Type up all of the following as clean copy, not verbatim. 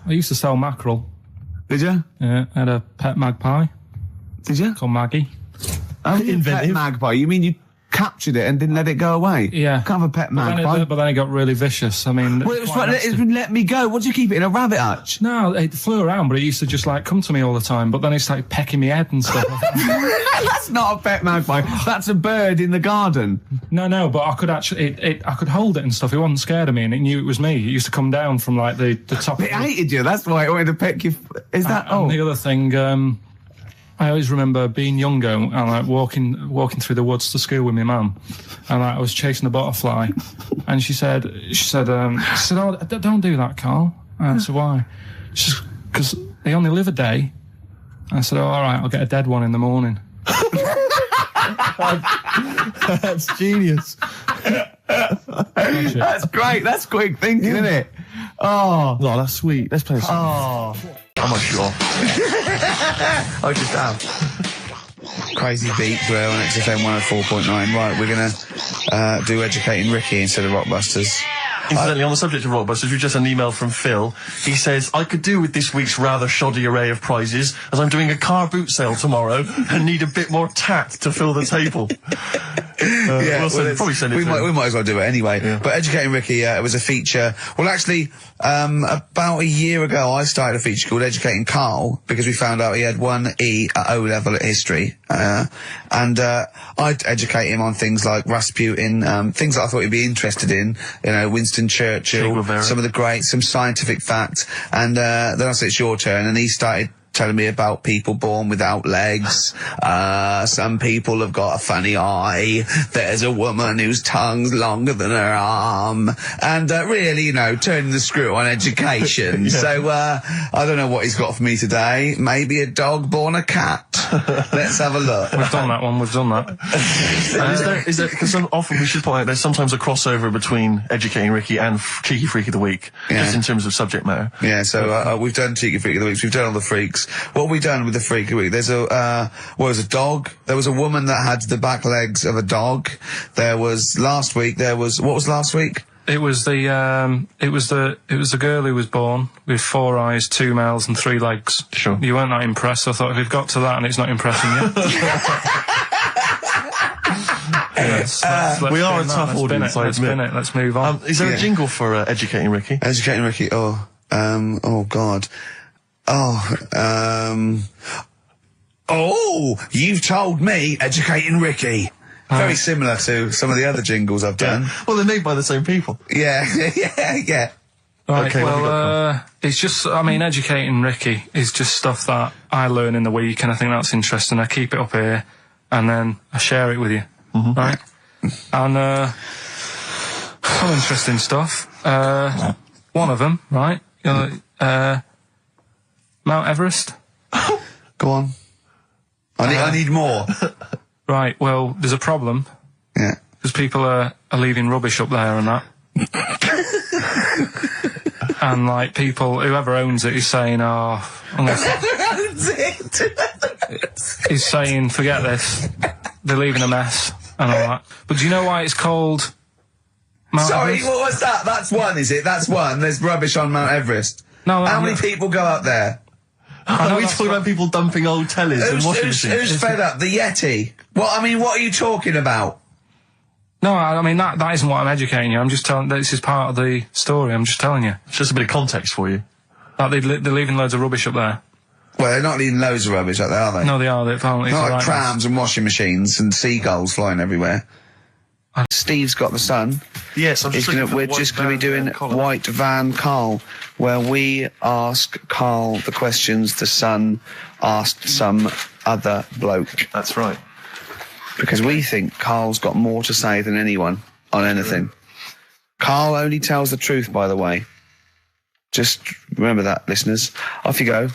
I used to sell mackerel. Did you? Yeah, I had a pet magpie. Did you? Called Maggie. Oh, pet magpie. You mean you captured it and didn't let it go away? Yeah. Can't have a pet magpie. But then it got really vicious. I mean... Well, it was let me go. What do you keep it in a rabbit hutch? No, it flew around, but it used to just, like, come to me all the time, but then it started pecking me head and stuff. That's not a pet magpie. That's a bird in the garden. No, but I could actually... I could hold it and stuff. It wasn't scared of me, and it knew it was me. It used to come down from, like, the top... It hated you. That's why it wanted to peck you. Is that... And the other thing... I always remember being younger and like walking through the woods to school with my mum, and like, I was chasing a butterfly, and she said, "Oh, don't do that, Carl." And I said, "Why?" She said, "Because they only live a day." I said, "Oh, all right, I'll get a dead one in the morning." That's genius. That's great. That's quick thinking, isn't it? Oh, no, that's sweet. Let's play a song. Oh. I'm unsure. I just am. Crazy beat, Grill on XFM 104.9. Right, we're going to do Educating Ricky instead of Rockbusters. Incidentally, on the subject of Rockbusters, we've just had an email from Phil. He says, I could do with this week's rather shoddy array of prizes, as I'm doing a car boot sale tomorrow and need a bit more tact to fill the table. Probably send it we might as well do it anyway. Yeah. But Educating Ricky, it was a feature. Well, actually, about a year ago, I started a feature called Educating Karl, because we found out he had 1 E at O level at history. And I'd educate him on things like Rasputin, things that I thought he'd be interested in, Winston Churchill, some of the greats, some scientific facts. And then I said, it's your turn. And he started telling me about people born without legs. Some people have got a funny eye. There's a woman whose tongue's longer than her arm. And really, turning the screw on education. Yeah. So I don't know what he's got for me today. Maybe a dog born a cat. Let's have a look. We've done that one. We've done that. Is there, because often we should point out there's sometimes a crossover between Educating Ricky and Cheeky Freak of the Week, just in terms of subject matter. Yeah, so we've done Cheeky Freak of the Week, we've done all the freaks. What have we done with the Freak of the Week? There's a dog. There was a woman that had the back legs of a dog. What was last week? It was the girl who was born with 4 eyes, 2 mouths and 3 legs. Sure. You weren't that impressed. I thought if we've got to that and it's not impressing you. We are a tough audience. Let's spin it. Let's move on. Is there a jingle for Educating Ricky? Educating Ricky. Oh God. You've told me Educating Ricky. Very similar to some of the other jingles I've done. Well, they're made by the same people. Yeah. Right, okay, it's just, Educating Ricky is just stuff that I learn in the week, and I think that's interesting. I keep it up here, and then I share it with you, right? And, some interesting stuff. One of them, right? Mount Everest. Go on. I need more. Right, well, there's a problem. Yeah. Because people are leaving rubbish up there and that. And, like, whoever owns it is saying, he's saying, forget this. They're leaving a mess and all that. But do you know why it's called Mount Everest? What was that? That's one, is it? That's one. There's rubbish on Mount Everest. No, how many people go up there? Are we talking about people dumping old tellies and washing machines? Who's fed up? The Yeti? What are you talking about? No, that isn't what I'm educating you. I'm just telling, this is part of the story. I'm just telling you. It's just a bit of context for you. Like, they're leaving loads of rubbish up there. Well, they're not leaving loads of rubbish up there, are they? No, they are. They're apparently not like trams and washing machines and seagulls flying everywhere. Steve's got the Sun. Yes, we're just going to be doing White Van Karl, where we ask Karl the questions the Sun asked some other bloke. That's right. Because we think Karl's got more to say than anyone on anything. Karl only tells the truth, by the way. Just remember that, listeners. Off you go.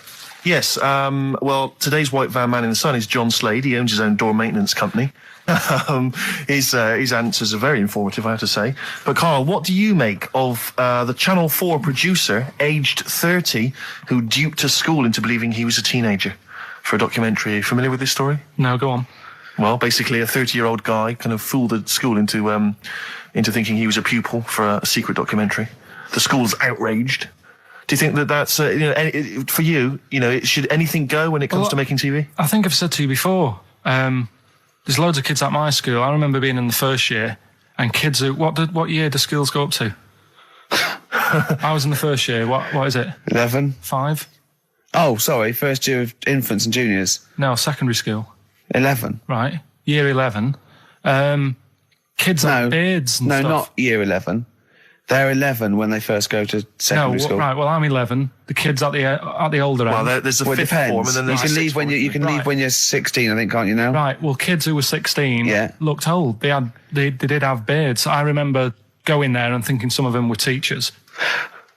Yes, well, today's White Van Man in the Sun is John Slade. He owns his own door maintenance company. His answers are very informative, I have to say. But, Karl, what do you make of the Channel 4 producer, aged 30, who duped a school into believing he was a teenager for a documentary? Are you familiar with this story? No, go on. Well, basically, a 30-year-old guy kind of fooled the school into thinking he was a pupil for a secret documentary. The school's outraged. Do you think that that's, for you, should anything go when it comes to making TV? I think I've said to you before, there's loads of kids at my school. I remember being in the first year, and kids who, what year do schools go up to? I was in the first year. What is it? 11. 5? Oh, sorry. First year of infants and juniors. No, secondary school. 11. Right. Year 11. Kids have beards and stuff. No, not year 11. They're 11 when they first go to secondary school. Right. Well, I'm 11. The kids at the older end. Well, there's a fifth form, and then there's you can leave when you're 16, I think, can't you now? Right. Well, kids who were 16 looked old. They did have beards. I remember going there and thinking some of them were teachers.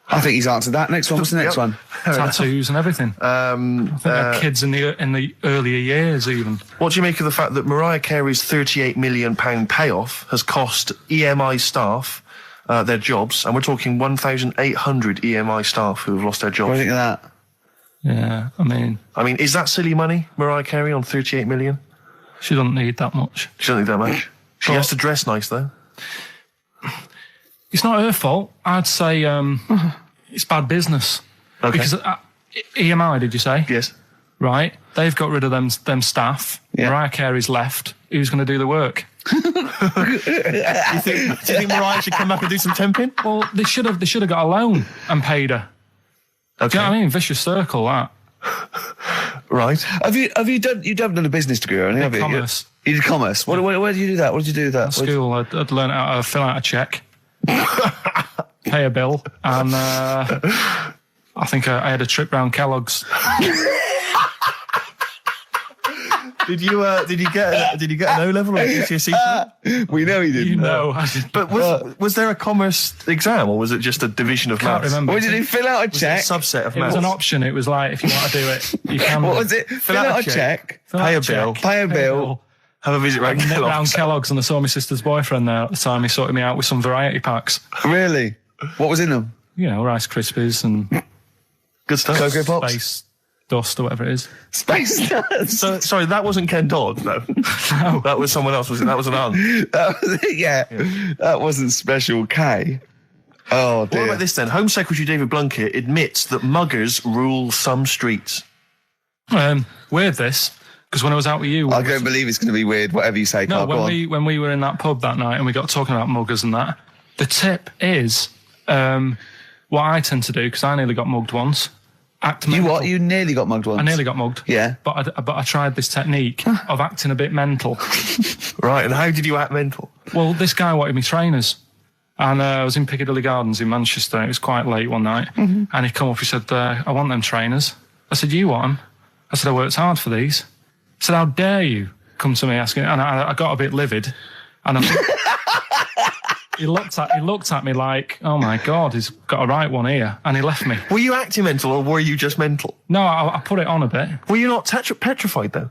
I think he's answered that. Next one. What's the next one? Tattoos and everything. I think they're kids in the earlier years even. What do you make of the fact that Mariah Carey's £38 million payoff has cost EMI staff their jobs, and we're talking 1,800 EMI staff who have lost their jobs? What do you think of that? Yeah, I mean, is that silly money, Mariah Carey, on 38 million? She doesn't need that much. She doesn't need that much. She has to dress nice, though. It's not her fault. I'd say it's bad business. Okay. Because EMI, did you say? Yes. Right. They've got rid of them staff. Yeah. Mariah Carey's left. Who's going to do the work? Do you think Mariah should come back and do some temping? Well, they should have got a loan and paid her. Okay. Do you know what I mean? Vicious circle, that. Right. Have you done a business degree or anything? Have you? Commerce. You did commerce. Where did you do that? What did you do with that? At school, I'd learn how to fill out a cheque, pay a bill, and I think I had a trip round Kellogg's. Did you get an O level or a GCSE? We know he didn't. You know, I did. But was there a commerce exam, or was it just a division of Can't maths? remember. What did he fill out a check? A subset of It maths. was an option. It was like, if you want to do it, you can. What was it? Fill out a check. Pay a bill. Pay a bill. Have a visit round Round Kellogg's. Kellogg's, and I saw my sister's boyfriend there at the time. He sorted me out with some variety packs. Really? What was in them? You know, Rice Krispies and Good stuff. Cocoa Pops? Space Dust or whatever it is. Space Nuts. So, sorry, that wasn't Ken Dodd, though. No. That was someone else, was it? That was an aunt. That wasn't Special K. Oh, dear. What about this then? Home Secretary David Blunkett admits that muggers rule some streets. Weird this, because when I was out with you... I don't believe it's going to be weird, whatever you say, Carl. No, when we were in that pub that night and we got talking about muggers and that, the tip is what I tend to do, because I nearly got mugged once. You what? You nearly got mugged once? I nearly got mugged. Yeah. But I tried this technique of acting a bit mental. Right, and how did you act mental? Well, this guy wanted me trainers. And I was in Piccadilly Gardens in Manchester. And it was quite late one night. Mm-hmm. And he come up, he said, I want them trainers. I said, you want them? I said, I worked hard for these. He said, how dare you come to me asking? And I got a bit livid. And I think... He looked at me like, oh my God, he's got a right one here, and he left me. Were you acting mental, or were you just mental? No, I put it on a bit. Were you not petrified though?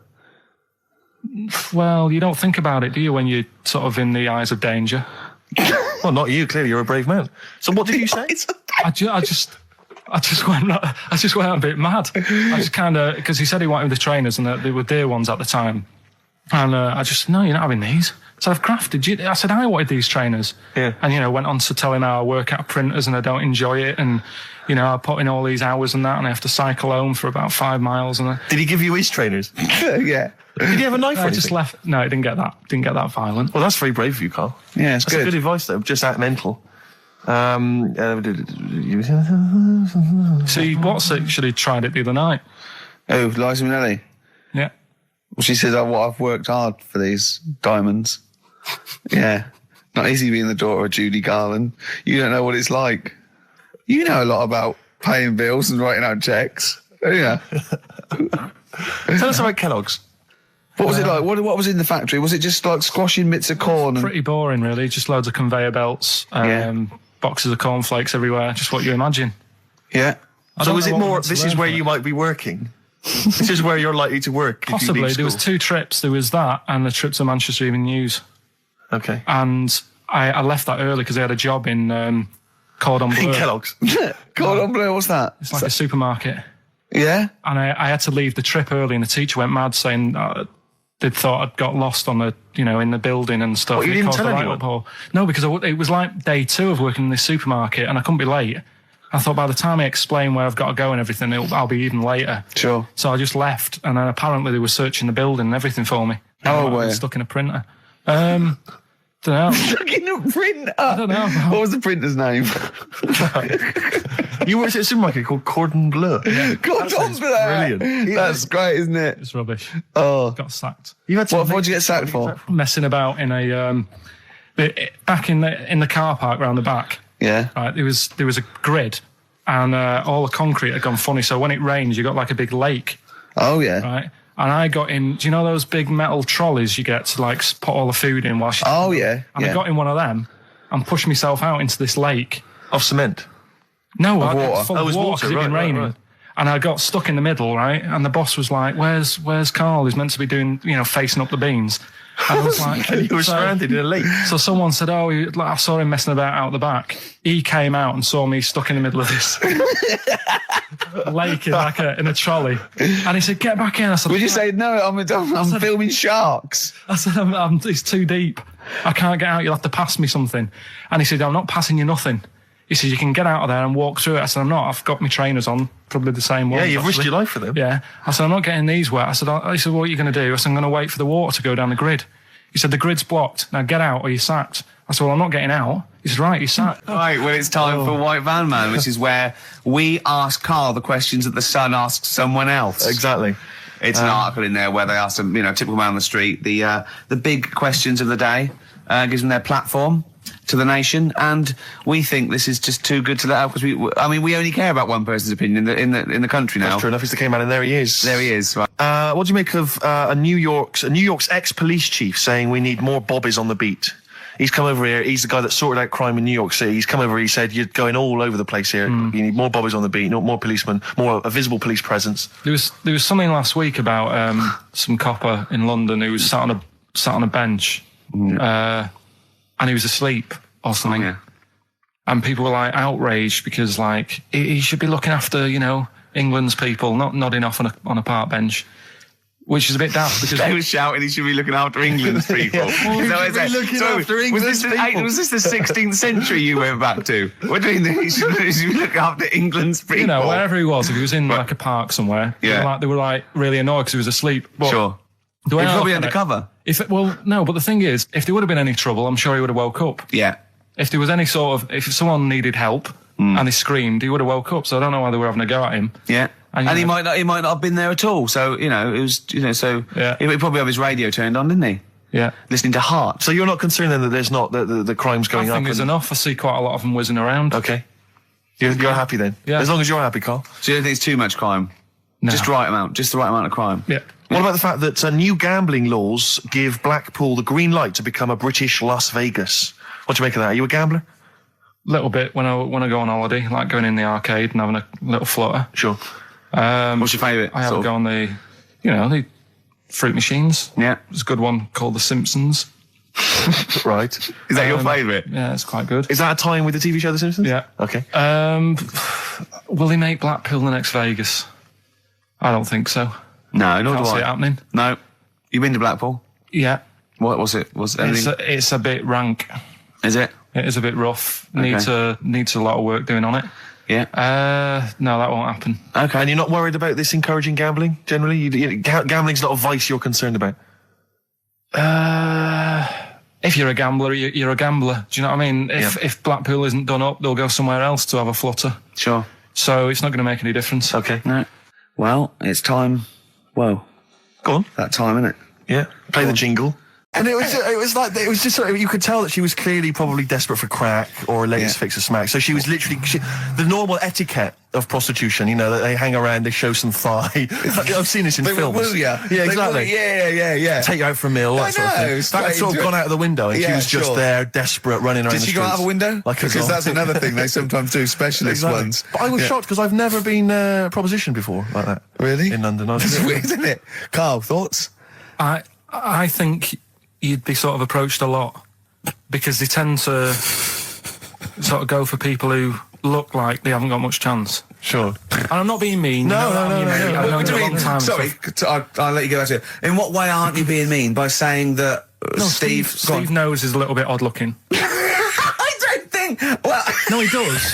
Well, you don't think about it, do you, when you're sort of in the eyes of danger? Well, not you. Clearly, you're a brave man. So, what did you say? I just went a bit mad. I just kind of, because he said he wanted the trainers, and they were dear ones at the time. And I just, no, you're not having these. So I've crafted you. I said, I wanted these trainers. Yeah. And, went on to telling how I work at printers and I don't enjoy it. And, I put in all these hours and that, and I have to cycle home for about 5 miles. And Did he give you his trainers? Yeah. Did he have a knife or I anything? just left. No, it didn't get that. Didn't get that violent. Well, that's very brave of you, Carl. Yeah, it's That's good. good advice, though. Just act mental. See, what's it? Should have tried it the other night. Oh, Liza Minnelli. Yeah. Well, she says, I've worked hard for these diamonds. Yeah. Not easy being the daughter of Judy Garland. You don't know what it's like. You know a lot about paying bills and writing out checks. Yeah. Tell us about Kellogg's. What was it like? What was in the factory? Was it just like squashing bits of corn? Pretty boring, really. Just loads of conveyor belts, boxes of cornflakes everywhere. Just what you imagine. Yeah. So is it more, this is where you might be working? This is where you're likely to work? Possibly. There was 2 trips. There was that and the trip to Manchester Evening News. Okay. And I left that early because I had a job in Cordon Bleu. In Kellogg's? Cordon Bleu, what's that? It's like a supermarket. Yeah? And I had to leave the trip early, and the teacher went mad saying they'd thought I'd got lost on the, in the building and stuff. What, you didn't tell anyone? No, because it was like day 2 of working in this supermarket, and I couldn't be late. I thought by the time I explain where I've got to go and everything, I'll be even later. Sure. So I just left, and then apparently they were searching the building and everything for me. How old were you? Stuck in a printer. Don't know. Stuck in a printer? I don't know. What was the printer's name? You worked at a supermarket called Cordon Bleu. Yeah. Cordon Bleu! Brilliant. That's great, isn't it? It's rubbish. Oh. Got sacked. What did you get sacked for? Messing about in a... back in the car park round the back. Yeah. Right, there was a grid, and all the concrete had gone funny, so when it rains, you got like a big lake. Oh, yeah. Right? And I got in, do you know those big metal trolleys you get to like put all the food in while Oh, yeah. And I got in one of them and pushed myself out into this lake. Of cement? No, water. Full of water because it'd been raining. Right. And I got stuck in the middle, right? And the boss was like, where's Karl? He's meant to be doing, facing up the beans. And I was like... You were stranded in a lake. So someone said, I saw him messing about out the back. He came out and saw me stuck in the middle of this lake in a trolley. And he said, get back in. I said... Would you say, no, I'm filming sharks? I said, it's too deep. I can't get out. You'll have to pass me something. And he said, I'm not passing you nothing. He said, you can get out of there and walk through it. I said, I'm not. I've got my trainers on, probably the same ones. Yeah, you've risked your life for them. Yeah. I said, I'm not getting these wet. He said, what are you going to do? I said, I'm going to wait for the water to go down the grid. He said, the grid's blocked. Now get out or you're sacked. I said, well, I'm not getting out. He said, right, you're sacked. Right, well, it's time for White Van Man, which is where we ask Karl the questions that the Sun asks someone else. Exactly. It's an article in there where they ask them, typical man on the street, the big questions of the day, gives them their platform to the nation, and we think this is just too good to let out because we only care about one person's opinion in the country now. That's true enough. He's the King Man, and there he is. There he is. Right. What do you make of New York's ex-police chief saying we need more bobbies on the beat? He's come over here. He's the guy that sorted out crime in New York City. He's come over. He said, "You're going all over the place here. You need more bobbies on the beat, more policemen, a visible police presence." There was something last week about some copper in London who was sat on a bench, and he was asleep or something. Oh, yeah. And people were like outraged because like he should be looking after England's people, not nodding off on a park bench. Which is a bit daft because they were shouting he should be looking after England's people. Was this the 16th century you went back to? What do you mean he should be looking after England's people? Wherever he was, if he was in like a park somewhere, they were like really annoyed because he was asleep. But sure. He was probably undercover. No, but the thing is, if there would have been any trouble, I'm sure he would have woke up. Yeah. If there was any if someone needed help and he screamed, he would have woke up. So I don't know why they were having a go at him. Yeah. And he might not have been there at all. So, it was, so he probably have his radio turned on, didn't he? Yeah. Listening to Heart. So you're not concerned then that there's not, the crime's going up? I think there's enough. I see quite a lot of them whizzing around. Okay. You're happy then? Yeah. As long as you're happy, Karl. So you don't think it's too much crime? No. Just the right amount of crime? Yeah. What about the fact that new gambling laws give Blackpool the green light to become a British Las Vegas? What do you make of that? Are you a gambler? Little bit when I go on holiday, like going in the arcade and having a little flutter. Sure. What's your favourite? I have a go on the fruit machines. Yeah. There's a good one called The Simpsons. Right. Is that your favourite? Yeah, it's quite good. Is that a tie-in with the TV show The Simpsons? Yeah. Okay. Will he make Blackpool the next Vegas? I don't think so. No, nor do I. Can't see it happening. No. You been to Blackpool? Yeah. What was it? It's a bit rank. Is it? It is a bit rough. Okay. Needs a lot of work doing on it. Yeah. No, that won't happen. Okay. And you're not worried about this encouraging gambling, generally? Gambling's not a vice you're concerned about? If you're a gambler, you're a gambler. Do you know what I mean? If Blackpool isn't done up, they'll go somewhere else to have a flutter. Sure. So it's not going to make any difference. Okay. No. Well, it's time. Well, go on. That time, isn't it? Yeah. Play the jingle. And it was just sort of, you could tell that she was clearly probably desperate for crack or a latest fix of smack. So she was literally the normal etiquette of prostitution. That they hang around, they show some thigh. I've seen this in films. Woo ya. Yeah, exactly. Yeah. Take you out for a meal. That sort of thing. That had sort of gone out of the window, and she was just there, desperate, running around. Did she go out of a window? Because that's another thing they sometimes do. Specialist ones. But I was shocked because I've never been propositioned before like that. Really? In London. That's weird, isn't it? Karl, thoughts? I think you'd be sort of approached a lot because they tend to sort of go for people who look like they haven't got much chance. Sure. And I'm not being mean. No. I've known you a long time. Sorry, I'll let you go back to it. In what way aren't you being mean? By saying that Steve Nose is a little bit odd looking. I don't think... Well... No, he does.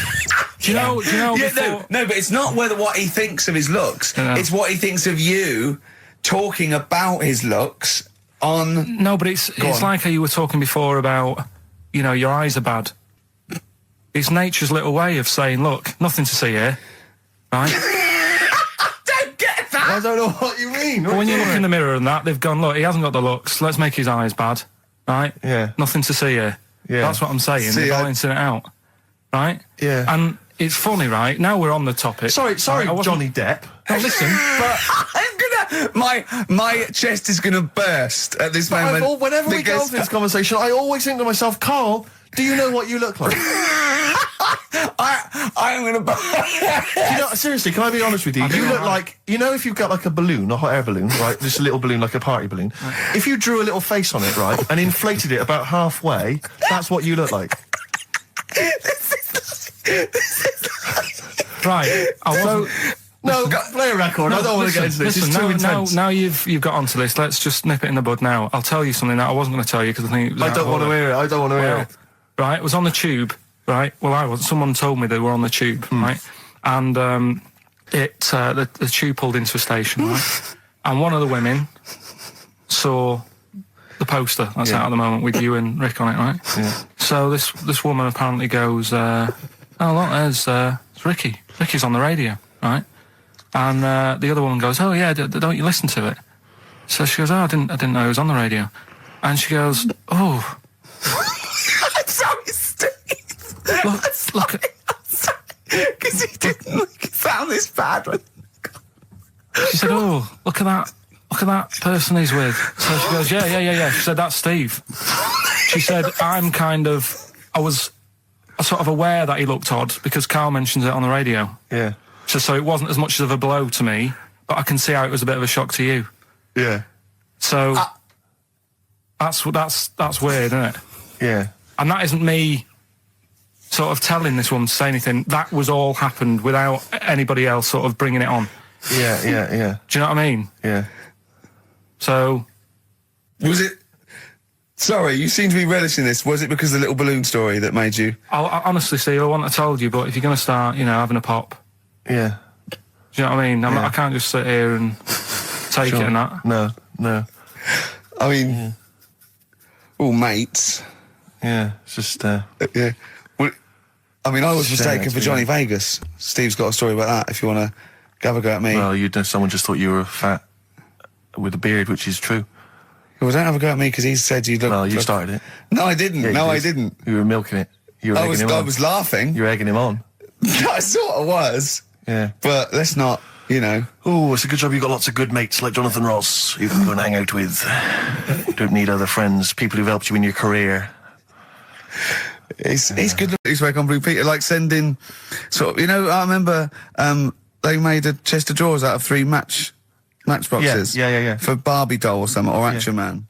Do you know? Yeah, Before... no, but it's not what he thinks of his looks. No. It's what he thinks of you talking about his looks on... No, but it's like how you were talking before about, you know, your eyes are bad. It's nature's little way of saying, look, nothing to see here, right? I don't get that! I don't know what you mean. But when you look in the mirror and that, they've gone, look, he hasn't got the looks, let's make his eyes bad, right? Yeah. Nothing to see here. Yeah. That's what I'm saying, they're balancing it out, right? Yeah. And it's funny, right? Now we're on the topic. Sorry, right, Johnny Depp. Now listen, but... I'm gonna... My chest is gonna burst at this moment. Whenever we go because- into this conversation, I always think to myself, Carl, do you know what you look like? I'm gonna burst. You know, seriously, can I be honest with you? You look like, you know, if you've got like a balloon, a hot air balloon, right? Just a little balloon, like a party balloon. If you drew a little face on it, right, and inflated it about halfway, that's what you look like. right, I wasn't... No, play a record. I don't want to get into this. It's too intense. Now you've got onto this, let's just nip it in the bud now. I'll tell you something that I wasn't going to tell you because I think it was I don't want to hear it. I don't want to hear it. Right, it was on the tube, right? Well, I was. Someone told me they were on the tube, right? And the tube pulled into a station, right? And one of the women saw the poster that's out at the moment with you and Rick on it, right? Yeah. So this woman apparently goes, oh look, there's Ricky. Ricky's on the radio, right? And the other woman goes, oh yeah, don't you listen to it? So she goes, oh, I didn't know he was on the radio. And she goes, oh. I'm sorry, Steve. Look. Because he didn't sound this bad. She said, oh, look at that person he's with. So she goes, yeah. She said, that's Steve. She said, I was sort of aware that he looked odd because Carl mentions it on the radio. Yeah. So it wasn't as much of a blow to me, but I can see how it was a bit of a shock to you. Yeah. So that's weird, isn't it? Yeah. And that isn't me sort of telling this woman to say anything. That was all happened without anybody else sort of bringing it on. Yeah. Do you know what I mean? Yeah. So... Was it... Sorry, you seem to be relishing this. Was it because of the little balloon story that made you... I honestly, Steve, I wouldn't have told you, but if you're going to start, having a pop... Yeah. Do you know what I mean? I can't just sit here and take it and that. No. I mean... all mates. Yeah, it's just... Yeah. Well, I mean, I was mistaken for Johnny yeah. Vegas. Steve's got a story about that, if you want to have a go at me. Well, someone just thought you were fat with a beard, which is true. Well, don't have a go at me because he said you look... Well, you started it. No, I didn't. Yeah, No, I didn't. You were milking it. You were egging him on. I was laughing. You were egging him on. I sort of was. Yeah. But let's not, Oh, it's a good job you've got lots of good mates like Jonathan Ross you can go and hang out with. You don't need other friends, people who've helped you in your career. He's good looking his way on Blue Peter, like sending sort of, I remember they made a chest of drawers out of 3 matchboxes. Yeah. For Barbie doll or something, or Action Man.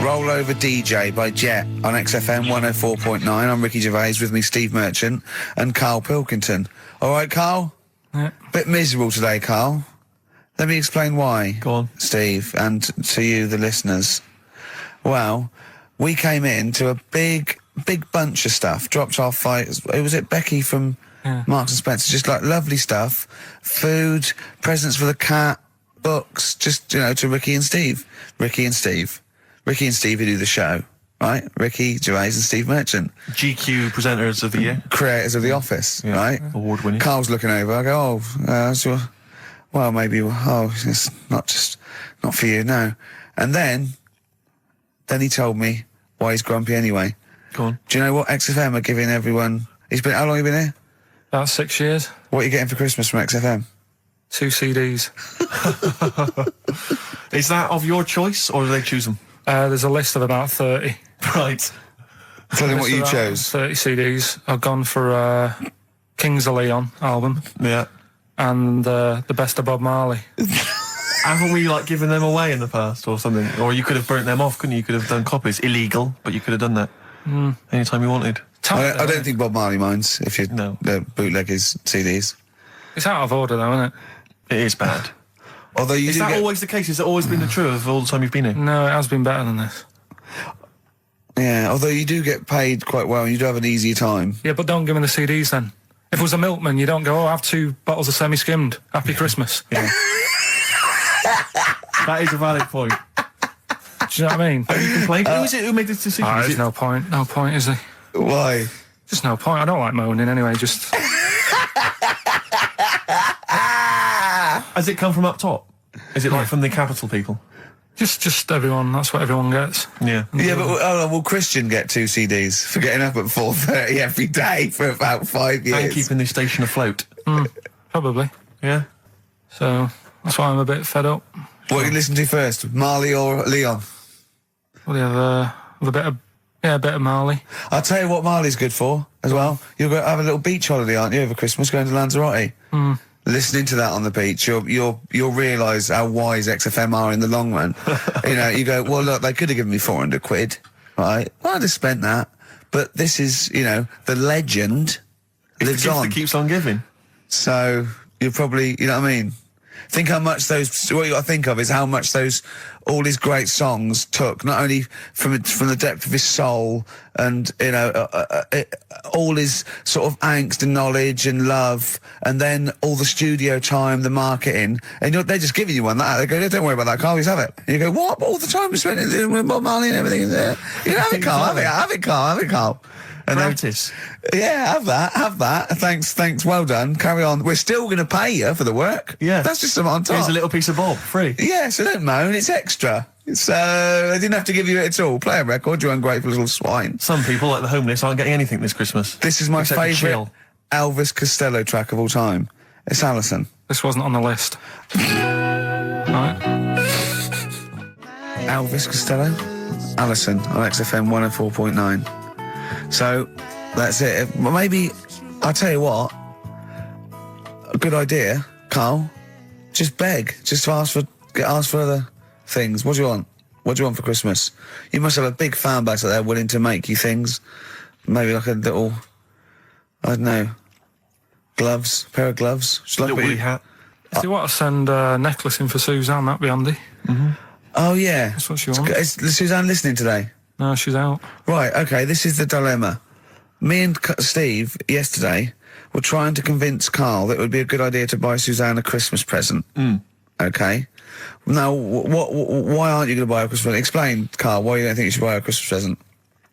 Roll Over DJ by Jet on XFM 104.9. I'm Ricky Gervais, with me Steve Merchant and Karl Pilkington. All right, Karl? Yeah. Bit miserable today, Karl. Let me explain why. Go on. Steve, and to you, the listeners. Well, we came in to a big bunch of stuff. Dropped off was it Becky from Marks and Spencer? Just like lovely stuff. Food, presents for the cat, books, just, to Ricky and Steve. Ricky and Steve who do the show, right? Ricky Gervais and Steve Merchant. GQ presenters of the year. Creators of The Office, right? Award winning. Carl's looking over. I go, well, maybe, it's not for you, no. And then he told me why he's grumpy anyway. Go on. Do you know what XFM are giving everyone? How long have you been here? About 6 years. What are you getting for Christmas from XFM? 2 CDs. Is that of your choice, or do they choose them? There's a list of about 30. Right. Tell him what you chose. 30 CDs. I've gone for Kings of Leon album. Yeah. And the Best of Bob Marley. Haven't we given them away in the past or something? Or you could have burnt them off, couldn't you? You could have done copies. Illegal, but you could have done that anytime you wanted. I don't think Bob Marley minds if you bootleg his CDs. It's out of order though, isn't it? It is bad. Although is that always the case? Has it always been the truth of all the time you've been here? No, it has been better than this. Yeah, although you do get paid quite well and you do have an easier time. Yeah, but don't give me the CDs then. If it was a milkman, you don't go, oh, I have 2 bottles of semi-skimmed. Happy Christmas. Yeah. That is a valid point. Do you know what I mean? You complained. Who is it who made this decision? There's no point. No point, is there? Why? Just no point. I don't like moaning anyway, just... Has it come from up top? Is it like from the capital people? Just everyone. That's what everyone gets. Yeah. Yeah, but will Christian get 2 CDs for getting up at 4:30 every day for about 5 years? And keeping this station afloat. Probably. Yeah. So that's why I'm a bit fed up. What do you listen to first, Marley or Leon? Well, have a bit of Marley. I'll tell you what Marley's good for as well. You'll go have a little beach holiday, aren't you, over Christmas, going to Lanzarote? Listening to that on the beach, you'll realise how wise XFM are in the long run. You know, you go, well, look, they could have given me 400 quid, right? Well, I'd have spent that. But this is, you know, the legend lives on. That keeps on giving. So you're probably, you know what I mean? Think how much what you got to think of is how much all his great songs took, not only from the depth of his soul and, you know, all his sort of angst and knowledge and love, and then all the studio time, the marketing, and they're just giving you one that. They go, don't worry about that, Carl, just have it. And you go, what? But all the time we spent it with Bob Marley and everything. You know, have it, Carl, have it, Carl. And Practice. Yeah, have that. Thanks, well done. Carry on. We're still going to pay you for the work. Yeah. That's just some on top. Here's a little piece of Bob, free. Yeah, so don't moan, it's extra. So, I didn't have to give you it at all. Play a record, you ungrateful little swine. Some people, like the homeless, aren't getting anything this Christmas. This is my favourite Elvis Costello track of all time. It's Alison. This wasn't on the list. Right. Elvis Costello, Alison on XFM 104.9. So, that's it. Maybe, I'll tell you what, a good idea, Carl, just beg. Just ask for other things. What do you want? What do you want for Christmas? You must have a big fan base out there willing to make you things. Maybe like a little, I don't know, gloves, pair of gloves. Just like Little woolly hat. If you want to send a necklace in for Suzanne, that'd be handy. Oh, yeah. That's what she wants. Is Suzanne listening today? No, she's out. Right, okay, this is the dilemma. Me and Steve, yesterday, were trying to convince Carl that it would be a good idea to buy Suzanne a Christmas present. Okay? Now, why aren't you going to buy her a Christmas present? Explain, Carl, why you don't think you should buy her a Christmas present.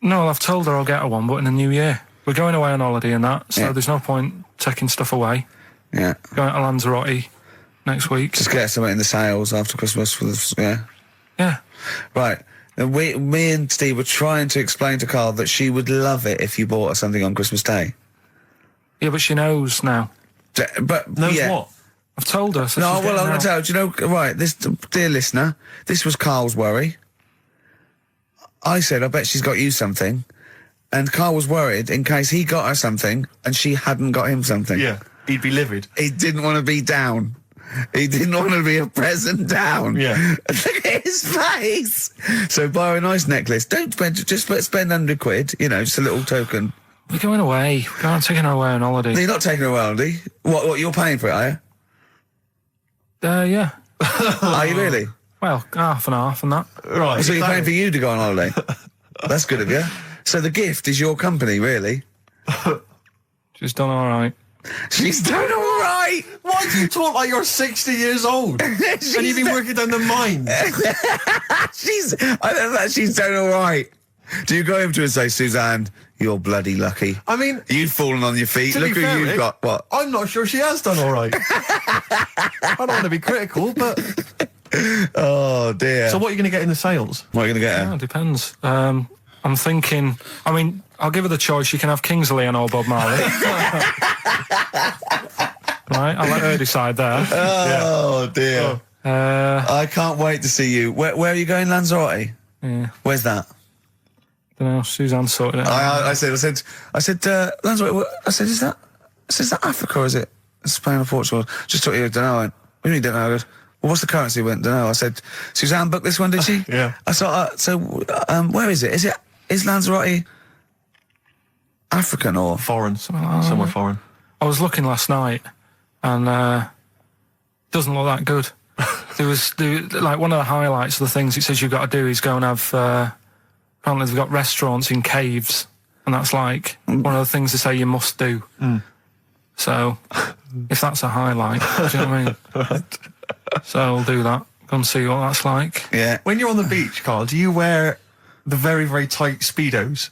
No, I've told her I'll get her one, but in the new year. We're going away on holiday and that, so there's no point taking stuff away. Yeah. Going to Lanzarote next week. Just get something in the sales after Christmas for the, yeah. Yeah. Right. And me and Steve were trying to explain to Carl that she would love it if you bought her something on Christmas Day. Yeah, but she knows now. But Knows what? I've told her. So No, she's well, I'm getting going out. to tell you, do you know, right, this, dear listener, this was Carl's worry. I said, I bet she's got you something. And Carl was worried in case he got her something and she hadn't got him something. Yeah. He'd be livid. He didn't want to be down. He didn't want to be a present down. Yeah. Look at his face. So buy her a nice necklace. Don't spend, just spend 100 quid, you know, just a little token. We're going away. We're going taking her away on holiday. No, you're not taking her away, are you? What, you're paying for it, are you? Yeah. Are you really? Well, half and half and that. Right. So you're paying for you to go on holiday? That's good of you. So the gift is your company, really? She's done all right. She's done all right. Why do you talk like you're 60 years old? And you've been working down the mines? I don't know, she's done all right. Do you go over to her and say, Suzanne, you're bloody lucky? I mean, You've fallen on your feet. to Look be who fair, you've Rick, got. What? I'm not sure she has done all right. I don't want to be critical, but... Oh, dear. So what are you going to get in the sales? What are you going to get her? Yeah, it depends. I'm thinking, I mean, I'll give her the choice. You can have Kingsley and old Bob Marley. Right, I'll let her decide there. Oh, dear. I can't wait to see you. Where are you going, Lanzarote? Yeah. Where's that? Don't know, Suzanne sorted it out. I said, Lanzarote, I said, is that Africa or is it Spain or Portugal? Just thought you don't know. I went, what do you mean don't know? I goes, well, what's the currency? I went, don't know. I said, Suzanne booked this one, did she? Yeah. I thought, where is it? Is Lanzarote African or? Foreign. Somewhere foreign. I was looking last night and doesn't look that good. There was like one of the highlights of the things it says you've got to do is go and have apparently they've got restaurants in caves, and that's like one of the things they say you must do. So, if that's a highlight, do you know what I mean? Right. So I'll do that. Go and see what that's like. Yeah. When you're on the beach, Carl, do you wear the very, very tight Speedos?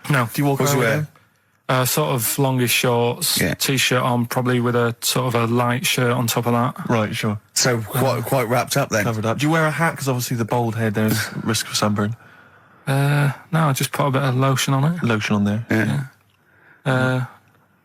No. Do you walk What's around you with wear? them? Sort of longish shorts, Yeah. t-shirt on, probably with a sort of a light shirt on top of that. Right, sure. So quite wrapped up then. Covered up. Do you wear a hat? Because obviously the bald head, there's risk of sunburn. No, I just put a bit of lotion on it. Lotion on there. Yeah.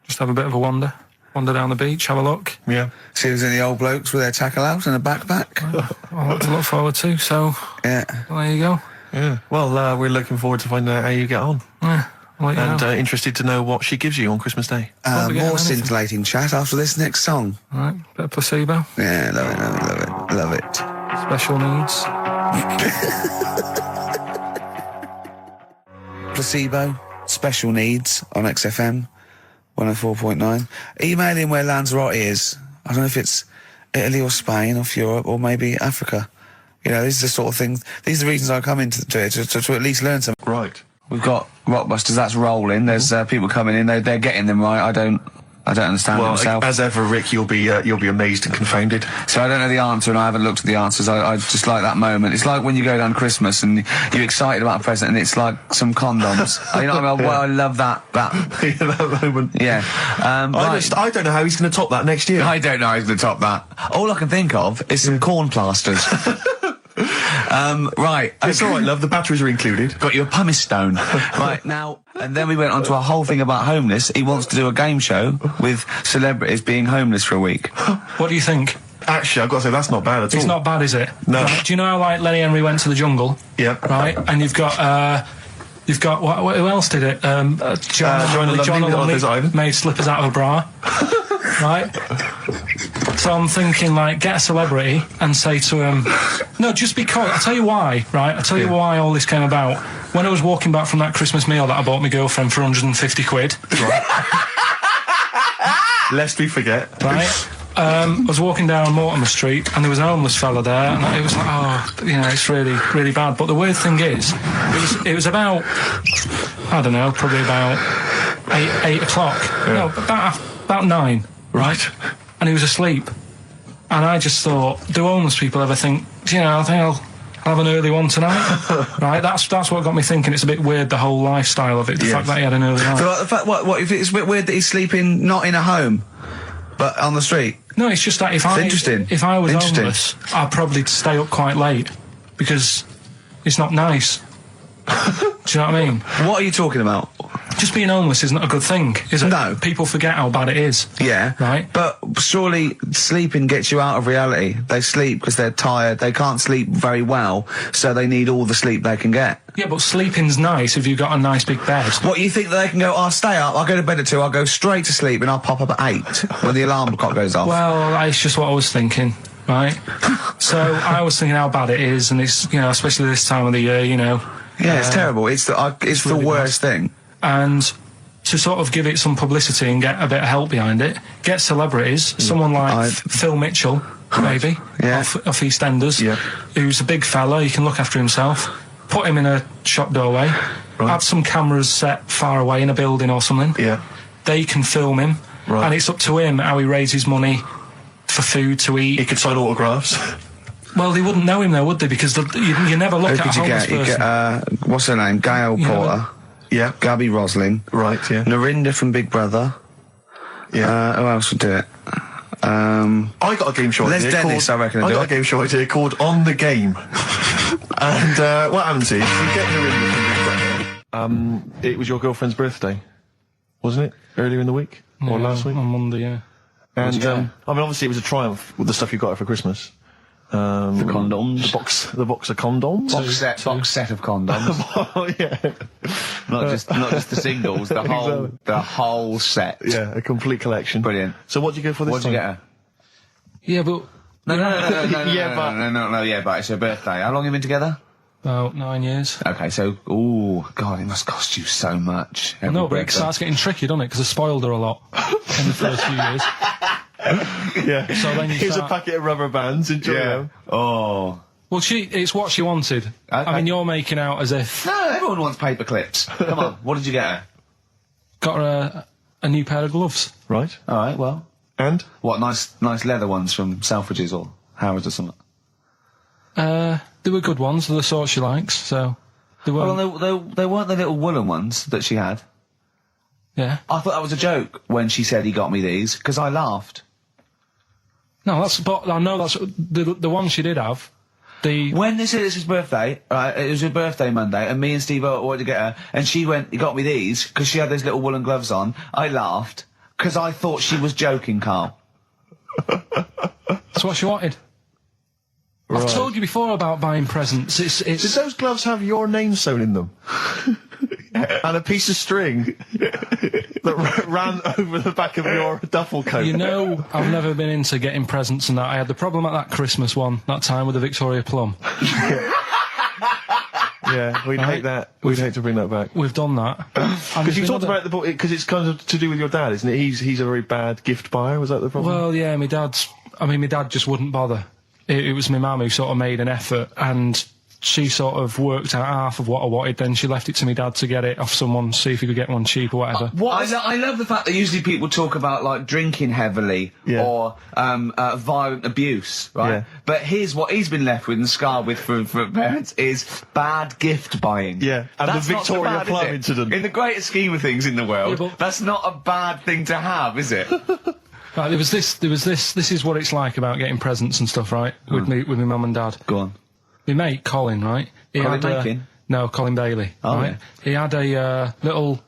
Just have a bit of a wander down the beach, have a look. Yeah. See if there's any old blokes with their tackle out and a backpack. A lot to look forward to, so Yeah. well, there you go. Yeah. Well, we're looking forward to finding out how you get on. Yeah, I'll let you And know. interested to know what she gives you on Christmas Day. Won't be getting More anything. scintillating chat after this next song. All right, bit of placebo, Yeah, love it. special needs. Placebo, special needs on XFM 104.9. Email in where Lanzarote is. I don't know if it's Italy or Spain or Europe or maybe Africa. You know, these are the sort of things, these are the reasons I come into it, to at least learn something. Right. We've got Rockbusters, that's rolling. There's people coming in, they're getting them right. I don't understand Well, myself. as ever, Rick, you'll be amazed and confounded. So I don't know the answer, and I haven't looked at the answers. I just like that moment. It's like when you go down Christmas and you're excited about a present, and it's like some condoms. You know what I mean? Well, I love that. that moment. Yeah. Right. I don't know how he's going to top that next year. I don't know how he's going to top that. All I can think of is some corn plasters. Right. It's all right, love. The batteries are included. Got you a pumice stone. Right, now, and then we went on to a whole thing about homeless. He wants to do a game show with celebrities being homeless for a week. What do you think? Actually, I've got to say, that's not bad at all. It's not bad, is it? No. Right, do you know how like Lenny Henry went to the jungle? Yeah. Right, and you've got who else did it? Joanna Lumley on his island. made slippers out of a bra. Right. So I'm thinking, like, get a celebrity and say to him, no, just because. I'll tell you why. Right. I'll tell you why all this came about. When I was walking back from that Christmas meal that I bought my girlfriend for 150 quid. Right. Lest we forget. Right. I was walking down Mortimer Street and there was a homeless fella there, and it was like, oh, you know, it's really, really bad. But the weird thing is, it was about, I don't know, probably about 8 o'clock. Yeah. No, about 9. Right. And he was asleep. And I just thought, do homeless people ever think, you know, I think I'll have an early one tonight? Right, that's what got me thinking. It's a bit weird, the whole lifestyle of it, the fact that he had an early night. So, the fact, what if it's a bit weird that he's sleeping not in a home, but on the street? No, it's just that if I was homeless, I'd probably stay up quite late, because it's not nice. Do you know what I mean? What are you talking about? Just being homeless isn't a good thing, is it? No. People forget how bad it is. Yeah. Right. But surely sleeping gets you out of reality. They sleep because they're tired. They can't sleep very well, so they need all the sleep they can get. Yeah, but sleeping's nice if you've got a nice big bed. What, you think that they can go, I'll stay up, I'll go to bed at 2, I'll go straight to sleep, and I'll pop up at 8 when the alarm clock goes off? Well, it's just what I was thinking, right? So I was thinking how bad it is, and it's, you know, especially this time of the year, you know. Yeah, it's terrible. It's the really worst thing. And to sort of give it some publicity and get a bit of help behind it, get celebrities, someone like Phil Mitchell, maybe, Yeah. off EastEnders, Yeah. who's a big fella, he can look after himself, put him in a shop doorway, have some cameras set far away in a building or something. Yeah. They can film him, and it's up to him how he raises money for food to eat. He could sign autographs. Well, they wouldn't know him though, would they? Because you never look Who at a could you homeless get? You person. get, what's her name? Gail Porter. Yeah. Gabby Roslin. Right, yeah. Narinda from Big Brother. Yeah. Who else would do it? I got a game show Les idea Dennis, called, I reckon, I do got it. a game show idea called On the Game. And what happens is, you get Narinda. It was your girlfriend's birthday, wasn't it? Earlier in the week? Or last week? On Monday, yeah. And, I mean, obviously it was a triumph with the stuff you got her for Christmas. The condoms. The box of condoms. Box set of condoms. Oh, yeah. not just the singles, the whole set. Yeah, a complete collection. Brilliant. So what'd you go for this What'd you time? get her? Yeah, but Yeah, but it's her birthday. How long have you been together? about 9 years. Okay, so, God, it must cost you so much. every No, but it birthday. starts getting tricky, doesn't it? Because I spoiled her a lot in the first few years. Yeah. So then you Here's start- a packet of rubber bands, enjoy them. Oh. Well, it's what she wanted. Okay. I mean, you're making out as if... No, everyone wants paper clips. Come on, what did you get her? Got her a new pair of gloves. Right. All right, well. And? What, nice leather ones from Selfridges or Harrods or something? They were good ones, they're the sort she likes, so... They weren't... Well, they weren't the little woolen ones that she had. Yeah. I thought that was a joke when she said he got me these, because I laughed. No, but I know that's... The one she did have, When they said it's his birthday, right, it was her birthday Monday, and me and Steve wanted to get her, and she went, he got me these, because she had those little woolen gloves on. I laughed, because I thought she was joking, Carl. That's what she wanted. Right. I've told you before about buying presents. Did those gloves have your name sewn in them? And a piece of string that ran over the back of your duffel coat? You know, I've never been into getting presents and that. I had the problem at that Christmas one, that time with the Victoria Plum. Yeah, we'd hate that. We'd hate to bring that back. We've done that. Because you talked about because it's kind of to do with your dad, isn't it? He's a very bad gift buyer. Was that the problem? Well, yeah, my dad just wouldn't bother. It was my mum who sort of made an effort, and she sort of worked out half of what I wanted, then she left it to my dad to get it off someone, see if he could get one cheap or whatever. I love the fact that usually people talk about, like, drinking heavily or violent abuse, right? Yeah. But here's what he's been left with and scarred with from parents is bad gift buying. Yeah, and that's the Victoria Plum incident. In the greater scheme of things in the world, that's not a bad thing to have, is it? Right, there was this. This is what it's like about getting presents and stuff, right? With my mum and dad. Go on. My mate Colin, right? No, Colin Bailey. Oh, right? Yeah. He had a little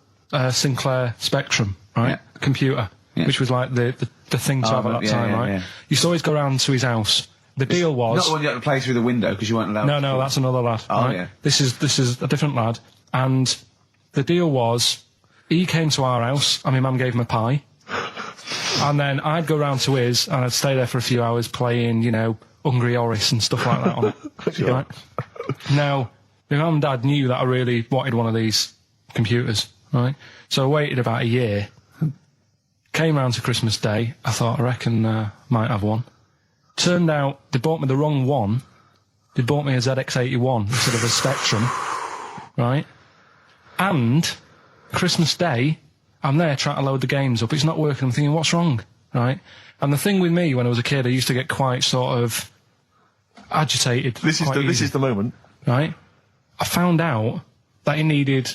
Sinclair Spectrum, right? Yeah. Computer, which was like the thing to have at that time, right? Yeah. Used to always go round to his house. The deal was not the one you had to play through the window because you weren't allowed. No, that's another lad. Oh right? yeah. This is a different lad, and the deal was he came to our house and my mum gave him a pie. And then I'd go round to his, and I'd stay there for a few hours playing, you know, Hungry Horace and stuff like that on it. Sure. Right? Now, my mum and dad knew that I really wanted one of these computers, right? So I waited about a year. Came round to Christmas Day. I thought, I reckon might have one. Turned out they bought me the wrong one. They bought me a ZX81 instead of a Spectrum, right? And Christmas Day, I'm there trying to load the games up. It's not working. I'm thinking, what's wrong? Right? And the thing with me when I was a kid, I used to get quite sort of agitated. This is the moment. Right? I found out that it needed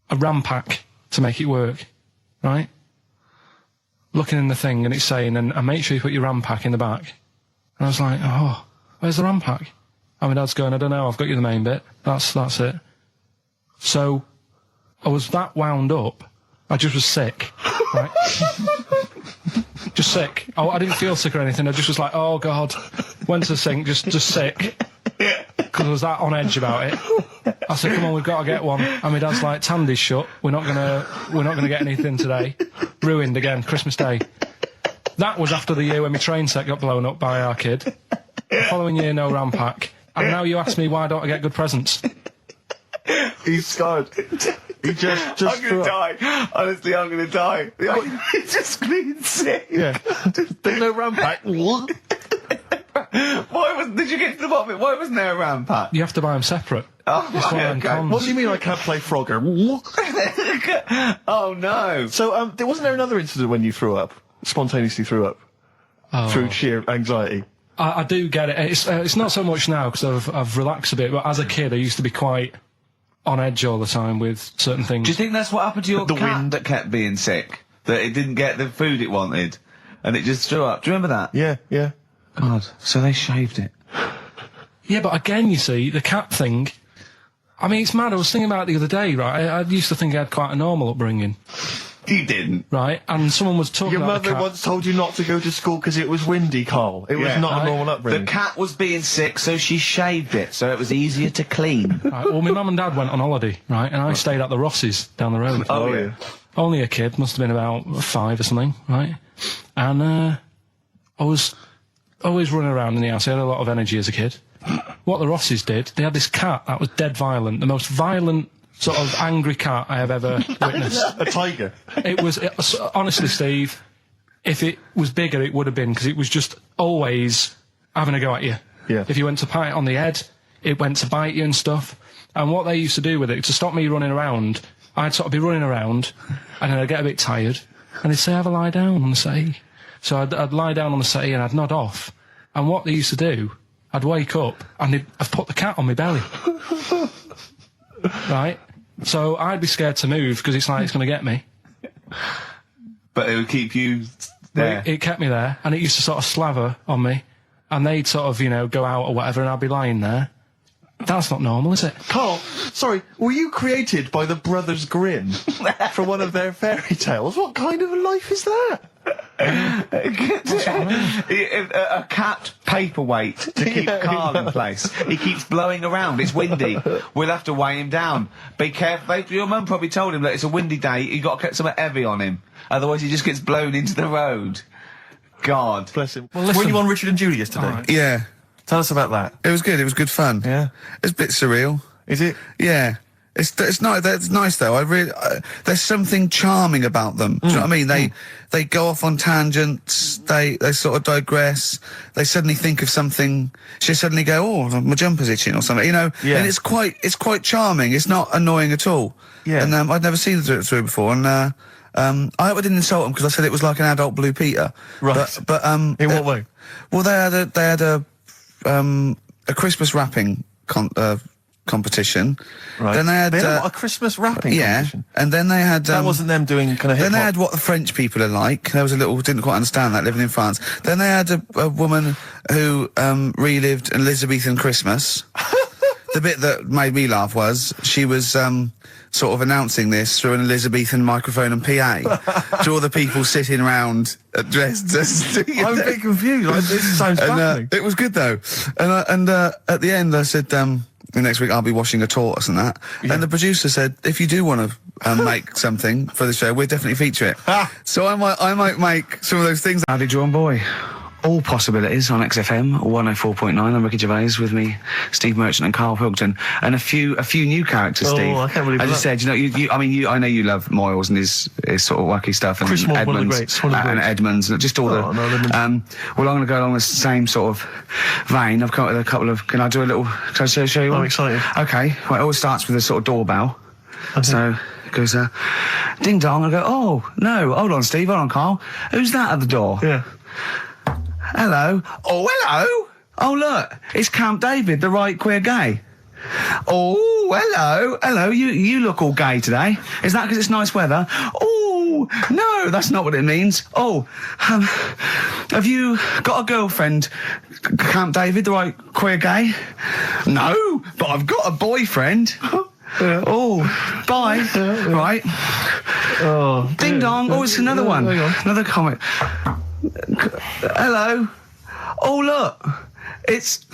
a RAM pack to make it work. Right? Looking in the thing and it's saying, and make sure you put your RAM pack in the back. And I was like, oh, where's the RAM pack? And my dad's going, I don't know, I've got you the main bit. That's it. So I was that wound up. I just was sick, right? Just sick. I didn't feel sick or anything. I just was like, oh God. Went to the sink, just sick. Because I was that on edge about it. I said, come on, we've got to get one. And my dad's like, Tandy's shut. We're not gonna get anything today. Ruined again, Christmas Day. That was after the year when my train set got blown up by our kid. The following year, no RAM pack. And now you ask me why don't I get good presents? He's scarred. He just I'm gonna die. Honestly, I'm gonna die. He's just clean sick. Yeah. There's no RAM pack. Did you get to the bottom of it? Why wasn't there a RAM pack? You have to buy them separate. Oh, okay. What do you mean I can't play Frogger? Oh no. So, wasn't there another incident when you threw up? Spontaneously threw up? Through sheer anxiety? I do get it. It's not so much now because I've relaxed a bit, but as a kid I used to be quite on edge all the time with certain things. Do you think that's what happened to your cat that kept being sick? That it didn't get the food it wanted and it just threw up? Do you remember that? Yeah. God, so they shaved it. Yeah, but again, you see, the cat thing, I mean, it's mad. I was thinking about it the other day, right? I used to think I had quite a normal upbringing. You didn't. Right? And someone was talking Your about mother once told you not to go to school because it was windy, Carl. It was not a normal upbringing. The cat was being sick, so she shaved it, so it was easier to clean. Right, well, my mum and dad went on holiday, right? And I stayed at the Rosses down the road. Oh, yeah. Only a kid, must have been about 5 or something, right? And I was always running around in the house. I had a lot of energy as a kid. What the Rosses did, they had this cat that was dead violent, the most violent sort of angry cat I have ever witnessed. A tiger. It was honestly, Steve, if it was bigger, it would have been, because it was just always having a go at you. Yeah. If you went to pat it on the head, it went to bite you and stuff. And what they used to do with it, to stop me running around, I'd sort of be running around, and then I'd get a bit tired, and they'd say, have a lie down on the settee. So I'd lie down on the settee and I'd nod off. And what they used to do, I'd wake up and I'd put the cat on my belly. Right? So I'd be scared to move because it's like it's going to get me. But it would keep you there. It kept me there, and it used to sort of slaver on me, and they'd sort of, go out or whatever, and I'd be lying there. That's not normal, is it? Carl, sorry, were you created by the Brothers Grimm for one of their fairy tales? What kind of a life is that? A cat paperweight to keep Karl in place. He keeps blowing around. It's windy. We'll have to weigh him down. Be careful. Your mum probably told him that it's a windy day. You got to get something heavy on him, otherwise he just gets blown into the road. God bless him. Well, were you on Richard and Judy yesterday? Right. Yeah. Tell us about that. It was good. It was good fun. Yeah. It's a bit surreal. Is it? Yeah. It's not. It's nice though. There's something charming about them. Do you know what I mean? They go off on tangents. They sort of digress. They suddenly think of something. She suddenly go, oh, my jumper's itching or something. Yeah. And it's quite charming. It's not annoying at all. Yeah. And I'd never seen it through before. And I hope I didn't insult them because I said it was like an adult Blue Peter. Right. But in what way? Well, they had a Christmas wrapping competition. Right. Then they had a Christmas wrapping competition. And then they had that wasn't them doing kind of hip-hop. Then they had what the French people are like. There was a little didn't quite understand that living in France. Then they had a woman who relived Elizabethan Christmas. The bit that made me laugh was she was sort of announcing this through an Elizabethan microphone and PA to all the people sitting around dressed as I'm a bit confused. This sounds fascinating. It was good though. And at the end I said next week I'll be washing a tortoise and that. Yeah. And the producer said, if you do want to make something for the show, we'll definitely feature it. So I might make some of those things. Howdy, John Boy. All possibilities on XFM 104.9. I'm Ricky Gervais, with me, Steve Merchant and Karl Pilkington, and a few new characters. Steve, I can't believe as you said, I know you love Moyles and his sort of wacky stuff, and Chris Moyles, Edmonds, one of the greats, and Edmonds, and just all the. No, well, I'm going to go along the same sort of vein. I've come up with a couple of. Can I do a little? Can I show you one? I'm excited. Okay, well, it always starts with a sort of doorbell. Okay. So it goes, ding dong. I go, oh no, hold on, Steve, hold on, Karl. Who's that at the door? Yeah. Hello. Oh, hello. Oh, look, it's Camp David, the right queer gay. Oh, hello. Hello, you look all gay today. Is that because it's nice weather? Oh, no, that's not what it means. Oh, have you got a girlfriend, Camp David, the right queer gay? No, but I've got a boyfriend. Yeah. Oh, bye. Yeah. Right. Oh, ding dong. Oh, it's another one. Another comment. Hello. Oh, look. It's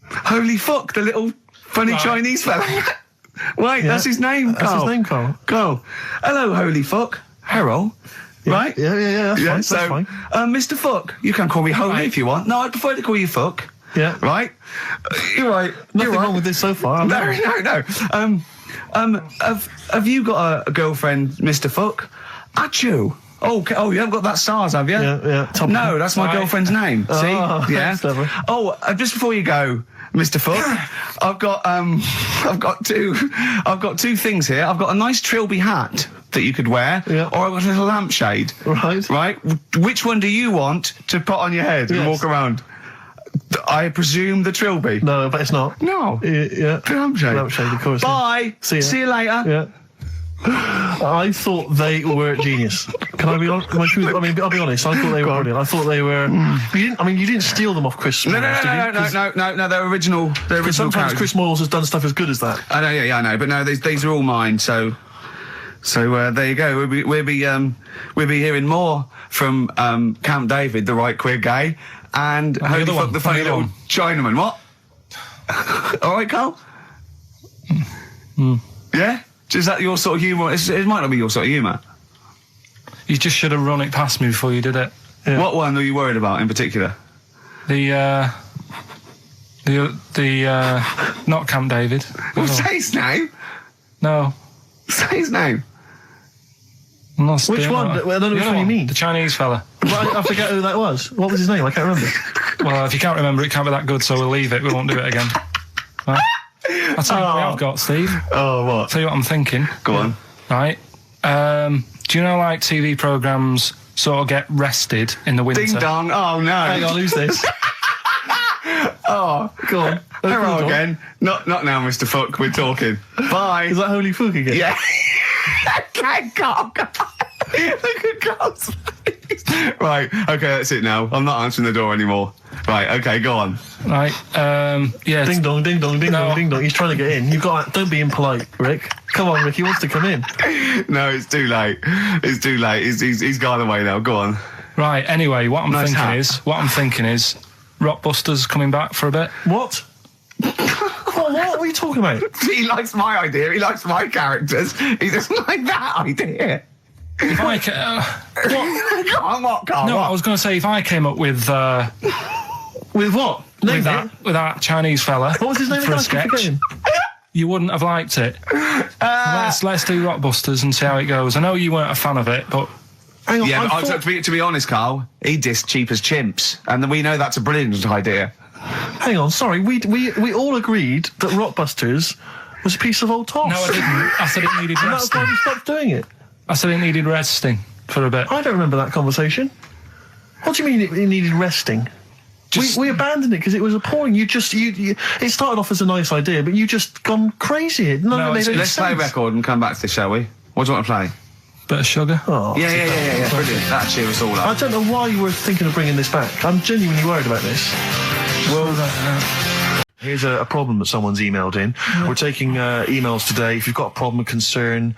Holy Fuck, the little funny Chinese fella. Wait, that's his name, Karl. That's his name, Karl. Karl. Hello, Holy Fuck. Harold. Yeah. Right? Yeah, that's fine. Mr. Fuck. You can call me Holy if you want. No, I'd prefer to call you Fuck. Yeah. Right? You're right. Nothing wrong with this so far. No. Have you got a girlfriend, Mr. Fuck? Achoo. Oh, you haven't got that SARS, have you? Yeah. No, that's my girlfriend's name. See? Yeah. Oh, just before you go, Mr. Fuck, I've got two things here. I've got a nice trilby hat that you could wear, or I've got a little lampshade. Right. Which one do you want to put on your head and walk around? I presume the trilby. No, but it's not. No. Yeah. The lampshade. Lampshade, of course. Bye. See you later. Yeah. I thought they were genius. Can I be honest? I'll be honest. I thought they were brilliant. I thought they were. You didn't steal them off Chris. No. They're original. They're original. Sometimes characters. Chris Moyles has done stuff as good as that. I know. Yeah, I know. But no, these are all mine. So there you go. We'll be hearing more from Camp David, the right queer gay, and Holy Fuck, the funny little Chinaman. What? All right, Karl. Yeah. Is that your sort of humour? It might not be your sort of humour. You just should have run it past me before you did it. Yeah. What one are you worried about in particular? The not Camp David. Well, say his name. No. Say his name. Which one? I don't know which one you mean. The Chinese fella. I forget who that was. What was his name? I can't remember. Well, if you can't remember, it can't be that good, so we'll leave it. We won't do it again. Right? I'll tell you what I've got, Steve. Oh, what? I'll tell you what I'm thinking. Go on. Right. Do you know, like, TV programmes sort of get rested in the winter? Ding dong. Oh, no. Hang on, who's this? Oh, Go on. hello again. Not now, Mr. Fuck. We're talking. Bye. Is that Holy Fuck again? Yeah. Can't go. Look at Carl's face. Right, okay, that's it now. I'm not answering the door anymore. Right, okay, go on. Right. Yeah. Ding dong, ding dong, ding dong, ding dong. He's trying to get in. You've got. Don't be impolite, Rick. Come on, Rick. He wants to come in. No, it's too late. It's too late. He's gone away now. Go on. Right. Anyway, what I'm Nice hat. thinking is, Rockbusters coming back for a bit. What? What are you talking about? He likes my idea. He likes my characters. He doesn't like that idea. If I Go on, what, Carl? no, what? I was going to say if I came up with With what? Name it. with that Chinese fella What was his name for a again? I keep sketch, forgetting. you wouldn't have liked it. Let's do Rockbusters and see how it goes. I know you weren't a fan of it, but Hang on. Yeah, I but thought- to be honest, Carl, he dissed Cheap as Chimps, and we know that's a brilliant idea. Hang on. Sorry. We all agreed that Rockbusters was a piece of old toss. no, I didn't. I said it needed And that's why resting. we stopped doing it. I said it needed resting for a bit. I don't remember that conversation. What do you mean it needed resting? We abandoned it because it was appalling. You it started off as a nice idea, but you just gone crazy. None of it made any Let's play a sense. record and come back to this, shall we? What do you want to play? Bit of sugar. Oh. Yeah. Brilliant. That cheer us all I up. don't know why you were thinking of bringing this back. I'm genuinely worried about this. Here's a problem that someone's emailed in. We're taking emails today. If you've got a problem, a concern,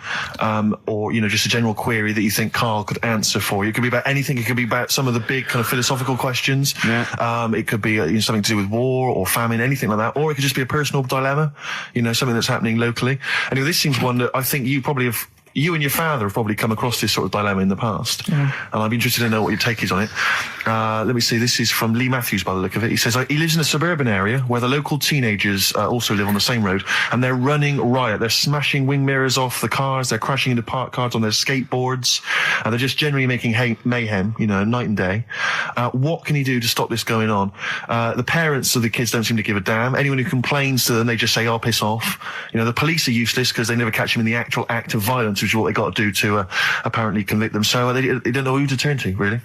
or just a general query that you think Karl could answer for you, it could be about anything. It could be about some of the big kind of philosophical questions. Yeah. It could be something to do with war or famine, anything like that, or it could just be a personal dilemma. Something that's happening locally. Anyway, this seems one that I think you and your father have probably come across this sort of dilemma in the past. And I'd be interested to know what your take is on it. Let me see. This is from Lee Matthews by the look of it. He says, he lives in a suburban area where the local teenagers also live on the same road, and they're running riot. They're smashing wing mirrors off the cars. They're crashing into parked cars on their skateboards. And they're just generally making mayhem, night and day. What can he do to stop this going on? The parents of the kids don't seem to give a damn. Anyone who complains to them, they just say, "Oh, piss off." The police are useless because they never catch them in the actual act of violence, which is what they got to do to apparently convict them. So they don't know who to turn to, really.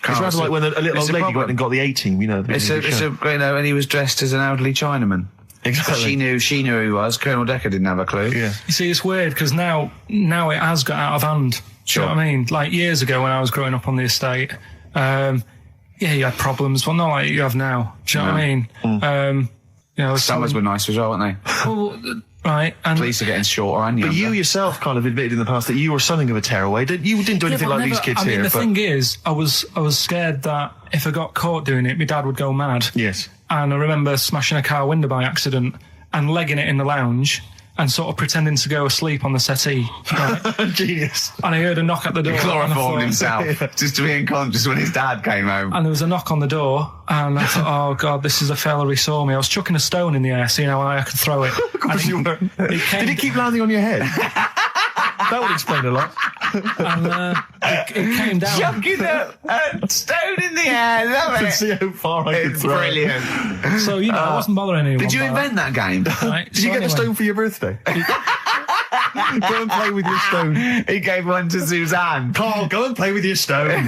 It's rather like when a little old lady went and got the A-team, and he was dressed as an elderly Chinaman. Exactly. She knew who he was. Colonel Decker didn't have a clue. Yeah. You see, it's weird because now it has got out of hand. Sure. Do you know what I mean? Like years ago when I was growing up on the estate, you had problems. Well, not like you have now. Do you know what I mean? Summers were nice as well, weren't they? Well, right. And Police are getting shorter and younger. But you yourself kind of admitted in the past that you were something of a tearaway. You didn't do anything but like never- these kids I mean, here. the thing is, I was scared that if I got caught doing it, my dad would go mad. Yes. And I remember smashing a car window by accident and legging it in the lounge and sort of pretending to go asleep on the settee. Right? Genius. And I heard a knock at the door. and I Chloroformed thought- himself just to be unconscious when his dad came home. And there was a knock on the door, and I thought, oh, God, this is a fella, he saw me. I was chucking a stone in the air, seeing how high I could throw it. Of course you were. Did it keep landing on your head? That would explain a lot. And it came down. Chucking a stone in the air, love To it. see how far I could It's throw it. brilliant. So, I wasn't bothering anyone. Did you by invent that game? that. Right, Did you get the stone for your birthday? Go and play with your stone. He gave one to Suzanne. Karl, go and play with your stone.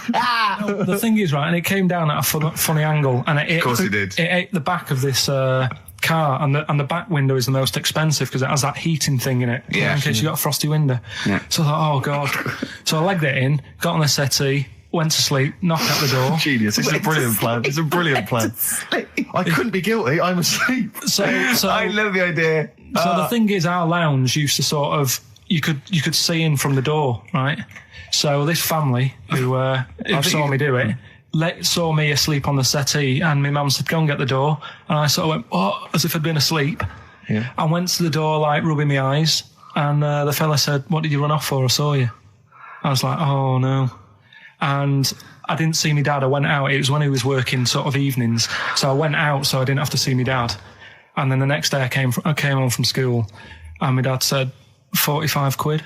The thing is, right, and it came down at a funny angle, and Of course it did. It ate the back of this car, and the back window is the most expensive because it has that heating thing in it. Yeah. In case you got a frosty window. Yeah. So I thought, oh God. So I legged it in, got on the settee, went to sleep, knocked at the door. Genius. It's a brilliant plan. It's a brilliant plan. I couldn't be guilty. I'm asleep. So I love the idea. So the thing is, our lounge used to sort of, you could see in from the door, right? So this family who saw me do it, saw me asleep on the settee, and my mum said, "Go and get the door." And I sort of went, "What?" As if I'd been asleep. Yeah. I went to the door, like rubbing my eyes, and the fella said, "What did you run off for? I saw you." I was like, "Oh no." And I didn't see my dad. I went out. It was when he was working sort of evenings. So I went out so I didn't have to see my dad. And then the next day I came home from school, and my dad said, 45 quid.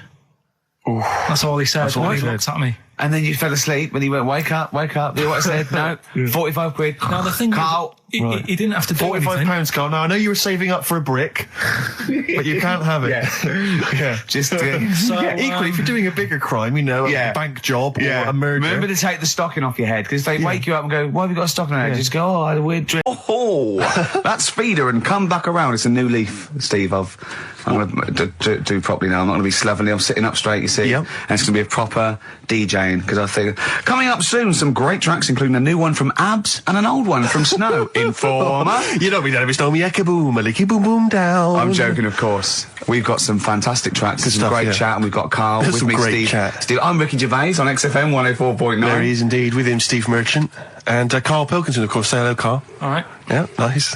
Ooh, that's all he said. That's all he he said. looked at me. And then you fell asleep when he went, wake up. You know what I said? No, 45 quid. Now the thing Carl. is, he didn't have to do anything. £45, Carl. Now, I know you were saving up for a brick, but you can't have it. Yeah. Just So, equally, if you're doing a bigger crime, you know, a bank job or a murder. Remember to take the stocking off your head, because if they wake you up and go, why have you got a stocking on your head? Just go, I had a weird dream. Oh, that's feeder and come back around. It's a new leaf, Steve. I'm going to do properly now. I'm not going to be slovenly. I'm sitting up straight, you see. Yep. And it's going to be a proper DJing, because I think coming up soon, some great tracks, including a new one from Abs and an old one from Snow. Informer. You know me, don't be stormy, eka boom, a licky boom boom down. I'm joking, of course. We've got some fantastic tracks. There's some great chat, and we've got Carl There's with some me, great Steve. chat. Steve, I'm Ricky Gervais on XFM 104.9. There he is indeed, with him, Steve Merchant. And Karl Pilkington, of course. Say hello, Carl. All right. Yeah, nice.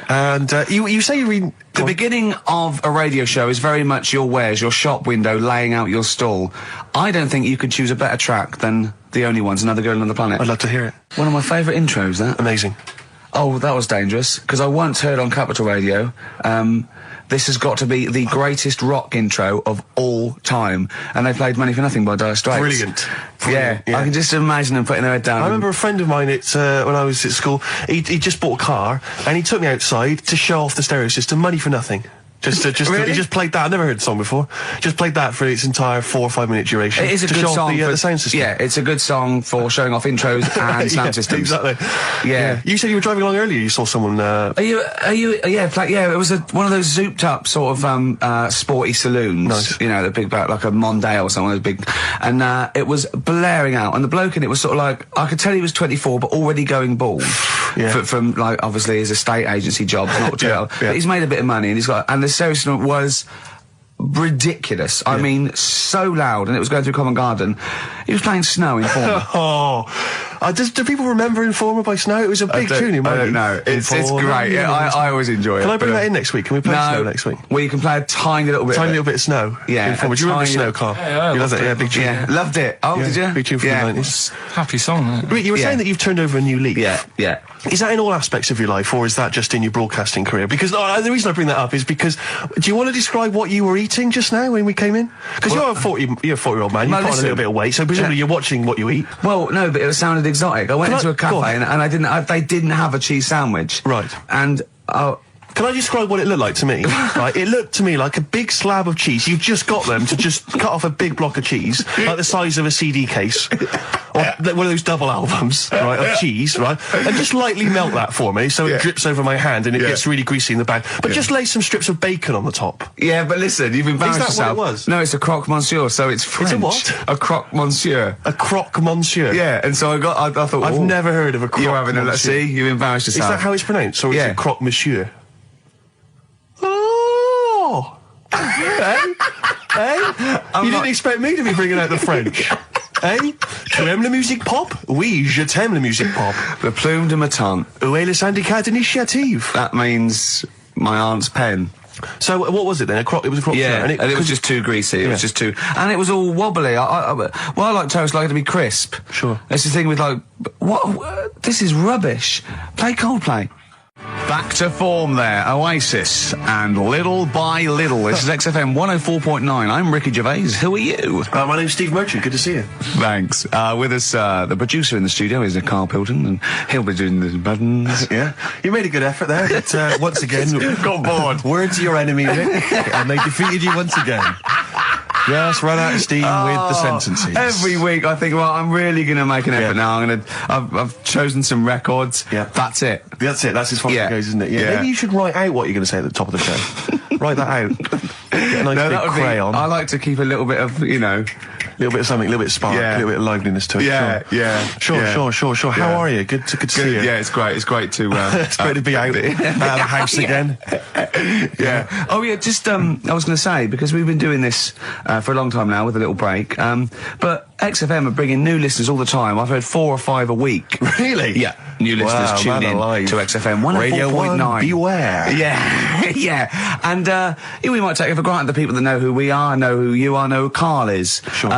And you say you read... The beginning of a radio show is very much your wares, your shop window, laying out your stall. I don't think you could choose a better track than The Only Ones, Another Girl on the Planet. I'd love to hear it. One of my favourite intros, that. Amazing. Oh, that was dangerous, because I once heard on Capital Radio, this has got to be the greatest rock intro of all time. And they played Money for Nothing by Dire Straits. Brilliant. Yeah, I can just imagine them putting their head down. I remember a friend of mine, when I was at school, he just bought a car, and he took me outside to show off the stereo system, Money for Nothing. Really? He just played that. I never heard the song before. Just played that for its entire 4 or 5 minute duration. It is a good song for the sound system. Yeah, it's a good song for showing off intros and sound systems. Exactly. Yeah. You said you were driving along earlier. You saw someone. It was one of those zooped up sort of sporty saloons. Nice. You know, the big like a Mondale or something, big, and it was blaring out, and the bloke in it was sort of like, I could tell he was 24, but already going bald. From like obviously his estate agency job, not jail. But he's made a bit of money, and the stereo system was ridiculous. I mean, so loud, and it was going through Covent Garden. He was playing Snow in Informer. Do people remember Informer by Snow? It was a big tune in my I don't know. It's great. Yeah, I always enjoy it. Can I bring that in next week? Can we play Snow next week? Well, you can play a tiny little bit. Tiny little bit of Snow. Yeah. Informer. Do you remember Snow, Carl? Yeah, you loved it. Yeah, big tune. Yeah, loved it. Oh, did you? Big tune from the 90s. Happy song, isn't it? You were saying that you've turned over a new leaf. Yeah. Is that in all aspects of your life, or is that just in your broadcasting career? Because the reason I bring that up is because, do you want to describe what you were eating just now when we came in? Because you're a 40-year-old man, you've put on a little bit of weight, so presumably you're watching what you eat. Well, no, but it sounded exotic. I went into a cafe and they didn't have a cheese sandwich. Right. And can I describe what it looked like to me? Right, it looked to me like a big slab of cheese. You've just got them to just cut off a big block of cheese, like the size of a CD case, or one of those double albums, right, of cheese, right, and just lightly melt that for me so it drips over my hand and it gets really greasy in the bag. But just lay some strips of bacon on the top. Yeah, but listen, you've embarrassed yourself. Is that what it was? No, it's a croque monsieur, so it's French. It's a what? A croque monsieur. A croque monsieur. Yeah, and so I thought, I've never heard of a croque monsieur. Let's see, you've embarrassed yourself. Is that how it's pronounced, or is it croque monsieur? Oh! Hey? You didn't expect me to be bringing out the French. Eh? Tu aimes la musique pop? Oui, je t'aime la musique pop. The plume de ma tante. Où est le syndicat d'initiative? That means my aunt's pen. So what was it then? It was a croque. Yeah, and it was just too greasy. It was just too, and it was all wobbly. I like toast, like it to be crisp. Sure. That's the thing with like, what? This is rubbish. Play Coldplay. Back to form there, Oasis, and Little by Little. This is XFM 104.9. I'm Ricky Gervais. Who are you? My name's Steve Merchant. Good to see you. Thanks. With us, the producer in the studio is Karl Pilkington, and he'll be doing the buttons. Yeah, you made a good effort there. But, once again, got bored. Words are your enemy, Rick, and they defeated you once again. Yes, run out of steam with the sentences. Every week I think, well, I'm really going to make an effort now. I've chosen some records. Yeah. That's it. That's as far as it goes, isn't it? Yeah. Maybe you should write out what you're going to say at the top of the show. Write that out. Get a nice big crayon. I like to keep a little bit of, a little bit of something, a little bit of spark, a little bit of liveliness to it. Sure. How are you? Good to see you. Yeah, it's great. It's great to it's great to be out of the house again. Yeah. Oh yeah, just I was going to say, because we've been doing this for a long time now with a little break, but XFM are bringing new listeners all the time. I've heard 4 or 5 a week. Really? Yeah. New listeners tune in to XFM 104.9. Beware. Yeah. And we might take it for granted the people that know who we are, know who you are, know who Karl is. Sure.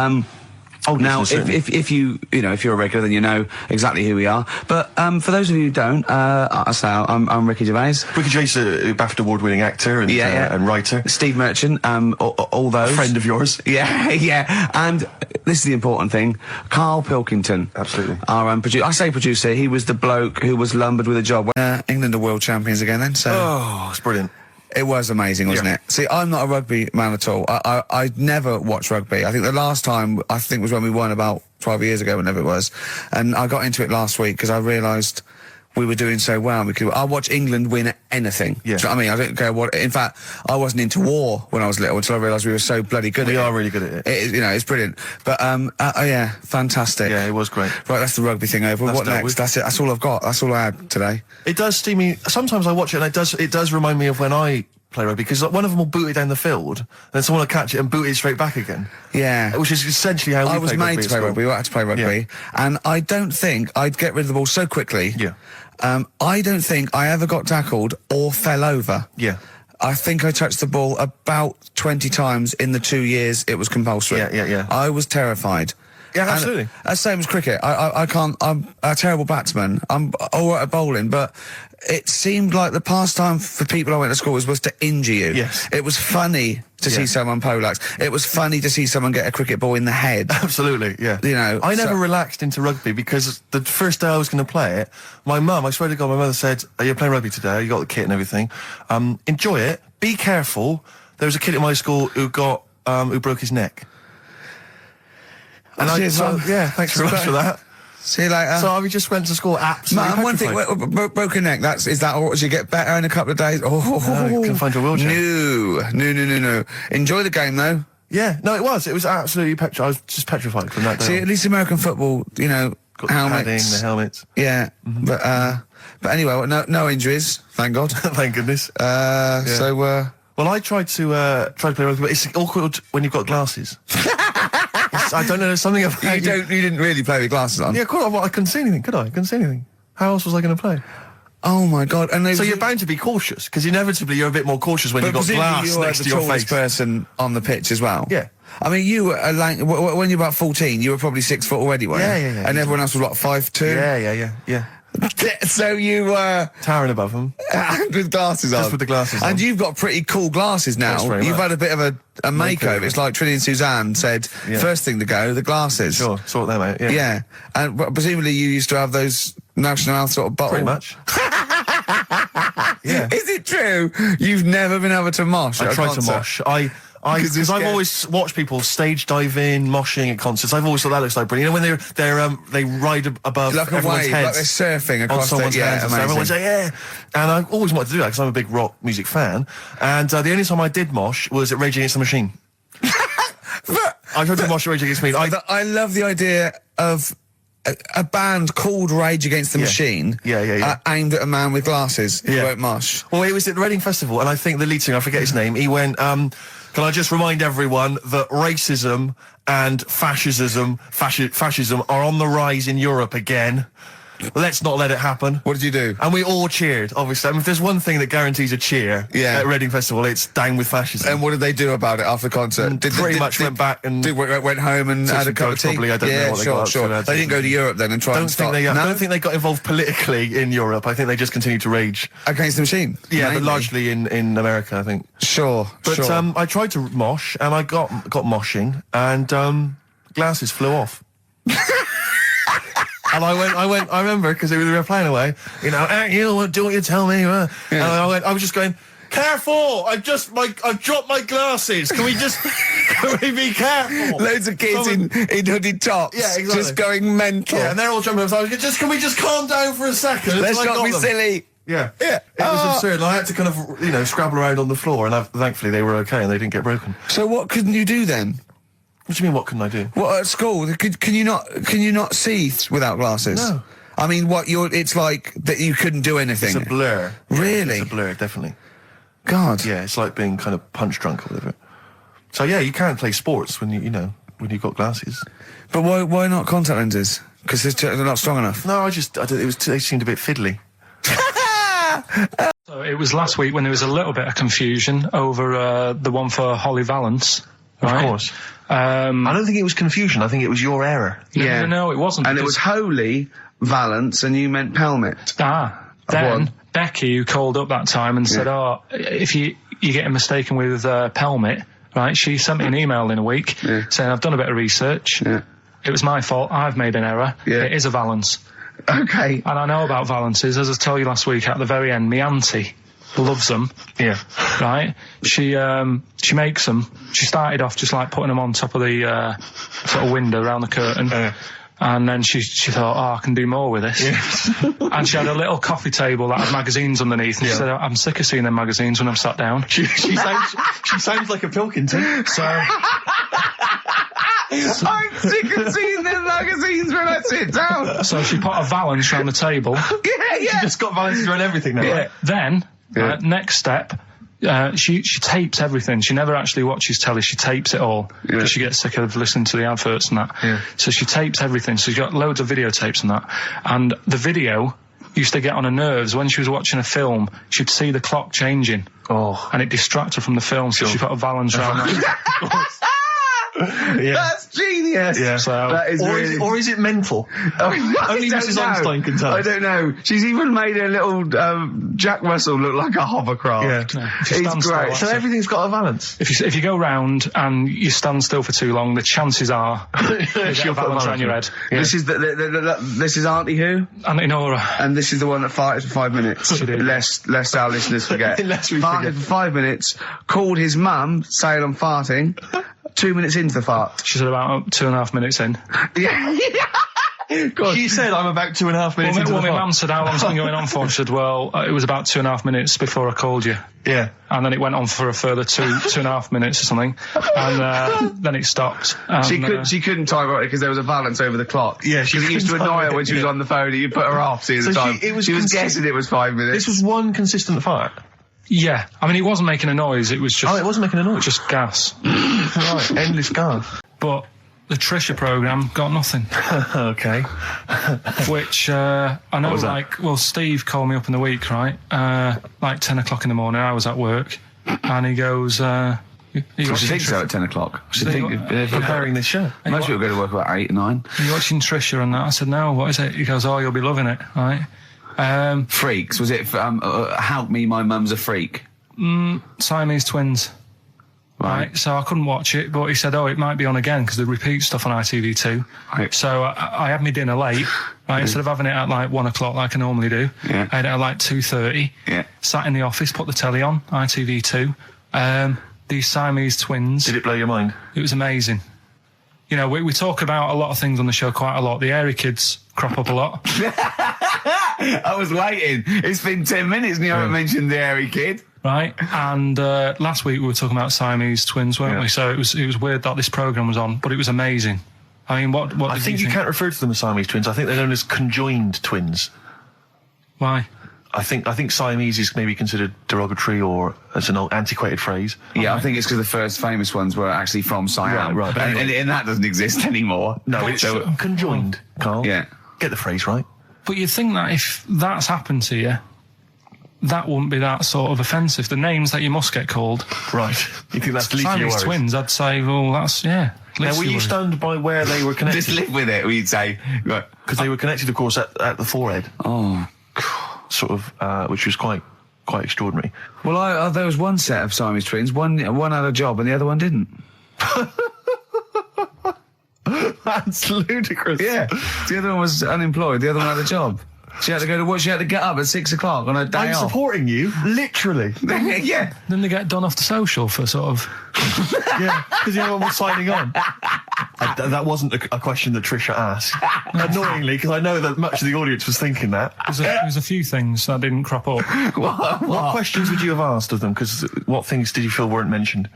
Oh, now, certainly. if you're a regular, then you know exactly who we are. But for those of you who don't, I'm Ricky Gervais. Ricky Gervais, a BAFTA award-winning actor and writer. Steve Merchant, all those. A friend of yours. Yeah. And this is the important thing. Karl Pilkington. Absolutely. Our producer. I say producer. He was the bloke who was lumbered with a job. England are world champions again then, so... Oh, it's brilliant. It was amazing, wasn't it? See, I'm not a rugby man at all. I never watched rugby. I think the last time, was when we won about 12 years ago, whenever it was. And I got into it last week because I realised we were doing so well. I watch England win anything. Yeah. Do you know what I mean? I don't care what... In fact, I wasn't into war when I was little until I realised we were so bloody good at it. We are really good at it. It's brilliant. But, yeah, fantastic. Yeah, it was great. Right, that's the rugby thing over. What next? That's it. That's all I've got. That's all I had today. It does steam me. Sometimes I watch it and it does remind me of when I play rugby, because one of them will boot it down the field, and then someone will catch it and boot it straight back again. Yeah. Which is essentially how we play rugby. I was made to play rugby. We had to play rugby. And I don't think I'd get rid of the ball so quickly. Yeah. I don't think I ever got tackled or fell over. Yeah. I think I touched the ball about 20 times in the 2 years it was compulsory. Yeah. I was terrified. Yeah, absolutely. And same as cricket. I can't. I'm a terrible batsman. I'm all right at bowling, but it seemed like the pastime for people I went to school was to injure you. Yes. It was funny to see someone poleaxe. It was funny to see someone get a cricket ball in the head. Absolutely, yeah. You know, I never relaxed into rugby because the first day I was going to play it, my mum, I swear to God, my mother said, "Are you playing rugby today? You got the kit and everything. Enjoy it. Be careful." There was a kid at my school who broke his neck. And Cheers, Mum. thanks very much for that. See you later. So I just went to school absolutely Mum, one thing, broken neck, is that or does you get better in a couple of days? You can find your wheelchair. No. Enjoy the game, though. Yeah, no, it was absolutely I was just petrified from that day. See, at least American football, you know, got helmets. the padding, the helmets. Yeah, but anyway, no injuries, thank God. Thank goodness. So, well, I tried to play rugby, but it's awkward when you've got glasses. I don't know, there's something about you didn't really play with glasses on? Yeah, I couldn't see anything, could I? I couldn't see anything. How else was I going to play? Oh my God! And so you're bound to be cautious, because inevitably you're a bit more cautious when you've got glass next to your face. You were the tallest person on the pitch as well. Yeah. I mean, you were when you were about 14, you were probably 6 foot already, weren't you? Yeah. And everyone else was what, 5'2"? Yeah. So you were towering above them, with glasses on. Just with the glasses on. And you've got pretty cool glasses now. You've had a bit of a makeover. It's like Trinity and Suzanne said, first thing to go, the glasses. Sure, sort them out. Yeah. And presumably you used to have those National Health sort of bottle. Pretty much. Yeah. Is it true? You've never been able to mosh? I tried to mosh. Because I've always watched people stage diving, moshing at concerts. I've always thought that looks like brilliant. You know, when they ride above like everyone's wave, heads, like they're surfing across someone's heads. Amazing. Everyone say yeah, and I've always wanted to do that because I'm a big rock music fan. And the only time I did mosh was at Rage Against the Machine. I tried to mosh at Rage Against the Machine. I love the idea of a band called Rage Against the Machine. Aimed at a man with glasses who won't mosh. Well, it was at the Reading Festival, and I think the lead singer, I forget his name, he went, can I just remind everyone that racism and fascism are on the rise in Europe again. Let's not let it happen. What did you do? And we all cheered, obviously. I mean, if there's one thing that guarantees a cheer at Reading Festival, it's down with fascism. And what did they do about it after the concert? Pretty much went back and... went home and had a cup of tea? Probably, I don't know what they got. Sure. They didn't go to Europe then and try and stop... I don't think they got involved politically in Europe. I think they just continued to rage. Against the Machine? Yeah, but largely in America, I think. Sure. I tried to mosh, and I got moshing, and glasses flew off. And I remember, because they were playing away, you know, you do what you tell me. And I was just going, careful, I've dropped my glasses. Can we be careful? Loads of kids in hooded tops. Yeah, exactly. Just going mental. Yeah, and they're all jumping up. So can we just calm down for a second? Let's not be silly. Yeah. It was absurd. And I had to kind of, scrabble around on the floor, and thankfully they were okay and they didn't get broken. So what couldn't you do then? What do you mean, what couldn't I do? What, at school? Can you not see without glasses? No. I mean, it's like that you couldn't do anything. It's a blur. Really? It's a blur, definitely. God. Yeah, it's like being kind of punch drunk or whatever. So yeah, you can't play sports when when you've got glasses. But why not contact lenses? Because they're not strong enough. No, they seemed a bit fiddly. So it was last week when there was a little bit of confusion over the one for Holly Valance. Right? Of course. I don't think it was confusion. I think it was your error. No, it wasn't. And it was Holy Valance, and you meant Pelmet. Then Becky, who called up that time and said, "Oh, if you're getting mistaken with Pelmet," right? She sent me an email in a week saying, "I've done a bit of research. It was my fault. I've made an error. It is a Valance." Okay. And I know about Valances, as I told you last week. At the very end, my auntie loves them. Yeah. Right? She makes them. She started off just like putting them on top of the sort of window around the curtain. And then she thought, I can do more with this. And she had a little coffee table that had magazines underneath. And she said, I'm sick of seeing them magazines when I'm sat down. She sounds like a Pilkington. So... I'm sick of seeing them magazines when I sit down. So she put a Valance around the table. She just got Valances around everything now. Right? Then, next step... she tapes everything. She never actually watches telly. She tapes it all because she gets sick of listening to the adverts and that. So she tapes everything. So she's got loads of videotapes and that. And the video used to get on her nerves. When she was watching a film, she'd see the clock changing. And it distracted her from the film. So she put a Valance around that. That's genius. So, that is or is it mental? Only Mrs. Einstein can tell. I don't know. She's even made a little Jack Russell look like a hovercraft. It's great. So everything's got a Valance. If you go round and you stand still for too long, the chances are she'll put a Valance around your head. This is this is Auntie who? Auntie Nora. And this is the one that farted for 5 minutes. Lest our listeners forget. Farted for 5 minutes. Called his mum, saying I'm farting. 2 minutes into the fart. She said about 2.5 minutes in. God. She said I'm about 2.5 minutes into the fart. My mum said, how long's it been going on for? She said, well, it was about 2.5 minutes before I called you. Yeah. And then it went on for a further 2.5 minutes or something. And then it stopped. And, she couldn't time it because there was a Valance over the clock. Yeah, she used to annoy her when she was on the phone and you put her off seeing the time. She was guessing it was 5 minutes. This was one consistent fart. Yeah, I mean, it wasn't making a noise, it was just... Oh, it wasn't making a noise? Just gas. Right, endless gas. But the Trisha programme got nothing. Okay. Which, I know, Steve called me up in the week, right? Like 10 o'clock in the morning, I was at work, and he goes... She thinks so at 10 o'clock. She think preparing this show. Most people go to work about 8 or 9. Are you watching Trisha and that? I said, no, what is it? He goes, you'll be loving it, right? Freaks, was it Help Me, My Mum's a Freak? Siamese twins. Right, so I couldn't watch it, but he said, it might be on again because they repeat stuff on ITV2. Right. So I had my dinner late, right, instead of having it at like 1 o'clock like I normally do. I had it at like 2:30. Sat in the office, put the telly on, ITV2. These Siamese twins. Did it blow your mind? It was amazing. You know, we talk about a lot of things on the show quite a lot. The Airy Kids crop up a lot. I was waiting. It's been 10 minutes and you haven't mentioned the Airy Kid. Right, and last week we were talking about Siamese twins, weren't we? So it was weird that this programme was on, but it was amazing. I mean, what I think you can't refer to them as Siamese twins. I think they're known as conjoined twins. Why? I think Siamese is maybe considered derogatory or as an old antiquated phrase. Yeah, I think it's because the first famous ones were actually from Siam. Right. And that doesn't exist anymore. No, it's conjoined, Carl. Yeah. Get the phrase right. But you'd think that if that's happened to you, that wouldn't be that sort of offensive. The names that you must get called. Right. You think that's the least of your Siamese worries? Twins, I'd say, well, that's, Now, were you stunned by where they were connected? Just live with it, we'd say. Because they were connected, of course, at the forehead. Oh. Sort of, which was quite extraordinary. Well, there was one set of Siamese twins. One had a job and the other one didn't. That's ludicrous. Yeah. The other one was unemployed. The other one had a job. She had to go to work. She had to get up at 6 o'clock on her day I'm off. supporting you, literally. Yeah. Then they get done off the social for sort of... Yeah, because the other one was signing on. That wasn't a question that Trisha asked. Annoyingly, because I know that much of the audience was thinking that. There's a few things that didn't crop up. What questions would you have asked of them? Because what things did you feel weren't mentioned?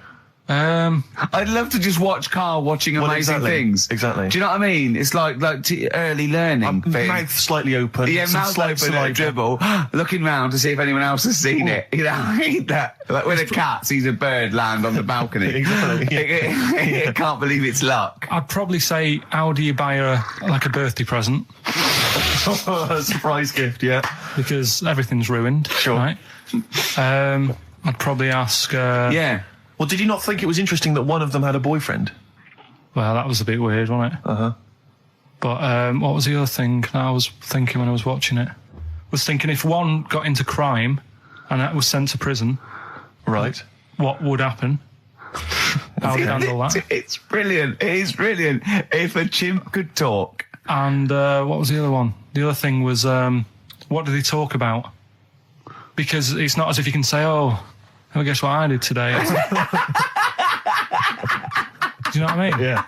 I'd love to just watch Carl watching amazing things. Exactly. Do you know what I mean? It's like early learning thing. Mouth slightly open. Yeah, mouth open and dribble, looking round to see if anyone else has seen it. You know, I hate that. Like when a cat sees a bird land on the balcony. Exactly. It can't believe it's luck. I'd probably say, how do you buy her like a birthday present? A surprise gift, yeah. Because everything's ruined. Sure. Right? I'd probably ask... Yeah. Well, did you not think it was interesting that one of them had a boyfriend? Well, that was a bit weird, wasn't it? But what was the other thing that I was thinking when I was watching it? I was thinking if one got into crime and that was sent to prison, right? What would happen? How would you handle that? It's brilliant. It is brilliant. If a chimp could talk. And what was the other one? The other thing was what did he talk about? Because it's not as if you can say, "Oh, guess what I did today." Do you know what I mean? Yeah.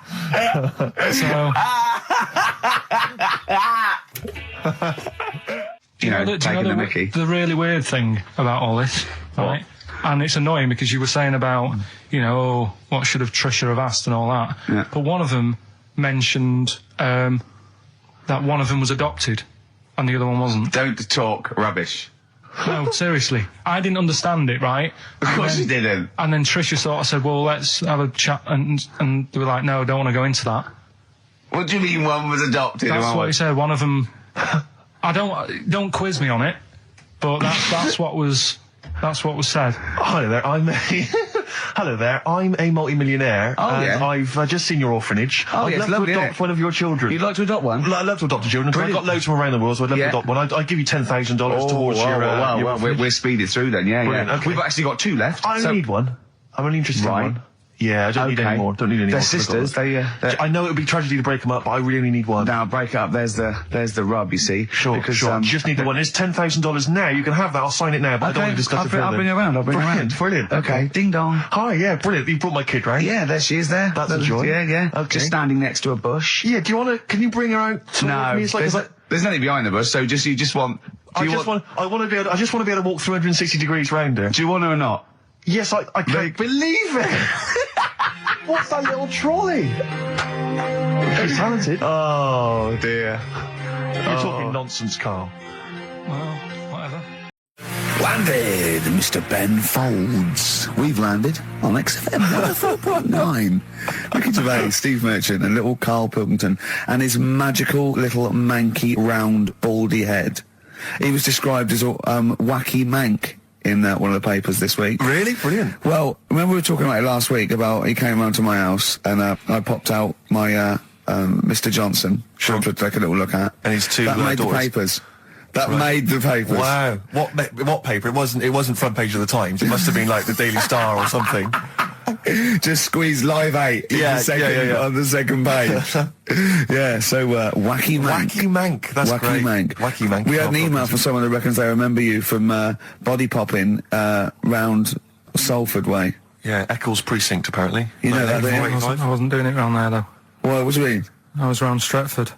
The really weird thing about all this, right? And it's annoying because you were saying about, what should have Trisha have asked and all that. Yeah. But one of them mentioned that one of them was adopted and the other one wasn't. Don't talk rubbish. No, seriously. I didn't understand it, right? Of course you didn't. And then Trisha sort of said, well, let's have a chat. And they were like, no, I don't want to go into that. What do you mean one was adopted? That's what he said. One of them... don't quiz me on it, but that's what was said. Hello there, Hello there, I'm a multi-millionaire. I've just seen your orphanage. I'd love to adopt one of your children. You'd like to adopt one? I'd love to adopt a children, because I've got loads from around the world, so I'd love to adopt one. I'd give you $10,000 towards your orphanage. We're speeding through then, Brilliant, yeah. okay. We've actually got 2 left. I only need one. I'm only interested in one. Yeah, I don't need any more. Don't need any They're more. sisters. I know it would be tragedy to break them up, but I really only need one. Now break up. There's the rub. You see. Sure. You just need the one. It's $10,000 now. You can have that. I'll sign it now. But I don't want to discuss it further. I'll bring you around. Brilliant. Okay. Ding dong. Hi. Yeah. Brilliant. You brought my kid round. Yeah. There she is. There. That's a joy. Yeah. Okay. Just standing next to a bush. Yeah. Do you want to? Can you bring her out? No. Me? There's nothing behind the bush. So you just want. I just want to be able to walk 360 degrees round her. Do you want her or not? Yes. I can't believe it. What's that little trolley? She's talented. Oh dear. You're talking nonsense, Carl. Well, whatever. Landed, Mr. Ben Folds. We've landed on XFM 104.9. Ricky Gervais, Steve Merchant, and little Karl Pilkington, and his magical little manky, round, baldy head. He was described as a wacky mank in one of the papers this week. Really? Brilliant. Well, remember we were talking about it last week about he came round to my house and I popped out my Mr. Johnson to take a little look at. And his 2 that made daughters. the papers. That made the papers. Wow. What paper? It wasn't front page of the Times. It must have been like the Daily Star or something. Just squeeze Live 8 on the second page. Yeah, so Wacky Mank. Wacky Mank, that's Wacky great. Mank. Wacky Mank. We had an email from someone that reckons they remember you from body popping round Salford way. Yeah, Eccles Precinct, apparently. You know that, I wasn't doing it round there, though. What do you mean? I was round Stretford.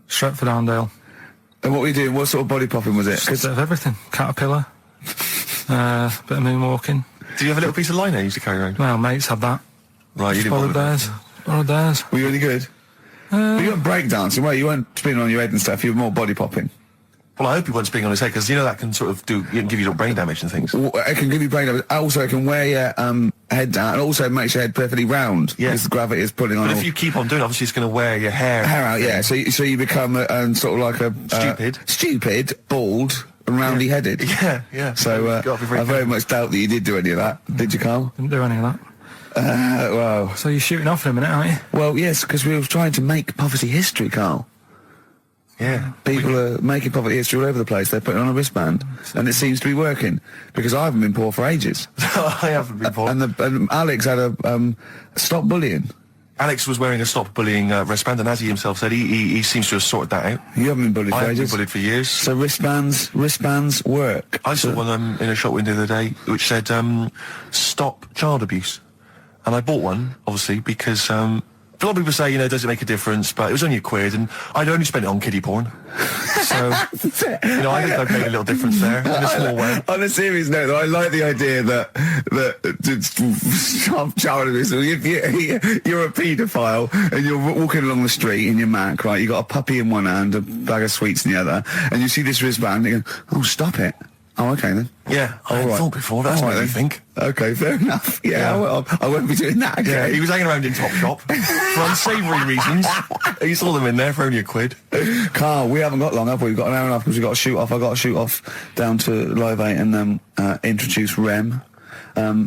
Arndale. And what were you doing? What sort of body popping was it? A bit of everything. Caterpillar. Bit of moonwalking. Did you have a little piece of lino you used to carry around? Well, mates had that. Right, you didn't Borrowed theirs. Were you really good? But you weren't breakdancing, were you? You weren't spinning on your head and stuff. You were more body popping. Well, I hope he wasn't spinning on his head, because that can sort of give you little brain damage and things. Well, it can give you brain damage. Also, it can wear your head down, and also it makes your head perfectly round. Yeah. Because the gravity is pulling on. But if you keep on doing it, obviously it's going to wear your hair out, yeah. So you become sort of like a stupid, bald, and roundy-headed. Yeah. So I very much doubt that you did do any of that. Did you, Carl? Didn't do any of that. Well. So you're shooting off in a minute, aren't you? Well, yes, because we were trying to make poverty history, Carl. Yeah. People are making poverty history all over the place. They're putting on a wristband, and it seems to be working, because I haven't been poor for ages. I haven't been poor. And Alex had a stop bullying. Alex was wearing a stop bullying wristband, and as he himself said, he seems to have sorted that out. You haven't been bullied for ages? I haven't been bullied for years. So wristbands work. I saw one in a shop window the other day which said, stop child abuse. And I bought one, obviously, because a lot of people say, does it make a difference? But it was only £1, and I'd only spent it on kiddie porn. So, I think I've made a little difference there, in a small way. On a serious note, though, I like the idea that child abuse, if you're a paedophile and you're walking along the street in your Mac, right, you got a puppy in one hand, a bag of sweets in the other, and you see this wristband, and you go, oh, stop it. Oh, okay then. Yeah, I thought before. That's what I think. Okay, fair enough. Yeah. I won't be doing that again. Yeah, he was hanging around in Topshop for unsavoury reasons. You saw them in there for only £1. Carl, we haven't got long, have we? We've got an hour and a half because we've got to shoot off. I've got to shoot off down to Live 8 and then introduce Rem.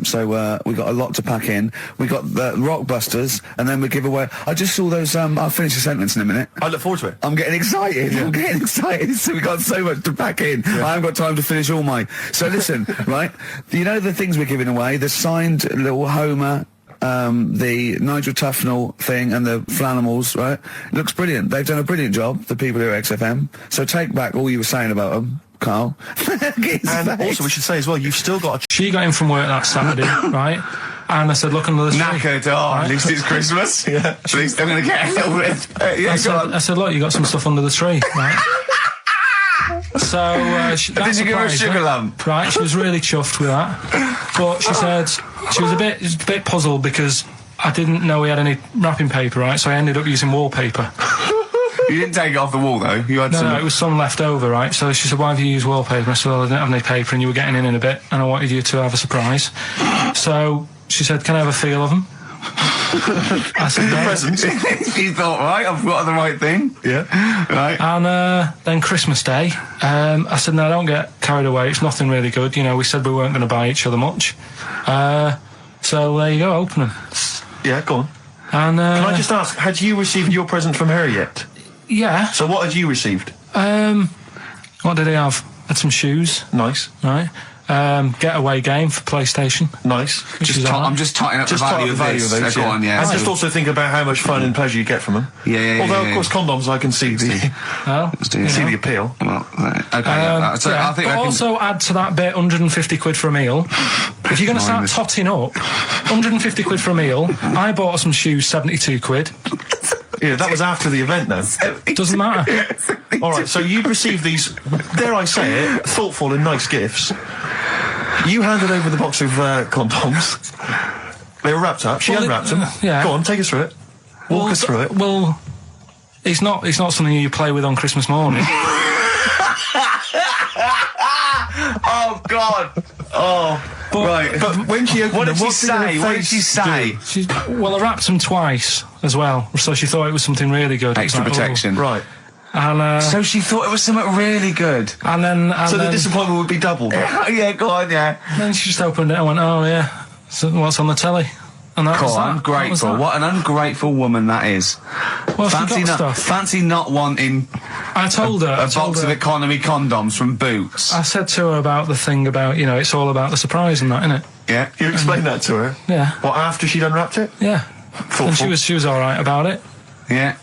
So we got a lot to pack in. We got the Rockbusters, and then we give away. I just saw those. I'll finish the sentence in a minute. I look forward to it. I'm getting excited. Yeah. I'm getting excited. So we got so much to pack in. Yeah. I haven't got time to finish all my. So listen, right? You know the things we're giving away. The signed little Homer. The Nigel Tufnell thing and the Flanimals, right? It looks brilliant. They've done a brilliant job, the people here at XFM. So take back all you were saying about them, Carl. And also, we should say as well, you've still got She got in from work that Saturday, right? And I said, look under the tree. knackered. At least it's Christmas. Yeah. At least I'm going to get a little bit. I said, look, you got some stuff under the tree, right? So Did you give her a sugar lump? Right, she was really chuffed with that. But she said she was a bit puzzled because I didn't know we had any wrapping paper, right? So I ended up using wallpaper. You didn't take it off the wall though. You had some. No, it was some left over, right? So she said, why have you used wallpaper? I said, well, I didn't have any paper and you were getting in a bit and I wanted you to have a surprise. So she said, can I have a feel of them? I said, the presents. You thought, right, I've got the right thing. Yeah. Right. And then Christmas Day, I said, no, don't get carried away. It's nothing really good. You know, we said we weren't going to buy each other much. So there you go, open them. Yeah, go on. And Can I just ask, had you received your present from her yet? yeah. So what had you received? What did he have? Had some shoes, Nice. right? Getaway game for PlayStation. Nice. Which is alright. I'm just tightening up Just the part value of the value this. of those, Go on, yeah. And So- just also think about how much fun and pleasure you get from them. Yeah. Although, of course, condoms, I can see the Well, do it. see the appeal. Well, okay. Yeah. So yeah, I think but I can. also add to that bit 150 quid for a meal. If you're going to start Minus. totting up, 150 quid for a meal. I bought her some shoes, 72 quid. Yeah, that was after the event, though. Doesn't matter. All right, so you've received these, dare I say it, thoughtful and nice gifts. You handed over the box of condoms. They were wrapped up. She Well, unwrapped them. yeah. Go on, take us through it. Walk us through it. Well, it's not something you play with on Christmas morning. Oh God. Oh. Right. But when she opened What them, did she what her say? What did face she say? Well, I wrapped them twice as well, so she thought it was something really good. Extra It was like, protection. do? Right. And So she thought it was something really good. and then So the disappointment would be doubled. Yeah, go on, yeah. then she just opened it and went, oh yeah, so what's on the telly? And that was God, that. That was ungrateful. that. What an ungrateful woman that is. Well, she got stuff. Fancy not wanting I told her. a box of economy condoms from Boots. I said to her about the thing about, you know, it's all about the surprise and that, innit? Yeah. You explained that to her? Yeah. What, after she'd unwrapped it? Yeah. Thoughtful. And she was all right about it. Yeah.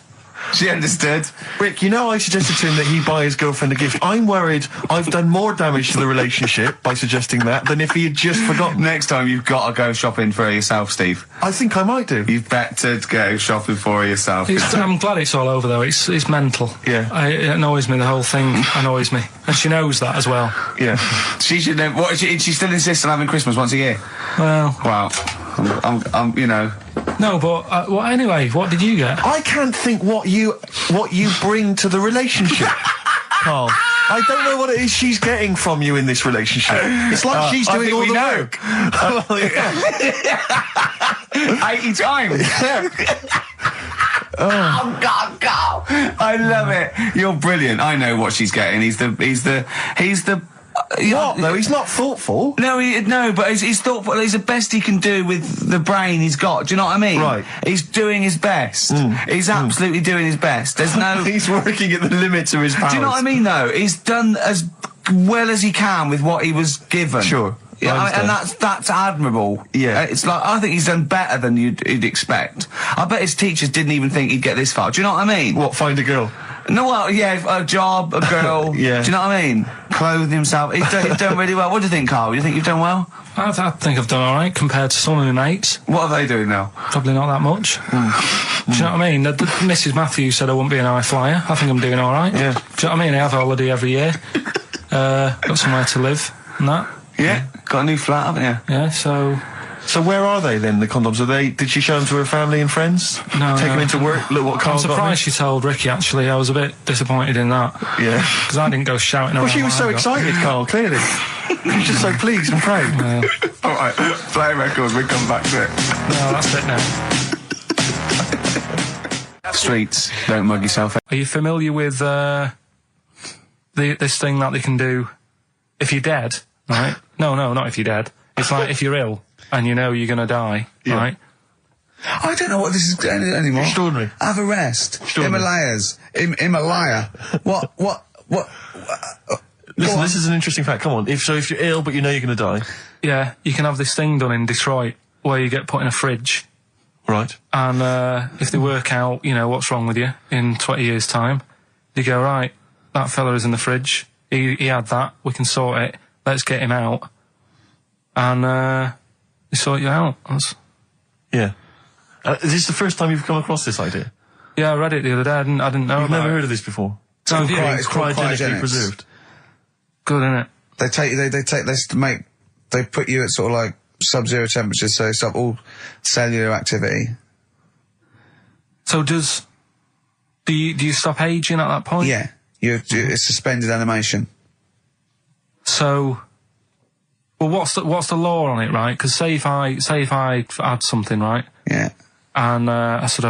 She understood. Rick, you know I suggested to him that he buy his girlfriend a gift. I'm worried I've done more damage to the relationship by suggesting that than if he had just forgotten. Next time you've got to go shopping for her yourself, Steve. I think I might do. You've better go shopping for her yourself. I'm glad it's all over though. It's mental. Yeah. It annoys me. The whole thing annoys me, and she knows that as well. Yeah. She should know. What? She still insists on having Christmas once a year. Well, Wow. I'm you know. no, but well, anyway, what did you get? I can't think what you bring to the relationship, Carl. I don't know what it is she's getting from you in this relationship. It's like she's I doing think all we the know. work. Well, yeah. 80 times. Oh God, God! I love it. You're brilliant. I know what she's getting. He's the. What though? He's not thoughtful. No, but he's thoughtful. He's the best he can do with the brain he's got. Do you know what I mean? Right. He's doing his best. He's absolutely doing his best. There's no. He's working at the limits of his powers. Do you know what I mean? Though he's done as well as he can with what he was given. Sure. Yeah, I and understand. that's admirable. Yeah. It's like I think he's done better than you'd expect. I bet his teachers didn't even think he'd get this far. Do you know what I mean? What? Find a girl. No, well, yeah, a job, a girl. Yeah. Do you know what I mean? Clothe himself. He's done really well. What do you think, Carl? You think you've done well? I think I've done all right compared to some of my mates. What are they doing now? Probably not that much. Do you know what I mean? Mrs. Matthews said I wouldn't be an high flyer. I think I'm doing all right. Yeah. Do you know what I mean? I have a holiday every year. Got somewhere to live and that. Yeah. Got a new flat, haven't you? Yeah, so So where are they then? The condoms? Are they? Did she show them to her family and friends? No, Take no. them into work. Look what I'm Carl got me? surprised she told Ricky, actually. I was a bit disappointed in that. Yeah. Because I didn't go shouting around. Well, she was what so I got. excited, Carl. Clearly, she was just so pleased and proud. All right. Play a record. We come back to it. No, that's it now. Streets. Don't mug yourself. Are you familiar with this thing that they can do if you're dead, right? No, not if you're dead. It's like if you're ill and you know you're going to die, right? I don't know what this is anymore. Extraordinary. Have a rest. Himalayas. Himalaya. What? Listen, this is an interesting fact. Come on. If you're ill but you know you're going to die. Yeah, you can have this thing done in Detroit where you get put in a fridge. Right. And if they work out, you know, what's wrong with you in 20 years' time, they go, right, that fella is in the fridge. He had that. We can sort it. Let's get him out. And they sort you out. Yeah. Is this the first time you've come across this idea? Yeah, I read it the other day. I didn't know You've about never it. heard of this before? It's called Cryogenically preserved. Good, isn't it? They put you at sort of like sub-zero temperatures, so stop all cellular activity. So do you stop aging at that point? Yeah, it's suspended animation. So, well, what's the law on it, right? Because say if I had something, right? Yeah. And I said,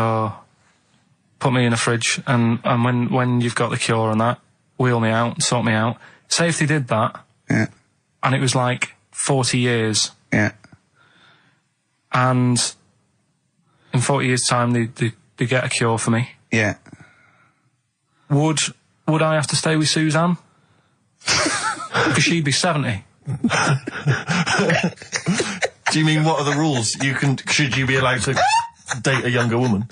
put me in a fridge, and when you've got the cure and that, wheel me out, sort me out. Say if they did that, and it was like 40 years, and in 40 years' time they get a cure for me. Yeah. Would I have to stay with Suzanne? Because she'd be 70. Do you mean what are the rules? Should you be allowed to date a younger woman?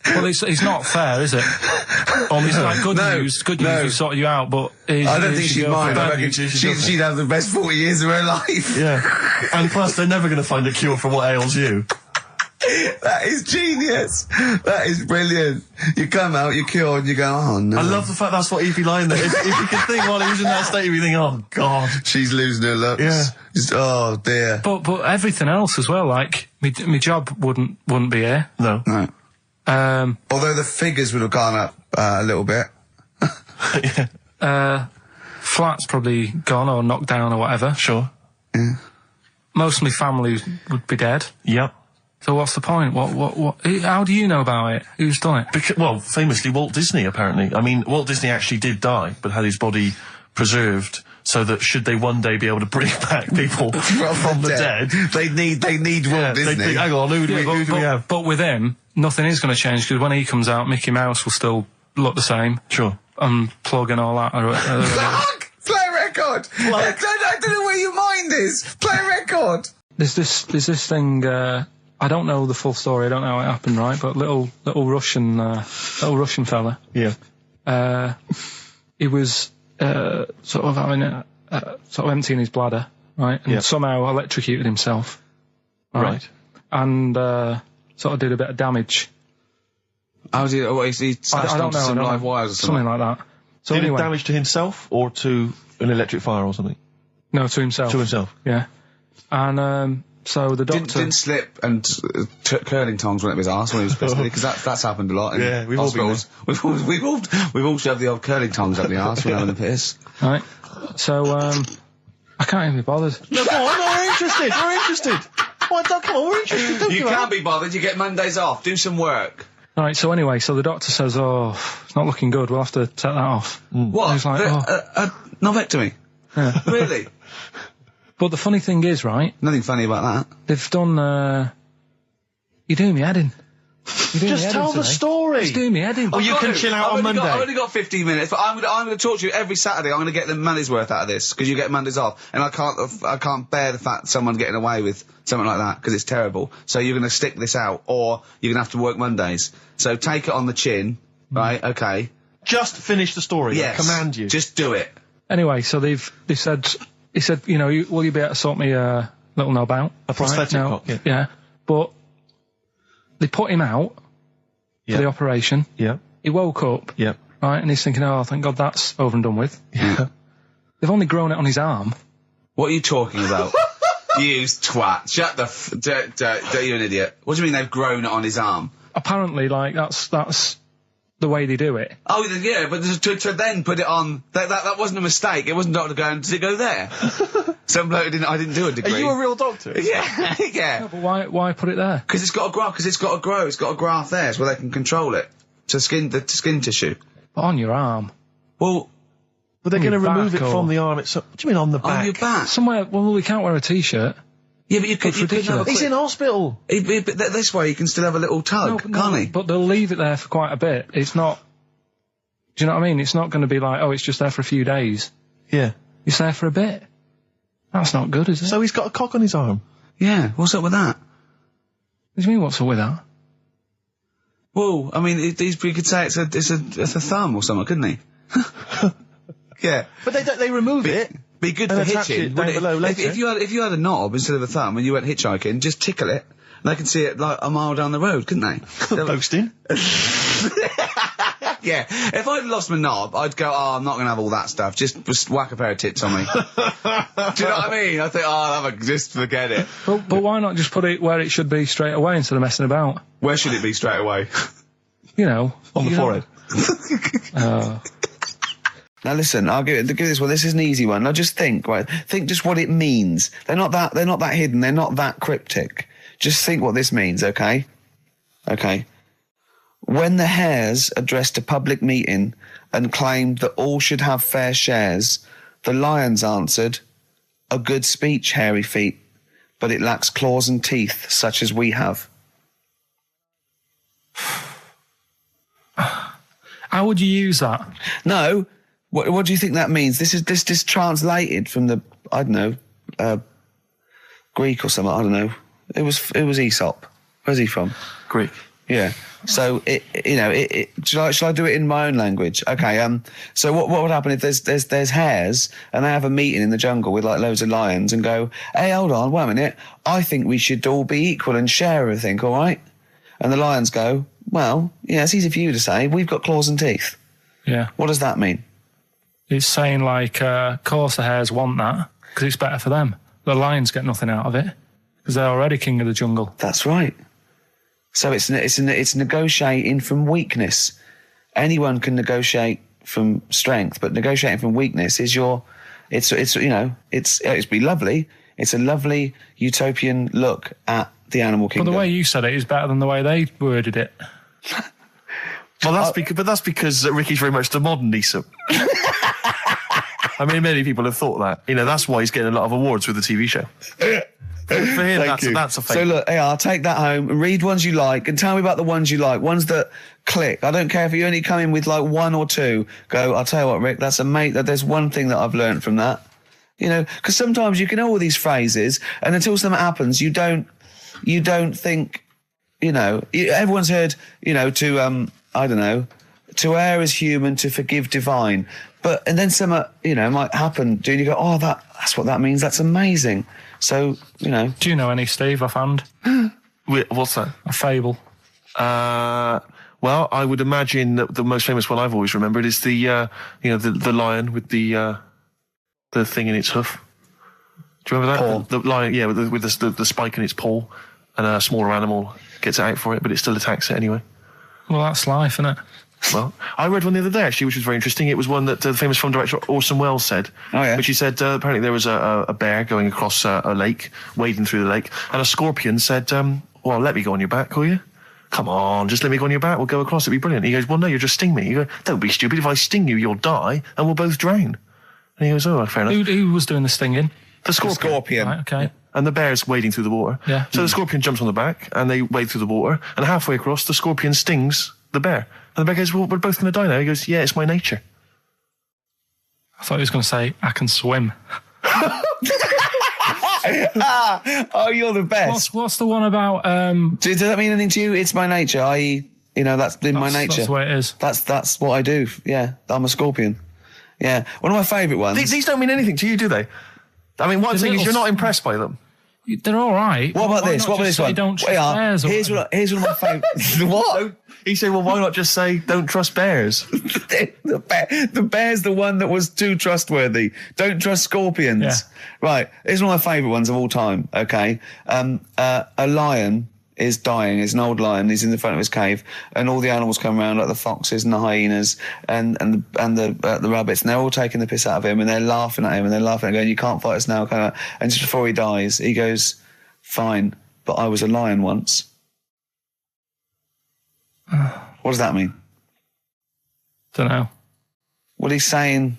Well, it's not fair, is it? It's like good news, we sorted you out, but... I don't think she'd mind. I reckon she'd have the best 40 years of her life. Yeah. And plus, they're never going to find a cure for what ails you. That is genius. That is brilliant. You come out, you're cured, and you go, oh no. I love the fact that's what he'd be lying there. If you could think while he was in that state, you'd think, oh God. She's losing her looks. Yeah. Just, oh dear. But everything else as well, like, my job wouldn't be here. No. No. Although the figures would have gone up a little bit. Flat's probably gone or knocked down or whatever. Sure. Yeah. Most of my family would be dead. Yep. So what's the point? What? How do you know about it? Who's done it? Well, famously Walt Disney, apparently. I mean, Walt Disney actually did die, but had his body preserved so that should they one day be able to bring back people from the dead, they need Walt Disney. Hang on, who do we have? But with him, nothing is going to change, because when he comes out, Mickey Mouse will still look the same. Sure. Plug and all that. Play a record! I don't know where your mind is! Play a record! There's this thing, I don't know the full story, I don't know how it happened, right? But little Russian fella. Yeah. He was sort of having sort of emptying his bladder, right? And somehow electrocuted himself. Right. And sort of did a bit of damage. How did he smashed onto some live wires or something? Something like that. So did anyway, damage to himself or to an electric fire or something? No, to himself. To himself. Yeah. And so the doctor didn't slip and curling tongs went up his arse when he was pissed, because that's happened a lot in we've hospitals. We've all shoved the old curling tongs up the arse when having a piss. Right. So I can't even be bothered. No, go on, we're interested. We're interested. Come on, we're interested. You can't be bothered. You get Mondays off. Do some work. Right, so anyway, so the doctor says, it's not looking good, we'll have to take that off. What? And he's like, Novectomy? Yeah. Really? But the funny thing is, right, Nothing funny about that. they've done, you're doing me head in. Just tell the story. Just doing me head in. Oh, you can chill out on Monday. I've only got 15 minutes, but I'm going to talk to you every Saturday. I'm going to get the money's worth out of this, because you get Mondays off, and I can't bear the fact someone getting away with something like that, because it's terrible. So you're going to stick this out, or you're going to have to work Mondays. So take it on the chin, right? Okay. Just finish the story. Yes. I command you. Just do it. Anyway, so he said, you know, will you be able to sort me a little knob out? A prosthetic cock, yeah. But they put him out for the operation. Yeah. He woke up. Yeah. Right, and he's thinking, thank God that's over and done with. Yeah. They've only grown it on his arm. What are you talking about? You twat. Shut the you're an idiot. What do you mean they've grown it on his arm? Apparently, like, that's the way they do it. Oh, yeah, but to then put it on, that wasn't a mistake. It wasn't doctor going, did it go there? Some bloke I didn't do a degree. Are you a real doctor? Yeah, yeah. No, but why put it there? Because it's got to grow, It's got a graft there, so they can control it. To skin tissue. But on your arm. Well, But they're going to remove it back from the arm itself. What do you mean on the back? on your back. Somewhere, well, we can't wear a t-shirt. Yeah, but you could have a He's in hospital. But this way, he can still have a little tug, can't he? But they'll leave it there for quite a bit. It's not... Do you know what I mean? It's not going to be like, oh, it's just there for a few days. Yeah. It's there for a bit. That's not good, is it? So he's got a cock on his arm. Yeah, what's up with that? What do you mean, what's up with that? Well, I mean, we could say it's a thumb or something, couldn't he? Yeah. But they remove it. Be good And for attach hitching. it down below later. If you had a knob instead of a thumb and you went hitchhiking, just tickle it, and they can see it like a mile down the road, couldn't they? Posting. Yeah. If I'd lost my knob, I'd go, oh, I'm not going to have all that stuff. Just whack a pair of tits on me. Do you know what I mean? I think, oh, I'll have just forget it. But why not just put it where it should be straight away instead of messing about? Where should it be straight away? You know. On the forehead. Now listen, I'll give this one. This is an easy one. Now just think, right? Think just what it means. They're not that hidden. They're not that cryptic. Just think what this means, okay? Okay. When the Hares addressed a public meeting and claimed that all should have fair shares, the Lions answered, "A good speech, hairy feet, but it lacks claws and teeth such as we have." How would you use that? No. What do you think that means? This is translated from the, I don't know, Greek or something. I don't know. It was Aesop. Where's he from? Greek. Yeah. So shall I do it in my own language? Okay. So what would happen if there's hares and they have a meeting in the jungle with like loads of lions and go, hey, hold on, wait a minute. I think we should all be equal and share everything. All right. And the lions go, well, yeah, it's easy for you to say. We've got claws and teeth. Yeah. What does that mean? It's saying like, of course the hares want that because it's better for them. The lions get nothing out of it because they're already king of the jungle. That's right. So it's negotiating from weakness. Anyone can negotiate from strength, but negotiating from weakness is it'd be lovely. It's a lovely utopian look at the animal kingdom. But the way you said it is better than the way they worded it. Well, that's because Ricky's very much the modern Aesop. I mean, many people have thought that. You know, that's why he's getting a lot of awards with the TV show. For him, that's a fake. So look, I'll take that home and read ones you like and tell me about the ones you like, ones that click. I don't care if you only come in with like one or two. Go, I'll tell you what, Rick, there's one thing that I've learned from that. You know, because sometimes you can know all these phrases and until something happens, you don't think, you know, everyone's heard, you know, I don't know, to err is human, to forgive divine. And then something, you know, might happen. Do you go, oh, that's what that means. That's amazing. So, you know. Do you know any, Steve, offhand? Wait, what's that? A fable. Well, I would imagine that the most famous one I've always remembered is the lion with the thing in its hoof. Do you remember that? Paw. The lion, yeah, with the spike in its paw, and a smaller animal gets it out for it, but it still attacks it anyway. Well, that's life, isn't it? Well, I read one the other day, actually, which was very interesting. It was one that the famous film director Orson Welles said. Oh, yeah. Which he said, apparently there was a bear going across a lake, wading through the lake, and a scorpion said, well, let me go on your back, will you? Come on, just let me go on your back, we'll go across, it'd be brilliant. He goes, well, no, you'll just sting me. You go, don't be stupid, if I sting you, you'll die, and we'll both drown. And he goes, oh, fair enough. Who was doing the stinging? The scorpion. Right, okay. Yeah. And the bear's wading through the water. Yeah. So the scorpion jumps on the back, and they wade through the water, and halfway across, the scorpion stings the bear. And the bear goes, well, we're both going to die now. He goes, yeah, it's my nature. I thought he was going to say, I can swim. Oh, you're the best. What's the one about... Does that mean anything to you? It's my nature, i.e., you know, that's in my nature. That's the way it is. That's what I do. Yeah, I'm a scorpion. Yeah. One of my favourite ones. These don't mean anything to you, do they? I mean, what I'm saying is you're not impressed by them. They're all right. What about this? What about this one? Don't trust bears. Here's one of my favourite. What? He said, well, why not just say, don't trust bears? The bear's the one that was too trustworthy. Don't trust scorpions. Yeah. Right. Here's one of my favourite ones of all time, okay? A lion is dying. It's an old lion. He's in the front of his cave, and all the animals come around, like the foxes and the hyenas and the rabbits, and they're all taking the piss out of him, and they're laughing at him, and they're laughing and going, you can't fight us now. And just before he dies, he goes, fine, but I was a lion once. What does that mean? Don't know. Well, he's saying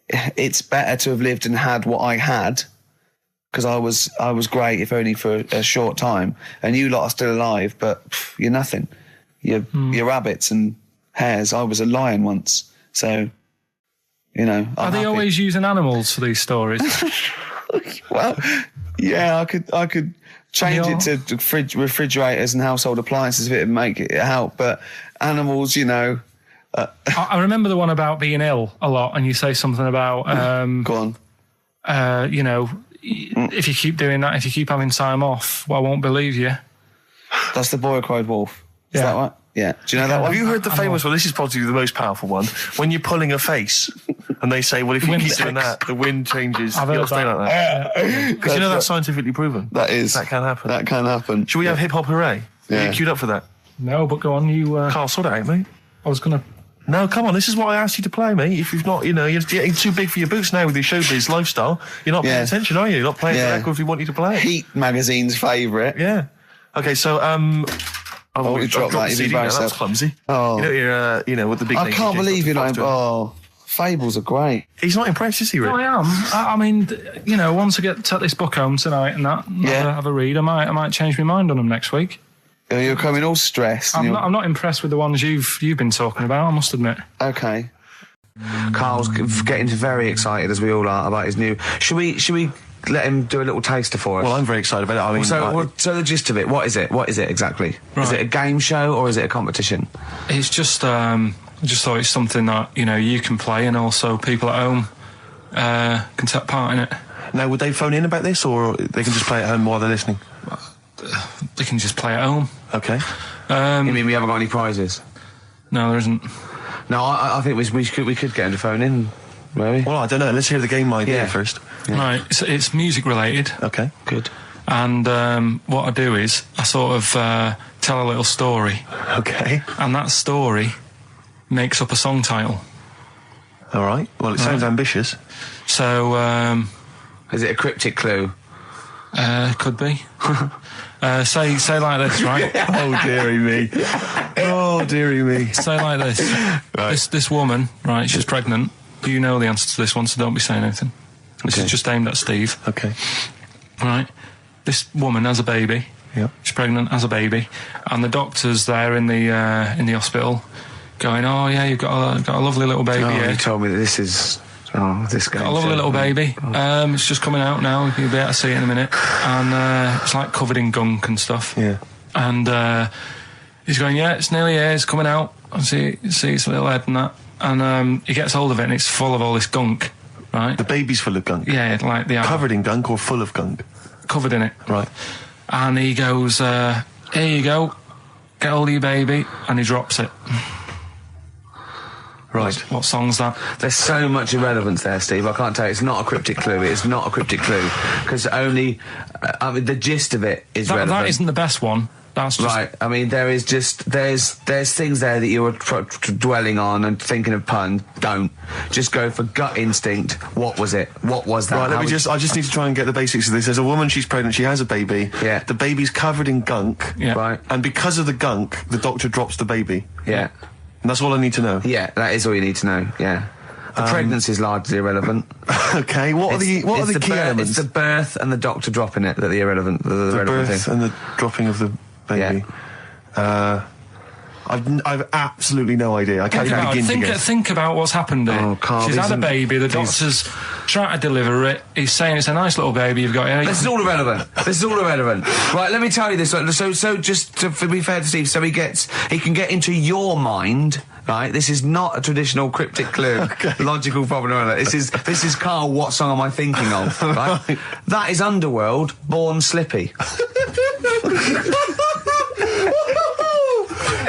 it's better to have lived and had what I had because I was great, if only for a short time, and you lot are still alive, but you're nothing. You're rabbits and hares. I was a lion once, so you know. Are they always using animals for these stories? Well, yeah, I could change it to refrigerators and household appliances if it would make it help, but animals, you know. I remember the one about being ill a lot, and you say something about go on. you know, if you keep doing that, if you keep having time off, well, I won't believe you. That's the boy who cried wolf. Is Yeah. that right? Yeah. Do you know that one? Have you heard the famous one? This is probably the most powerful one. When you're pulling a face, and they say, well, if you keep doing that, the wind changes. I've heard stay like that. Because you know that's scientifically proven. That can happen. That can happen. Should we have hip hop hooray? Yeah. Are you queued up for that? No, but go on, you... Carl, sort it out, mate. I was going to... No, come on, this is what I asked you to play, mate. If you've not, you know, you're getting too big for your boots now with your showbiz lifestyle. You're not paying attention, are you? You're not playing the records we want you to play. Heat magazine's favourite. Yeah. Okay, so, you dropped that. CD now. That was clumsy. Oh. You know, you're, you know, with the big I name can't DJs, believe you're Dr. not... Oh, fables are great. He's not impressed, is he, Rick? No, I am. I mean, you know, once I take this book home tonight and that, have a read, I might change my mind on them next week. You're coming all stressed. I'm not impressed with the ones you've been talking about, I must admit. Okay. Carl's getting very excited, as we all are, about his new... Should we let him do a little taster for us? Well, I'm very excited about it. I mean, so the gist of it, what is it? What is it exactly? Right. Is it a game show or is it a competition? It's just, I just thought it's something that, you know, you can play and also people at home can take part in it. Now, would they phone in about this, or they can just play at home while they're listening? They can just play at home. Okay. You mean we haven't got any prizes? No, there isn't. No, I think we could get him to phone in, maybe. Well, I don't know. Let's hear the game idea first. Yeah. Right, it's music related. Okay. Good. And what I do is I sort of tell a little story. Okay. And that story makes up a song title. All right. Well, it sounds ambitious. So... is it a cryptic clue? Could be. Say like this, right? Oh, dearie me. Oh, dearie me. Say like this. Right. This woman, right, she's pregnant. You know the answer to this one, so don't be saying anything. This is just aimed at Steve. Okay. Right. This woman has a baby. Yeah. She's pregnant, has a baby. And the doctor's there in the hospital going, oh, yeah, you've got a lovely little baby here. You told me that this is... Oh, this guy. Got a lovely little baby. It's just coming out now. You'll be able to see it in a minute. And it's like covered in gunk and stuff. Yeah. And he's going, yeah, it's nearly here. It's coming out. And see its little head and that. And he gets hold of it and it's full of all this gunk, right? The baby's full of gunk? Yeah, like the... Covered in gunk or full of gunk? Covered in it. Right. And he goes, here you go. Get hold of your baby. And he drops it. Right. What song's that? There's so much irrelevance there, Steve. I can't tell you. It's not a cryptic clue. It's not a cryptic clue. Because only... I mean, the gist of it is relevant. That isn't the best one. That's just... Right. I mean, there is just... There's things there that you were dwelling on and thinking of puns. Don't. Just go for gut instinct. What was it? What was that? Right, I just need to try and get the basics of this. There's a woman, she's pregnant, she has a baby. Yeah. The baby's covered in gunk. Yeah. Right. And because of the gunk, the doctor drops the baby. Yeah. And that's all I need to know. Yeah, that is all you need to know, yeah. The pregnancy is largely irrelevant. Okay, what are the key elements? It's the birth and the doctor dropping it that are the irrelevant, the relevant birth thing. and the dropping of the baby. Yeah. I've absolutely no idea. I can't even begin to guess. Think about what's happened here. Oh, Carl, she's had a baby. The doctor's trying to deliver it. He's saying it's a nice little baby you've got here. This is all irrelevant. This is all irrelevant. Right, let me tell you this. So just to be fair to Steve, so he can get into your mind. Right, this is not a traditional cryptic clue, logical problem. This is Carl. What song am I thinking of? Right, that is Underworld, Born Slippy.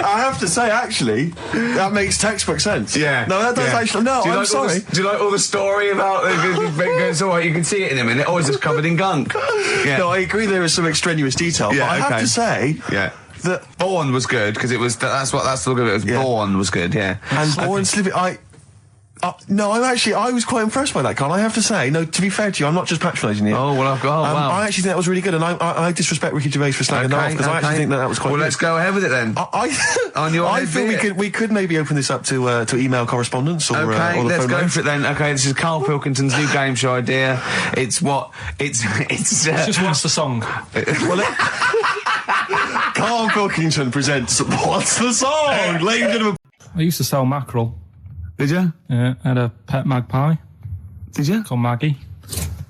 I have to say, actually, that makes textbook sense. Yeah. No, that does actually. No, I'm sorry. Do you like all the story about it's all right, you can see it in a minute, or is it covered in gunk? Yeah. No, I agree there is some extraneous detail, Yeah, but I have to say... Yeah. That Born was good, because it was... That's the look of it. Born was good, yeah. And Born Slippy, No, I was quite impressed by that, Carl, I have to say. No, to be fair to you, I'm not just patronising you. Oh, well, wow. I actually think that was really good, and I disrespect Ricky Gervais for slagging that off, because I actually think that was quite good. Well, let's go ahead with it then. I feel we could maybe open this up to email correspondence or or the let's phone go lines. for it then. Okay, this is Karl Pilkington's new game show idea. It's Just what's the song? Karl Pilkington presents What's the Song? Ladies and gentlemen. I used to sell mackerel. Did you? Yeah, I had a pet magpie Did you? called Maggie.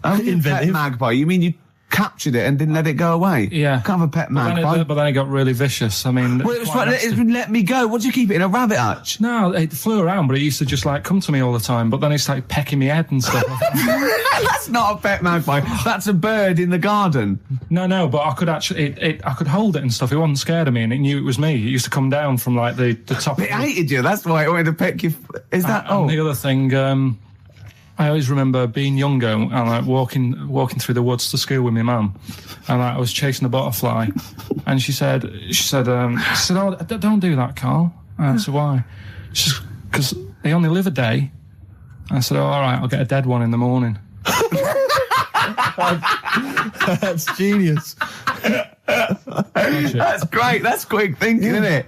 Oh, pet magpie. You mean you captured it and didn't let it go away? Yeah. Can't have a pet magpie. But then it got really vicious. I mean, Well, it was right, let me go. What do you keep it in, a rabbit hutch? no, it flew around, but it used to just like come to me all the time. But then it started pecking me head and stuff. That's not a pet magpie. That's a bird in the garden. No, but I could actually, I could hold it and stuff. It wasn't scared of me, and it knew it was me. It used to come down from like the top. It hated you. That's why it wanted to peck you. Is that? And the other thing, I always remember being younger and like walking through the woods to school with my mum, and like, I was chasing a butterfly, and she said, "Oh, don't do that, Carl." And I said, "Why?" She said, "Because they only live a day." I said, "Oh, all right, I'll get a dead one in the morning." That's genius. That's great. That's quick thinking, isn't it?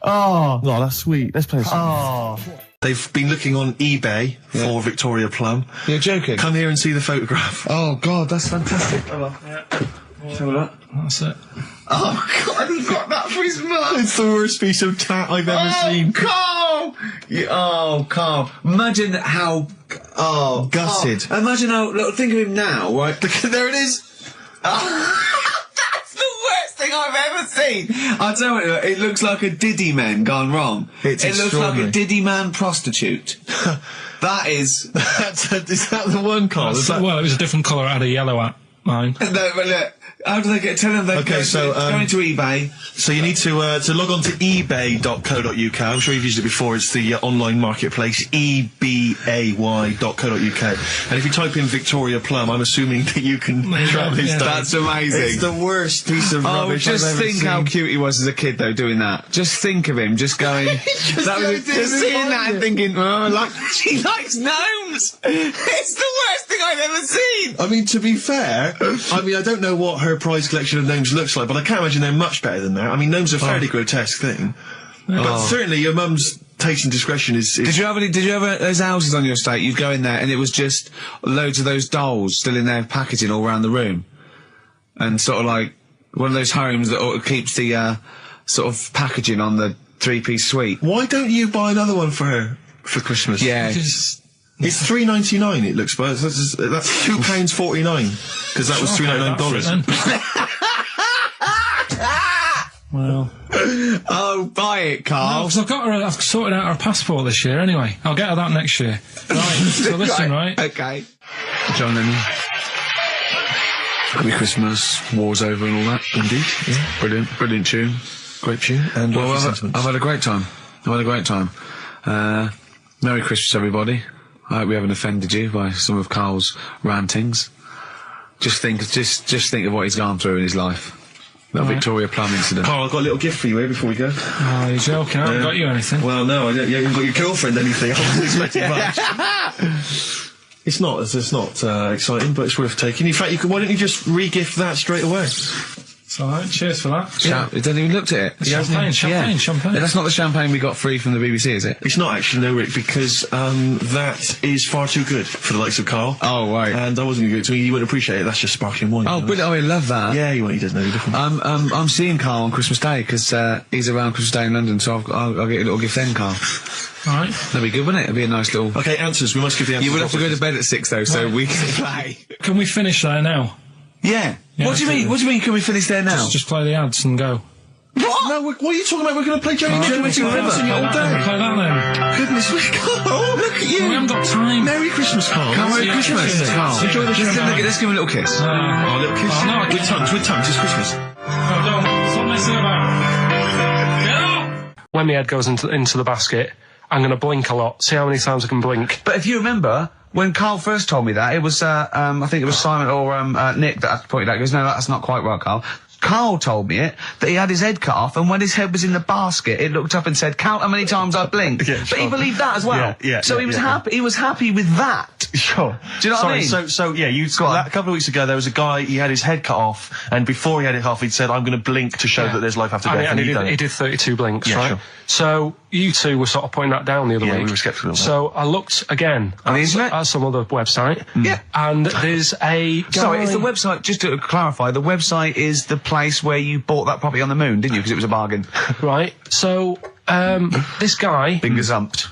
Oh, that's sweet. Let's play a song. oh. They've been looking on eBay for Victoria Plum. You're joking? Come here and see the photograph. Oh God, that's fantastic. That's it. Oh God, he got that for his mum. It's the worst piece of tat I've ever seen. Carl! Carl. Imagine how... Oh, gutted. Carl. Imagine how... Look, think of him now, right? There it is. That's the worst thing I've ever seen. I'll tell you, it looks like a Diddy man gone wrong. It's it looks like a extraordinary. Diddy man prostitute. That is... Is that the one, Carl? Well, it was a different colour. I had a yellow at mine. No, but look, how do they get... Tell them they Okay, go into eBay. So you need to log on to ebay.co.uk. I'm sure you've used it before. It's the online marketplace, ebay.co.uk. And if you type in Victoria Plum, I'm assuming that you can track this down. That's amazing. It's the worst piece of rubbish just I've ever think seen. how cute he was as a kid, though, doing that. Just think of him, just going... just seeing that and thinking, oh, she likes gnomes! It's the worst thing I've ever seen! I mean, to be fair, I don't know what her prize collection of gnomes looks like, but I can't imagine they're much better than that. I mean, gnomes are a fairly grotesque thing. But certainly your mum's taste and discretion is... Did you have those houses on your estate? You'd go in there and it was just loads of those dolls still in their packaging all around the room. And sort of like one of those homes that keeps the sort of packaging on the three-piece suite. Why don't you buy another one for her for Christmas? Yeah. It's $3.99. It looks, but that's £2.49 because that was $3.99. Well, oh, buy it, Carl. because I've sorted out our passport this year anyway. I'll get her that next year. Right, so listen, right? Okay. John Lennon. Happy Christmas, war's over and all that. Indeed. Yeah. Brilliant tune. Great tune. And Well, I've had a great time. Merry Christmas, everybody. I hope we haven't offended you by some of Carl's rantings. Just think of what he's gone through in his life. That Victoria Plum incident. Carl, I've got a little gift for you here before we go. Oh, you're joking. I haven't got you anything. Well, no, you haven't got your girlfriend anything. I wasn't expecting much. It's not exciting, but it's worth taking. In fact, why don't you just re-gift that straight away? It's all right. Cheers for that. He hasn't even looked at it. Champagne. That's not the champagne we got free from the BBC, is it? It's not actually, no, Rick, because that is far too good for the likes of Carl. Oh, right. And I wasn't going to. You wouldn't appreciate it. That's just sparkling wine. Oh, brilliant. Oh, I love that. Yeah, he doesn't know the difference. I'm seeing Carl on Christmas Day because he's around Christmas Day in London, so I'll get a little gift then, Carl. All right. That'd be good, wouldn't it? It'd be a nice little... Okay, answers. We must give the answers. You would have to go to bed at 6, though, so we can play. Can we finish there now? Yeah. Yeah, What do you mean? What do you mean? Can we finish there now? Just play the ads and go. What? No, what are you talking about? We're going to play Jerry River Play all day. that then. Goodness me, Carl, look at you. We haven't got time. Merry Christmas, Carl. Merry Christmas, Carl. Enjoy the champagne. Let's give him a little kiss. Oh, a little kiss. no, I with tongues, it's Christmas. Don't. Stop messing about. Get up! When my head goes into the basket, I'm going to blink a lot. See how many times I can blink. But if you remember, when Carl first told me that, it was, I think it was Simon or Nick that pointed out. He goes, no, that's not quite right, Carl. Carl told me that he had his head cut off, and when his head was in the basket, it looked up and said, "Count how many times I blinked." Yeah, But sure. he believed that as well. So he was happy. He was happy with that. Sure. Do you know what I mean? So yeah, a couple of weeks ago there was a guy. He had his head cut off, and before he had it off, he'd said, "I'm going to blink to show that there's life after death." And he did 32 blinks, Yeah, right? sure. So you two were sort of putting that down the other Yeah, week. we were sceptical of that. So I looked again On the internet? at some other website. Yeah. And there's a guy... Sorry, it's the website, just to clarify, the website is the place where you bought that property on the moon, didn't you? Because it was a bargain. Right. So, this guy... Fingers humped.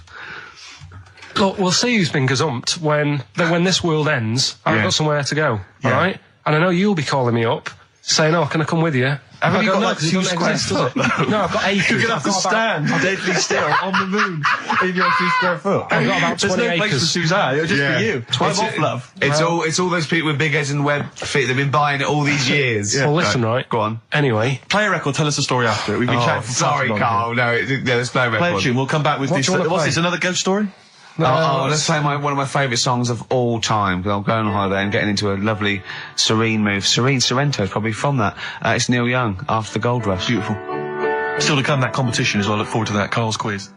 Look, we'll see who's been gazumped when this world ends. I've got somewhere to go, Yeah. right? And I know you'll be calling me up, saying, "Oh, can I come with you?" Haven't you got no, like 'cause it 2 doesn't square exist, does foot? it? No, I've got acres. You're going to have to I've got about- stand deadly still on the moon in your 2 square foot. I've got about 20 There's no place acres. for Suzanne. It'll just Yeah. be you. 12 off, love. It's all those people with big heads and web feet that've been buying it all these years. Well, listen, right? Go on. Anyway, Play a record. Tell us the story after. We've been chatting for far Sorry, too long Carl. No, there's no here. Play a record. tune. We'll come back with What this. do you wanna What's play? this? Another ghost story? Let's play one of my favourite songs of all time, because I'm going on holiday and getting into a lovely serene mood. Sorrento is probably from that. It's Neil Young, After the Gold Rush. Beautiful. Still to come, that competition as well. Look forward to that. Carl's quiz.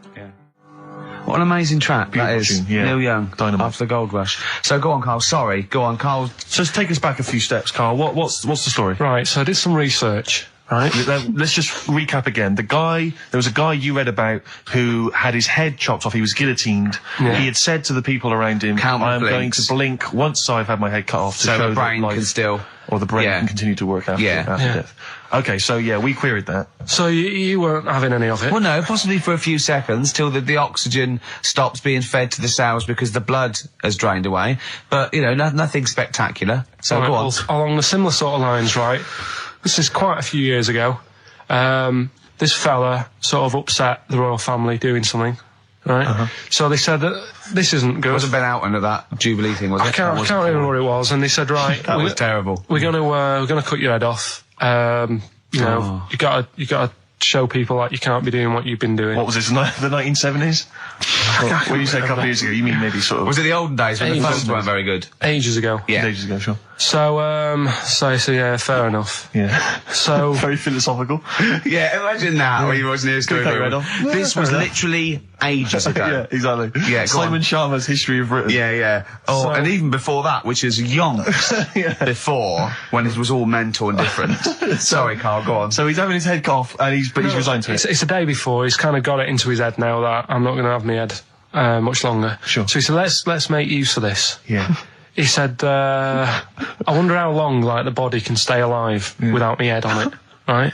What an amazing track that Beautiful is. tune, yeah. Neil Young, Dynamite. After the Gold Rush. So go on, Carl. Sorry. Go on, Carl. So take us back a few steps, Carl. What's the story? right, so I did some research, right? Let's just recap again. There was a guy you read about who had his head chopped off. He was guillotined. Yeah. He had said to the people around him, Count my "I am going blinks. to blink once I've had my head cut off to So show the brain that life, can still... or the brain Yeah. can continue to work after, Yeah. after Yeah. death." Okay, so yeah, we queried that. So you weren't having any of it? Well, no, possibly for a few seconds till the oxygen stops being fed to the cells because the blood has drained away. But, nothing spectacular. So Right, go on. well, along the similar sort of lines, right? This is quite a few years ago. This fella sort of upset the royal family doing something, right? So they said that this isn't good. It wasn't Ben Outman at that Jubilee thing, was it? I can't remember what it was, and they said, right, That was terrible. we're gonna cut your head off. You gotta show people that you can't be doing what you've been doing. What was this, the 1970s? When you say a couple of years ago, you mean maybe sort of... Was it the olden days when the Ages phones ago. weren't very good? Ages ago. Yeah. Ages ago, sure. So yeah, fair enough. Yeah. So Very philosophical. Yeah, imagine that when you watching the Cut your head off. This was literally ages ago. Yeah, exactly. Yeah, go Simon on. Sharma's History of Britain. Yeah. Oh, So- and even before that, which is yonks before, when it was all mental and different. Sorry, Carl, go on. So he's having his head cut off, and he's resigned to it. it's a day before. He's kind of got it into his head now that I'm not going to have my head much longer. Sure. So he said, let's make use of this. Yeah. He said, I wonder how long the body can stay alive without my head on it, right?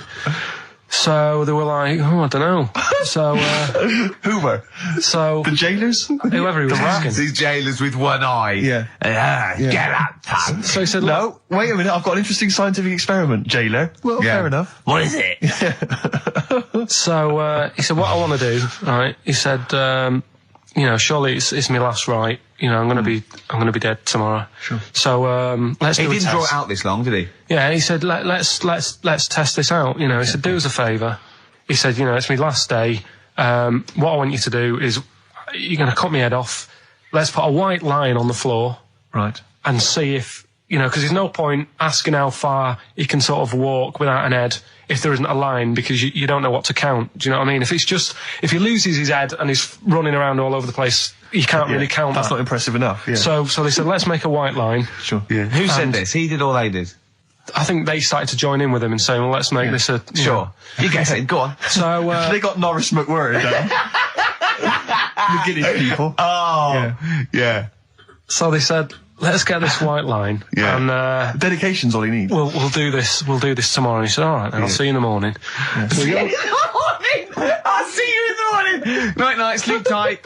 So they were like, I don't know. So Who were? so The jailers? whoever he was asking. These jailers with one eye. Yeah. Get up, punk. So he said, No, wait a minute, I've got an interesting scientific experiment, jailer. Well, Yeah. fair enough. What is it? So he said, what I want to do, right? He said, surely it's my last right. I'm going to be dead tomorrow. Sure. So let's He do a didn't draw test. it out this long, did he? Yeah, he said, let's test this out. He said, do us a favour. He said, it's my last day. What I want you to do is, you're going to cut my head off. Let's put a white line on the floor Right. and see if, because there's no point asking how far he can sort of walk without an head if there isn't a line, because you don't know what to count. Do you know what I mean? If he loses his head and he's running around all over the place, you can't really count That's that. not impressive enough. Yeah. So they said, let's make a white line. Sure. Yeah. Who said And- this? He did or they did? I think they started to join in with him and saying, well, let's make this a... Sure. You guess it. Go on. So, They got Norris McWhirter down. The Guinness people. Oh. Yeah. so they said, let's get this white line. Yeah. And Dedication's all he needs. we'll do this tomorrow. And he said, all right, then I'll see you in the morning. So we go- I'll see you in the morning. Night, sleep tight.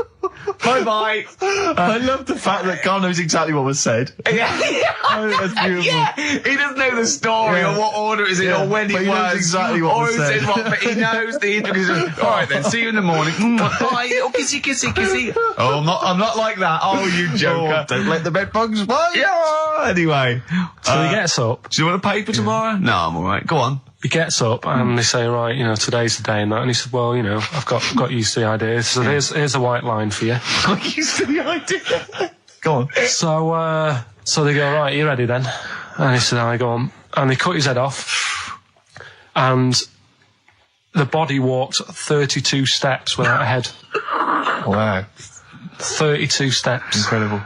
Bye. I love the fact that Carl knows exactly what was said. Yeah. That's beautiful. Yeah, he doesn't know the story Yeah. or what order it is in Yeah, or when but it he knows was. exactly what or was who said. said what, but he knows the intricacies. All right then, see you in the morning. Bye. Oh, kissy. Oh, I'm not like that. Oh, you joker. Don't let the bed bugs fly. Yeah. Anyway. So he gets up. Do you want a paper tomorrow? No, I'm all right. Go on. He gets up and they say, right, today's the day and that. And he said, well, I've got used to the idea. So here's a white line for you. I'm used to the idea. Go on. So they go, right, you ready then? And he said, I go on. And they cut his head off. and the body walked 32 steps without a head. Wow. 32 steps. Incredible.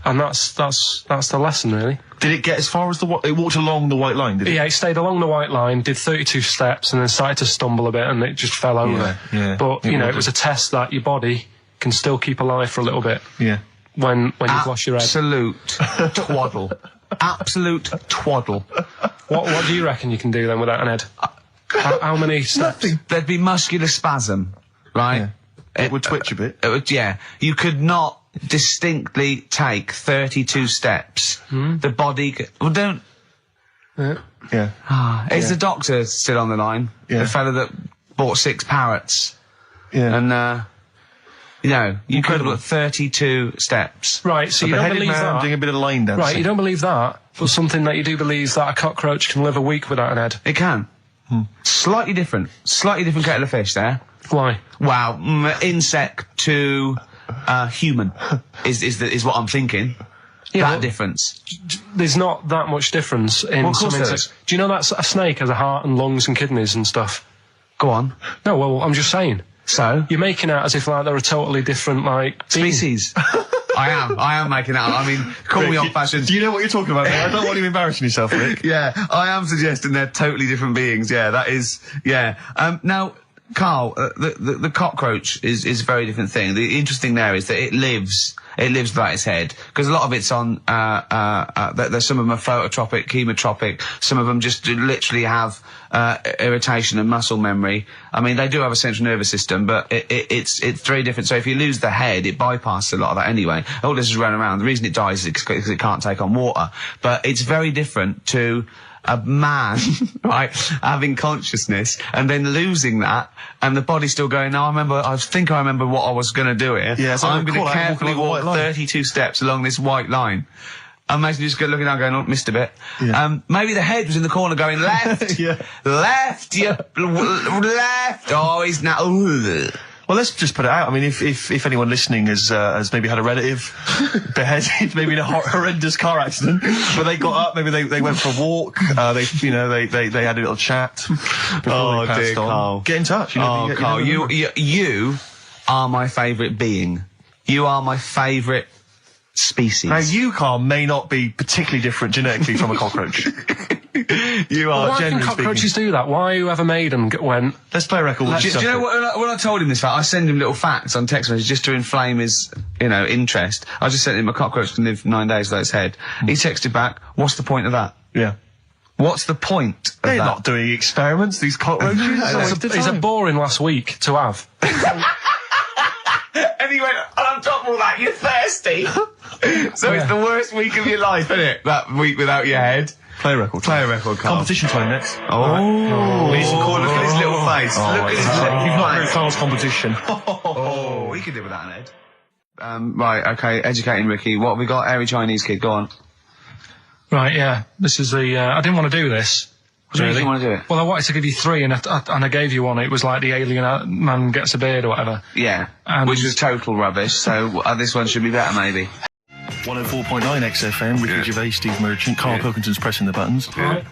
And that's the lesson, really. Did it get as far as it walked along the white line, did it? Yeah, it stayed along the white line, did 32 steps, and then started to stumble a bit, and it just fell over. Yeah. But, it was a test that your body can still keep alive for a little bit. Yeah. When you've lost your head. Absolute twaddle. Absolute twaddle. What do you reckon you can do then without an head? How many steps? Nothing. There'd be muscular spasm, right? Yeah. It would twitch a bit. You could not distinctly take 32 steps. The body... don't... Yeah. Is the doctor still on the line? Yeah. The fella that bought 6 parrots. Yeah. And, you could have got 32 steps. Right, so you don't believe that? Doing a bit of line dancing. Right, you don't believe that, but something that you do believe is that a cockroach can live a week without an head. It can. Slightly different kettle of fish there. Why? Wow, insect to human is what I'm thinking. Yeah, that difference. There's not that much difference in of some course there insects. is. Do you know that a snake has a heart and lungs and kidneys and stuff? Go on. No, well, I'm just saying. So? You're making out as if like they're a totally different being. Species. I am making out. I mean, call me old-fashioned. Do you know what you're talking about? I don't want you embarrassing yourself, Rick. Yeah, I am suggesting they're totally different beings. Yeah, that is. Yeah. Now, Karl, the cockroach is a very different thing. The interesting there is that it lives without its head, because a lot of it's on. There's some of them are phototropic, chemotropic. Some of them just literally have irritation and muscle memory. I mean, they do have a central nervous system, but it's very different. So if you lose the head, it bypasses a lot of that anyway. All this is running around. The reason it dies is because it can't take on water. But it's very different to a man, right, having consciousness and then losing that, and the body's still going, no, I think I remember what I was going to do here. Yeah, so I'm going to carefully walk walk 32 steps along this white line. Imagine you just looking down going, oh, missed a bit. Yeah. Maybe the head was in the corner going, left, left, left. Oh, he's now... Well, let's just put it out. I mean, if anyone listening has maybe had a relative beheaded, maybe in a horrendous car accident, but they got up, maybe they went for a walk, they had a little chat before they passed on. Karl. Get in touch. Karl, you are my favourite being. You are my favourite species. Now, you, Karl, may not be particularly different genetically from a cockroach. You are. Why can cockroaches do that? Why whoever made them went... Let's play a record. Do you know what? When I told him this fact, I send him little facts on text messages just to inflame his, interest. I just sent him a cockroach can live 9 days without its head. He texted back, "What's the point of that? Yeah. What's the point of They're that?" not doing experiments. These cockroaches. It's a boring last week to have. And he went, and on top of all that, you're thirsty. So it's the worst week of your life, isn't it? That week without your head. Play a record. Karl. Competition time next. Look at his little face. Look at his little face. You've not heard Karl's competition. We could do without an head. Right, okay, educating Ricky. What have we got? Airy Chinese kid, go on. Right, yeah. This is the... I didn't want to do this. What do you want to do it? Well, I wanted to give you 3, and I gave you one. It was like the alien man gets a beard or whatever. Yeah, which was total rubbish, so this one should be better, maybe. 104.9 XFM, Ricky Gervais, Steve Merchant, Karl Pilkington's pressing the buttons. Right.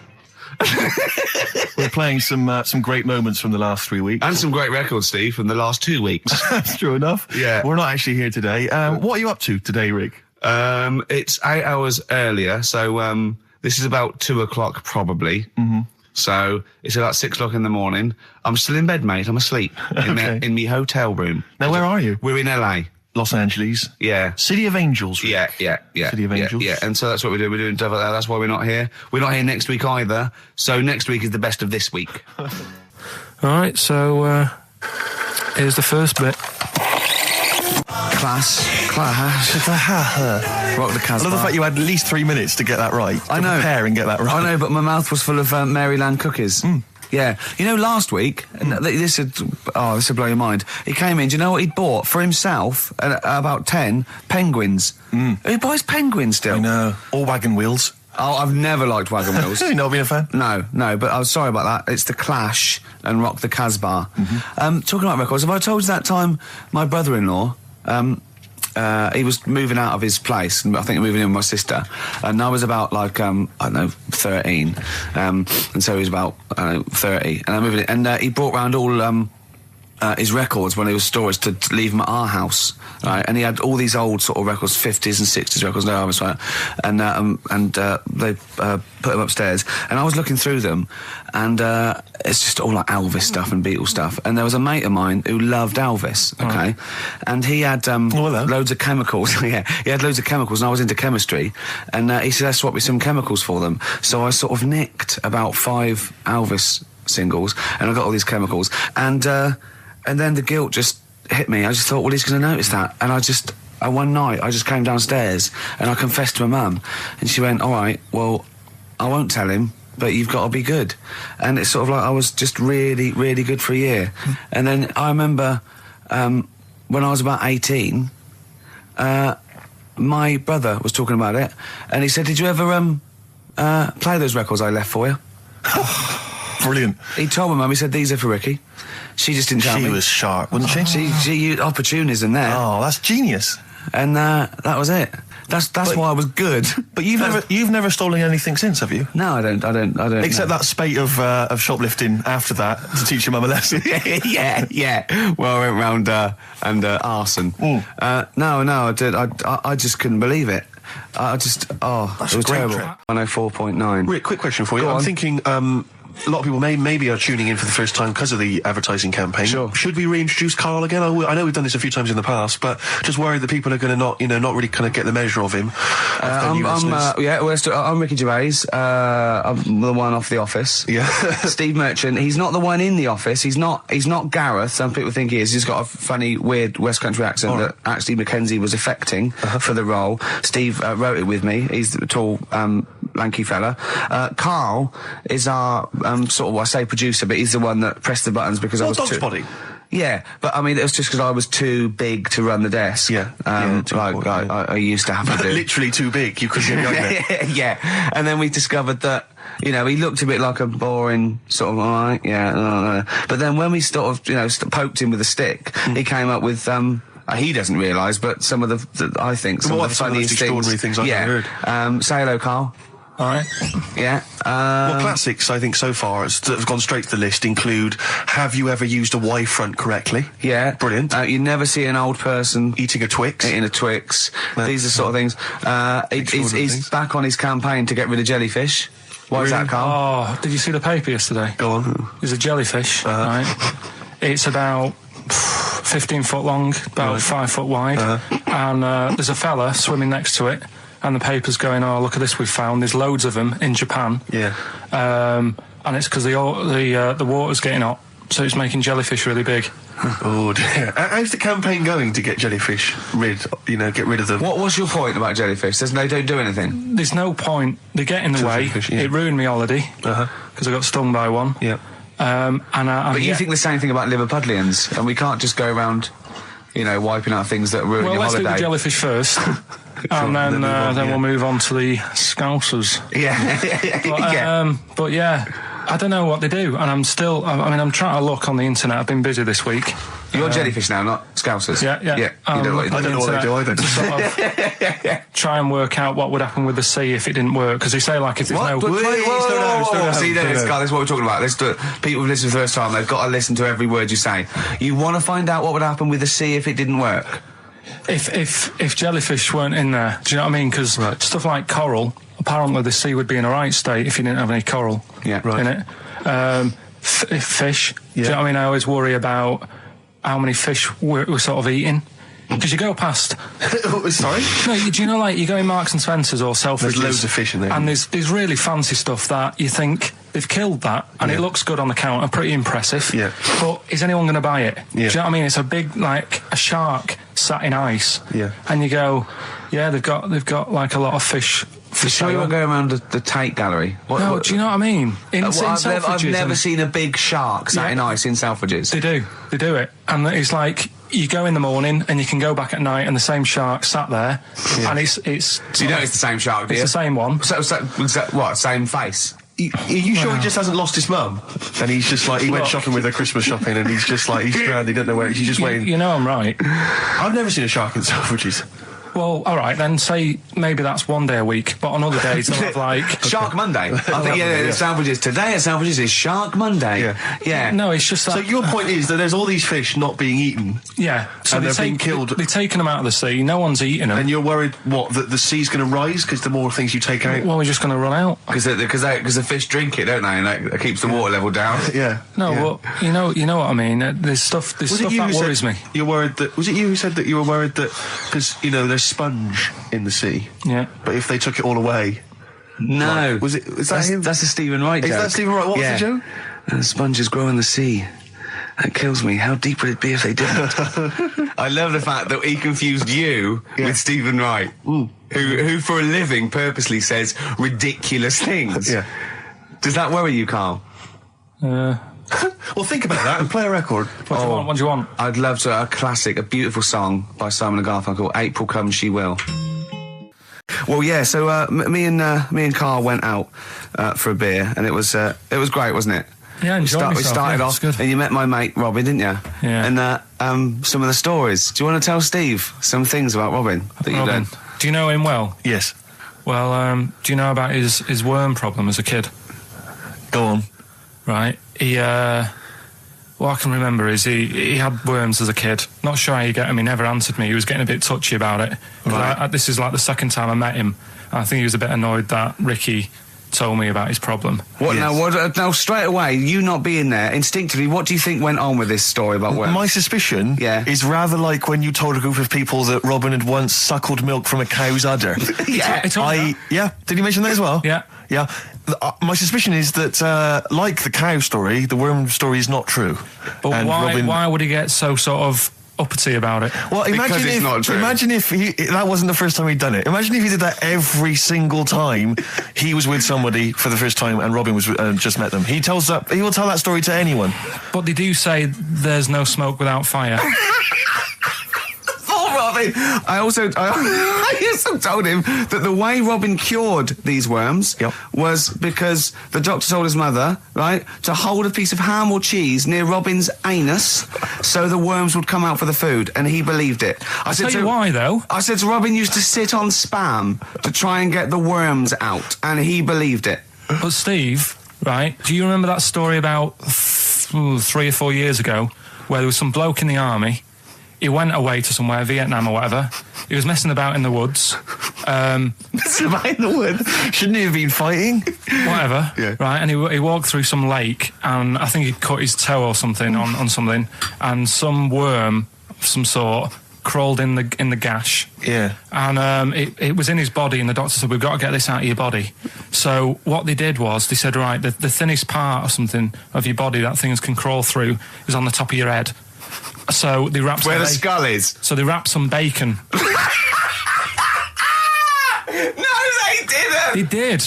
We're playing some great moments from the last 3 weeks. And some great records, Steve, from the last 2 weeks. That's true enough. Yeah. We're not actually here today. What are you up to today, Rick? It's 8 hours earlier, so this is about 2 o'clock probably. Mm-hmm. So it's about 6 o'clock in the morning. I'm still in bed, mate. I'm asleep in my hotel room. Now, where are you? We're in LA. Los Angeles. Yeah. City of Angels. Yeah. City of Angels. Yeah, and so that's what we're doing. We're doing stuff like that. That's why we're not here. We're not here next week either. So next week is the best of this week. All right, so here's the first bit. Class. Rock the Casbah. I love the fact you had at least 3 minutes to get that right. I know. Prepare and get that right. I know, but my mouth was full of Maryland cookies. Yeah. You know, last week, this would blow your mind. He came in, do you know what he'd bought? For himself, about 10 penguins. Who buys penguins still? I know. Or wagon wheels. Oh, I've never liked wagon wheels. You've not been a fan? No, but I'm sorry about that. It's The Clash and Rock the Casbah. Talking about records, have I told you that time my brother-in-law, he was moving out of his place. I think moving in with my sister, and I was about like I don't know 13, and so he was about 30, and I moved in, and he brought round all his records when he was storage to leave them at our house, right? And he had all these old sort of records, 50s and 60s records, no Elvis, right? And they put them upstairs, and I was looking through them, and it's just all like Elvis stuff and Beatles stuff. And there was a mate of mine who loved Elvis, okay, and he had loads of chemicals. Yeah, he had loads of chemicals, and I was into chemistry, and he said, "Let's swap me some chemicals for them." So I sort of nicked about 5 Elvis singles, and I got all these chemicals, and then the guilt just hit me. I just thought, well, he's going to notice that. And one night, I just came downstairs and I confessed to my mum. And she went, all right, well, I won't tell him, but you've got to be good. And it's sort of like I was just really, really good for a year. And then I remember when I was about 18, my brother was talking about it. And he said, did you ever play those records I left for you? Brilliant. He told my mum, he said, these are for Ricky. She just didn't tell me. She was sharp, wasn't she? She used opportunism there. Oh, that's genius. And that was it. That's why I was good. But you've never stolen anything since, have you? No, I don't. Except that spate of shoplifting after that to teach your mum a lesson. yeah. Well, I went round and arson. No, I did. I just couldn't believe it. It was terrible. 104.9. Rick, quick question for you. I'm thinking, a lot of people maybe are tuning in for the first time because of the advertising campaign. Sure. Should we reintroduce Karl again? I know we've done this a few times in the past, but just worried that people are going to not really kind of get the measure of him. I'm Ricky Gervais. I'm the one off The Office. Yeah. Steve Merchant. He's not the one in The Office. He's not Gareth. Some people think he is. He's got a funny, weird West Country accent that actually Mackenzie was affecting for the role. Steve wrote it with me. He's the tall, lanky fella. Karl is our sort of, I say producer, but he's the one that pressed the buttons because I was Dog's Body. Yeah, but I mean, it was just because I was too big to run the desk. Yeah. I used to have to do. Literally too big. You couldn't get behind it. Yeah. And then we discovered that, he looked a bit like a boring sort of, all right, yeah. But then when we sort of, poked him with a stick, he came up with, he doesn't realise, but some of the I think, some of the funniest extraordinary things I've ever heard. Say hello, Karl. All right. Yeah. Well, classics, I think, so far, that have gone straight to the list include, have you ever used a Y front correctly? Yeah. Brilliant. You never see an old person eating a Twix. Eating a Twix. These are sort of things. He's back on his campaign to get rid of jellyfish. Why is that, Karl? Oh, did you see the paper yesterday? Go on. There's a jellyfish, right? It's about 15 foot long, about 5 foot wide, and there's a fella swimming next to it. And the paper's going, oh, look at this we've found. There's loads of them in Japan. Yeah. And it's because the water's getting hot, so it's making jellyfish really big. Oh, dear. How's the campaign going to get jellyfish get rid of them? What was your point about jellyfish? They don't do anything? There's no point. They get in the way. It ruined me holiday, because I got stung by one. Yeah. But you think the same thing about Liverpudlians, and we can't just go around, wiping out things that ruin your holiday. Well, let's do the jellyfish first. And then we'll move on to the Scousers. Yeah. But yeah, I don't know what they do, and I'm trying to look on the internet. I've been busy this week. You're jellyfish now, not Scousers. Yeah. I don't know what they do either. To sort of try and work out what would happen with the sea if it didn't work, because they say like if there's no. See, that's what we're talking about. Let's do it. People who've listened for the first time, they've got to listen to every word you say. You want to find out what would happen with the sea if it didn't work? If jellyfish weren't in there, do you know what I mean? Because stuff like coral, apparently the sea would be in a right state if you didn't have any coral in it. Fish, do you know what I mean? I always worry about how many fish we're sort of eating. Because you go past... Sorry? No, do you know, like, you go in Marks and Spencer's or Selfridges... There's loads of fish in there. And there's really fancy stuff that you think they've killed that, and it looks good on the counter, pretty impressive. Yeah. But is anyone going to buy it? Yeah. Do you know what I mean? It's a big, like, a shark sat in ice. Yeah. And you go, yeah, they've got like, a lot of fish... So you won't go around the Tate Gallery? Do you know what I mean? I've never seen a big shark sat in ice in Selfridges. They do it. And it's like... You go in the morning and you can go back at night and the same shark sat there, and it's. So you know it's the same shark, do you? It's the same one. So what? Same face? Are you sure he just hasn't lost his mum? And he's just like, he went shopping with her Christmas shopping, and he's just like, he's stranded, he doesn't know where, he's just waiting. You know I'm right. I've never seen a shark in Selfridges. Well, all right, then say maybe that's one day a week, but on other days they'll have like... Shark Monday. I think, Selfridges. Today at Selfridges is Shark Monday. Yeah. No, it's just that... So your point is that there's all these fish not being eaten. Yeah. So and they're being killed. They're taking them out of the sea, no one's eating them. And you're worried, what, that the sea's going to rise because the more things you take out? Well, we're just going to run out. Because the fish drink it, don't they? And that keeps the water level down. Yeah. No, well, you know what I mean. There's stuff that worries me. You're worried that... Was it you who said that you were worried that... Because, there's sponge in the sea. Yeah. But if they took it all away... No. Was it... Is that him? That's a Stephen Wright joke. Is that Stephen Wright? What was the joke? Sponges grow in the sea. That kills me. How deep would it be if they didn't? I love the fact that he confused you with Stephen Wright, who for a living purposely says ridiculous things. Yeah. Does that worry you, Carl? Well, think about that and play a record. What do you want? I'd love to. A classic, a beautiful song by Simon and Garfunkel, April Comes She Will. Well, yeah, so me and Carl went out for a beer, and it was great, wasn't it? Yeah, we started off, good. and you met my mate Robin, didn't you? Yeah. And some of the stories. Do you want to tell Steve some things about Robin that you learned? Do you know him well? Yes. Well, do you know about his worm problem as a kid? Go on. Right. What I can remember is he had worms as a kid. Not sure how you get him. He never answered me. He was getting a bit touchy about it. Right. This is like the second time I met him. I think he was a bit annoyed that Ricky told me about his problem. What yes. Now, straight away, you not being there, instinctively, what do you think went on with this story about worms? My suspicion is rather like when you told a group of people that Robin had once suckled milk from a cow's udder. Did he mention that as well? Yeah. Yeah. My suspicion is that, like the cow story, the worm story is not true. But why would he get so sort of uppity about it? Well, imagine if that wasn't the first time he'd done it. Imagine if he did that every single time he was with somebody for the first time and Robin was just met them. He will tell that story to anyone. But they do say there's no smoke without fire. Robin. I also told him that the way Robin cured these worms was because the doctor told his mother, right, to hold a piece of ham or cheese near Robin's anus so the worms would come out for the food, and he believed it. I'll tell you why, though. I said to Robin used to sit on spam to try and get the worms out, and he believed it. But Steve, right, do you remember that story about 3 or 4 years ago where there was some bloke in the army? He went away to somewhere, Vietnam or whatever. He was messing about in the woods. Messing about in the woods? Shouldn't he have been fighting? Whatever. Yeah. Right, and he walked through some lake, and I think he cut his toe or something on something, and some worm of some sort crawled in the gash. Yeah. And it was in his body, and the doctor said, we've got to get this out of your body. So what they did was, they said, right, the thinnest part or something of your body that things can crawl through is on the top of your head. So they wrapped where the skull is. So they wrapped some bacon. No, they didn't. They did.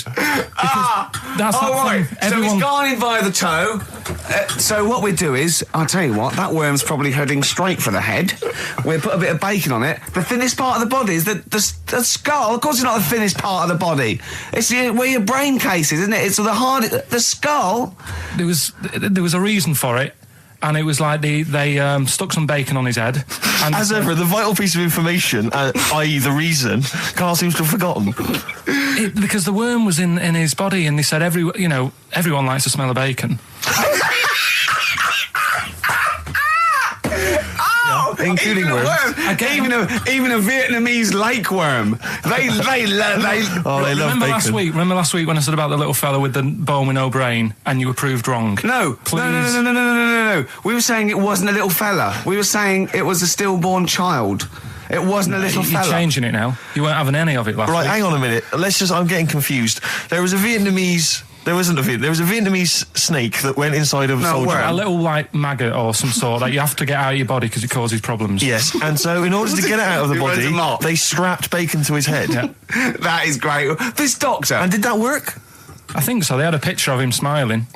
That's right. Everyone... So he's gone in via the toe. So what we do is, I'll tell you what, that worm's probably heading straight for the head. We'll put a bit of bacon on it. The thinnest part of the body is the skull. Of course, it's not the thinnest part of the body. It's where your brain case is, isn't it? It's the skull. There was a reason for it. And it was like they stuck some bacon on his head. And as ever, the vital piece of information, i.e. the reason, Carl seems to have forgotten. Because the worm was in his body, and they said everyone likes the smell of bacon. Including worms. Even a Vietnamese lake worm. They love bacon. Remember last week when I said about the little fella with the bone with no brain, and you were proved wrong? No. We were saying it wasn't a little fella. We were saying it was a stillborn child. It wasn't a little fella. You're changing it now. You weren't having any of it last week. Right, hang on a minute. I'm getting confused. There was a Vietnamese snake that went inside of a soldier. A little, like, maggot or some sort that you have to get out of your body because it causes problems. Yes, and so in order to get it out of the body, they strapped bacon to his head. Yeah. That is great. This doctor... And did that work? I think so. They had a picture of him smiling.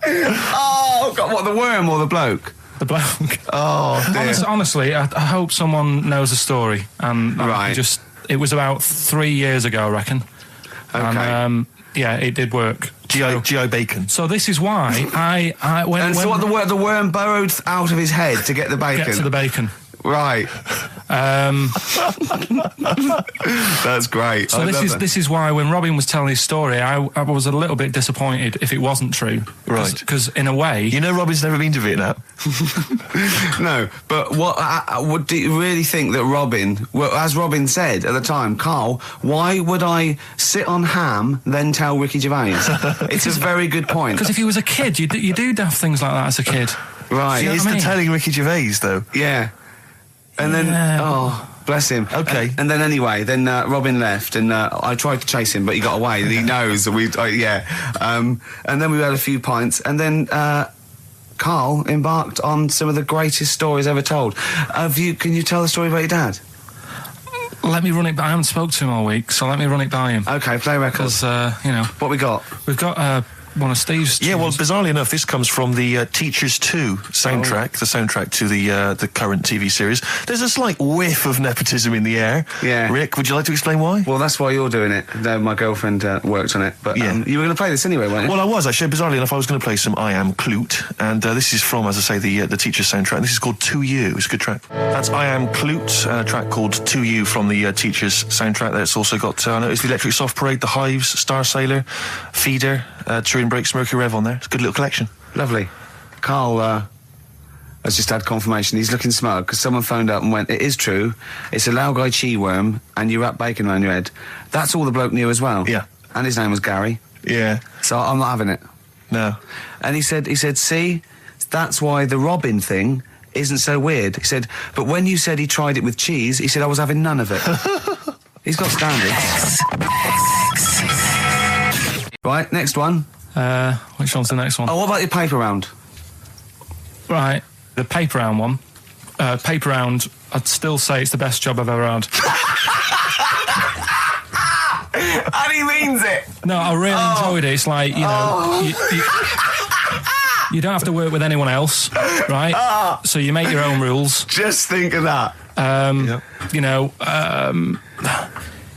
Oh, God, what, the worm or the bloke? The bloke. Oh, dear. Honestly, I hope someone knows the story. Right. It was about 3 years ago, I reckon. Okay. And, yeah, it did work. G.I. Bacon. So this is why I when And so what the worm burrowed out of his head to get the bacon? get to the bacon. Right. That's great. So this is why when Robin was telling his story, I was a little bit disappointed if it wasn't true. Right. Because in a way, You know Robin's never been to Vietnam. No, but what do you really think that Robin, well, as Robin said at the time, Carl, why would I sit on ham then tell Ricky Gervais? It's a very good point. because if he was a kid, you do daft things like that as a kid. Right. You know He's what I mean? telling Ricky Gervais, though. Yeah. And then, Yeah. bless him. Okay. And then anyway, Robin left, and I tried to chase him, but he got away. He knows that and then we had a few pints, and then Carl embarked on some of the greatest stories ever told. Can you tell the story about your dad? Let me run it by. I haven't spoke to him all week, so let me run it by him. Okay, play records. Because What we got? we've got one of Steve's. Yeah, well, tunes. bizarrely enough, this comes from the Teachers 2 soundtrack, the soundtrack to the current TV series. There's a slight whiff of nepotism in the air. Yeah. Rick, would you like to explain why? Well, that's why you're doing it. No, my girlfriend worked on it, but Yeah. you were going to play this anyway, weren't you? Well, I was actually. Bizarrely enough, I was going to play some I Am Clute, and this is from, as I say, the Teachers soundtrack. And this is called To You. It's a good track. That's I Am Clute, a track called To You from the Teachers soundtrack. That's also got, I noticed the Electric Soft Parade, the Hives, Star Sailor, Feeder, Turin Breaks, Mercury Rev on there. It's a good little collection. Lovely. Carl has just had confirmation. He's looking smug because someone phoned up and went, "It is true. It's a Laogai chi worm, and you wrap bacon around your head." That's all the bloke knew as well. Yeah. And his name was Gary. Yeah. So I'm not having it. No. And he said, see, that's why the Robin thing isn't so weird. He said, but when you said he tried it with cheese, he said I was having none of it. He's got standards. Right, next one. Which one's the next one? Oh, what about your paper round? Right, the paper round one. Paper round, I'd still say it's the best job I've ever had. And he means it. No, I really enjoyed it. It's like, you know, you don't have to work with anyone else, right? So you make your own rules. Just think of that. You know,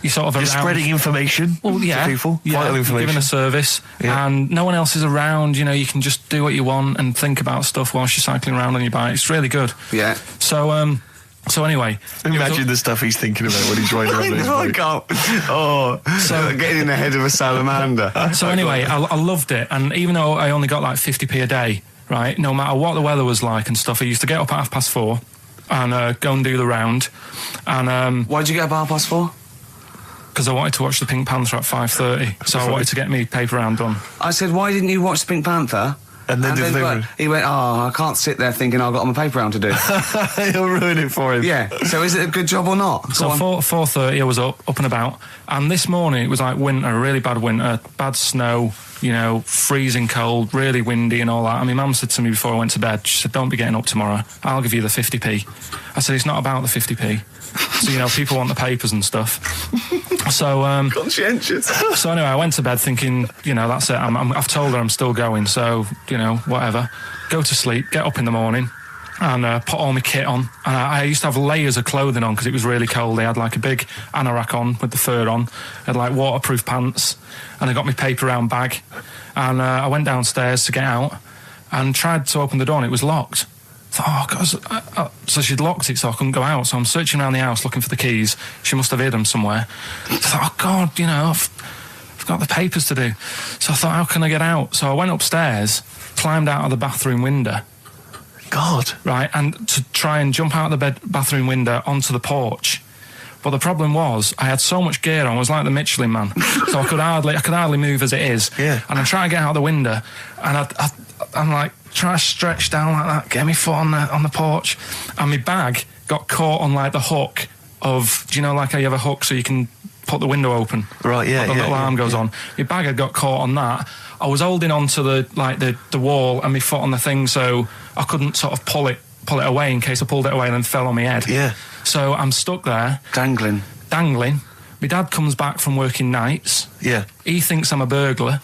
you sort of You're around. spreading information Well, yeah, to people. yeah, Vital information. giving a service, Yeah. and no one else is around. You know, you can just do what you want and think about stuff whilst you're cycling around on your bike. It's really good. Yeah. So anyway, Imagine the stuff he's thinking about when he's riding around his I bike. can't. Oh, so getting in the head of a salamander. So anyway, I loved it, and even though I only got like 50p a day, right, no matter what the weather was like and stuff, I used to get up at 4:30 and go and do the round, and Why'd you get up at 4:30? because I wanted to watch the Pink Panther at 5:30, so I wanted to get me paper round done. I said, why didn't you watch Pink Panther? And then deliver. He went, I can't sit there thinking I've got my paper round to do. He'll ruin it for him. Yeah, so is it a good job or not? So 4:30 I was up and about, and this morning it was like winter, really bad winter, bad snow, you know, freezing cold, really windy and all that. And my mum said to me before I went to bed, she said, don't be getting up tomorrow, I'll give you the 50p. I said, it's not about the 50p. So, you know, people want the papers and stuff. So, Conscientious. so anyway, I went to bed thinking, you know, that's it. I've told her I'm still going, so, you know, whatever. Go to sleep, get up in the morning, and put all my kit on. And I used to have layers of clothing on because it was really cold. I had like a big anorak on with the fur on. I had like waterproof pants, and I got my paper round bag. And I went downstairs to get out and tried to open the door, and it was locked. I thought, oh, God. So she'd locked it so I couldn't go out. So I'm searching around the house looking for the keys. She must have hid them somewhere. I thought, oh, God, you know, I've got the papers to do. So I thought, how can I get out? So I went upstairs, climbed out of the bathroom window. God. Right, and to try and jump out of the bathroom window onto the porch. But the problem was, I had so much gear on, I was like the Michelin Man. So I could hardly move as it is. Yeah. And I'm trying to get out the window, and I'm like, trying to stretch down like that, get my foot on the porch, and my bag got caught on like the hook of, do you know, like how you have a hook so you can put the window open? Right, yeah, The little arm goes on. My bag had got caught on that. I was holding onto the wall and my foot on the thing, so I couldn't sort of pull it away in case I pulled it away and then fell on my head. Yeah. So I'm stuck there. Dangling. My dad comes back from working nights. Yeah. He thinks I'm a burglar.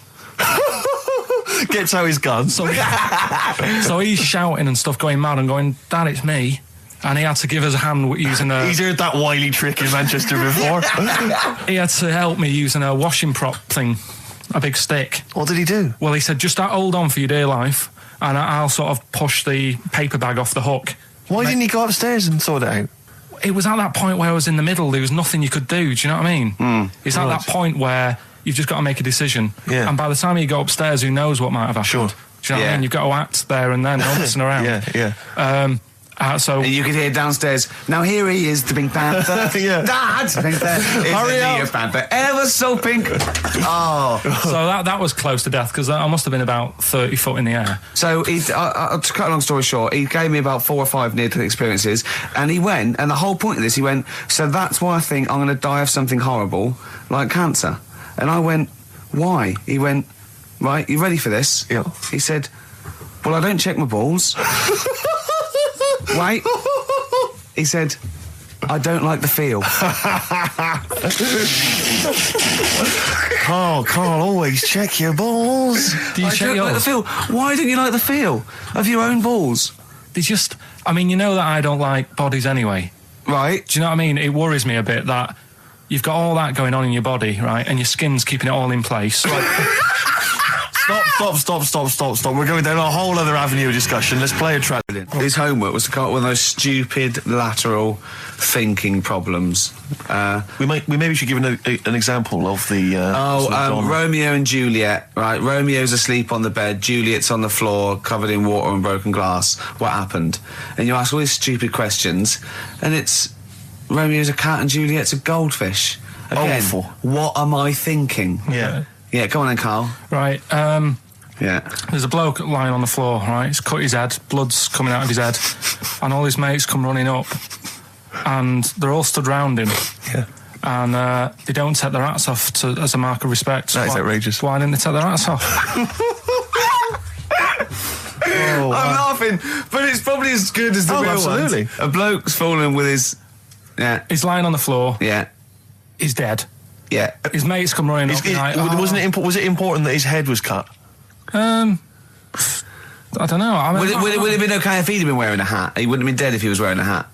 Gets out his gun. So he's shouting and stuff, going mad and going, Dad, it's me. and he had to give us a hand using a... He's heard that wily trick in Manchester before. He had to help me using a washing prop thing, a big stick. What did he do? Well, he said, just hold on for your dear life, and I'll sort of push the paper bag off the hook. Why didn't he go upstairs and sort it out? It was at that point where I was in the middle. There was nothing you could do. Do you know what I mean? It's at that point where you've just got to make a decision. Yeah. And by the time you go upstairs, who knows what might have happened? Sure. Do you know what I mean? You've got to act there and then, not messing around. Yeah. So And you could hear downstairs, now here he is, the Pink Panther. Yeah. Dad! Hurry up. The Panther, ever so pink. Oh. So that was close to death, because I must have been about 30 foot in the air. So, to cut a long story short, he gave me about 4 or 5 near-death experiences, and he went, and the whole point of this, he went, so that's why I think I'm going to die of something horrible, like cancer. And I went, why? He went, right, you ready for this? Yeah. He said, well, I don't check my balls. Wait. He said, I don't like the feel. Carl, always check your balls. Do you I check don't like the yours? feel. Why don't you like the feel of your own balls? They just... I mean, you know that I don't like bodies anyway. Right. Do you know what I mean? It worries me a bit that you've got all that going on in your body, right? And your skin's keeping it all in place. Stop. We're going down a whole other avenue of discussion. Let's play a track. His homework was to come up with those stupid lateral thinking problems. We maybe should give an example of the... sort of genre. Romeo and Juliet, right? Romeo's asleep on the bed, Juliet's on the floor, covered in water and broken glass. What happened? And you ask all these stupid questions, and it's... Romeo's a cat and Juliet's a goldfish. Again, Awful. what am I thinking? Yeah. Yeah, come on then, Carl. Right, Yeah. there's a bloke lying on the floor, right? He's cut his head, blood's coming out of his head, and all his mates come running up, and they're all stood round him. Yeah. And they don't take their hats off as a mark of respect. That is outrageous. Why didn't they take their hats off? I'm laughing, but it's probably as good as the real absolutely. ones. A bloke's fallen with his... Yeah. He's lying on the floor. Yeah. He's dead. Yeah. His mates come running up. Was it important that his head was cut? I don't know. I mean, Would it have been okay if he'd have been wearing a hat? He wouldn't have been dead if he was wearing a hat.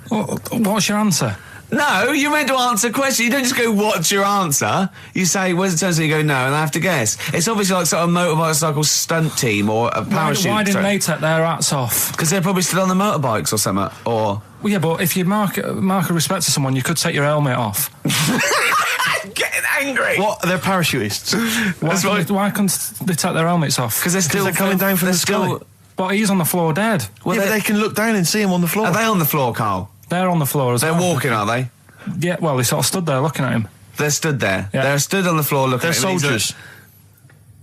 What's your answer? No, you're meant to answer a question. You don't just go, what's your answer? You say, where's the turn? So you go, no, and I have to guess. It's obviously like sort of motorcycle stunt team or a parachute. Why didn't they take their hats off? Because they're probably still on the motorbikes or something. Or... Well, yeah, but if you mark a respect to someone, you could take your helmet off. I'm getting angry. What? They're parachutists. Why couldn't they take their helmets off? Because they're still coming down from the sky. But he's on the floor dead. Well, but they can look down and see him on the floor. Are they on the floor, Carl? They're on the floor as They're well. walking, are they? Yeah, well, they sort of stood there looking at him. They're stood there. Yeah. They're stood on the floor looking They're at him. soldiers.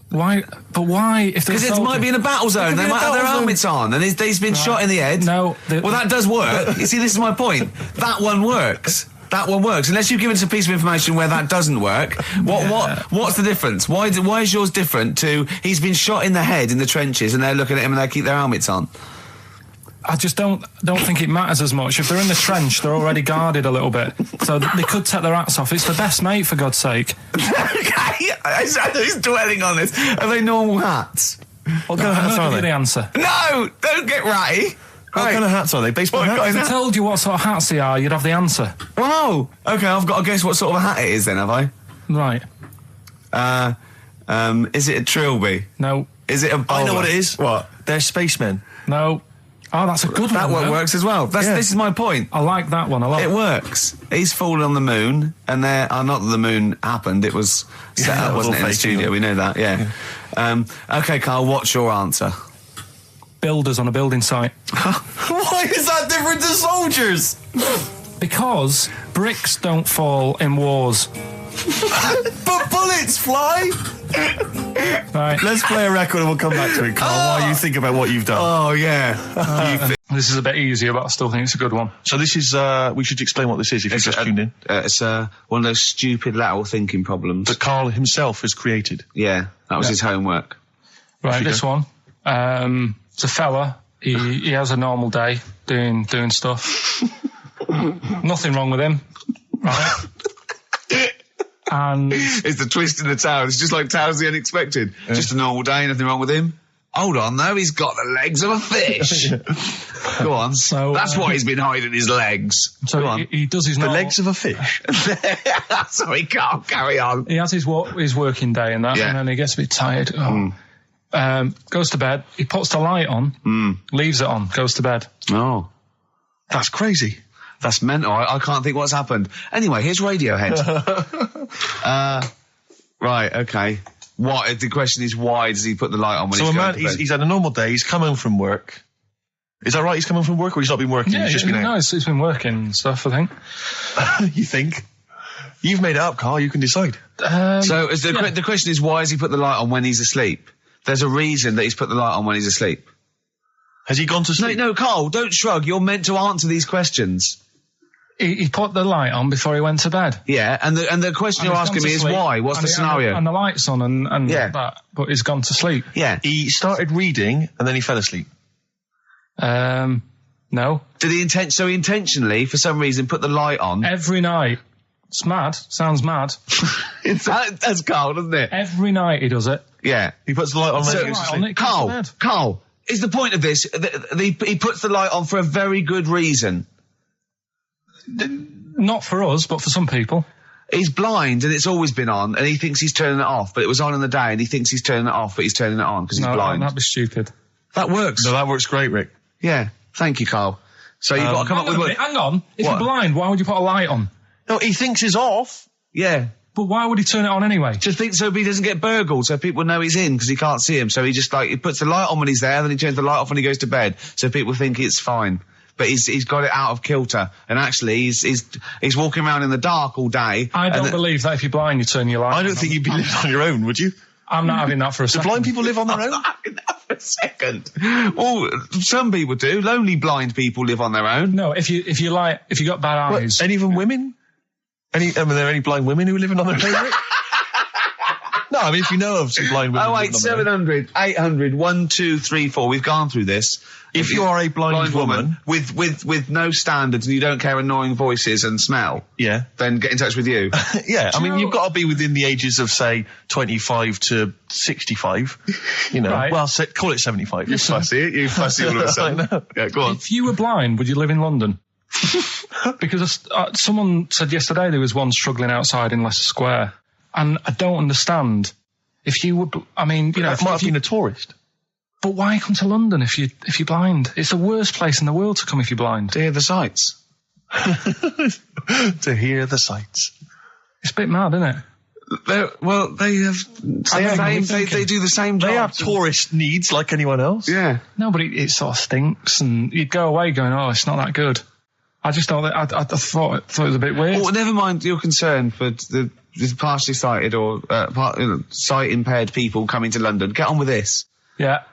Why? But why? If Because it might be in a battle zone. They might have their helmets on, and he's been shot in the head. No. Well, that does work. You see, this is my point. That one works. That one works. Unless you've given us a piece of information where that doesn't work. What's the difference? Why is yours different to he's been shot in the head in the trenches, and they're looking at him and they keep their helmets on? I just don't think it matters as much. If they're in the trench, they're already guarded a little bit, so they could take their hats off. It's the best mate, for God's sake. Okay, he's dwelling on this. Are they normal hats? What kind of hats are Give you the they? answer. No, don't get ratty. What kind of hats are they? Baseball hats? If I told you what sort of hats they are, you'd have the answer. Wow. Okay, I've got to guess what sort of a hat it is then, have I? Right. Is it a trilby? No. Is it a bowler? I know what it is. What? They're spacemen. No. Oh, that's a good That one. one works as well. This is my point. I like that one a lot. It works. He's fallen on the moon, and not that the moon happened. It was set up, wasn't it, in the studio? We know that. Yeah. Okay, Carl. What's your answer? Builders on a building site. Why is that different to soldiers? Because bricks don't fall in wars. But bullets fly. Right. Let's play a record and we'll come back to it, Carl, while you think about what you've done. Oh yeah. This is a bit easier, but I still think it's a good one. So this is, we should explain what this is if you've just tuned in. It's one of those stupid lateral thinking problems. That Carl himself has created. Yeah, that was his homework. Right, this one. It's a fella. He has a normal day doing stuff. Nothing wrong with him. Right. And It's the twist in the tale. It's just like Tales the Unexpected. Yeah. Just a normal day, nothing wrong with him. Hold on, though, he's got the legs of a fish. Go on. So, that's what he's been hiding his legs. So Go on. he does his The normal, legs of a fish. Sorry, Carl, carry on. He has his working day and that, Yeah. and then he gets a bit tired. Goes to bed. He puts the light on, leaves it on, goes to bed. Oh. That's crazy. That's mental. I can't think what's happened. Anyway, here's Radiohead. Right, okay. What? The question is, why does he put the light on when So he's a going man, to bed? he's had a normal day. He's come home from work. Is that right? He's come home from work, or he's not been working? Yeah, he's just been out. no, it's been working and stuff, I think. You think? You've made it up, Carl. You can decide. So is the question is, why has he put the light on when he's asleep? There's a reason that he's put the light on when he's asleep. Has he gone to sleep? No, Carl, don't shrug. You're meant to answer these questions. He put the light on before he went to bed. Yeah, and the question you're asking me is why? What's the scenario? And the light's on and Yeah. that, but he's gone to sleep. Yeah. He started reading and then he fell asleep. No. Did he intentionally, for some reason, put the light on? Every night. It's mad. Sounds mad. That's Carl, doesn't it? Every night he does it. Yeah. He puts the light on when So- he goes to Light sleep. on, it goes to bed. Carl, is the point of this, he puts the light on for a very good reason. Not for us, but for some people. He's blind and it's always been on and he thinks he's turning it off, but it was on in the day and he thinks he's turning it off, but he's turning it on because he's blind. That'd be stupid. That works. No, that works great, Rick. Yeah. Thank you, Carl. So you've got to come up with... Hang on. If What? you're blind, why would you put a light on? No, he thinks it's off. Yeah. But why would he turn it on anyway? Just think so he doesn't get burgled, so people know he's in because he can't see him. So he just he puts the light on when he's there, then he turns the light off when he goes to bed, so people think it's fine. But he's got it out of kilter, and actually he's walking around in the dark all day. I don't believe that if you're blind, you turn your light on. I don't think you'd be living on your own, would you? I'm not having that for a Do second. blind people live on their own? For a second. Well, some people do. Lonely blind people live on their own. No, if you got bad eyes. Any of them women? Are there any blind women who are living on their own, Rick? No, I mean, if you know of some blind women. Oh, wait, 700, 800, 1234. We've gone through this. If you are a blind woman with no standards and you don't care annoying voices and smell, yeah, then get in touch with you. yeah. I mean, know- you've got to be within the ages of say 25 to 65. You know, Right. well, call it 75. You fussy all of a sudden. I know. Yeah, go on. If you were blind, would you live in London? Because someone said yesterday there was one struggling outside in Leicester Square, and I don't understand. If you would, I mean, you know, That might have been a tourist. but why come to London if you're blind? It's the worst place in the world to come if you're blind. To hear the sights. To hear the sights. It's a bit mad, isn't it? They have they do the same job. They have tourist needs like anyone else. Yeah. No, but it sort of stinks, and you'd go away going, "Oh, it's not that good." I just thought I thought it was a bit weird. Well, never mind your concern for the partially sighted or sight impaired people coming to London. Get on with this. Yeah.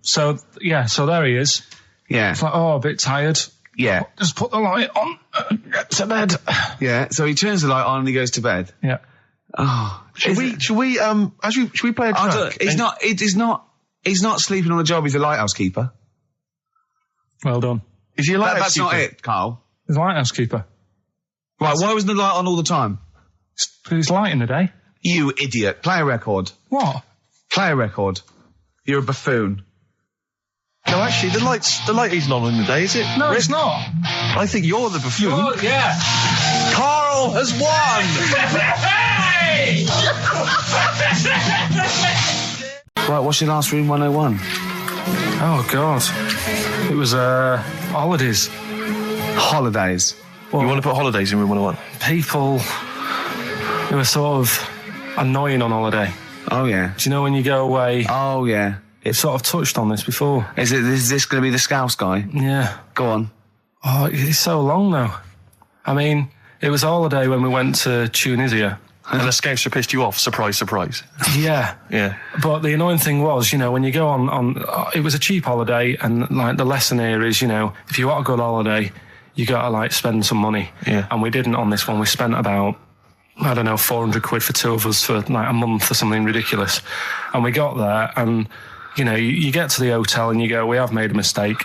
So there he is. Yeah. It's like, oh, a bit tired. Yeah. Just put the light on. Get to bed. Yeah. So he turns the light on and he goes to bed. Yeah. Oh. Should we play a track? He's not sleeping on the job. He's a lighthouse keeper. Well done. Is he a lighthouse That's not keeper? it, Carl. He's a lighthouse keeper. Right. Why wasn't the light on all the time? He's light in the day. You idiot. Play a record. What? Play a record. You're a buffoon. No, actually, the light isn't on in the day, is it? No, Rick? it's not. I think you're the buffoon. Oh, yeah. Carl has won! Right. What's your last room 101? Oh, God. It was, holidays. Holidays. You want to put holidays in room 101? People who are sort of annoying on holiday. Oh yeah. Do you know when you go away? Oh yeah. It's sort of touched on this before. Is this going to be the Scouse guy? Yeah. Go on. Oh, it's so long though. I mean, it was a holiday when we went to Tunisia. And the Scouser pissed you off. Surprise, surprise. Yeah. Yeah. But the annoying thing was, you know, when you go on it was a cheap holiday, and like the lesson here is, you know, if you want a good holiday, you got to like spend some money. Yeah. And we didn't on this one. We spent about, I don't know, 400 quid for two of us for like a month or something ridiculous. And we got there and, you know, you get to the hotel and you go, we have made a mistake.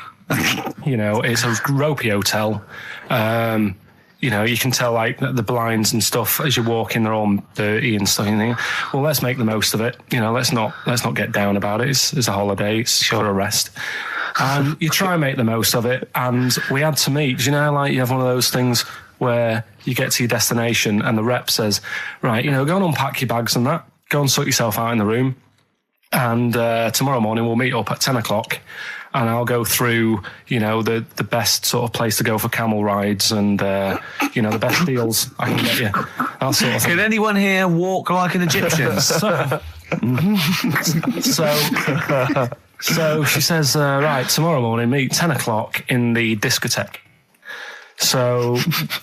You know, it's a ropey hotel. you know, you can tell like the blinds and stuff as you're walking, they're all dirty and stuff. And you think, well, let's make the most of it. You know, let's not get down about it. It's a holiday. It's for a rest. And you try and make the most of it. And we had to meet. Do you know, like you have one of those things where you get to your destination and the rep says, right, you know, go and unpack your bags and that. Go and sort yourself out in the room. And tomorrow morning we'll meet up at 10 o'clock. And I'll go through, you know, the best sort of place to go for camel rides and, you know, the best deals I can get you. That sort of thing. Can anyone here walk like an Egyptian? So she says, right, tomorrow morning, meet 10 o'clock in the discotheque. So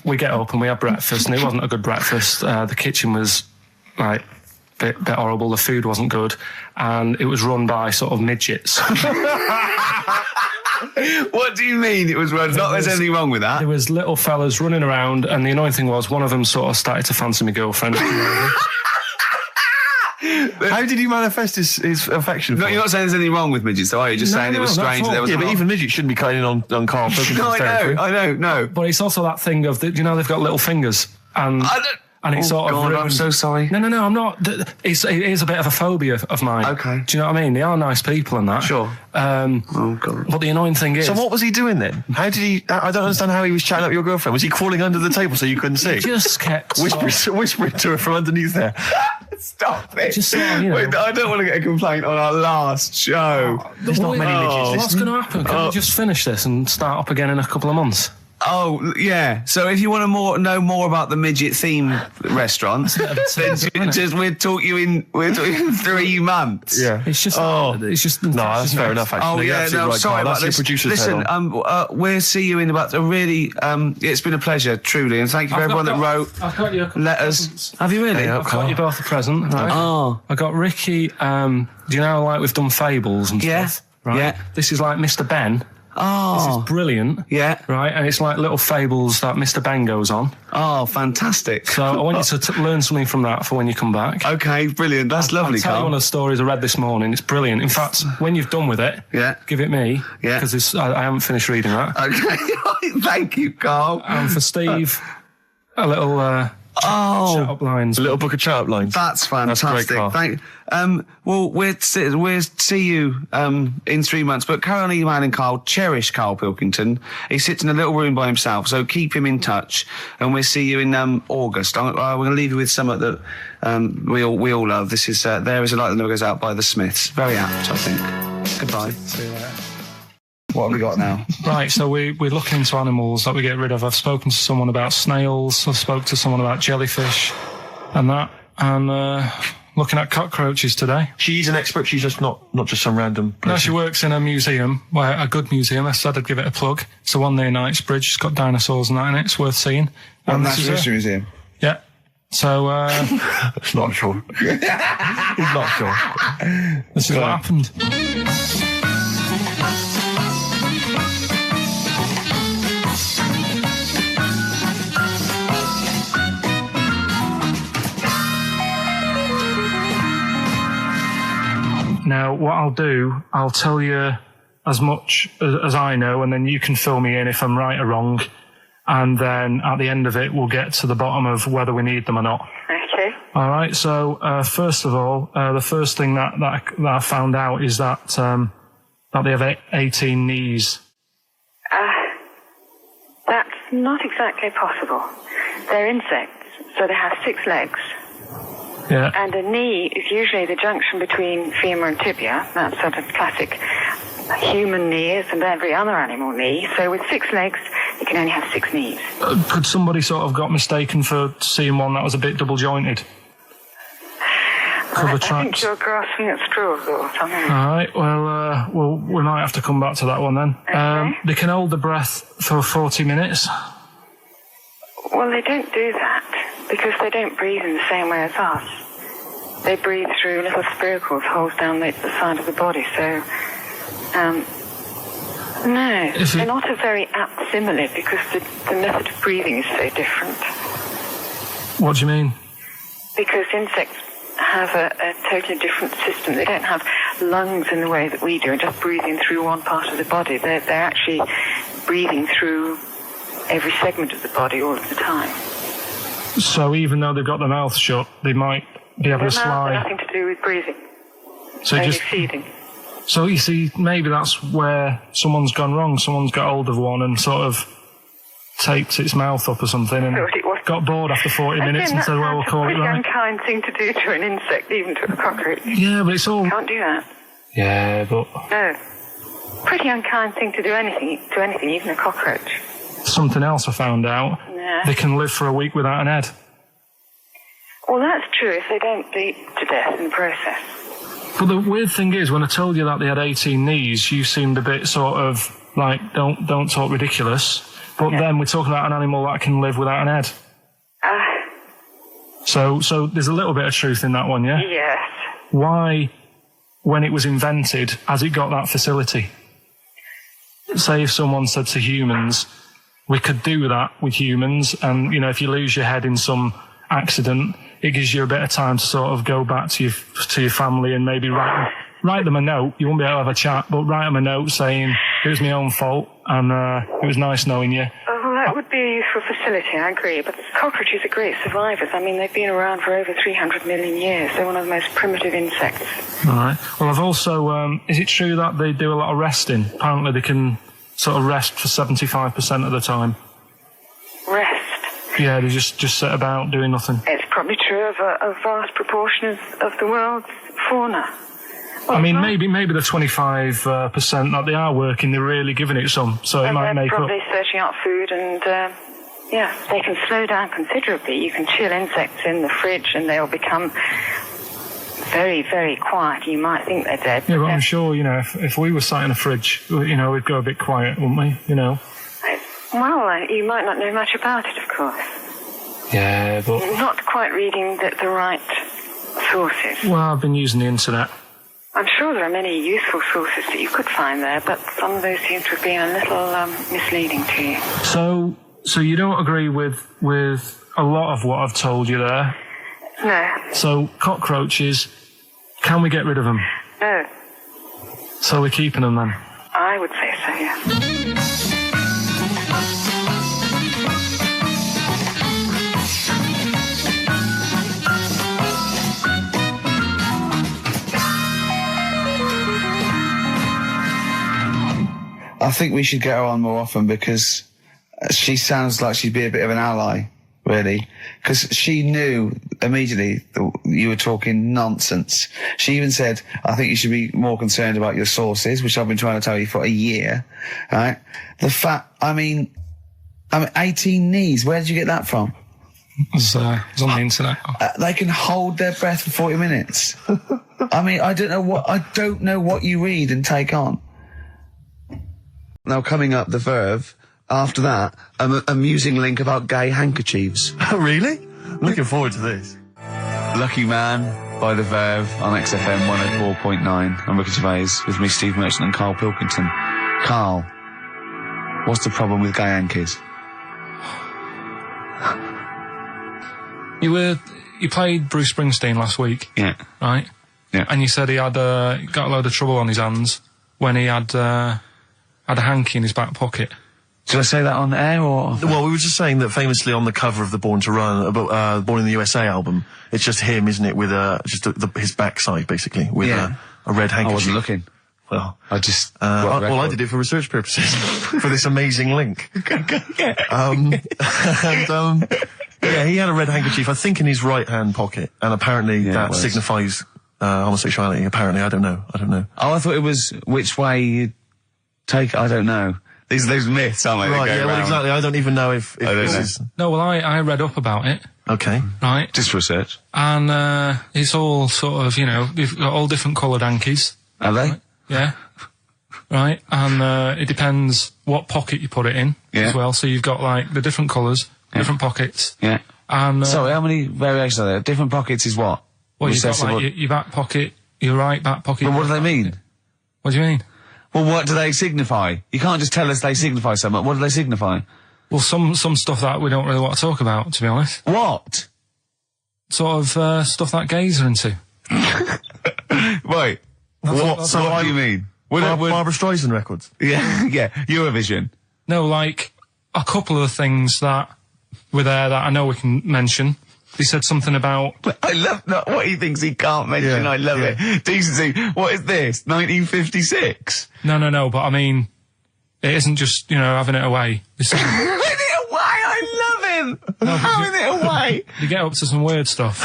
we get up and we have breakfast, and it wasn't a good breakfast. The kitchen was, like, bit horrible. The food wasn't good, and it was run by sort of midgets. What do you mean it was run? Not there's anything wrong with that. There was little fellas running around, and the annoying thing was one of them sort of started to fancy my girlfriend. How did he manifest his affection? No, you're not saying there's anything wrong with midgets, though, are you? Just saying it was strange. There was but even midgets shouldn't be cutting in on Karl Pilkington's territory. I know. But it's also that thing of, you know, they've got little fingers, and it's sort of ruined. I'm so sorry. No, I'm not. It is a bit of a phobia of mine. Okay. Do you know what I mean? They are nice people and that. Sure. Oh, God. But the annoying thing is... So what was he doing then? How did he... I don't understand how he was chatting up your girlfriend. Was he crawling under the table so you couldn't see? He just kept... Whispering to her from underneath there. Stop it. Just sort of, you know... Wait, I don't want to get a complaint on our last show. There's not many midgets. What's going to happen? Can we just finish this and start up again in a couple of months? Oh, yeah. So if you want to know more about the midget theme restaurants, then we'll talk you in 3 months. Yeah. It's just... No, that's fair enough, actually. Oh, yeah, no, right, sorry Karl. about That's this. your producer's Listen, head on. we'll see you in about a really... it's been a pleasure, truly, and thank you for everyone that wrote I've got you letters. Have you really? I've got you both a present. Right? Oh. I got Ricky, do you know, like we've done fables and stuff? Right? Yeah. This is like Mr. Ben. Oh. This is brilliant. Yeah. Right, and it's like little fables that Mr. Ben goes on. Oh, fantastic. So I want you to learn something from that for when you come back. Okay, brilliant. That's lovely, I'll tell you Karl. one of the stories I read this morning. It's brilliant. In fact, when you've done with it, give it me. Yeah. Because I haven't finished reading that. Okay. Thank you, Karl. And for Steve, a little chat-up lines. A little book of chat-up lines. That's fantastic. That's great, Karl. Well, we'll see you in 3 months. But carry on emailing Karl. Cherish Karl Pilkington. He sits in a little room by himself, so keep him in touch. And we'll see you in August. We're going to leave you with something that we all love. This is There Is a Light That Never Goes Out by the Smiths. Very apt, I think. Goodbye. See you later. What have we got now? Right, so we're looking into animals that we get rid of. I've spoken to someone about snails. I've spoken to someone about jellyfish and that. And looking at cockroaches today. She's an expert. She's just not just some random person. No, she works in a museum, a good museum. I said I'd give it a plug. It's the one near Knightsbridge. It's got dinosaurs and that in it. It's worth seeing. Natural History Museum? Yeah. So, It's not sure. He's not sure. This is what happened. Now, what I'll do, I'll tell you as much as I know, and then you can fill me in if I'm right or wrong. And then at the end of it, we'll get to the bottom of whether we need them or not. Okay. All right. So, first of all, the first thing that I found out is that they have 18 knees. That's not exactly possible. They're insects, so they have 6 legs. Yeah. And a knee is usually the junction between femur and tibia. That's sort of classic human knees and every other animal knee. So with 6 legs, you can only have 6 knees. Could somebody sort of got mistaken for seeing one that was a bit double jointed? I think you're grasping at straws or something. All right. Well, we might have to come back to that one then. Okay. They can hold the breath for 40 minutes. Well, they don't do that because they don't breathe in the same way as us. They breathe through little spiracles, holes down the side of the body. So, no, they're not a very apt simile because the method of breathing is so different. What do you mean? Because insects have a totally different system. They don't have lungs in the way that we do, just breathing through one part of the body. They're actually breathing through every segment of the body all of the time. So even though they've got their mouth shut, they might be able to slide. Nothing to do with breathing. So Only feeding. So you see, maybe that's where someone's gone wrong. Someone's got hold of one and sort of taped its mouth up or something and got bored after 40 minutes and said, well, we'll call it right. That's a pretty unkind thing to do to an insect, even to a cockroach. Yeah, but it's all... Can't do that. Yeah, but... No. Pretty unkind thing to do to anything, even a cockroach. Something else I found out. Yeah. They can live for a week without an head. Well, that's true if they don't bleed to death in the process. But the weird thing is, when I told you that they had 18 knees, you seemed a bit sort of like, don't talk ridiculous. But then we're talking about an animal that can live without an head. So there's a little bit of truth in that one, yeah? Yes. Why, when it was invented, has it got that facility? Say if someone said to humans, we could do that with humans, and, you know, if you lose your head in some accident, it gives you a bit of time to sort of go back to your family and maybe write them a note. You won't be able to have a chat, but write them a note saying, it was my own fault, and it was nice knowing you. Oh, well, that would be a useful facility, I agree. But cockroaches are great survivors. I mean, they've been around for over 300 million years. They're one of the most primitive insects. All right. Well, I've also... is it true that they do a lot of resting? Apparently they can sort of rest for 75% of the time. Rest? Yeah, they just sit about doing nothing. It's probably true of a vast proportion of the world's fauna. Well, I mean, maybe the 25% that they are working, they're really giving it some, so it might make up. They're probably searching out food, and they can slow down considerably. You can chill insects in the fridge, and they'll become very, very quiet. You might think they're dead. Yeah, but I'm sure, you know, if we were sat in a fridge, you know, we'd go a bit quiet, wouldn't we? You know. Well, you might not know much about it, of course. Yeah, but... You're not quite reading the right sources. Well, I've been using the internet. I'm sure there are many useful sources that you could find there, but some of those seem to have been a little misleading to you. So you don't agree with a lot of what I've told you there? No. So cockroaches, can we get rid of them? No. So we're keeping them then? I would say so, yeah. I think we should get her on more often because she sounds like she'd be a bit of an ally, really. Because she knew immediately that you were talking nonsense. She even said, I think you should be more concerned about your sources, which I've been trying to tell you for a year, right? The fact, I mean, 18 knees, where did you get that from? It was on the internet. They can hold their breath for 40 minutes. I mean, I don't know what you read and take on. Now, coming up, the Verve. After that, an amusing link about gay handkerchiefs. Oh, really? Looking forward to this. Lucky Man by the Verve on XFM 104.9. I'm Ricky Gervais with me, Steve Merchant, and Karl Pilkington. Karl, what's the problem with gay hankies? You played Bruce Springsteen last week. Yeah. Right? Yeah. And you said he had got a load of trouble on his hands when he had a hanky in his back pocket. Did I say that on air or? Well, we were just saying that famously on the cover of the Born to Run, Born in the USA album, it's just him, isn't it, with just his backside basically with a red handkerchief. I wasn't looking. Well, I just. I did it for research purposes for this amazing link. Yeah, he had a red handkerchief, I think, in his right hand pocket, and apparently that signifies homosexuality. Apparently, I don't know. Oh, I thought it was which way you take. I don't know. These myths, aren't they? Right, yeah, well, exactly. I don't even know if this is... No, well, I read up about it. Okay. Right. Just research. And, it's all sort of, you know, they've got all different coloured hankies. Are they? Right? Yeah. Right. And, it depends what pocket you put it in as well. So you've got, like, the different colours, different pockets. Yeah. And, sorry, how many variations are there? Different pockets is what? Well, you've got, like, your back pocket, your right back pocket. But what do they mean? What do you mean? Well, what do they signify? You can't just tell us they signify so much. What do they signify? Well, some stuff that we don't really want to talk about, to be honest. What? Sort of, stuff that gays are into. Wait. What do you mean? Barbra Streisand records? Yeah, Eurovision. No, like, a couple of the things that were there that I know we can mention. He said something about... I love what he thinks he can't mention. I love it. Decency. What is this? 1956? No, but I mean, it isn't just, having it away. This is... Having it away? I love him! No, having it away! You get up to some weird stuff.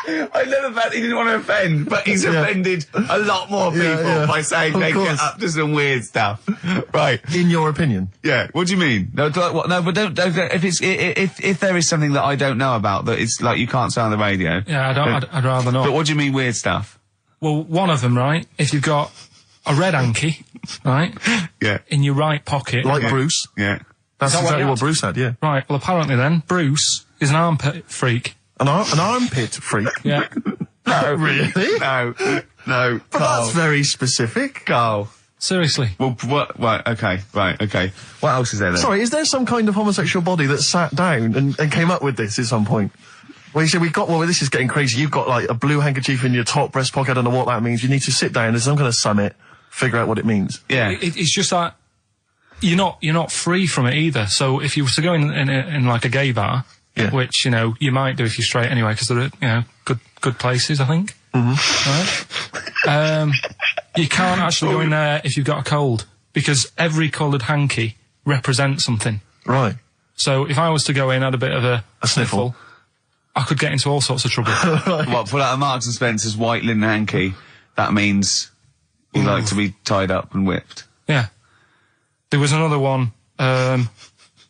I love the fact he didn't want to offend, but he's offended a lot more people by saying they get up to some weird stuff. Right. In your opinion? Yeah. What do you mean? No, but don't if there is something that I don't know about that it's like you can't say on the radio. Yeah, I'd rather not. But what do you mean weird stuff? Well, one of them, right? If you've got a red hanky, right? Yeah. In your right pocket. Like Bruce? Yeah. That's exactly what Bruce had, yeah. Right, well apparently then, Bruce is an armpit freak. An armpit freak? Yeah. No. Really? No. But that's very specific. Carl. Seriously. Well, what? Right, okay. What else is there then? Sorry, is there some kind of homosexual body that sat down and came up with this at some point? Well, you said this is getting crazy. You've got like a blue handkerchief in your top breast pocket. I don't know what that means. You need to sit down. There's some kind of summit, figure out what it means. Yeah. It's just that you're not free from it either. So if you were to go in like a gay bar, which, you might do if you're straight anyway, because they're, good places, I think. Mm-hmm. Right? You can't actually go in there if you've got a cold, because every coloured hanky represents something. Right. So if I was to go in, had a bit of a sniffle, I could get into all sorts of trouble. Right. What, pull out a Marks and Spencer's white linen hanky, that means you like to be tied up and whipped. Yeah. There was another one,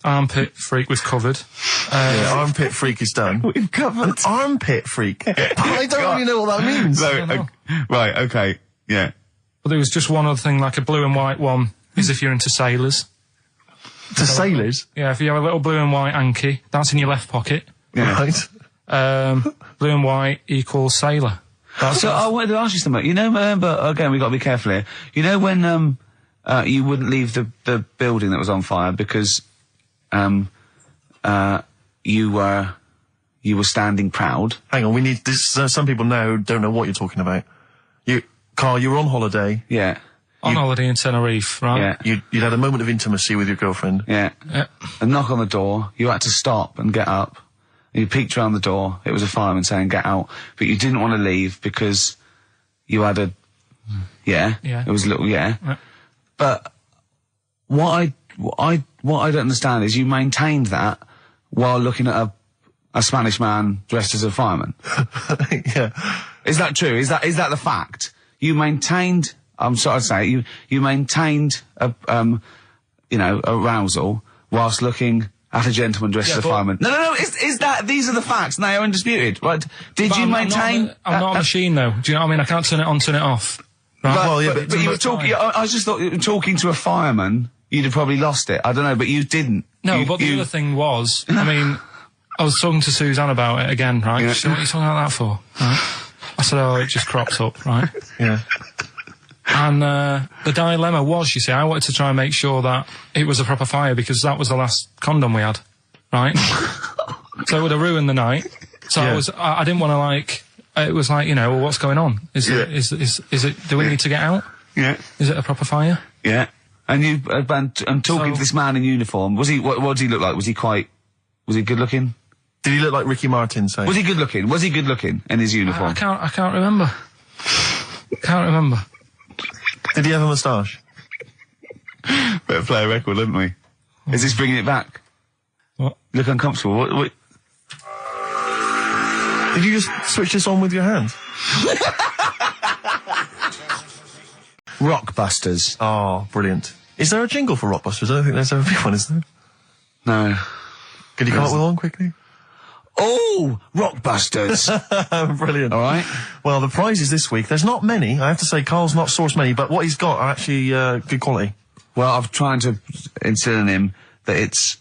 armpit freak was covered. Armpit freak is done. We've covered. An armpit freak? I don't really know what that means. Right, okay, yeah. But there was just one other thing, like a blue and white one, is if you're into sailors. To sailors? Yeah, if you have a little blue and white hanky, that's in your left pocket. Yeah. Right. Blue and white equals sailor. So I wanted to ask you something. Remember, again, we've got to be careful here. When, you wouldn't leave the building that was on fire because, you were standing proud. Hang on, we need this. Some people now don't know what you're talking about. Carl, you were on holiday. Yeah. On holiday in Tenerife, right? Yeah. You'd had a moment of intimacy with your girlfriend. Yeah. A knock on the door. You had to stop and get up. And you peeked around the door. It was a fireman saying, "Get out." But you didn't want to leave because you had a. Yeah. It was a little. Yeah. But what I don't understand is you maintained that while looking at a Spanish man dressed as a fireman. Yeah. Is that true? Is that the fact? You maintained, I'm sorry to say, you maintained arousal whilst looking at a gentleman dressed as a fireman. No, these are the facts, and they are undisputed, right? Did you maintain... I'm not a machine, though. Do you know what I mean? I can't turn it on, turn it off. Right? But you were talking, I just thought, talking to a fireman, you'd have probably lost it. I don't know, but you didn't. No, but the other thing was, I mean, I was talking to Suzanne about it again, right? Yeah. She said, what are you talking about that for? Right? I said, it just crops up, right? Yeah. And the dilemma was, you see, I wanted to try and make sure that it was a proper fire because that was the last condom we had, right? So it would have ruined the night. So I didn't want to it was like, well, what's going on? Is it, do we need to get out? Yeah. Is it a proper fire? Yeah. And you, and talking to this man in uniform, what did he look like? Was he good looking? Did he look like Ricky Martin, say? Was he good looking? Was he good looking in his uniform? I can't remember. Can't remember. Did he have a moustache? Better play a record, haven't we? Is this bringing it back? What? You look uncomfortable. What? Did you just switch this on with your hands? Rockbusters. Oh, brilliant. Is there a jingle for Rockbusters? I don't think there's ever been one, is there? No. Could you come up with one quickly? Oh, Rockbusters. Brilliant. All right. Well, the prizes this week, there's not many. I have to say, Carl's not sourced many, but what he's got are actually good quality. Well, I'm trying to instill in him that it's,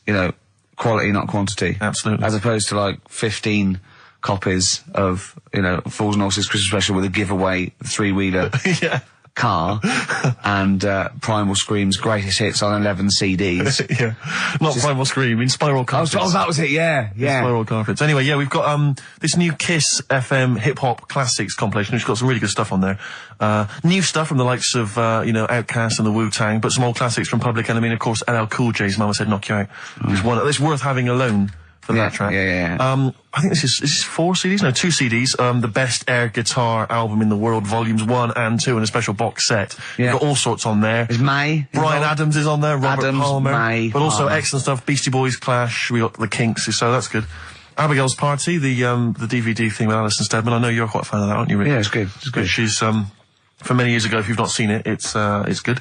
quality, not quantity. Absolutely. As opposed to, 15 copies of, Fools and Horses Christmas Special with a giveaway 3-wheeler. Yeah. car and Primal Scream's greatest hits on 11 CDs. Yeah. Not Primal Scream, in Spiral Carpets. Oh, that was it, yeah. Spiral Carpets. Anyway, yeah, we've got this new Kiss FM hip-hop classics compilation, which has got some really good stuff on there. New stuff from the likes of, Outkast and the Wu-Tang, but some old classics from Public Enemy, and of course LL Cool J's Mama Said Knock You Out. It's worth having alone for that track. Yeah. I think this is 4 CDs? No, 2 CDs. The Best Air Guitar Album in the World, Volumes 1 and 2, and a special box set. Yeah. You've got all sorts on there. Is May? Brian Adams is on there, Robert Palmer. May, but also Palmer. excellent stuff. Beastie Boys, Clash, we got the Kinks, so that's good. Abigail's Party, the DVD thing with Alison Steadman. I know you're quite a fan of that, aren't you, Rick? Yeah, it's good. It's good. She's, from many years ago, if you've not seen it, it's good.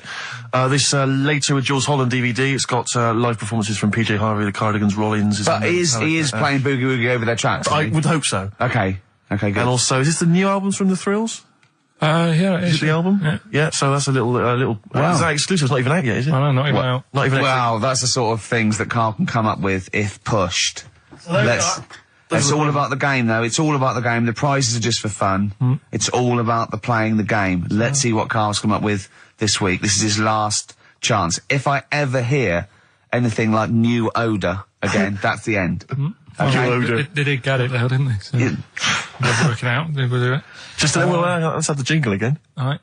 This Later with Jules Holland DVD, it's got live performances from PJ Harvey, the Cardigans, Rollins. But he is playing Boogie Woogie over their tracks. I would hope so. Okay, good. And also, is this the new albums from The Thrills? Yeah, it Is is. it the album? Yeah. So that's a little. Wow. Is that exclusive? It's not even out yet, is it? I know, not even out. Not even out. Wow, that's the sort of things that Carl can come up with if pushed. It's all about the game, though. It's all about the game. The prizes are just for fun. It's all about the playing the game. Let's see what Carl's come up with this week. This is his last chance. If I ever hear anything like New Odour again, that's the end. Okay. They did get it though, didn't they? So they're working out. They will do it. Just let's have the jingle again. All right.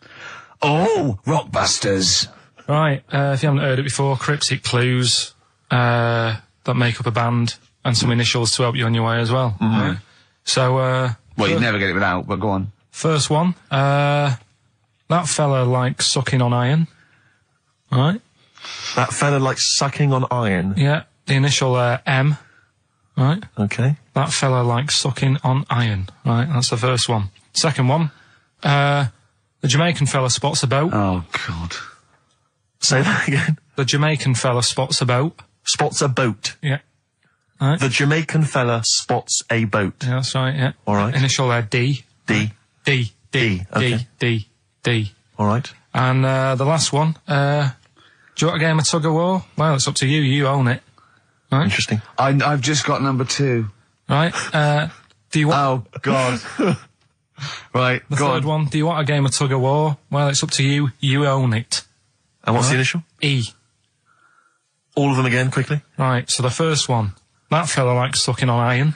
Oh, Rockbusters. Right. If you haven't heard it before, cryptic clues that make up a band and some initials to help you on your way as well. Right? So, Well, you'd never get it without, but go on. first one. That fella likes sucking on iron. Right. That fella likes sucking on iron. Yeah. The initial M. Right. Okay. That fella likes sucking on iron. Right. That's the first one. Second one. The Jamaican fella spots a boat. Oh, God. Say that again. The Jamaican fella spots a boat. Spots a boat. Yeah. Right. The Jamaican fella spots a boat. Yeah, that's right, yeah. All right. Initial D. D. D. D. Okay. D. D. All right. And the last one, do you want a game of tug of war? Well, it's up to you. You own it. Right? Interesting. I've just got number 2. Right. Do you want... Oh, God. Right, the go third on. one, do you want a game of tug of war? Well, it's up to you. You own it. And what's the initial? E. All of them again, quickly. Right, so the first one, that fella likes sucking on iron.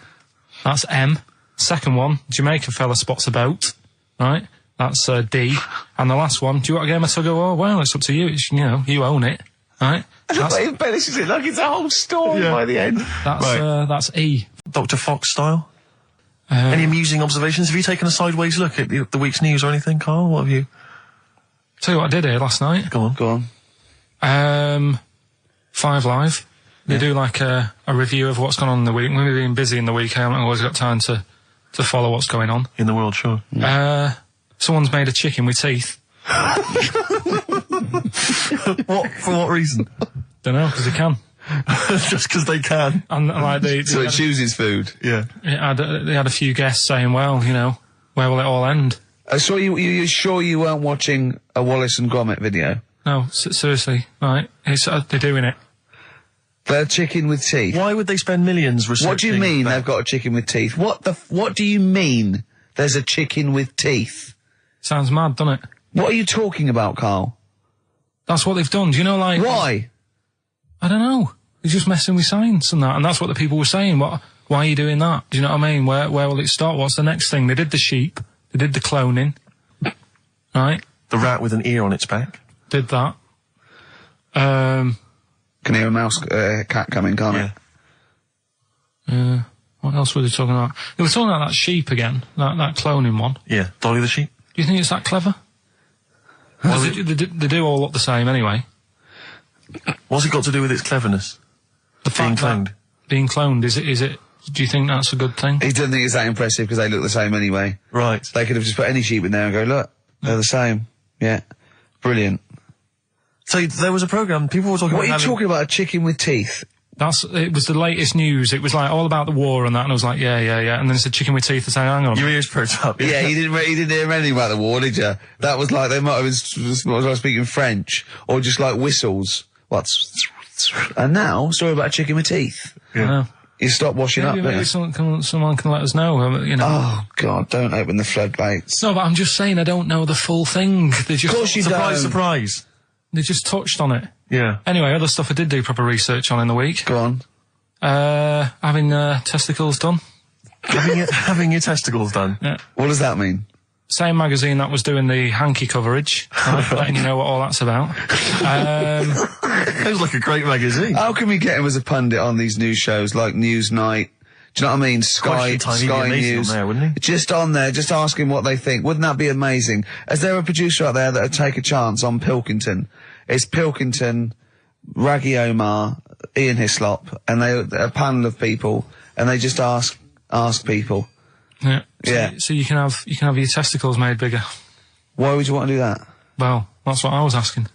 That's M. Second one, Jamaican fella spots a boat. Right, that's D. And the last one, do you want a game of tug of war? Well, it's up to you. It's, you own it. Right? That's, it finishes it like it's a whole story by the end. That's E. Dr. Fox style. Any amusing observations? Have you taken a sideways look at the week's news or anything, Carl? What have you... Tell you what I did here last night. Go on. 5 Live. They do like a review of what's gone on in the week. When we've been busy in the week, I haven't always got time to follow what's going on. In the world, sure. Someone's made a chicken with teeth. What? For what reason? Don't know, because they can. Just because they can. And like So it chooses food. Yeah. they had a few guests saying, well, where will it all end? So you're sure you weren't watching a Wallace and Gromit video? No, seriously, right? They're doing it. They're chicken with teeth. Why would they spend millions researching... What do you mean they've got a chicken with teeth? What do you mean there's a chicken with teeth? Sounds mad, doesn't it? What are you talking about, Carl? That's what they've done. Do you know, like... Why? I don't know. They're just messing with science and that, and that's what the people were saying. Why are you doing that? Do you know what I mean? Where will it start? What's the next thing? They did the sheep. They did the cloning. Right? The rat with an ear on its back. Did that. Can hear a cat coming, can't it? What else were they talking about? They were talking about that sheep again, that cloning one. Yeah. Dolly the sheep. Do you think it's that clever? Well, they do all look the same anyway. What's it got to do with its cleverness? Being cloned. Being cloned, is it? Do you think that's a good thing? He doesn't think it's that impressive because they look the same anyway. Right. They could have just put any sheep in there and go, look, they're the same. Yeah. Brilliant. So there was a programme, people were talking What about... are you talking about, a chicken with teeth? It was the latest news. It was like all about the war and that, and I was like, yeah. And then it's a chicken with teeth. I saying, hang on. Your ears perked up. Yeah, he didn't hear anything about the war, did you? That was like, they might have been speaking French, or just like whistles. And now, story about a chicken with teeth. Yeah. You stop washing up, don't maybe you? someone can let us know, you know. Oh, God, don't open the floodgates. No, but I'm just saying I don't know the full thing. They just, Of course you Surprise, don't. surprise. They just touched on it. Yeah. Anyway, other stuff I did do proper research on in the week. Go on. Having testicles done. Having your testicles done. Yeah. What does that mean? Same magazine that was doing the hanky coverage, letting you know what all that's about. It was like a great magazine. How can we get him as a pundit on these news shows like Newsnight? Do you know what I mean? Sky News. On there, wouldn't he? Just on there, just asking what they think. Wouldn't that be amazing? Is there a producer out there that would take a chance on Pilkington? It's Pilkington, Raggy Omar, Ian Hislop, and a panel of people, and they just ask people. Yeah. Yeah. So you can have your testicles made bigger. Why would you want to do that? Well, that's what I was asking.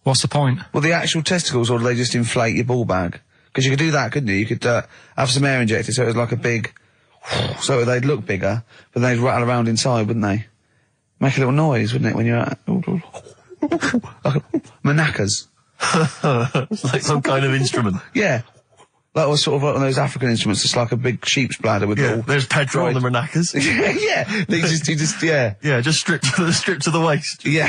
What's the point? Well, the actual testicles, or do they just inflate your ball bag? Because you could do that, couldn't you? You could have some air injected so it was like a big... so they'd look bigger, but they'd rattle around inside, wouldn't they? Make a little noise, wouldn't it, when you're at... like manacas. Like some kind of instrument. Yeah. That was sort of like one of those African instruments, it's like a big sheep's bladder with Yeah, all... there's Pedro on the maracas. yeah. You just, yeah. Yeah, just stripped to the waist. Yeah.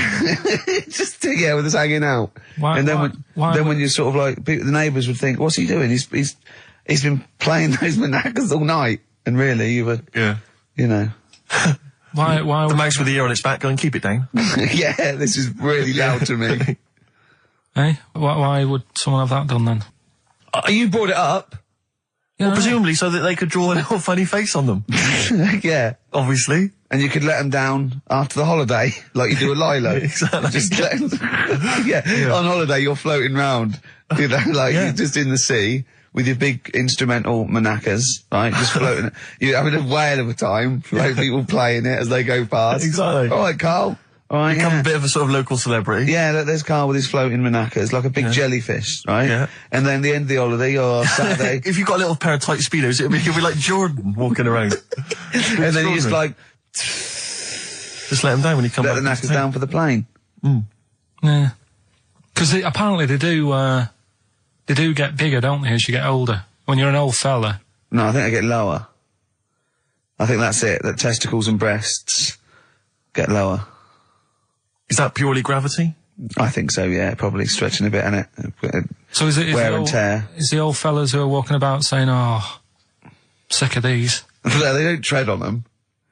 Just, yeah, with us hanging out. And then when you're sort of like, the neighbours would think, what's he doing? He's been playing those manacas all night. And really, you would, you know. Why The mouse with the ear on its back, go and keep it down. Yeah, this is really loud to me. Eh? Why would someone have that done then? You brought it up. Yeah, Well, presumably so that they could draw a little funny face on them. Yeah. Obviously. And you could let them down after the holiday, like you do a Lilo. Exactly. Just let 'em- on holiday you're floating round, you know, like you're just in the sea with your big instrumental manacas, right? Just floating. You're having a whale of a time, like people playing it as they go past. Exactly. All right, Carl. All right, Become a bit of a sort of local celebrity. Yeah, look, there's Carl with his floating manacas, like a big jellyfish, right? Yeah. And then the end of the holiday, or Saturday, If you've got a little pair of tight speedos, it'll be like Jordan walking around. and then you just like Just let them down when you come let back. the knackers down for the plane. Yeah. Because apparently they do get bigger, don't they, as you get older? When you're an old fella. No, I think they get lower. I think that's it, that testicles and breasts get lower. Is that purely gravity? I think so, yeah, probably stretching a bit, innit? So is Wear and tear. Is the old fellas who are walking about saying, oh, sick of these? No, they don't tread on them.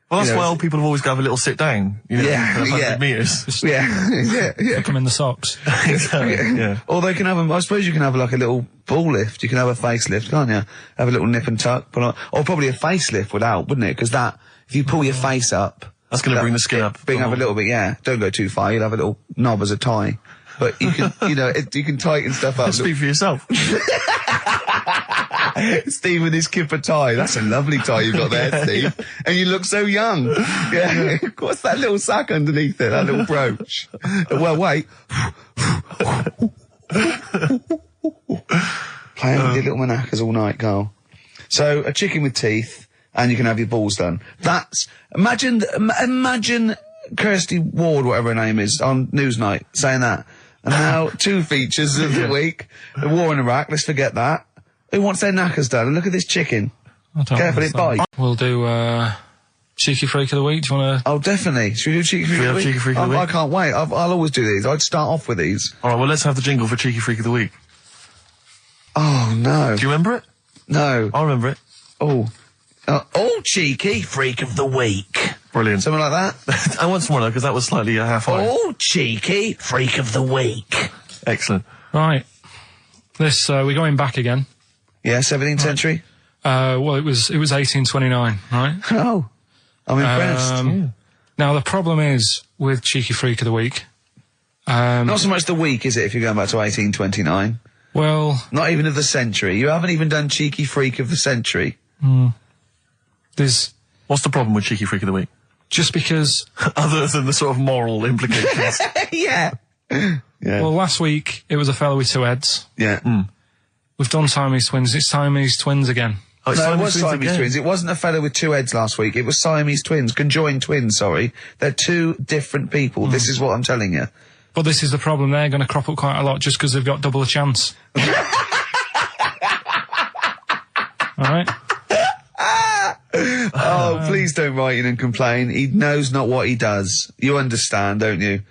Well, that's You know, why old people have always got to have a little sit down. You know, Yeah, 100 yeah. metres. Yeah. Stick them in the socks. Exactly, yeah. Or they can have I suppose you can have like a little ball lift. You can have a facelift, can't you? Have a little nip and tuck. Put on, or probably a facelift would help, wouldn't it? Because that, if you pull your face up... That's going to bring the skin up. Bring up a little bit, yeah. Don't go too far. You'll have a little knob as a tie. But you can, you know, you can tighten stuff up. Speak for yourself. Steve with his kipper tie. That's a lovely tie you've got there, Steve. And you look so young. Yeah. What's that little sack underneath it? That little brooch. Well, wait. Playing with your little manacas all night, Carl. So, a chicken with teeth, and you can have your balls done. That's, imagine Kirsty Ward, whatever her name is, on Newsnight, saying that. And now, 2 features of the week. The war in Iraq, let's forget that. Who wants their knackers done? And look at this chicken. Careful, it bites. We'll do, Cheeky Freak of the Week. Do you want to... Oh, definitely. Should we do Cheeky Freak of the Week? Cheeky Freak of the I Week? can't wait. I'll always do these. I'd start off with these. All right, well, let's have the jingle for Cheeky Freak of the Week. Oh, no. Do you remember it? No. I remember it. Oh. Cheeky Freak of the Week. Brilliant. Something like that? I want some more, though, because that was slightly half high. Cheeky Freak of the Week. Excellent. Right. This, we're going back again. Yeah, 17th century? Well, it was 1829, right? Oh. I'm impressed. Now, the problem is with Cheeky Freak of the Week. Not so much the week, is it, if you're going back to 1829? Well... Not even of the century. You haven't even done Cheeky Freak of the Century. There's... What's the problem with Cheeky Freak of the Week? Just because... Other than the sort of moral implications. Yeah. Yeah. Well, last week, it was a fella with 2 heads. Yeah. We've done Siamese twins. It's Siamese twins again. Oh, it's No, it was Siamese again. twins. It wasn't a fellow with 2 heads last week. It was Siamese twins. Conjoined twins, sorry. They're 2 different people. This is what I'm telling you. But this is the problem. They're going to crop up quite a lot just because they've got double a chance. right? Oh, please don't write in and complain. He knows not what he does. You understand, don't you?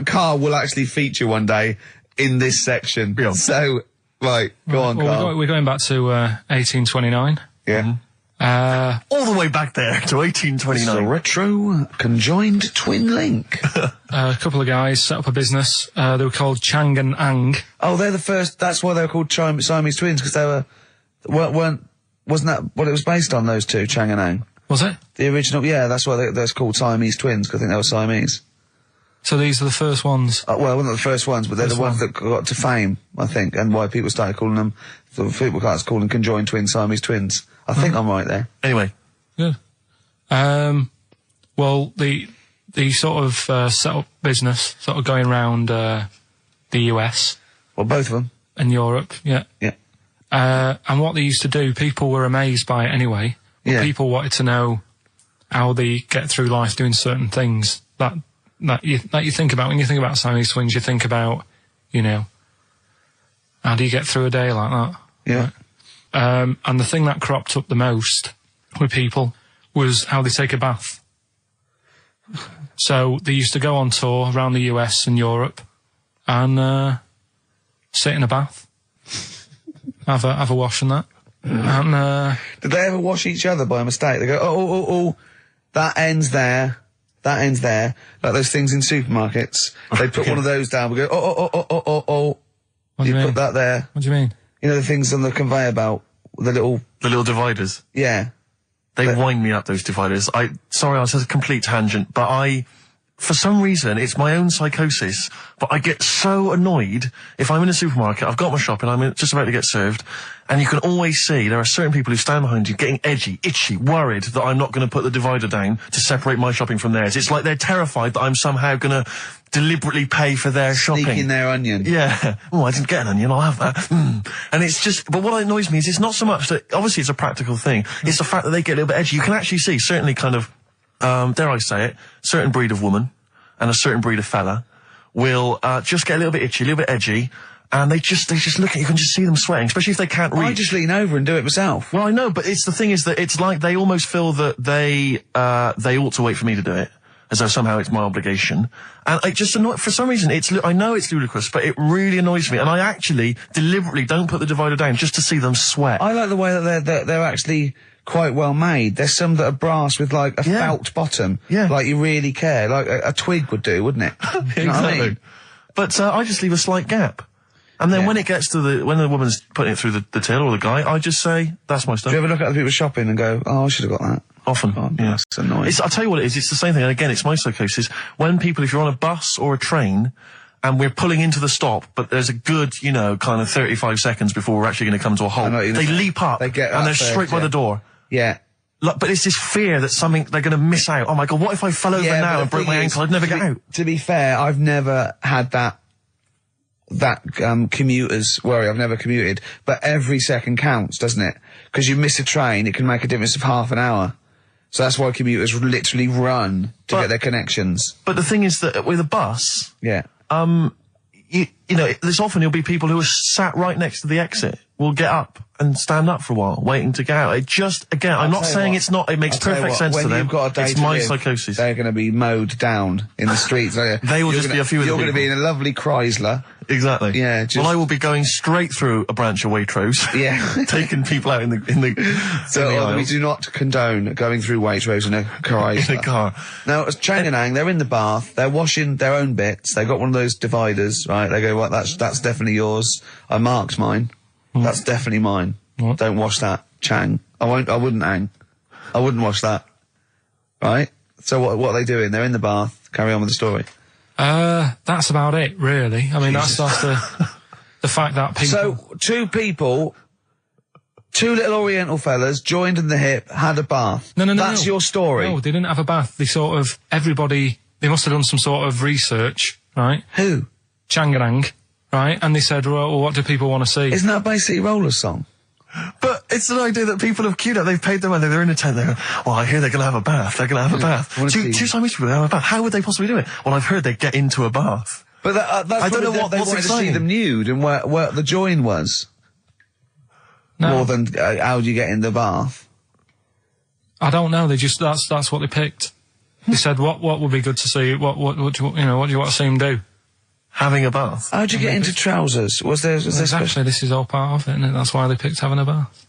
Karl will actually feature one day in this section. Yeah. So, right, go on, Karl. We're going back to 1829. Yeah. All the way back there to 1829. It's a retro conjoined twin link. A couple of guys set up a business. They were called Chang and Ang. Oh, they're the first. That's why they were called Siamese twins, because they wasn't that what it was based on? Those two, Chang and Ang. Was it? The original, yeah. That's why they're called Siamese twins, because I think they were Siamese. So these are the first ones. Well, not the first ones, but they're the ones that got to fame, I think, and why people started calling them. So people started calling conjoined twins Siamese twins. I think I'm right there. Anyway. Good. Well, the sort of set up business, sort of going around the US. Well, both of them. And Europe, yeah. Yeah. And what they used to do, people were amazed by it anyway. But people wanted to know how they get through life doing certain things that you think about. When you think about Siamese twins, you think about, how do you get through a day like that? Yeah. And the thing that cropped up the most with people was how they take a bath. So they used to go on tour around the US and Europe and sit in a bath, have a wash and that. And did they ever wash each other by mistake? They go, oh, that ends there. That ends there. Like those things in supermarkets. They put one of those down. We go, oh. What do you mean? Put that there. What do you mean? You know the things on the conveyor belt? The little dividers. Yeah. They wind me up, those dividers. Sorry, I was a complete tangent, but for some reason, it's my own psychosis, but I get so annoyed if I'm in a supermarket, I've got my shopping, I'm just about to get served, and you can always see there are certain people who stand behind you getting edgy, itchy, worried that I'm not going to put the divider down to separate my shopping from theirs. It's like they're terrified that I'm somehow going to deliberately pay for their shopping. Sneaking their onion. Yeah. Oh, I didn't get an onion, I'll have that. And it's just, but what annoys me is it's not so much that, obviously it's a practical thing, it's the fact that they get a little bit edgy. You can actually see, certainly kind of, dare I say it, certain breed of woman and a certain breed of fella will just get a little bit itchy, a little bit edgy, and they just look at you, can just see them sweating, especially if they can't reach. I just lean over and do it myself. Well, I know, but the thing is that it's like they almost feel that they ought to wait for me to do it, as though somehow it's my obligation. And it just for some reason, I know it's ludicrous, but it really annoys me, and I actually deliberately don't put the divider down just to see them sweat. I like the way that they're actually quite well made. There's some that are brass with like a felt bottom. Yeah. Like you really care. Like a twig would do, wouldn't it? Exactly. You know what I mean? But I just leave a slight gap. And then when it gets to when the woman's putting it through the till or the guy, I just say, that's my stuff. Do you ever look at other people shopping and go, oh, I should have got that? Often. Oh, yeah. That's annoying. I'll tell you what it is, it's the same thing, and again, it's my psychosis. When people, if you're on a bus or a train, and we're pulling into the stop, but there's a good, kind of 35 seconds before we're actually going to come to a halt, they leap up, and they're straight by the door. Yeah. But it's this fear that they're going to miss out. Oh my God, what if I fell over now and broke my ankle? I'd never get out. To be fair, I've never had that commuter's worry. I've never commuted, but every second counts, doesn't it? Because you miss a train, it can make a difference of half an hour. So that's why commuters literally run to get their connections. But the thing is that with a bus, there's often there'll be people who are sat right next to the exit, will get up and stand up for a while, waiting to get out. It just, again, I'm not saying it's not, it makes perfect sense to them. It's my psychosis. They're going to be mowed down in the streets. They will just be a few of the people. You're going to be in a lovely Chrysler. Exactly. Yeah. Well, I will be going straight through a branch of Waitrose. Yeah. Taking people out in the So we do not condone going through Waitrose in a Chrysler. In a car. Now, as Chang and Ang, they're in the bath, they're washing their own bits, they got one of those dividers, right? They go, well, that's definitely yours. I marked mine. That's definitely mine. What? Don't wash that, Chang. I wouldn't, Ang. I wouldn't wash that. Right? So what are they doing? They're in the bath. Carry on with the story. That's about it, really. I mean, that's the fact that people... So, two little Oriental fellas joined in the hip, had a bath. No. That's your story. No, they didn't have a bath. They they must have done some sort of research, right? Who? Chang and Ang, right? And they said, well, what do people want to see? Isn't that a Bay Rollers song? But it's an idea that people have queued up. They've paid their money. They're in a tent. They're, well, I hear they're going to have a bath. They're going to have a bath. Two Siamese people have a bath. How would they possibly do it? Well, I've heard they get into a bath. But that's I don't know they what's wanted exciting. to see them nude and where the join was. No. More than how do you get in the bath? I don't know. They just that's what they picked. They said what would be good to see. What do you want to see him do? Having a bath. How'd you get into trousers? Was there Exactly. This is all part of it, isn't it? That's why they picked having a bath.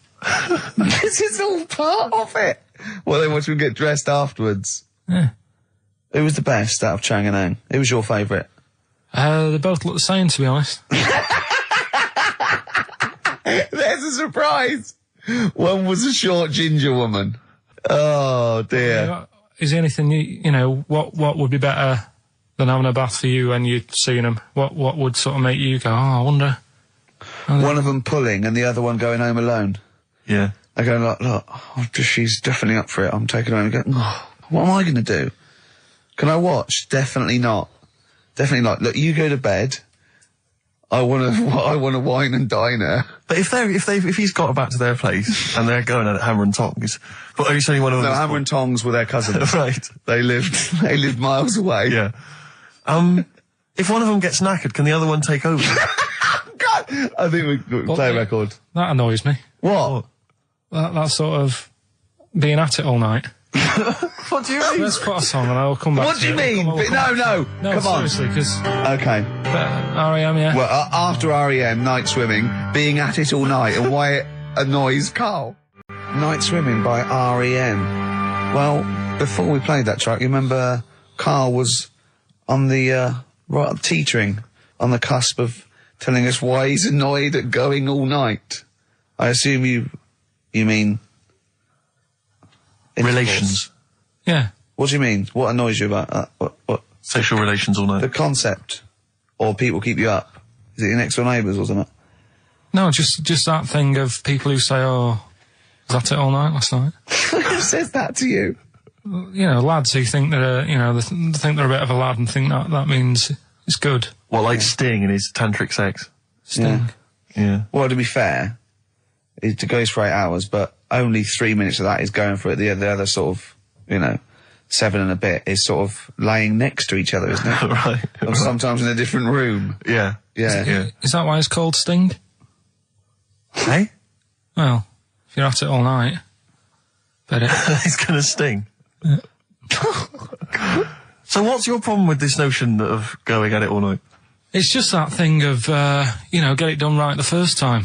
This is all part of it. Well, they want you to get dressed afterwards. Yeah. Who was the best out of Chang and Eng? Who was your favourite? They both look the same, to be honest. There's a surprise. One was a short ginger woman. Oh dear. Is there anything what would be better than having a bath for you when you're seeing them? What would sort of make you go, I wonder? One of them pulling and the other one going home alone. Yeah. I go, look, she's definitely up for it. I'm taking her home and go, what am I going to do? Can I watch? Definitely not. Definitely not. Look, you go to bed. I want to wine and dine her. But if he's got back to their place and they're going at hammer and tongs, but are you saying one of them? No, hammer and tongs were their cousins. Right. They lived miles away. Yeah. If one of them gets knackered, can the other one take over? God, I think we play a record. That annoys me. What? That sort of being at it all night. What do you mean? Let's put a song and I'll come back. What do you mean? No, come on. Seriously, because Okay. R.E.M. yeah. Well, after R.E.M., Night Swimming, being at it all night, and why it annoys Carl. Night Swimming by R.E.M. Well, before we played that track, you remember Carl was on the, teetering, on the cusp of telling us why he's annoyed at going all night. I assume you mean... Relations. Yeah. What do you mean? What annoys you about that? What? Sexual relations all night. The concept. Or people keep you up. Is it your next door neighbours or something? No, just that thing of people who say, was that it all night last night? Who says that to you? Lads who think they're, they think they're a bit of a lad and think that means it's good. What, like Sting in his tantric sex? Sting. Yeah. Well, to be fair, it goes for 8 hours, but only 3 minutes of that is going for it. The other sort of, 7 and a bit is sort of laying next to each other, isn't it? Right. Or sometimes in a different room. Yeah. Yeah. Is that why it's called Sting? Hey? Well, if you're at it all night, bet it. It's gonna sting. Yeah. So what's your problem with this notion of going at it all night? It's just that thing of, get it done right the first time.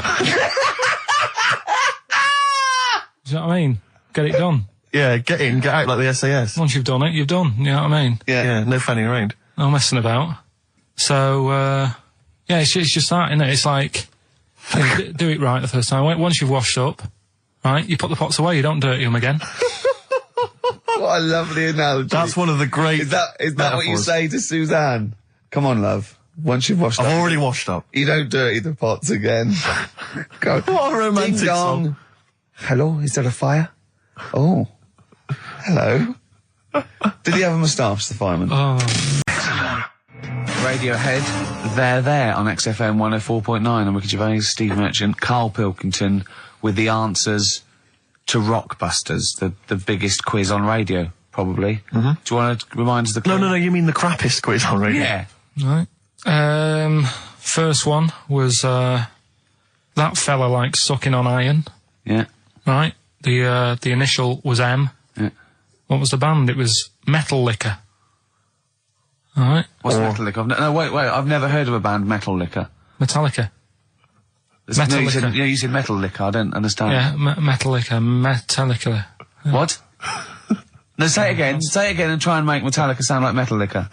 Do you know what I mean? Get it done. Yeah, get in, get out like the SAS. Once you've done it, you've done. You know what I mean? Yeah, no fanning around. No messing about. So, it's just that, isn't it? It's like, do it right the first time. Once you've washed up, right, you put the pots away, you don't dirty them again. What a lovely analogy. That's one of the great Is that what you say to Suzanne? Come on, love. Once you've washed up. I've already washed up. You don't dirty the pots again. Go. What a romantic Ding dong. song. Hello, is there a fire? Oh. Hello. Did he have a moustache, the fireman? Oh. Radiohead, they're there on XFM 104.9. I'm Ricky Gervais, Steve Merchant, Karl Pilkington with the answers to Rockbusters, the biggest quiz on radio, probably. Mm-hmm. Do you want to remind us the clue? No, you mean the crappiest quiz on radio? Yeah. Right. First one was, that fella likes sucking on iron. Yeah. Right. The initial was M. Yeah. What was the band? It was Metal Liquor. Alright. What's Metal Liquor? No, wait, I've never heard of a band, Metal Liquor. Metallica. No, you said Metal Liquor, I don't understand. Yeah, Metal Liquor, Metallica. What? No, say it again and try and make Metallica sound like Metal Liquor.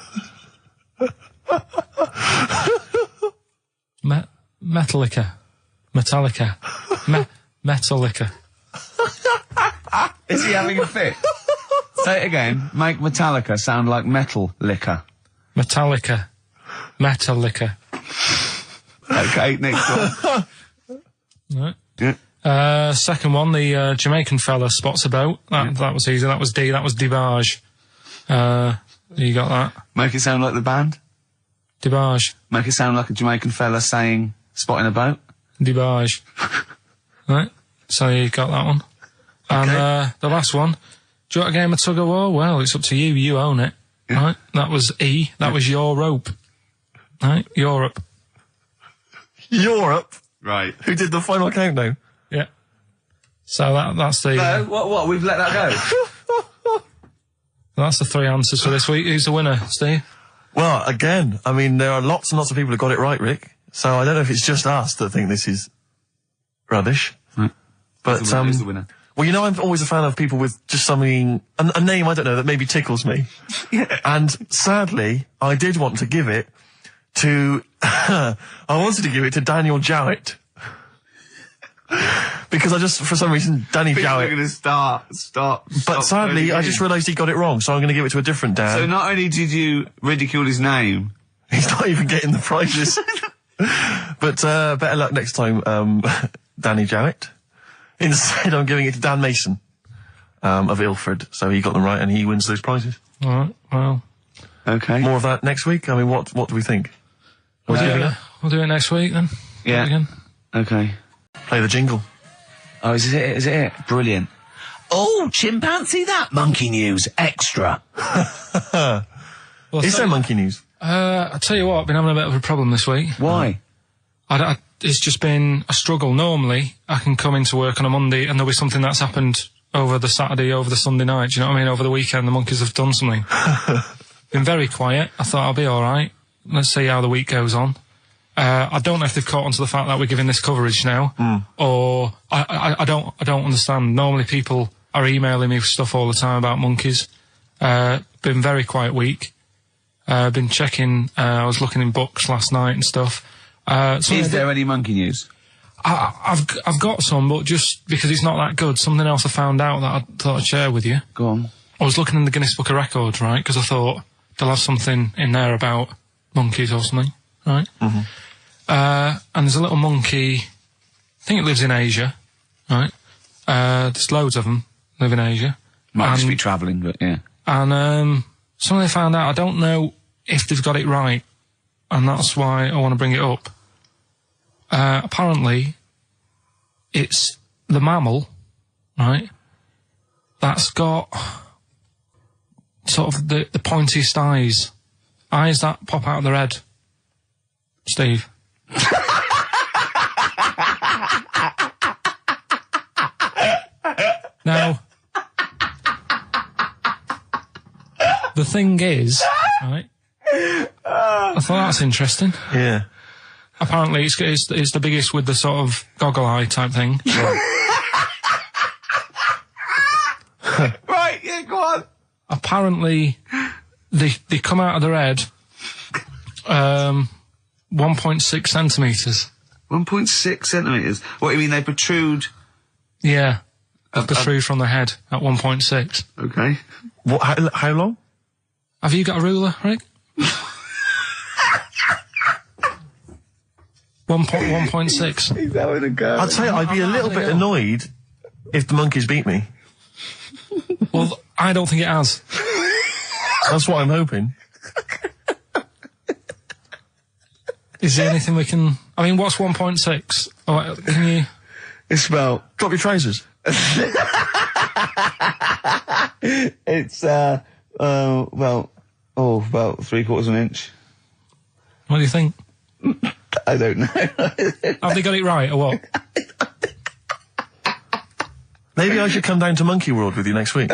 Metallica. Metallica. Metallica. Is he having a fit? Say it again. Make Metallica sound like Metal Liquor. Metallica. Metallica. Okay, next one. Right. Yeah. Second one, the Jamaican fella spots a boat. That was easy. That was D. That was Debage. You got that? Make it sound like the band. Debage. Make it sound like a Jamaican fella saying, spotting a boat. Debage. Right. So you got that one. And the last one, do you want a game of tug of war? Well, it's up to you. You own it. Yeah. Right. That was E. That was your rope. Right. Europe. Europe? Right. Who did the final countdown? Yeah. So that's the... No, what? We've let that go? That's the 3 answers for this week. Who's the winner, Steve? Well, again, I mean, there are lots and lots of people who got it right, Rick. So I don't know if it's just us that think this is rubbish. Right. But, who's the winner? Well, you know, I'm always a fan of people with just something, a name, I don't know, that maybe tickles me. Yeah. And sadly, I did want to give it to, I wanted to give it to Daniel Jowett. Because I just, for some reason, Danny People are Jowett. going to stop. But sadly, I just realised he got it wrong, so I'm going to give it to a different Dan. So not only did you ridicule his name, He's not even getting the prizes. But better luck next time, Danny Jowett. Instead, I'm giving it to Dan Mason of Ilford. So he got them right, and he wins those prizes. All right, well... okay. More of that next week? I mean, what do we think? We'll do it next week, then. Yeah. Do it again. Okay. Play the jingle. Oh, is it? Is it? Brilliant. Oh, chimpanzee that monkey news extra. Well, Is there monkey news? I tell you what, I've been having a bit of a problem this week. Why? It's just been a struggle. Normally, I can come into work on a Monday and there'll be something that's happened over the Saturday, over the Sunday night. Do you know what I mean? Over the weekend, the monkeys have done something. Been very quiet. I thought I'll be all right. Let's see how the week goes on. I don't know if they've caught on to the fact that we're giving this coverage now, or I don't understand. Normally, people are emailing me stuff all the time about monkeys. Been very quiet week. Been checking. I was looking in books last night and stuff. Is there any monkey news? I've got some, but just because it's not that good, something else I found out that I thought I'd share with you. Go on. I was looking in the Guinness Book of Records, right, because I thought they'll have something in there about monkeys or something, right? Mm-hmm. And there's a little monkey, I think it lives in Asia, right? There's loads of them live in Asia. Might just be travelling, but yeah. And something I found out, I don't know if they've got it right, and that's why I want to bring it up. Apparently, it's the mammal, right, that's got sort of the pointiest eyes that pop out of their head. Steve. Now, the thing is, right, I thought that's interesting. Yeah. Apparently, it's the biggest with the sort of goggle eye type thing. Right, yeah, go on. Apparently, they come out of their head 1.6 centimetres. 1.6 centimetres? What, you mean they protrude? Yeah. They protrude from the head at 1.6. Okay. What? How long? Have you got a ruler, Rick? 1.6. He's having a go. I'd say I'd be a little bit annoyed if the monkeys beat me. Well, I don't think it has. That's what I'm hoping. Is there anything we can... I mean, what's 1.6? Oh, can you... It's about... Drop your trousers. It's, about 3/4 of an inch. What do you think? I don't know. Have they got it right, or what? Maybe I should come down to Monkey World with you next week.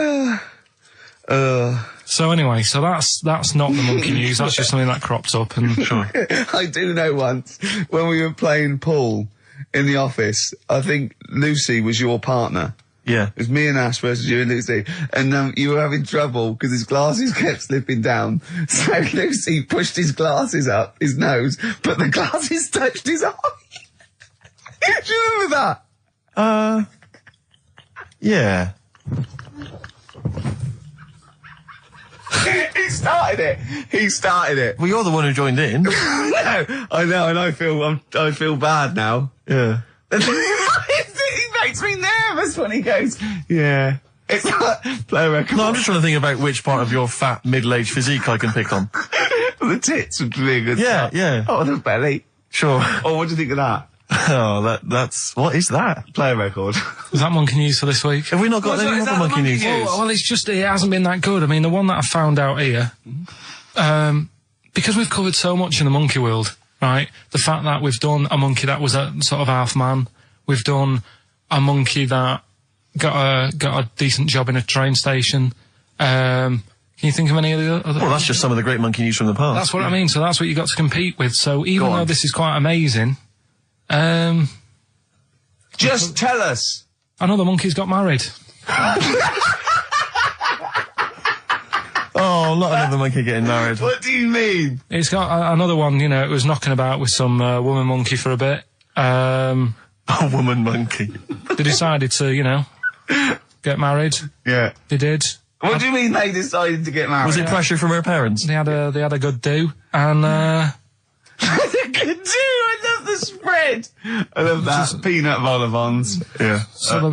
So anyway, that's not the monkey news, that's just something that cropped up, and... Sure. I do know once, when we were playing pool in the office, I think Lucy was your partner. Yeah. It was me and Ash versus you and Lucy. And you were having trouble because his glasses kept slipping down. So Lucy pushed his glasses up his nose, but the glasses touched his eye. Do you remember that? Yeah. He started it. Well, you're the one who joined in. No, I know, and I feel bad now. Yeah. He makes me nervous when he goes, yeah. It's like, play a record. No, I'm just trying to think about which part of your fat, middle-aged physique I can pick on. The tits are big and Yeah, stuff. yeah. Oh, the belly. Sure. Oh, what do you think of that? Oh, that's... What is that? Play a record. Is that monkey news for this week? Have we not got any other monkey news? Well, it's just, it hasn't been that good. I mean, the one that I found out here, because we've covered so much in the monkey world, right? The fact that we've done a monkey that was a sort of half man, we've done a monkey that got a decent job in a train station. Can you think of any of the other? Well, that's just some of the great monkey news from the past. That's what I mean. So that's what you got to compete with. So even though this is quite amazing, just tell us. Another monkey's got married. Oh, not another monkey getting married. What do you mean? It's got another one. You know, it was knocking about with some woman monkey for a bit. A woman monkey. They decided to, you know, get married. Yeah. They did. What do you mean they decided to get married? Was it pressure from her parents? They had a good do, and Good do. I love the spread. I love that. Peanut vol-au-vents. Yeah.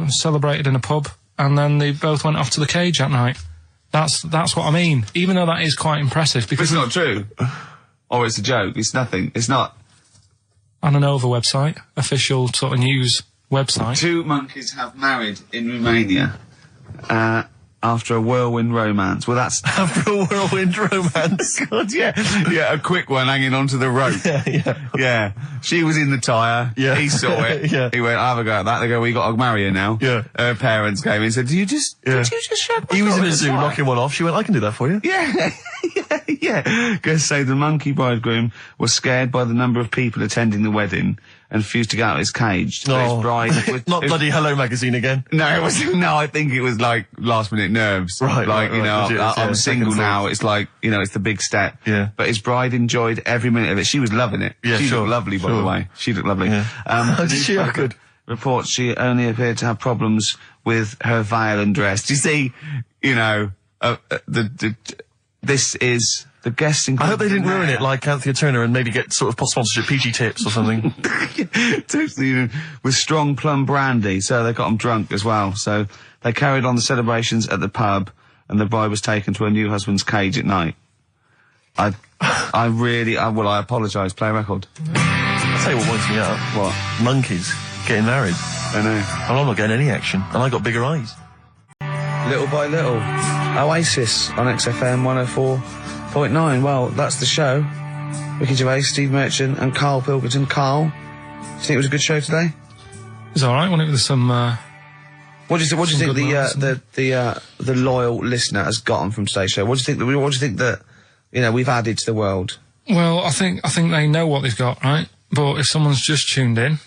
Celebrated in a pub, and then they both went off to the cage that night. That's what I mean. Even though that is quite impressive, because It's not true. Or it's a joke. It's nothing. It's not. on an Over website, official sort of news website. 2 monkeys have married in Romania after a whirlwind romance. Well, that's After a whirlwind romance. God, yeah, a quick one hanging onto the rope. Yeah. She was in the tyre. Yeah. He saw it. Yeah. He went, "I'll have a go at that." They go, "We got to marry her now." Yeah. Her parents came in and said, "Did you just shut my He was in door a the zoo tyre?" knocking one off. She went, "I can do that for you." Yeah. Guests say the monkey bridegroom was scared by the number of people attending the wedding and refused to get out of his cage. So his bride was, Not bloody Hello Magazine again. No, it was no. I think it was like last minute nerves. Right, like right, you know, right. Legit, I'm yeah, single second now. thoughts. It's like you know, it's the big step. Yeah. But his bride enjoyed every minute of it. She was loving it. Yeah, she sure, looked lovely, by sure. the way. She looked lovely. Yeah. Did she? Oh, good. Reports she only appeared to have problems with her veil and dress. Do you see? You know, this is. The guests I hope they didn't ruin Mayor. it like Anthea Turner and maybe get sort of sponsorship PG tips or something. With strong plum brandy, so they got them drunk as well. So they carried on the celebrations at the pub, and the bride was taken to her new husband's cage at night. I apologise. Play a record. I'll tell you what winds me up. What? Monkeys getting married. I know. And I'm not getting any action. And I got bigger eyes. Little by little. Oasis on XFM 104.9. Well, that's the show. Ricky Gervais, Steve Merchant and Karl Pilkington. Karl, do you think it was a good show today? It was alright, wasn't it, with some... What do you think Some good laughs, the loyal listener has gotten from today's show? What do you think that you know we've added to the world? Well, I think they know what they've got, right? But if someone's just tuned in,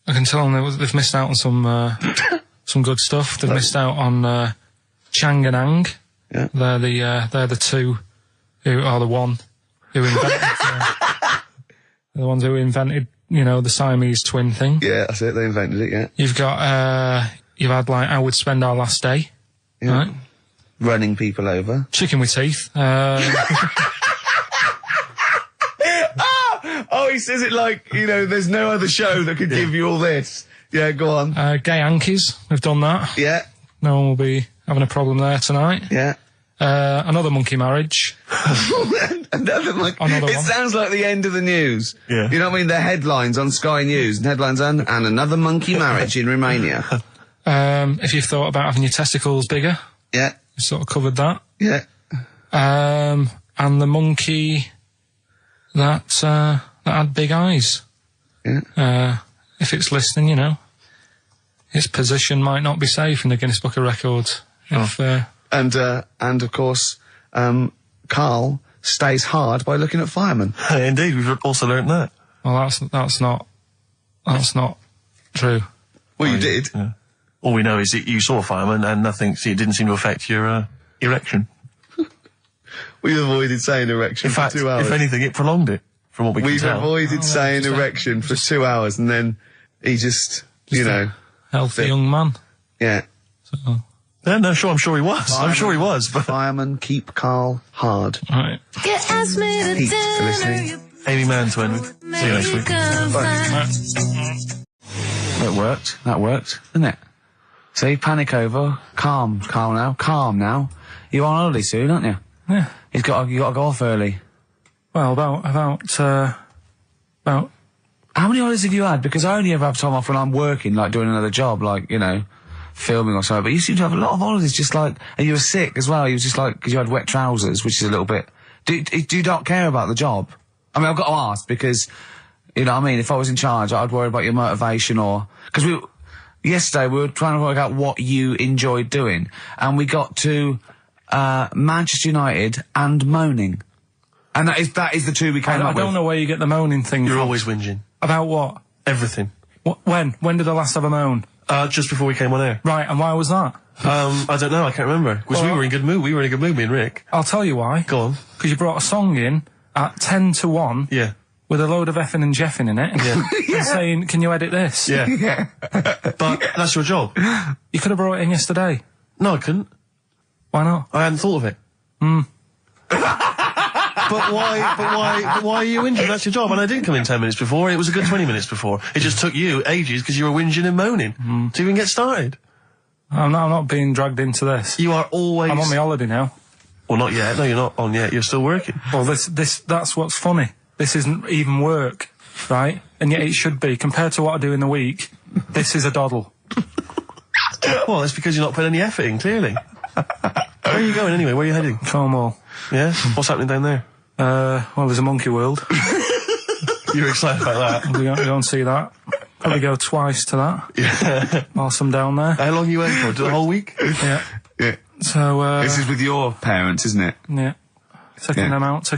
I can tell them they've missed out on some good stuff. They've missed out on Chang and Ang. Yeah. They're the two who are the one who invented the ones who invented, you know, the Siamese twin thing. Yeah, that's it. They invented it. Yeah. You've got you've had like How We'd Spend Our Last Day, Yeah. right? Running people over. Chicken with Teeth. Oh, he says it like, you know, there's no other show that could give you all this. Yeah, go on. Gay Yankees. We've done that. Yeah. No one will be having a problem there tonight. Yeah. Another monkey marriage. Another Another it one. sounds like the end of the news. Yeah. You know what I mean? The headlines on Sky News and headlines on, and another monkey marriage in Romania. If you've thought about having your testicles bigger, Yeah. we sort of covered that. Yeah. And the monkey that had big eyes. Yeah. If it's listening, you know, its position might not be safe in the Guinness Book of Records. If, And of course, Karl stays hard by looking at firemen. Indeed, we've also learnt that. well, that's not true. Well, you did. Yeah. All we know is that you saw a fireman and it didn't seem to affect your erection. We've avoided saying erection In fact, for 2 hours. if anything, it prolonged it, from what we can We've tell. avoided saying just erection for 2 hours, and then he just you know, Healthy young man. Yeah. So, Yeah, no, sure, I'm sure he was. I'm sure he was, but Firemen keep Karl hard. right. You asked me to Heaps for dinner, listening. you Amy Mann to end with. See you next week. That worked, didn't it? See, panic over, calm now. You're on holiday soon, aren't you? Yeah. You got to go off early. Well, about How many holidays have you had? Because I only ever have time off when I'm working, like doing another job, like, you know, filming or something. But you seem to have a lot of holidays, just like, and you were sick as well. You were just like, because you had wet trousers, which is a little bit. Do you not care about the job? I mean, I've got to ask because, you know what I mean? If I was in charge, I'd worry about your motivation or, because yesterday we were trying to work out what you enjoyed doing, and we got to Manchester United and moaning. And that is the two we came up with. I don't know where you get the moaning thing You're from. always whinging. About what? Everything. When? When did I last have a moan? Just before we came on air. Right, and why was that? I don't know, I can't remember. Because we were in good mood. We were in a good mood, me and Rick. I'll tell you why. Go on. Because you brought a song in at 10 to 1. Yeah. With a load of effing and jeffing in it. Yeah. And saying, can you edit this? Yeah. But that's your job. You could have brought it in yesterday. No, I couldn't. Why not? I hadn't thought of it. But why are you whinging? That's your job. And I didn't come in 10 minutes before. It was a good 20 minutes before. It just took you ages because you were whinging and moaning to even get started. I'm not being dragged into this. You are always... I'm on my holiday now. Well, not yet. No, you're not on yet. You're still working. Well, that's what's funny. This isn't even work, right? And yet it should be. Compared to what I do in the week, this is a doddle. Well, it's because you're not putting any effort in, clearly. Where are you going anyway? Where are you heading? Cornwall. Yeah? What's happening down there? Well, there's a monkey world. You're excited about that? We're going to see that. Probably go twice to that. Yeah. Whilst I'm down there. How long are you in for? The whole week? Yeah. Yeah. So, this is with your parents, isn't it? Yeah. Taking them out.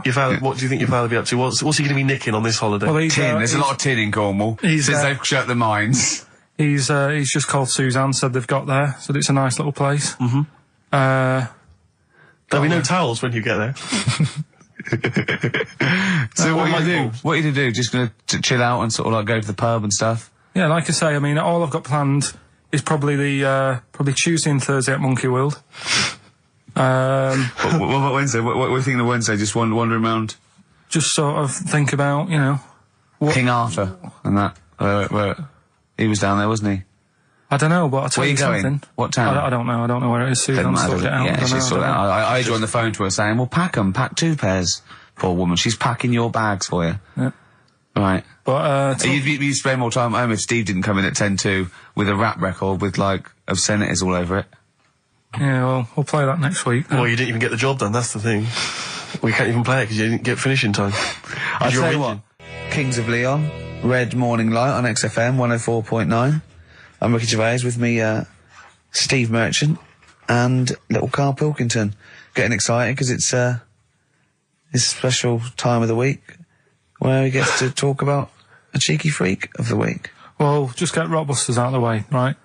Your father, what do you think your father will be up to? What's he going to be nicking on this holiday? Well, There's a lot of tin in Cornwall. Since they've shut the mines. He's just called Suzanne, said they've got there, said it's a nice little place. There'll be no towels when you get there. So what are you going to do? What are you going to do? Just going to chill out and sort of like go to the pub and stuff? Yeah, like I say, I mean, all I've got planned is probably probably Tuesday and Thursday at Monkey World. What about Wednesday? What are you thinking of Wednesday? Just wandering around? Just sort of think about, King Arthur and that. Where he was down there, wasn't he? I don't know, but I'll tell Where you are you something. going? What town? I don't know. I don't know where it is. Suzanne sorted it out. Yeah, she's sorted it out. I joined the phone to her saying, well, pack 2 pairs. Poor woman. She's packing your bags for you. Yeah. Right. But, you'd spend more time at home if Steve didn't come in at 10-2 with a rap record with, like, obscenities all over it. Yeah, well, we'll play that next week. Well, you didn't even get the job done, that's the thing. We can't even play it because you didn't get finishing time. I'll tell you what. Kings of Leon, Red Morning Light on XFM 104.9. I'm Ricky Gervais, with me, Steve Merchant and little Karl Pilkington. Getting excited because it's this special time of the week where he gets to talk about a cheeky freak of the week. Well, just get Rockbusters out of the way, right?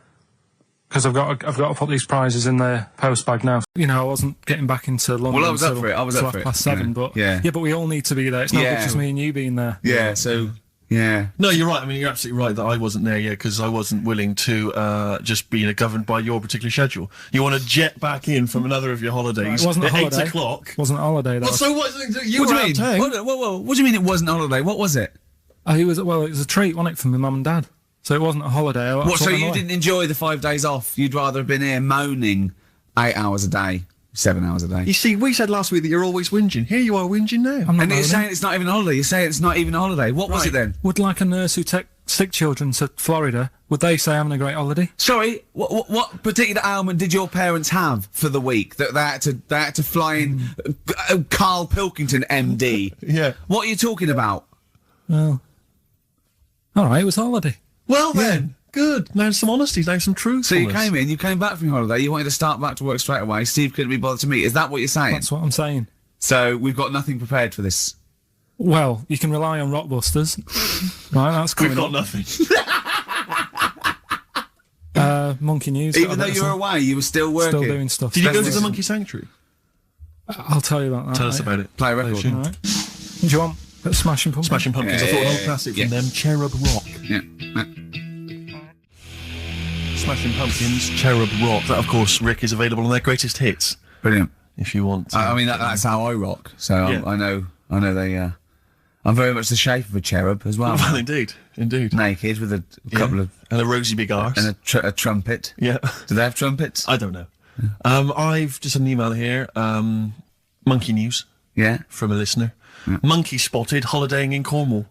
Because I've got to put these prizes in the post bag now. I wasn't getting back into London. Well, I was up for it. I was up for it. 7:30, but yeah, but we all need to be there. It's not just me and you being there. Yeah, so. Yeah. No, you're right. I mean, you're absolutely right that I wasn't there yet because I wasn't willing to just be governed by your particular schedule. You want to jet back in from another of your holidays. It wasn't a at holiday. 8 o'clock. Wasn't a holiday, though. Well, so what? You What were do you out mean? of town. What do you mean it wasn't a holiday? What was it? It was a treat, wasn't it, for my mum and dad? So it wasn't a holiday. So you didn't enjoy the 5 days off? You'd rather have been here moaning 8 hours a day, 7 hours a day? You see, we said last week that you're always whinging. Here you are whinging now. I'm not And you're moaning. saying it's not even a holiday. You're saying it's not even a holiday. What was it then? Would like a nurse who take sick children to Florida, would they say having a great holiday? Sorry, what particular ailment did your parents have for the week that they had to fly in Karl Pilkington, MD? Yeah. What are you talking about? Well, all right, it was a holiday. Well then, good. Now some honesty, now some truth. So you came back from your holiday, you wanted to start back to work straight away, Steve couldn't be bothered to meet. Is that what you're saying? That's what I'm saying. So we've got nothing prepared for this. Well, you can rely on Rockbusters. Right, that's coming We've got up. nothing. Monkey News. Even though you were away, you were still working. Still doing stuff. Did you go to That's- the Monkey Sanctuary? I'll tell you about that. Tell us mate. about it. Play a record. All right. Do you want Smashing Pumpkins? Smashing Pumpkins. I thought an old classic from them, Cherub Rock. Yeah. Smashing Pumpkins, Cherub Rock. That, of course, Rick, is available on their greatest hits. Brilliant. If you want. I mean, that's how I rock. So Yeah. I know they. I'm very much the shape of a cherub as well. Well, indeed. Naked with a couple of and a rosy big arse. and a trumpet. Yeah. Do they have trumpets? I don't know. I've just had an email here. Monkey News Yeah. from a listener. Monkey spotted holidaying in Cornwall.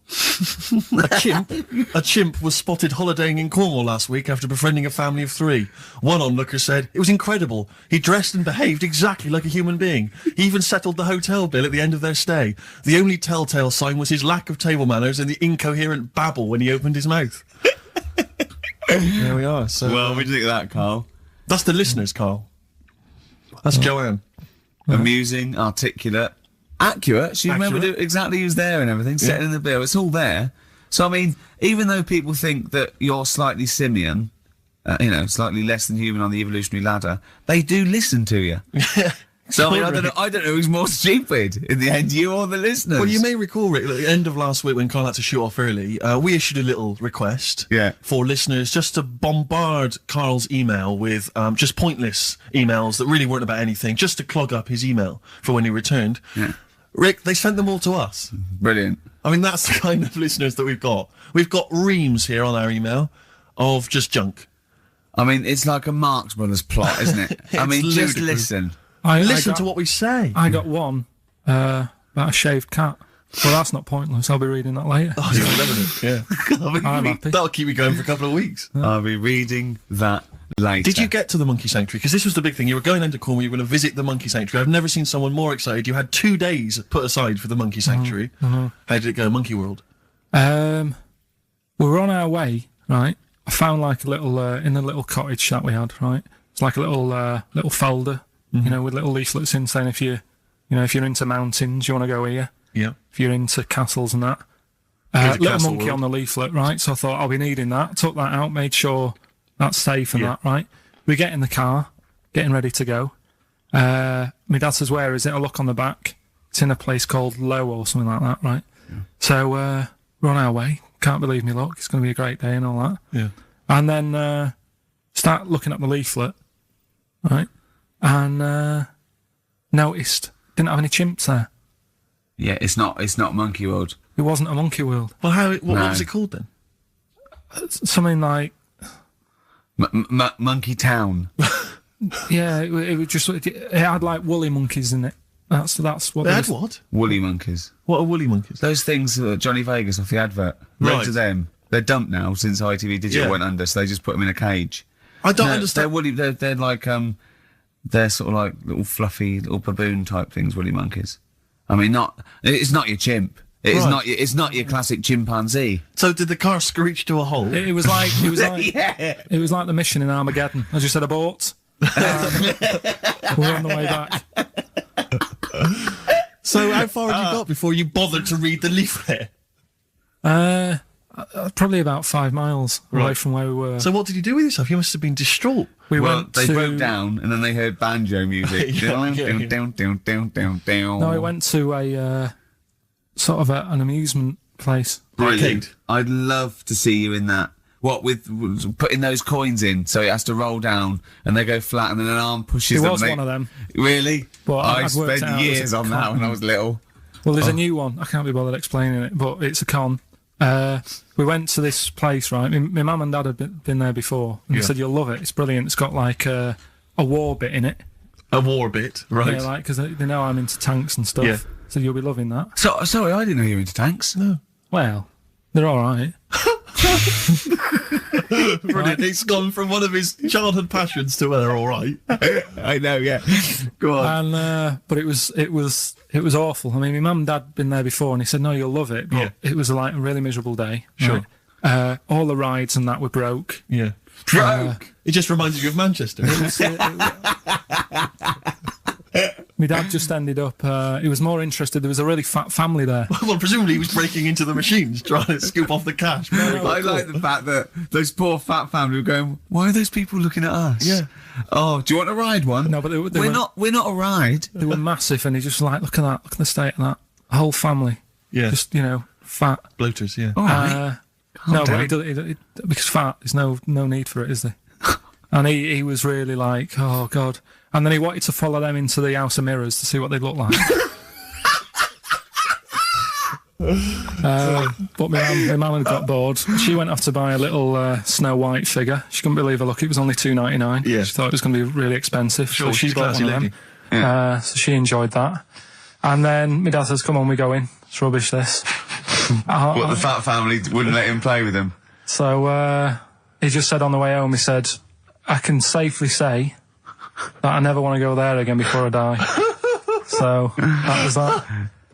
A chimp was spotted holidaying in Cornwall last week after befriending a family of 3. One onlooker said, "It was incredible. He dressed and behaved exactly like a human being. He even settled the hotel bill at the end of their stay. The only telltale sign was his lack of table manners and the incoherent babble when he opened his mouth." There we are. So Well, what do you think of that, Carl? that's the listeners, Carl. That's Joanne. Amusing, articulate, accurate. She remembered Accurate. exactly who's there and everything, setting in the bill. It's all there. So, I mean, even though people think that you're slightly simian, slightly less than human on the evolutionary ladder, they do listen to you. So, I mean, I don't know who's more stupid in the end, you or the listeners. Well, you may recall, Rick, at the end of last week when Carl had to shoot off early, we issued a little request for listeners just to bombard Carl's email with just pointless emails that really weren't about anything, just to clog up his email for when he returned. Yeah. Rick, they sent them all to us. Brilliant. I mean, that's the kind of listeners that we've got. We've got reams here on our email of just junk. I mean, it's like a Marx Brothers plot, isn't it? I mean, just ludicrous. listen. Listen to what we say. I got one about a shaved cat. Well, that's not pointless. I'll be reading that later. Oh, you're loving it. Yeah. I'm happy. That'll keep me going for a couple of weeks. I'll be reading that later. Did you get to the monkey sanctuary? Because this was the big thing. You were going into Cornwall, you were going to visit the monkey sanctuary. I've never seen someone more excited. You had 2 days put aside for the monkey sanctuary. How did it go, Monkey World? We were on our way, right? I found like a little, in a little cottage that we had, right? It's like a little folder, with little leaflets in saying if you're into mountains, you want to go here. Yeah. If you're into castles and that. Here's a Little castle monkey world. on the leaflet, right? So I thought I'll be needing that. Took that out, made sure that's safe and that, right? We get in the car, getting ready to go. My dad says, "Where is it?" I look on the back. It's in a place called Low or something like that, right? Yeah. So we're on our way. Can't believe me luck. It's going to be a great day and all that. Yeah. And then start looking at the leaflet, right? And noticed didn't have any chimps there. Yeah, it's not Monkey World. It wasn't a monkey world. Well, what was it called then? Something like Monkey Town. yeah, it was just it had like woolly monkeys in it. That's what They it had was. what? Woolly monkeys. What are woolly monkeys? Those things, Johnny Vegas off the advert. Right. Loads of them. They're dumped now since ITV Digital went under, so they just put them in a cage. I don't They're understand. woolly. They're like they're sort of like little fluffy little baboon type things. Woolly monkeys. I mean, it's not your chimp. It's not your classic chimpanzee. So did the car screech to a halt? It was like Yeah. it was like the mission in Armageddon. As you said, abort. We're on the way back. So how far had you got before you bothered to read the leaflet? Probably about 5 miles away Right. from where we were. So what did you do with yourself? You must have been distraught. we Well, went they to broke down and then they heard banjo music. Yeah. No, we went to a sort of an amusement place. Brilliant. I'd love to see you in that. What with putting those coins in, so it has to roll down and they go flat, and then an arm pushes It them. was one of them. Really? But I I've worked spent out it was years a on that con. when I was little. Well, there's a new one. I can't be bothered explaining it, but it's a con. We went to this place, right? My mum and dad had been there before, and they said you'll love it. It's brilliant. It's got like a war bit in it. A war bit, right? Yeah, like because they know I'm into tanks and stuff. Yeah. So you'll be loving that. So sorry, I didn't know you were into tanks. No. Well, they're all right. Brilliant. It's gone from one of his childhood passions to they're all right. I know, yeah. Go on. And but it was awful. I mean, my mum and dad had been there before, and he said, "No, you'll love it." But Yeah. it was like a really miserable day. Sure. Right? All the rides and that were broke. Yeah. It just reminds you of Manchester. My dad just ended up. He was more interested. There was a really fat family there. Well, presumably he was breaking into the machines, trying to scoop off the cash. I like the fact that those poor fat family were going, why are those people looking at us? Yeah. Oh, do you want to ride one? No, but they we're not a ride. They were massive, and he just like, look at that, look at the state of that whole family. Yeah. Just fat. Bloaters, yeah. All right. No, down. but because fat, there's no need for it, is there? And he was really like, oh god. And then he wanted to follow them into the House of Mirrors to see what they look like. But my mum had got bored. She went off to buy a little Snow White figure. She couldn't believe her luck. It was only $2.99. Yeah. She thought it was going to be really expensive. Sure, so she she's a bought classy one of lady. them. So she enjoyed that. And then my dad says, come on, we go in. It's rubbish, this. What, the fat family wouldn't let him play with them? So he just said on the way home, he said, I can safely say that I never want to go there again before I die. So that was that.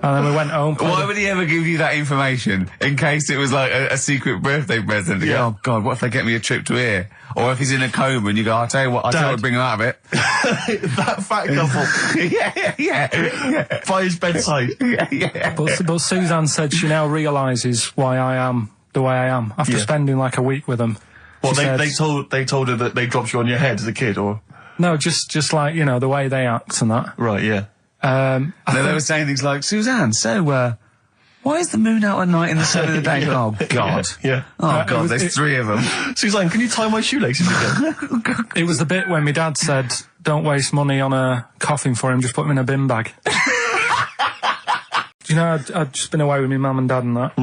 And then we went home. Why would he ever give you that information? In case it was like a secret birthday present. You go, oh God, what if they get me a trip to here? Or if he's in a coma and you go, I'll tell you what, bring him out of it. That fat couple. yeah. By his bedside. Yeah. But Suzanne said she now realises why I am the way I am after spending like a week with them. Well, they told her that they dropped you on your head as a kid, or? No, just like, you know, the way they act and that. Right, yeah. They were saying things like, Suzanne, so, why is the moon out at night in the sun of the day? Oh, God. Yeah. Oh, God, there's 3 of them. Suzanne, can you tie my shoelaces again? It was the bit when my dad said, don't waste money on a coffin for him, just put him in a bin bag. You know, I'd just been away with my mum and dad and that.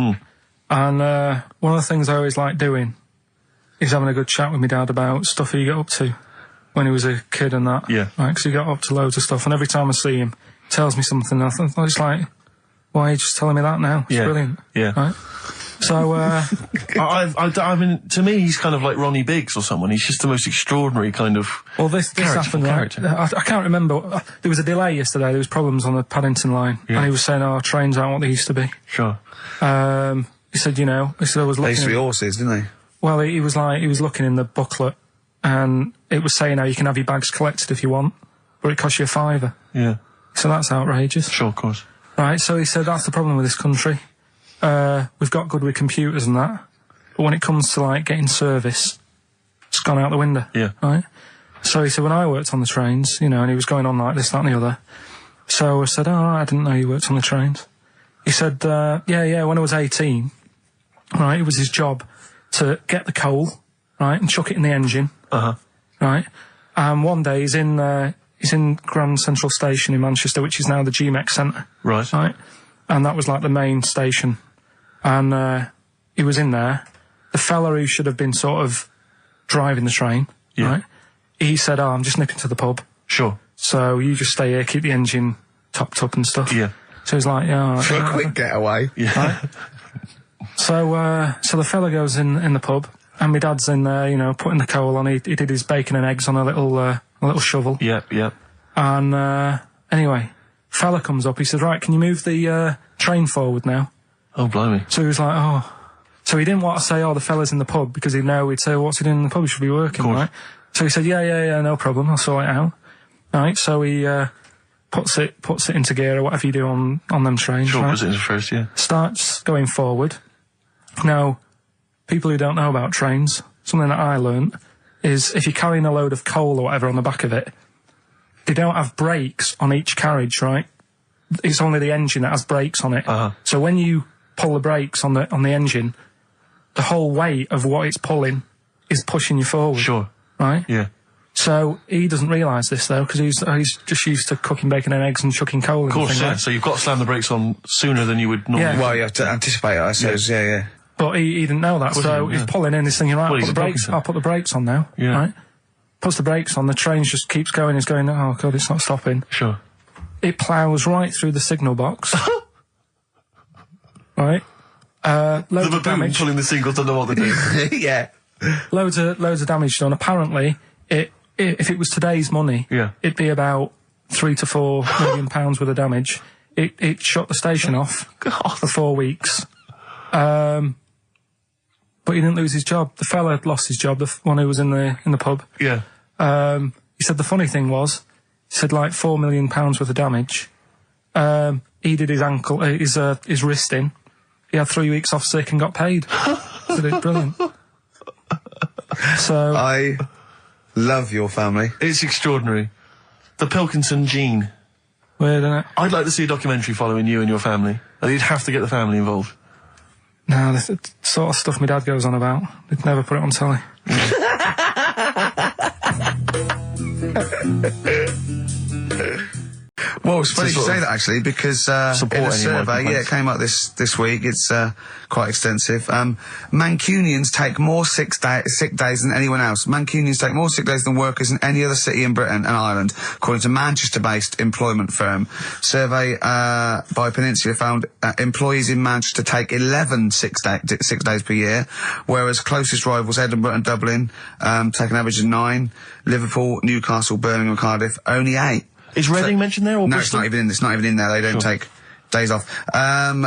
And one of the things I always liked doing is having a good chat with my dad about stuff he got up to when he was a kid and that. Yeah. Right, because he got up to loads of stuff, and every time I see him, he tells me something, and I was like, why are you just telling me that now? It's brilliant. Yeah. Right? So, I mean, to me, he's kind of like Ronnie Biggs or someone. He's just the most extraordinary kind of this happened, right? I can't remember. There was a delay yesterday. There was problems on the Paddington line, and he was saying, trains aren't what they used to be. Sure. He said, I was looking... They used to be horses, didn't they? Well, he was looking in the booklet, and it was saying how you can have your bags collected if you want, but it costs you £5. Yeah. So that's outrageous. Sure, of course. Right, so he said that's the problem with this country. We've got good with computers and that, but when it comes to, like, getting service, it's gone out the window. Yeah. Right? So he said, when I worked on the trains, and he was going on like this, that and the other, so I said, I didn't know you worked on the trains. He said, yeah, when I was 18, right, it was his job to get the coal, right, and chuck it in the engine. Right? And one day he's in Grand Central Station in Manchester, which is now the GMX Centre. Right. Right? And that was like the main station. And he was in there. The fella who should have been sort of driving the train, right? He said, I'm just nipping to the pub. Sure. So you just stay here, keep the engine topped up and stuff. Yeah. So he's like, yeah. For a quick getaway. Yeah. Right? So the fella goes in the pub, and my dad's in there, putting the coal on. He did his bacon and eggs on a little shovel. Yeah. And anyway, fella comes up. He says, right, can you move the train forward now? Oh, blimey. So he was like, oh. So he didn't want to say, the fella's in the pub, because he'd know he'd say, what's he doing in the pub? He should be working, right? So he said, yeah, no problem. I'll sort it out. Right, so he puts it into gear or whatever you do on them trains. Sure, right? puts it into first, yeah. Starts going forward. Now, people who don't know about trains, something that I learnt is if you're carrying a load of coal or whatever on the back of it, they don't have brakes on each carriage, right? It's only the engine that has brakes on it. So when you pull the brakes on the engine, the whole weight of what it's pulling is pushing you forward. Sure. Right? Yeah. So he doesn't realise this, though, because he's just used to cooking bacon and eggs and chucking coal in. Of course, yeah. Right? So you've got to slam the brakes on sooner than you would normally. Yeah. Well, you have to anticipate it, I suppose, yeah. But he didn't know that, so he's pulling in, he's thinking, right, I'll put the brakes on now. Yeah. Right? Puts the brakes on, the train just keeps going, he's going, oh God, it's not stopping. Sure. It ploughs right through the signal box. Right? Loads of damage. Pulling the signal to know what they're doing. Yeah. Loads of damage done. Apparently, if it was today's money, it'd be about £3 to £4 million worth of damage. It shut the station off for 4 weeks. But he didn't lose his job. The fella lost his job, the one who was in the pub. Yeah. He said the funny thing was, he said like £4 million worth of damage. He did his ankle, his wrist in. He had 3 weeks off sick and got paid. So it's brilliant. So I love your family. It's extraordinary. The Pilkington gene. Weird, isn't it? I'd like to see a documentary following you and your family. You'd have to get the family involved. No, the sort of stuff my dad goes on about. They'd never put it on telly. Well, it's funny you say that, actually, because in a survey, it came up this week, it's quite extensive. Mancunians take more sick days than anyone else. Mancunians take more sick days than workers in any other city in Britain and Ireland, according to Manchester-based employment firm. Survey by Peninsula found employees in Manchester take 11 sick days per year, whereas closest rivals Edinburgh and Dublin take an average of 9. Liverpool, Newcastle, Birmingham and Cardiff, only 8. Is Reading mentioned there, or no, Bristol? it's not even in there. They don't take days off.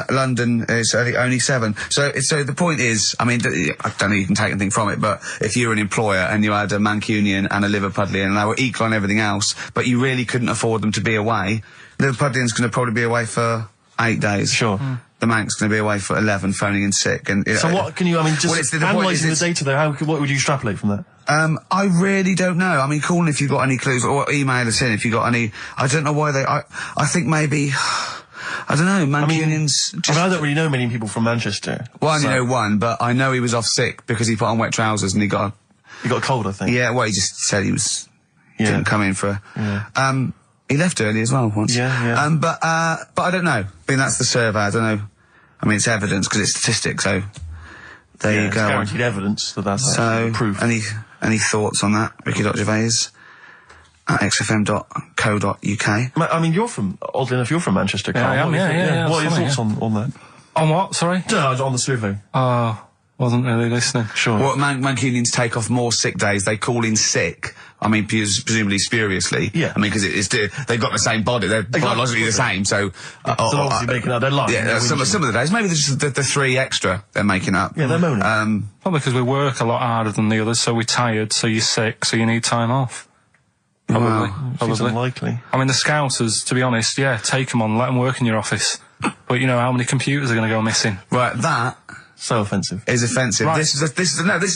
London is only 7. So the point is, I mean, I don't know you can take anything from it, but if you're an employer and you had a Mancunian and a Liverpudlian and they were equal on everything else, but you really couldn't afford them to be away, Liverpudlian's going to probably be away for 8 days. Sure. The Manc's going to be away for 11, phoning in sick. And so what can you? I mean, just analysing the data there. What would you extrapolate from that? I really don't know. I mean, call in if you've got any clues, or email us in if you've got any. I don't know why I think maybe. I don't know, Mancunians... I don't really know many people from Manchester. Well, I only know one, but I know he was off sick because he put on wet trousers and he got a cold, I think. Yeah, well, he just said he was... didn't come in for... Yeah. He left early as well once. Yeah. But I don't know. I mean, that's the survey, I don't know. I mean, it's evidence because it's statistics, so... There you go. It's guaranteed evidence that's proof. Any thoughts on that, Ricky.Gervais? At xfm.co.uk. I mean, oddly enough, you're from Manchester, Carl. Yeah, I am, yeah. What are your thoughts on that? On what, sorry? On the survey. Wasn't really listening. Sure. Well, Mancunians take off more sick days. They call in sick. I mean, presumably spuriously. Yeah. I mean, because they've got the same body. They're biologically the same, so... they're obviously making up their life. Yeah, some of the days. Maybe there's just the 3 extra they're making up. Yeah, they're moaning. Probably because we work a lot harder than the others, so we're tired, so you're sick, so you need time off. Probably. Seems unlikely. I mean, the Scousers, to be honest, take them on, let them work in your office. But you know how many computers are going to go missing? Right, that... So offensive. Is offensive. Right. This is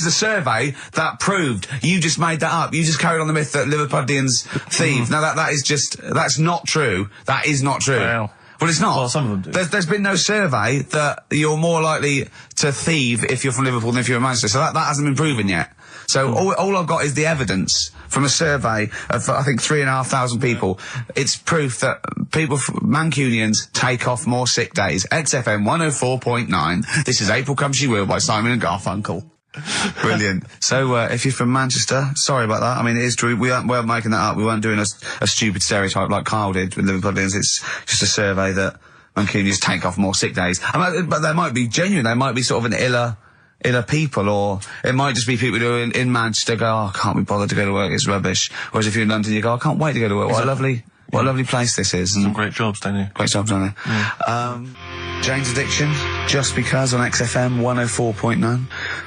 a survey that proved. You just made that up. You just carried on the myth that Liverpudlians thieve. Now that's not true. That is not true. Well, it's not. Well, some of them do. There's been no survey that you're more likely to thieve if you're from Liverpool than if you're in Manchester. So that hasn't been proven yet. So all I've got is the evidence from a survey of, I think, 3,500 people. It's proof that Mancunians take off more sick days. XFM 104.9. This is April Come She Will by Simon and Garfunkel. Brilliant. So, if you're from Manchester, sorry about that. I mean, it is true. We aren't making that up. We weren't doing a stupid stereotype like Kyle did with Liverpudlians. It's just a survey that Mancunians take off more sick days. But they might be genuine. They might be sort of an iller people, or it might just be people who are in Manchester go, I can't be bothered to go to work, it's rubbish. Whereas if you're in London, you go, I can't wait to go to work. What a lovely place this is. Some great jobs, don't you? Great jobs, don't they? Yeah. Jane's Addiction, Just Because on XFM 104.9,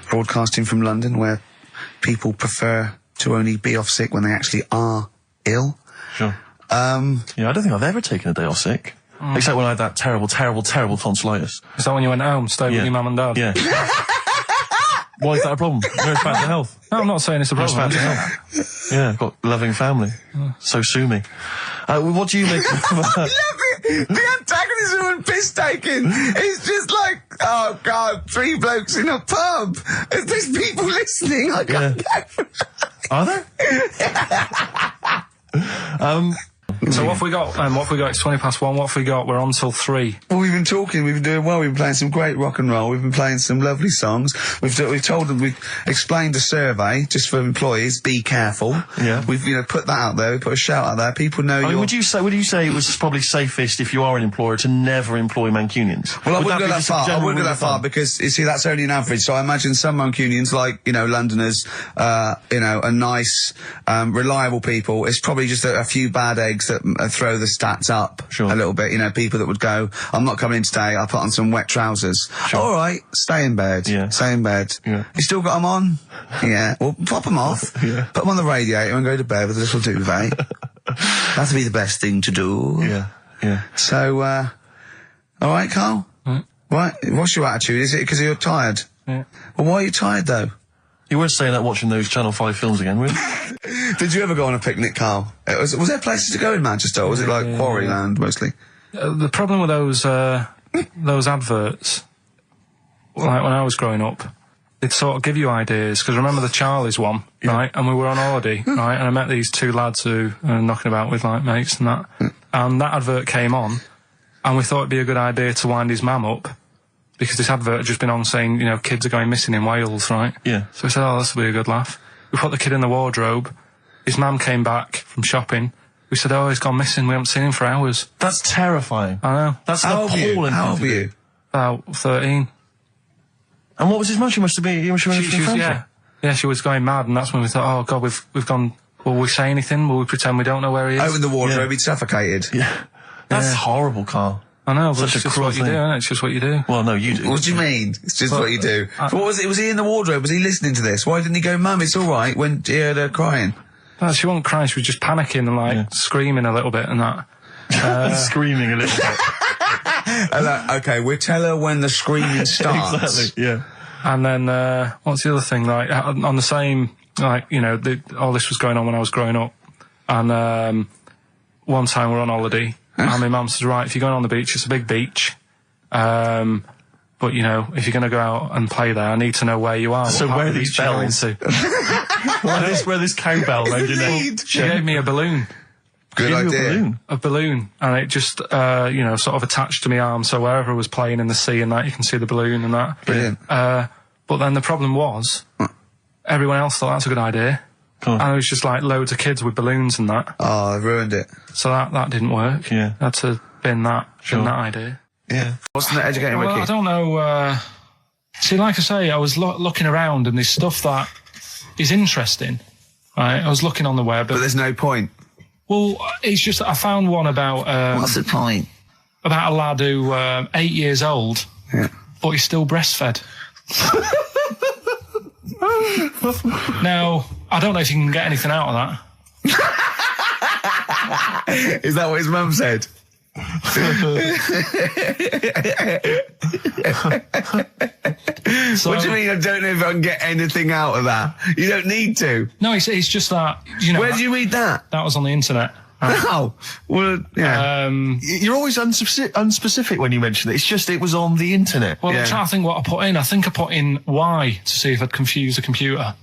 broadcasting from London, where people prefer to only be off sick when they actually are ill. Sure. I don't think I've ever taken a day off sick. Except when I had that terrible tonsillitis. Is that when you went home, stayed with your mum and dad? Yeah. Why is that a problem? Where's back to health? No, I'm not saying it's a problem. Back to health? Yeah, I've got a loving family. So sue me. What do you make of that? The antagonism and piss taking is just like, oh God, 3 blokes in a pub. There's people listening. I can't go. Are there? So what have we got? It's 1:20. What have we got? We're on till 3. Well, we've been talking. We've been doing well. We've been playing some great rock and roll. We've been playing some lovely songs. We've told them. We've explained a survey just for employees. Be careful. Yeah. We've put that out there. We put a shout out there. People know. I mean, would you say it was probably safest if you are an employer to never employ Mancunians? Well, I wouldn't go that far. I wouldn't go that far because you see that's only an average. So I imagine some Mancunians, like Londoners, are nice, reliable people. It's probably just a few bad eggs that throw the stats up a little bit. People that would go, I'm not coming in today, I'll put on some wet trousers. Sure. All right, stay in bed. Yeah. Stay in bed. Yeah. You still got them on? Yeah. Well, pop them off. Yeah. Put them on the radiator and go to bed with a little duvet. That'd be the best thing to do. Yeah. Yeah. So, all right, Carl? Right. What's your attitude? Is it because you're tired? Yeah. Well, why are you tired, though? You weren't saying that watching those Channel 5 films again, were you? Did you ever go on a picnic, Carl? Was there places to go in Manchester, or was it like Quarryland, mostly? The problem with those adverts, like when I was growing up, they'd sort of give you ideas, because remember the Charlie's one, right? And we were on holiday, right? And I met these 2 lads who were knocking about with, like, mates and that. And that advert came on, and we thought it'd be a good idea to wind his mum up, because this advert had just been on saying, kids are going missing in Wales, right? Yeah. So we said, this will be a good laugh. We put the kid in the wardrobe. His mum came back from shopping. We said, he's gone missing. We haven't seen him for hours. That's terrifying. I know. That's an appalling. How old were you? About 13. And what was his mum? She must have been. Yeah, she was going mad, and that's when we thought, oh God, we've gone. Will we say anything? Will we pretend we don't know where he is? Open the wardrobe, he'd suffocated. Yeah. That's horrible, Carl. I know, but Such it's a just cruel what you do, thing. isn't it? It's just what you do. Well, no, you do. What do you mean? It's just what you do. What was it? Was he in the wardrobe? Was he listening to this? Why didn't he go, Mum, it's all right, when he heard her crying? No, she wasn't crying, she was just panicking and, like, screaming a little bit and that. Screaming a little bit. Okay, we'll tell her when the screaming starts. Exactly, yeah. And then, what's the other thing? Like, on the same, like, you know, all this was going on when I was growing up. And, one time we're on holiday, and my mum says, right, if you're going on the beach, it's a big beach. But, you know, if you're going to go out and play there, I need to know where you are. So where are these bells? Where this cowbell around your neck? She gave me a balloon. Good idea. A balloon, and it just, you know, sort of attached to my arm, so wherever I was playing in the sea and that, you can see the balloon and that. Brilliant. But then the problem was, everyone else thought that's a good idea. And it was just like loads of kids with balloons and that. Oh, I ruined it. So that didn't work. Yeah. Had to bin that idea. Yeah. What's the educating Well, Ricky? I don't know, see, like I say, I was looking around and there's stuff that is interesting, right? I was looking on the web. But there's no point. Well, it's just that I found one about... What's the point? About a lad who, 8 years old, but he's still breastfed. Now, I don't know if you can get anything out of that. Is that what his mum said? So, What do you mean, I don't know if I can get anything out of that? You don't need to. No, it's just that, you know... Where did you read that? That was on the internet. Oh, well, yeah. You're always unspecific when you mention it. It's just it was on the internet. Well, I'm trying to think what I put in. I think I put in Y to see if I'd confuse a computer.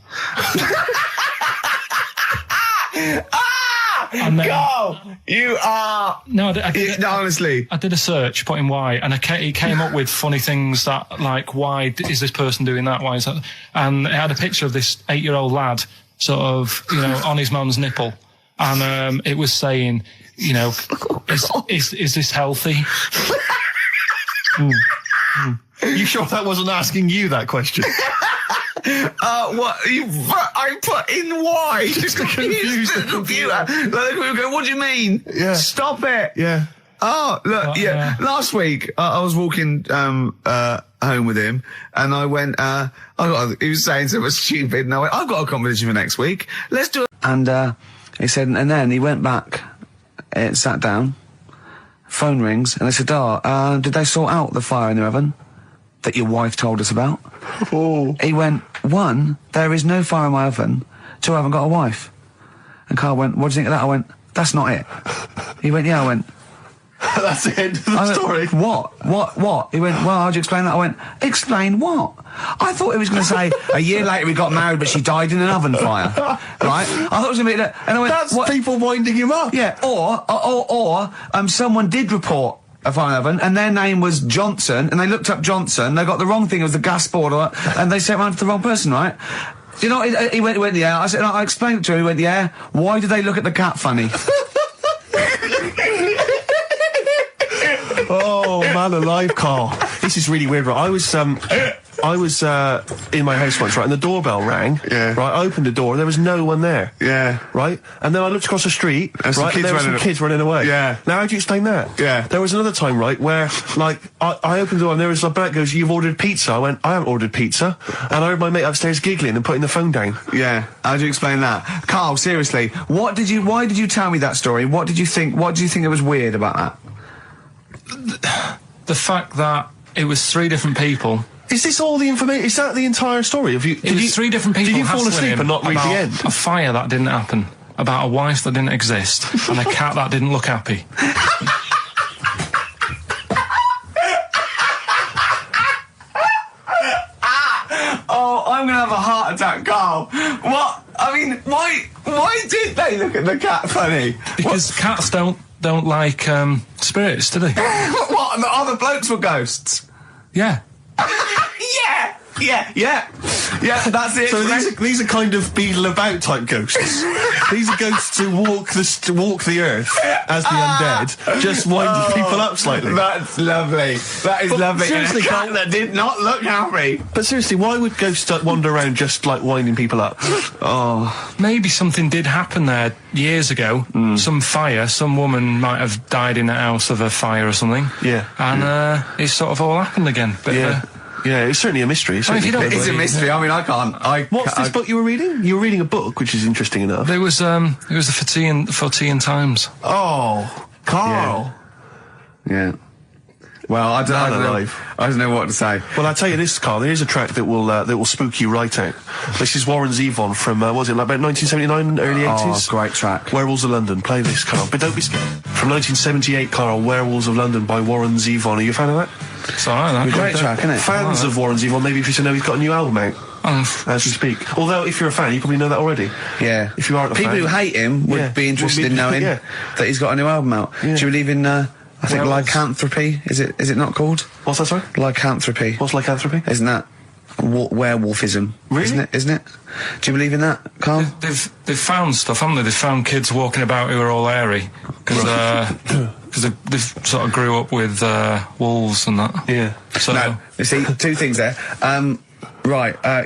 And then, Go! You are... No, No, honestly. I did a search, put in Y, and it came up with funny things that, like, why is this person doing that? Why is that? And it had a picture of this 8-year-old lad, sort of, you know, on his mum's nipple. And it was saying, you know, is this healthy? You sure that wasn't asking you that question? What? I put in Y. Just confused the computer. Like, we go, what do you mean? Yeah. Stop it. Yeah. Oh, look, yeah. Last week, I was walking, home with him, and I went, he was saying something stupid, and I went, I've got a competition for next week. Let's do it. And, he said, and then he went back, sat down, phone rings, and they said, did they sort out the fire in the oven that your wife told us about? Oh. He went, 1, there is no fire in my oven. 2, I haven't got a wife. And Carl went, what do you think of that? I went, that's not it. He went, yeah. I went, that's the end of the story. What? He went, well, how'd you explain that? I went, explain what? I thought he was going to say, a year later we got married, but she died in an oven fire. Right? I thought it was going to be that. And I went, that's what? People winding him up. Yeah, or someone did report a fire oven, and their name was Johnson, and they looked up Johnson, they got the wrong thing, it was the gas board, and they sent it around to the wrong person, right? You know, he went, yeah. I said, I explained it to him, he went, yeah. Why did they look at the cat funny? Oh, man alive, Carl. This is really weird, right? I was in my house once, right, and the doorbell rang. Yeah. Right, I opened the door, there was no one there. Yeah. Right? And then I looked across the street, and right, and there were some kids running away. Yeah. Now, how do you explain that? Yeah. There was another time, right, where, like, I opened the door and there was a bloke goes, you've ordered pizza. I went, I haven't ordered pizza. And I heard my mate upstairs giggling and putting the phone down. Yeah. How do you explain that? Carl, seriously, why did you tell me that story? What do you think it was weird about that? The fact that it was 3 different people. Is this all the information? Is that the entire story? It was 3 different people. Did you fall hassling asleep him and not read about the end? A fire that didn't happen, about a wife that didn't exist, and a cat that didn't look happy. Oh, I'm gonna have a heart attack, Carl. What? I mean, why did they look at the cat funny? Because cats don't like spirits, do they? What? And the other blokes were ghosts? Yeah. Yeah. Yeah, that's it. So these are kind of beetle about type ghosts. These are ghosts who walk the earth as the undead, just winding people up slightly. That's lovely. That is lovely. Seriously, and a cat that did not look happy. But seriously, why would ghosts wander around just like winding people up? Maybe something did happen there years ago. Some fire. Some woman might have died in a house of a fire or something. Yeah. And it's sort of all happened again. But, Yeah, it's certainly a mystery. I mean, if you don't It's a mystery. I mean, I can't. What's this book you were reading? You were reading a book, which is interesting enough. It was the Fortean Times. Oh, Carl. Yeah. Well, I don't know what to say. Well, I'll tell you this, Carl. Here's a track that will spook you right out. This is Warren Zevon from what was it, like about 1979, early 80s? Oh, great track. Werewolves of London. Play this, Carl. But don't be scared. From 1978, Carl, Werewolves of London by Warren Zevon. Are you a fan of that? It's alright, Great track, isn't it? Fans of Warren Zevon, maybe if you should know he's got a new album out as we speak. Although, if you're a fan, you probably know that already. Yeah. If you aren't a People fan, who hate him would be interested in knowing that he's got a new album out. Yeah. Do you believe in, I think Werewolves. lycanthropy? Is it not called? What's that, sorry? Lycanthropy. What's lycanthropy? Isn't that werewolfism? Really? Isn't it? Do you believe in that, Carl? They've found stuff, haven't they? They've found kids walking about who are all hairy because they sort of grew up with wolves and that. Yeah. So No, you see, two things there.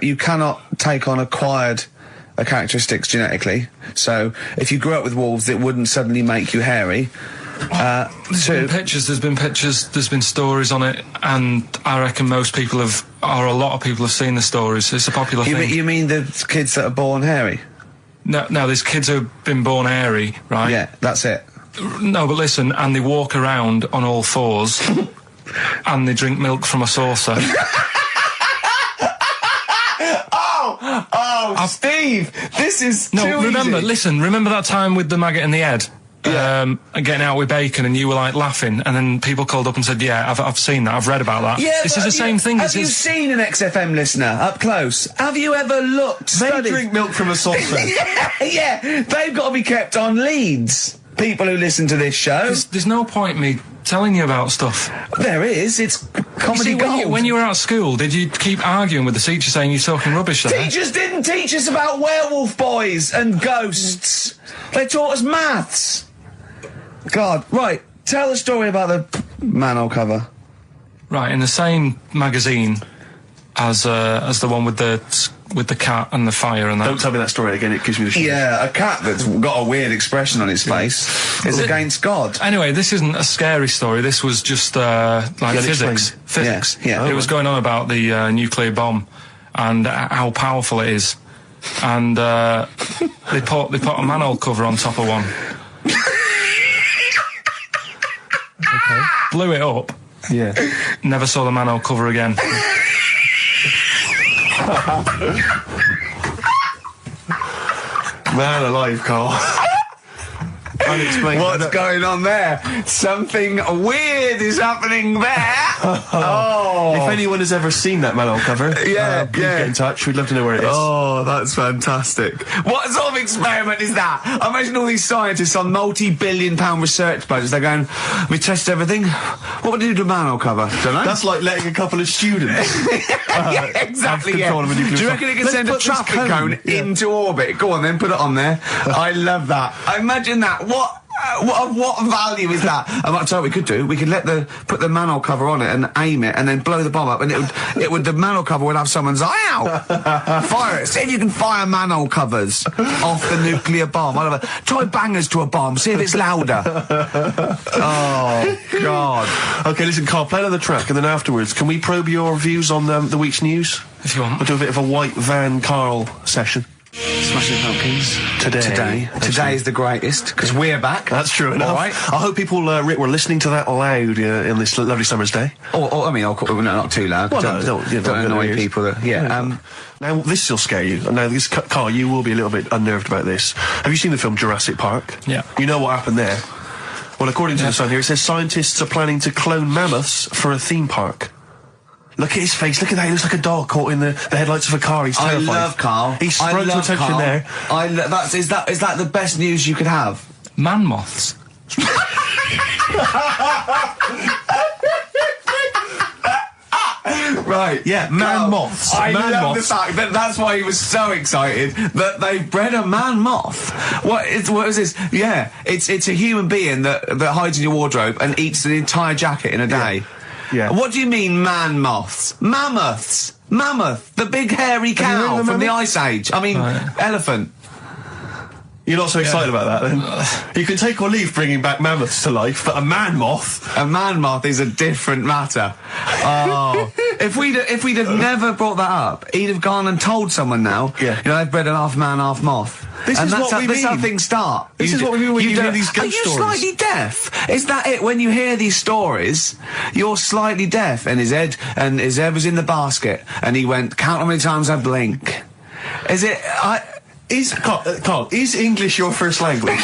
You cannot take on acquired characteristics genetically. So if you grew up with wolves, it wouldn't suddenly make you hairy. There's been pictures, there's been stories on it, and I reckon most people a lot of people have seen the stories. It's a popular thing. You mean the kids that are born hairy? No, there's kids who've been born hairy, right? Yeah, that's it. No, but listen, and they walk around on all fours, and they drink milk from a saucer. Steve, this is remember easy. that time with the maggot in the head? Getting out with bacon, and you were like laughing, and then people called up and said, "Yeah, I've seen that. I've read about that." Yeah, this is the same thing. Have you seen an XFM listener up close? Have you ever looked? They studied? drink milk from a saucer. yeah, they've got to be kept on leads. People who listen to this show. There's no point me telling you about stuff. There is. It's comedy gold. When you were at school, did you keep arguing with the teacher saying you're talking rubbish there? Teachers didn't teach us about werewolf boys and ghosts. They taught us maths. God, right. Tell the story about the manhole cover. Right, in the same magazine as the one with the cat and the fire and that. Don't tell me that story again, it gives me the shivers. Yeah, a cat that's got a weird expression on its face is against God. Anyway, this isn't a scary story. This was just like physics. Physics. Yeah. It was going on about the nuclear bomb and how powerful it is. And they put a manhole cover on top of one. Okay. Blew it up. Yeah. Never saw the manhole cover again. Man alive, Carl. Unexplained. What's going on there? Something weird is happening there. If anyone has ever seen that manhole cover, please get in touch. We'd love to know where it is. Oh, that's fantastic. What sort of experiment is that? I imagine all these scientists on multi-billion-pound research budgets, they're going, we test everything. What would you do to a manhole cover? Don't know. That's like letting a couple of students exactly. have control of a nuclear Do you bomb. reckon it can send a traffic cone into orbit? Go on then, put it on there. I love that. Imagine that. What value is that? I might tell you what we could do. We could put the manhole cover on it and aim it, and then blow the bomb up, and the manhole cover would have someone's eye out. Fire it. See if you can fire manhole covers off the nuclear bomb. Try bangers to a bomb. See if it's louder. Oh God. Okay, listen, Carl, play another track, and then afterwards, can we probe your views on the week's news? If you want. We'll do a bit of a white van Carl session. Smashing Pumpkins. Today is the greatest, because we're back. That's true enough. All right. I hope people were listening to that loud in this lovely summer's day. I mean, not too loud. Well, don't don't annoy people. Now, this will scare you. Now, Carl, you will be a little bit unnerved about this. Have you seen the film Jurassic Park? Yeah. You know what happened there? Well, according to the Sun here, it says scientists are planning to clone mammoths for a theme park. Look at his face. Look at that. He looks like a dog caught in the headlights of a car. He's terrified. I love Carl. He's sprung to attention Carl. there. Is that the best news you could have? Man moths. Right. Right. Yeah, man moths. I Man love moths. the fact that that's why he was so excited that they bred a man moth. What is this? Yeah, it's a human being that hides in your wardrobe and eats an entire jacket in a day. Yeah. What do you mean, man moths? Mammoths. Mammoth, the big hairy cow from the Ice Age. I mean, elephant. You're not so excited about that, then? You can take or leave bringing back mammoths to life, but a man moth... A man moth is a different matter. Oh. If we'd have never brought that up, he'd have gone and told someone now, you know, they've bred an half man, half moth. This is what we mean. That's how things start. This is what we mean when you hear these ghost stories. Are you slightly deaf? Is that it? When you hear these stories, you're slightly deaf. And his head was in the basket, and he went, count how many times I blink. Is it... Carl, is English your first language?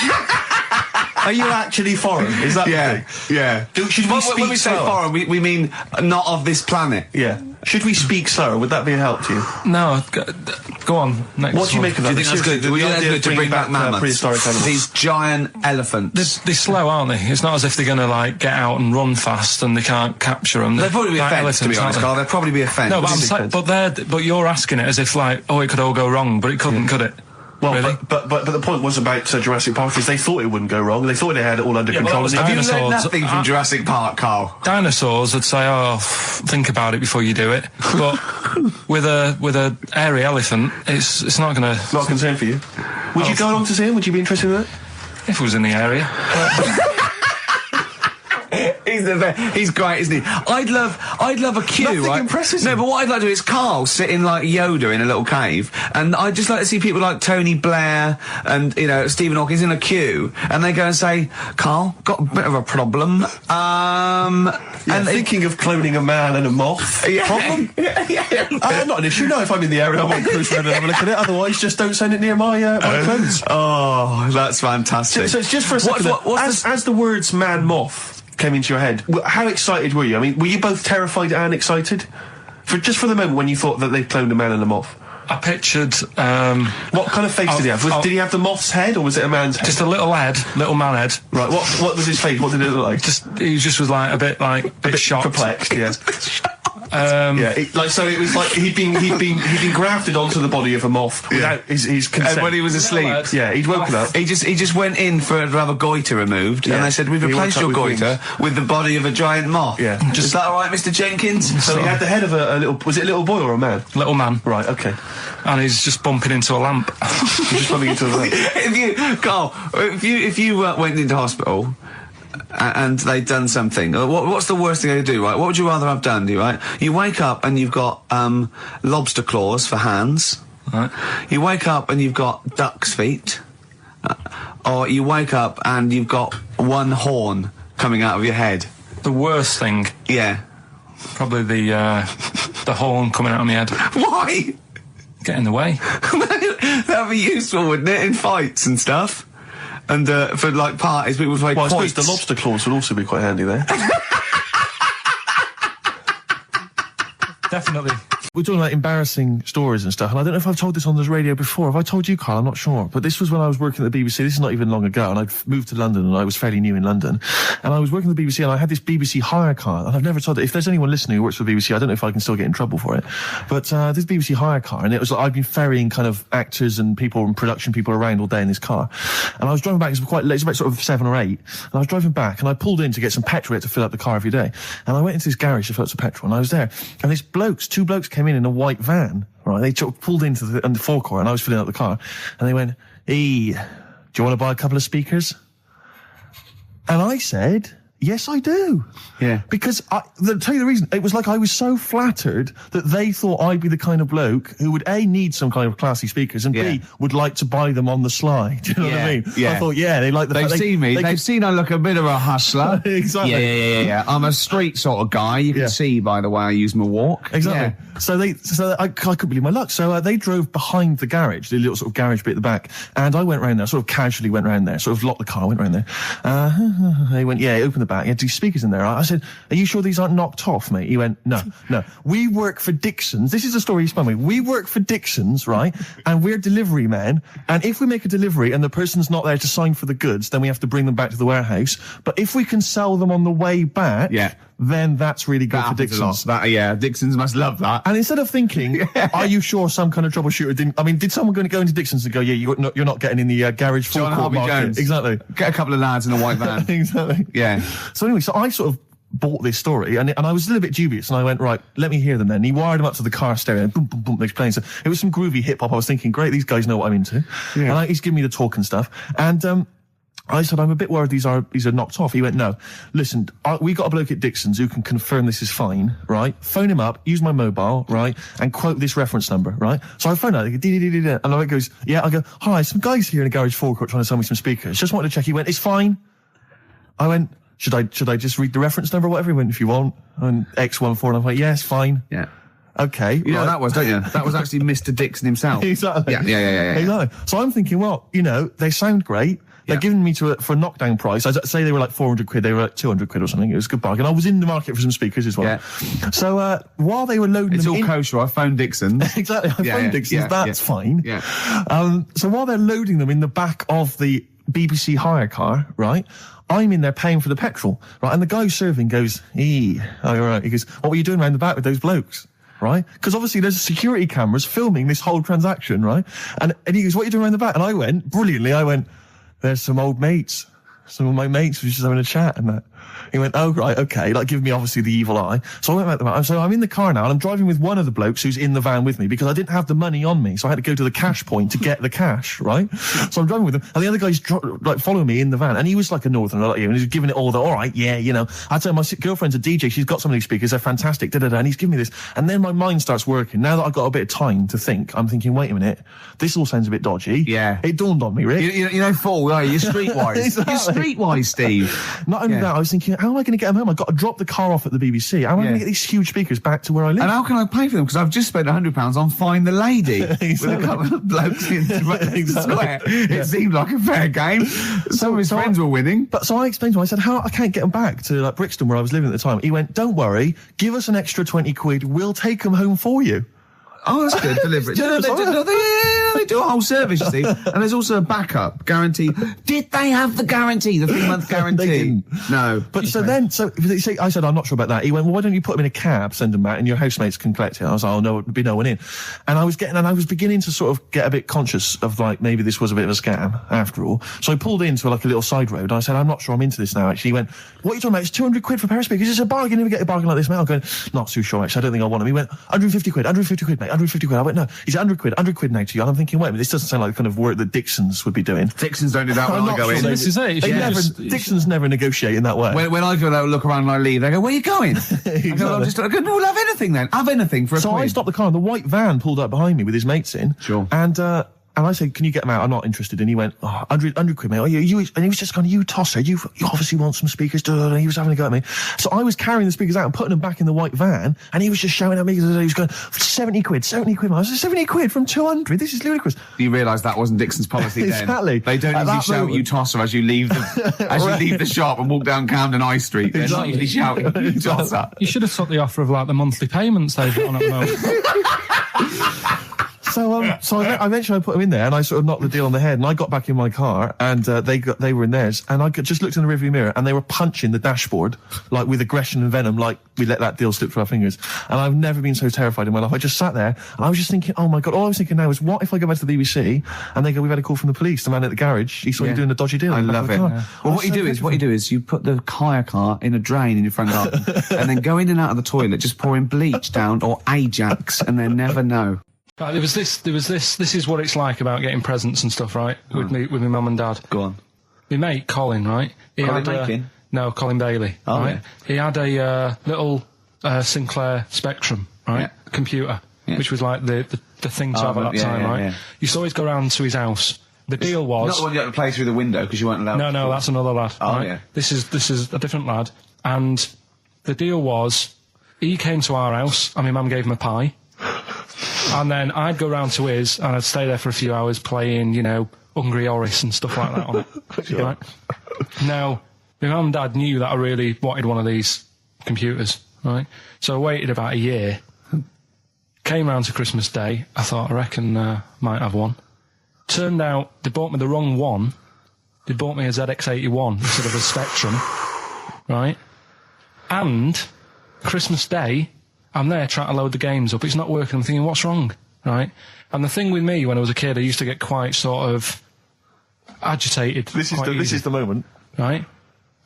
Are you actually foreign? Is that the thing? Yeah. Should we speak when we say slower? foreign, we mean not of this planet. Yeah. Should we speak slower? Would that be a help to you? No, go on. Next What do you make of that? Do you think that's good? Do we think that's good to bring back mammoths? Prehistoric animals. These giant elephants. They're slow, aren't they? It's not as if they're going to, like, get out and run fast and they can't capture them. They'll probably be a fence, to be honest, Carl. They'll probably be a fence. No, but you're asking it as if, like, oh, it could all go wrong, but it couldn't, could it? Well, really? but the point was about Jurassic Park is they thought it wouldn't go wrong. They thought they had it all under control. Have you learned nothing from Jurassic Park, Carl? Dinosaurs would say, "Oh, think about it before you do it." But with a hairy elephant, it's not going to. Not a concern for you. Would you go along to see him? Would you be interested in it? If it was in the area. He's great, isn't he? I'd love a queue, Nothing right? impresses No, him. but what I'd like to do is Carl sitting like Yoda in a little cave, and I'd just like to see people like Tony Blair and, you know, Stephen Hawking in a queue, and they go and say, Carl, got a bit of a problem. And thinking of cloning a man and a moth. Problem? Not an issue. No, if I'm in the area, I won't cruise around and have a look at it. Otherwise, just don't send it near my clothes. Oh, that's fantastic. So it's just for a second. As the words man moth came into your head, how excited were you? I mean, were you both terrified and excited? Just for the moment when you thought that they cloned a man and a moth? I pictured... what kind of face did he have? Did he have the moth's head, or was it a man's head? Just a little man head. Right, what was his face? What did it look like? He just was like a bit shocked. Perplexed, yeah. So it was like he'd been grafted onto the body of a moth without his consent. And when he was asleep, he'd woken up. He just went in to have a goiter removed, and they said, "We've replaced your goiter with the body of a giant moth." Yeah. Is that all right, Mr. Jenkins? So he had the head of a little. Was it a little boy or a man? Little man. Right. Okay. And he's just bumping into a lamp. He's just bumping into a lamp. If you went into hospital and they'd done something, what's the worst thing they could do, right? What would you rather have done, right? You wake up and you've got lobster claws for hands. Right. You wake up and you've got duck's feet. Or you wake up and you've got one horn coming out of your head. The worst thing? Yeah. Probably the horn coming out of my head. Why? Get in the way. That'd be useful, wouldn't it, in fights and stuff? And for like parties, people would play Well, I quoits. suppose the lobster claws would also be quite handy there. Definitely. We're talking about embarrassing stories and stuff, and I don't know if I've told this on this radio before. Have I told you, Carl? I'm not sure. But this was when I was working at the BBC. This is not even long ago, and I'd moved to London, and I was fairly new in London. And I was working at the BBC, and I had this BBC hire car, and I've never told it. If there's anyone listening who works for the BBC, I don't know if I can still get in trouble for it. But this BBC hire car, and it was like I'd been ferrying kind of actors and people and production people around all day in this car. And I was driving back, it was quite late, it was about sort of 7 or 8, and I was driving back, and I pulled in to get some petrol to fill up the car every day. And I went into this garage to fill up some petrol, and I was there, and two blokes came in a white van. Right, they pulled into the forecourt, and I was filling up the car, and they went, "Hey, do you want to buy a couple of speakers?" And I said, "Yes, I do." Yeah. Because I'll tell you the reason. It was like I was so flattered that they thought I'd be the kind of bloke who would A, need some kind of classy speakers, and B, would like to buy them on the sly. Do you know what I mean? Yeah. I thought, they like the They've fact seen me. They've seen I look a bit of a hustler. Exactly. Yeah. I'm a street sort of guy. You can see by the way I use my walk. Exactly. Yeah. So I couldn't believe my luck. So they drove behind the garage, the little sort of garage bit at the back, and I went round there, sort of casually went round there, sort of locked the car, went round there. They went, open the back. You had 2 speakers in there. I said, "Are you sure these aren't knocked off, mate?" He went, No. We work for Dixon's. This is the story he spun me. We work for Dixon's, right? And we're delivery men. And if we make a delivery and the person's not there to sign for the goods, then we have to bring them back to the warehouse. But if we can sell them on the way back, then that's really good That for happens a lot. Dixon's. Yeah, Dixon's must love that. And instead of thinking, are you sure some kind of troubleshooter didn't... I mean, did someone go into Dixon's and go, yeah, you're not getting in the garage John forecourt Harvey market? Jones. Exactly. Get a couple of lads in a white van. Exactly. Yeah. So anyway, so I sort of bought this story, and I was a little bit dubious, and I went, right, let me hear them then. And he wired them up to the car stereo, and boom, boom, boom, they're playing. So it was some groovy hip-hop. I was thinking, great, these guys know what I'm into. Yeah. And he's giving me the talk and stuff. And I said, I'm a bit worried these are knocked off. He went, no, listen, we got a bloke at Dixon's who can confirm this is fine, right? Phone him up, use my mobile, right? And quote this reference number, right? So I phone out, and I goes, yeah, I go, hi, some guys here in a garage forecourt trying to sell me some speakers. Just wanted to check. He went, it's fine. I went, should I just read the reference number or whatever? He went, if you want. And X14, and I'm like, yes, fine. Yeah. Okay. You know what that was, don't you? That was actually Mr. Dixon himself. Exactly. Yeah. Exactly. So I'm thinking, well, they sound great. They're giving me for a knockdown price. I'd say they were like 400 quid, they were like 200 quid or something. It was a good bargain. I was in the market for some speakers as well. Yeah. So, while they were loading it's them all kosher. I phoned Dixon. Exactly. I phoned Dixon's. That's fine. Yeah. So while they're loading them in the back of the BBC hire car, right, I'm in there paying for the petrol, right, and the guy who's serving goes, right. He goes, what were you doing around the back with those blokes? Right? Because obviously there's security cameras filming this whole transaction, right? And he goes, what are you doing around the back? And I went, brilliantly, there's some old mates. Some of my mates were just having a chat and that. He went, oh, right, okay, like giving me obviously the evil eye. So I went back to the van. So I'm in the car now and I'm driving with one of the blokes who's in the van with me because I didn't have the money on me. So I had to go to the cash point to get the cash, right? So I'm driving with him and the other guy's following me in the van and he was like a northerner like you and he's giving it all the, all right, yeah, I tell him my girlfriend's a DJ, she's got some of these speakers, they're fantastic, and he's giving me this. And then my mind starts working. Now that I've got a bit of time to think, I'm thinking, wait a minute, this all sounds a bit dodgy. Yeah. It dawned on me, Rick. Fool, are you? You're streetwise. Exactly. You're streetwise, Steve. Not only that, I was thinking, how am I going to get them home? I've got to drop the car off at the BBC. How am I going to get these huge speakers back to where I live? And how can I pay for them? Because I've just spent £100 on Find the Lady with a couple of blokes in the square. It seemed like a fair game. Some of his friends were winning. But so I explained to him, I said, I can't get them back to like Brixton where I was living at the time. He went, don't worry, give us an extra 20 quid, we'll take them home for you. Oh, that's good. Deliberate. They do a whole service, you see. And there's also a backup guarantee. Did they have the guarantee? The 3-month guarantee? They didn't. No. But I said, I'm not sure about that. He went, well, why don't you put them in a cab, send them back, and your housemates can collect it? I was like, oh, no, there'd be no one in. And I was beginning to sort of get a bit conscious of like, maybe this was a bit of a scam after all. So I pulled into like a little side road. And I said, I'm not sure I'm into this now, actually. He went, what are you talking about? It's 200 quid for a pair of speakers. It's a bargain. You never get a bargain like this, mate. I'm going, not too sure, actually. I don't think I want them. He went, 150 quid, mate. 150 quid. I went, no, he's 100 quid now to you. And I'm thinking, wait a minute, this doesn't sound like the kind of work that Dixon's would be doing. Dixon's don't do that when I go in. This is it. Dixon's never negotiate in that way. When I go and look around and I leave, they go, where are you going? Exactly. I go, no, we'll have anything then. Have anything for a So quid. I stopped the car and the white van pulled up behind me with his mates in. Sure. And I said, can you get them out? I'm not interested. And he went, 100 quid, mate. And he was just going, you tosser, you obviously want some speakers. And he was having a go at me. So I was carrying the speakers out and putting them back in the white van. And he was just shouting at me. He was going, 70 quid. I was like, 70 quid from 200. This is ludicrous. You realise that wasn't Dixon's policy then. Exactly. They don't usually shout, you tosser, as you leave the shop and walk down Camden High Street. They're not usually shouting, you tosser. You should have took the offer of like the monthly payments they've got on at the moment. So eventually I put them in there and I sort of knocked the deal on the head and I got back in my car and they were in theirs and I just looked in the rearview mirror and they were punching the dashboard like with aggression and venom, like we let that deal slip through our fingers. And I've never been so terrified in my life. I just sat there and I was just thinking, oh my God, all I was thinking now is what if I go back to the BBC and they go, we've had a call from the police, the man at the garage, he saw you doing a dodgy deal. I love it. Yeah. Well, what you do is you put the hire car in a drain in your front garden and then go in and out of the toilet, just pouring bleach down or Ajax and they never know. There was this. This is what it's like about getting presents and stuff, right? With my mum and dad. Go on. My mate Colin, right? Colin Bailey. Oh, right? yeah. He had a little Sinclair Spectrum, right? Yeah. Computer, which was like the thing to have at that time, right? Yeah. Used to always go round to his house. The deal was not the one you had to play through the window because you weren't allowed. No, that's another lad. Oh right? yeah. This is a different lad, and the deal was he came to our house and my mum gave him a pie. And then I'd go round to his, and I'd stay there for a few hours playing, Hungry Horace and stuff like that on it. Sure. Right? Now, my mum and dad knew that I really wanted one of these computers, right? So I waited about a year, came round to Christmas Day, I thought, I reckon might have one. Turned out they bought me the wrong one. They bought me a ZX81 instead of a Spectrum, right? And Christmas Day, I'm there trying to load the games up. It's not working. I'm thinking, what's wrong, right? And the thing with me, when I was a kid, I used to get quite sort of agitated. This is the moment. Right?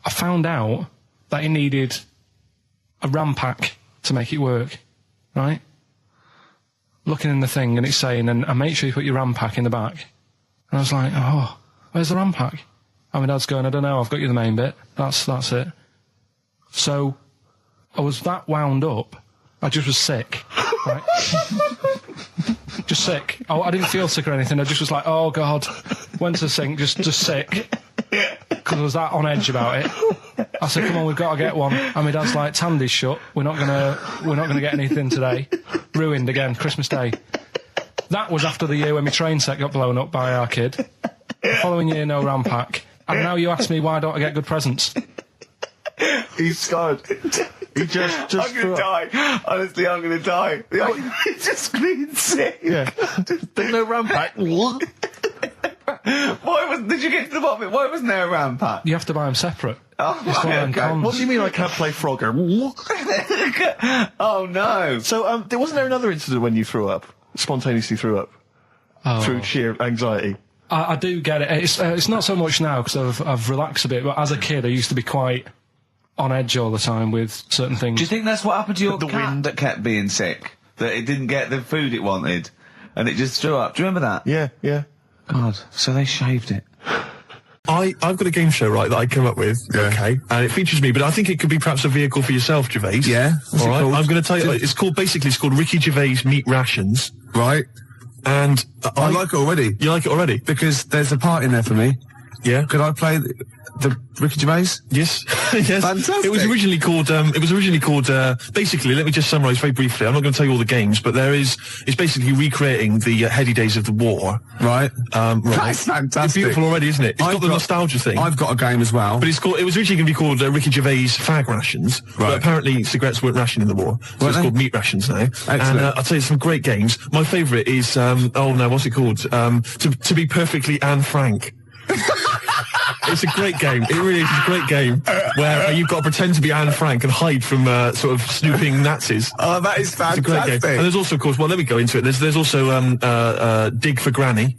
I found out that it needed a RAM pack to make it work, right? Looking in the thing, and it's saying, and make sure you put your RAM pack in the back. And I was like, oh, where's the RAM pack? And my dad's going, I don't know, I've got you the main bit. That's it. So, I was that wound up, I just was sick, right? Just sick. I didn't feel sick or anything, I just was like, oh God. Went to the sink, just sick. Because I was that on edge about it. I said, come on, we've got to get one. And my dad's like, Tandy's shut, we're not gonna get anything today. Ruined again, Christmas Day. That was after the year when my train set got blown up by our kid. The following year, no RAM pack. And now you ask me, why don't I get good presents? He's scarred. He just I'm gonna die. Honestly, I'm gonna die. He's just screaming sick. Yeah. There's no RAM pack. What? Did you get to the bottom of it? Why wasn't there a RAM pack? You have to buy them separate. Oh, It's one of them cons. What do you mean I can't play Frogger? Oh no. So, wasn't there another incident when you threw up? Spontaneously threw up? Through sheer anxiety? I do get it. It's not so much now because I've relaxed a bit, but as a kid I used to be quite on edge all the time with certain things. Do you think that's what happened to your The cat wind. that kept being sick? That it didn't get the food it wanted? And it just threw up? Do you remember that? Yeah. God, so they shaved it. I've got a game show, right, that I came up with, okay, and it features me, but I think it could be perhaps a vehicle for yourself, Gervais. Yeah? What's All it right, called? I'm going to tell you, it's called Ricky Gervais Meat Rations, Right. and I like it already. You like it already? Because there's a part in there for me. Yeah. Could I play the Ricky Gervais? Yes. Yes. Fantastic. It was originally called, basically, let me just summarise very briefly. I'm not going to tell you all the games, but it's basically recreating the heady days of the war. Right. Right. That's fantastic. It's beautiful already, isn't it? It's got the nostalgia thing. I've got a game as well. But it was originally going to be called Ricky Gervais Fag Rations, Right. but apparently cigarettes weren't rationed in the war, so it's they? called Meat Rations now. Excellent. And I'll tell you some great games. My favourite is, what's it called? To be perfectly Anne Frank. It's a great game. It really is a great game where you've got to pretend to be Anne Frank and hide from sort of snooping Nazis. Oh, that is It's a great fantastic. game. And there's also, of course, well, let me go into it. There's also Dig for Granny.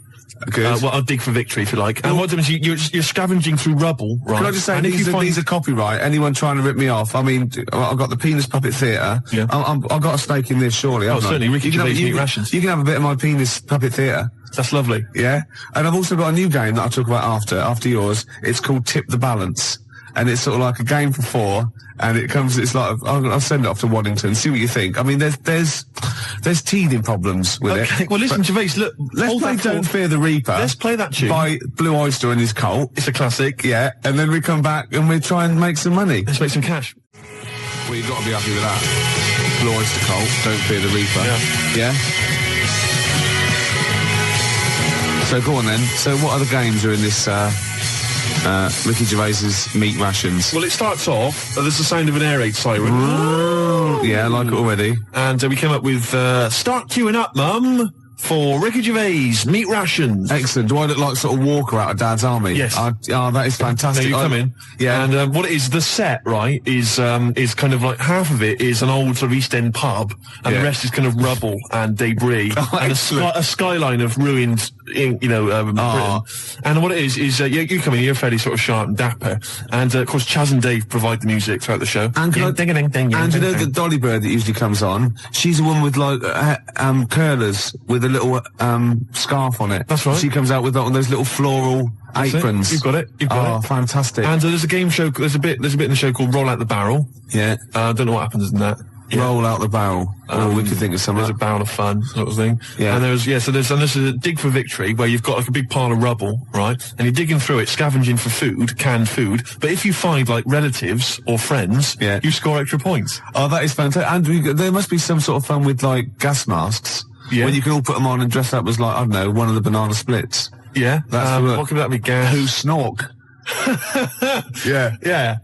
Good. I'll dig for victory if you like. And what happens is you're scavenging through rubble, right? Can I just say, and these are copyright. Anyone trying to rip me off? I mean, I've got the Penis Puppet Theatre. Yeah. I've got a stake in this, surely. haven't I? certainly. Ricky Gervais Meat Rations. You can have a bit of my Penis Puppet Theatre. That's lovely. Yeah. And I've also got a new game that I'll talk about after yours. It's called Tip the Balance. And it's sort of like a game for four. And it's like, I'll send it off to Waddington, see what you think. I mean, there's teething problems with it. Okay, well listen, Gervais, look, Let's play Don't Fear the Reaper. Let's play that tune. By Blue Oyster and his cult. It's a classic. Yeah. And then we come back and we try and make some money. Let's make some cash. Well, you've got to be happy with that. Blue Oyster Cult, Don't Fear the Reaper. Yeah. Yeah? So go on then. So what other games are in this, Ricky Gervais's Meat Rations? Well, it starts off, there's the sound of an air raid siren. Yeah, I like it already. And we came up with, start queuing up, Mum, for Ricky Gervais Meat Rations. Excellent. Do I look like sort of Walker out of Dad's Army? Yes. That is fantastic. Now you come in. Yeah. And what it is, the set, right, is kind of like half of it is an old sort of East End pub, and Yeah. the rest is kind of rubble and debris, and excellent. a skyline of ruined, Britain. And what it is you come in, you're fairly sort of sharp and dapper, and of course Chaz and Dave provide the music throughout the show. And you know the Dolly Bird that usually comes on? She's a woman with like curlers with a little scarf on it. That's right. She comes out with on those little floral aprons. You've got it. You've got it. Fantastic. And there's a game show. There's a bit in the show called Roll Out the Barrel. Yeah. I don't know what happens in that. Roll out the barrel. We could think of something. There's a barrel of fun, sort of thing. Yeah. And there's a dig for victory where you've got like a big pile of rubble, right? And you're digging through it, scavenging for food, canned food. But if you find like relatives or friends, Yeah. you score extra points. Oh, that is fantastic. And there must be some sort of fun with like gas masks. Yeah. When you can all put them on and dress up as like, I don't know, one of the banana splits. Yeah. That's what could that be? Gas. Who snork? Yeah. Yeah.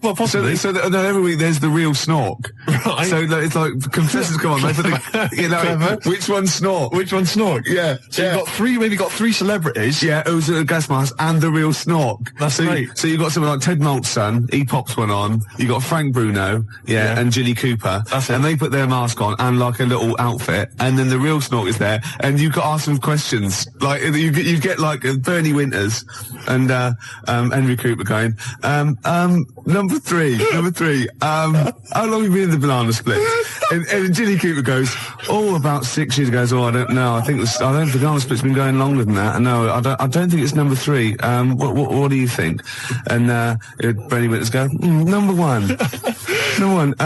Well, possibly. So every week there's the real Snork. Right. So it's like contestants come on. They put which one's Snork? Which one's Snork? Yeah. So you've got three celebrities. Yeah, it was a gas mask and the real Snork. That's great. So you got someone like Ted Malt's son. He pops one on. You got Frank Bruno. Yeah. And Jilly Cooper. That's it. And they put their mask on and like a little outfit. And then the real Snork is there. And you got to ask them questions. Like you get like Bernie Winters and Henry Cooper going. Number three. How long have you been in the banana split? And Jilly Cooper goes, about 6 years ago. I don't know. I think the banana split's been going longer than that. No, I don't think it's number 3. What do you think? And Bernie Winters go, number 1. Number 1.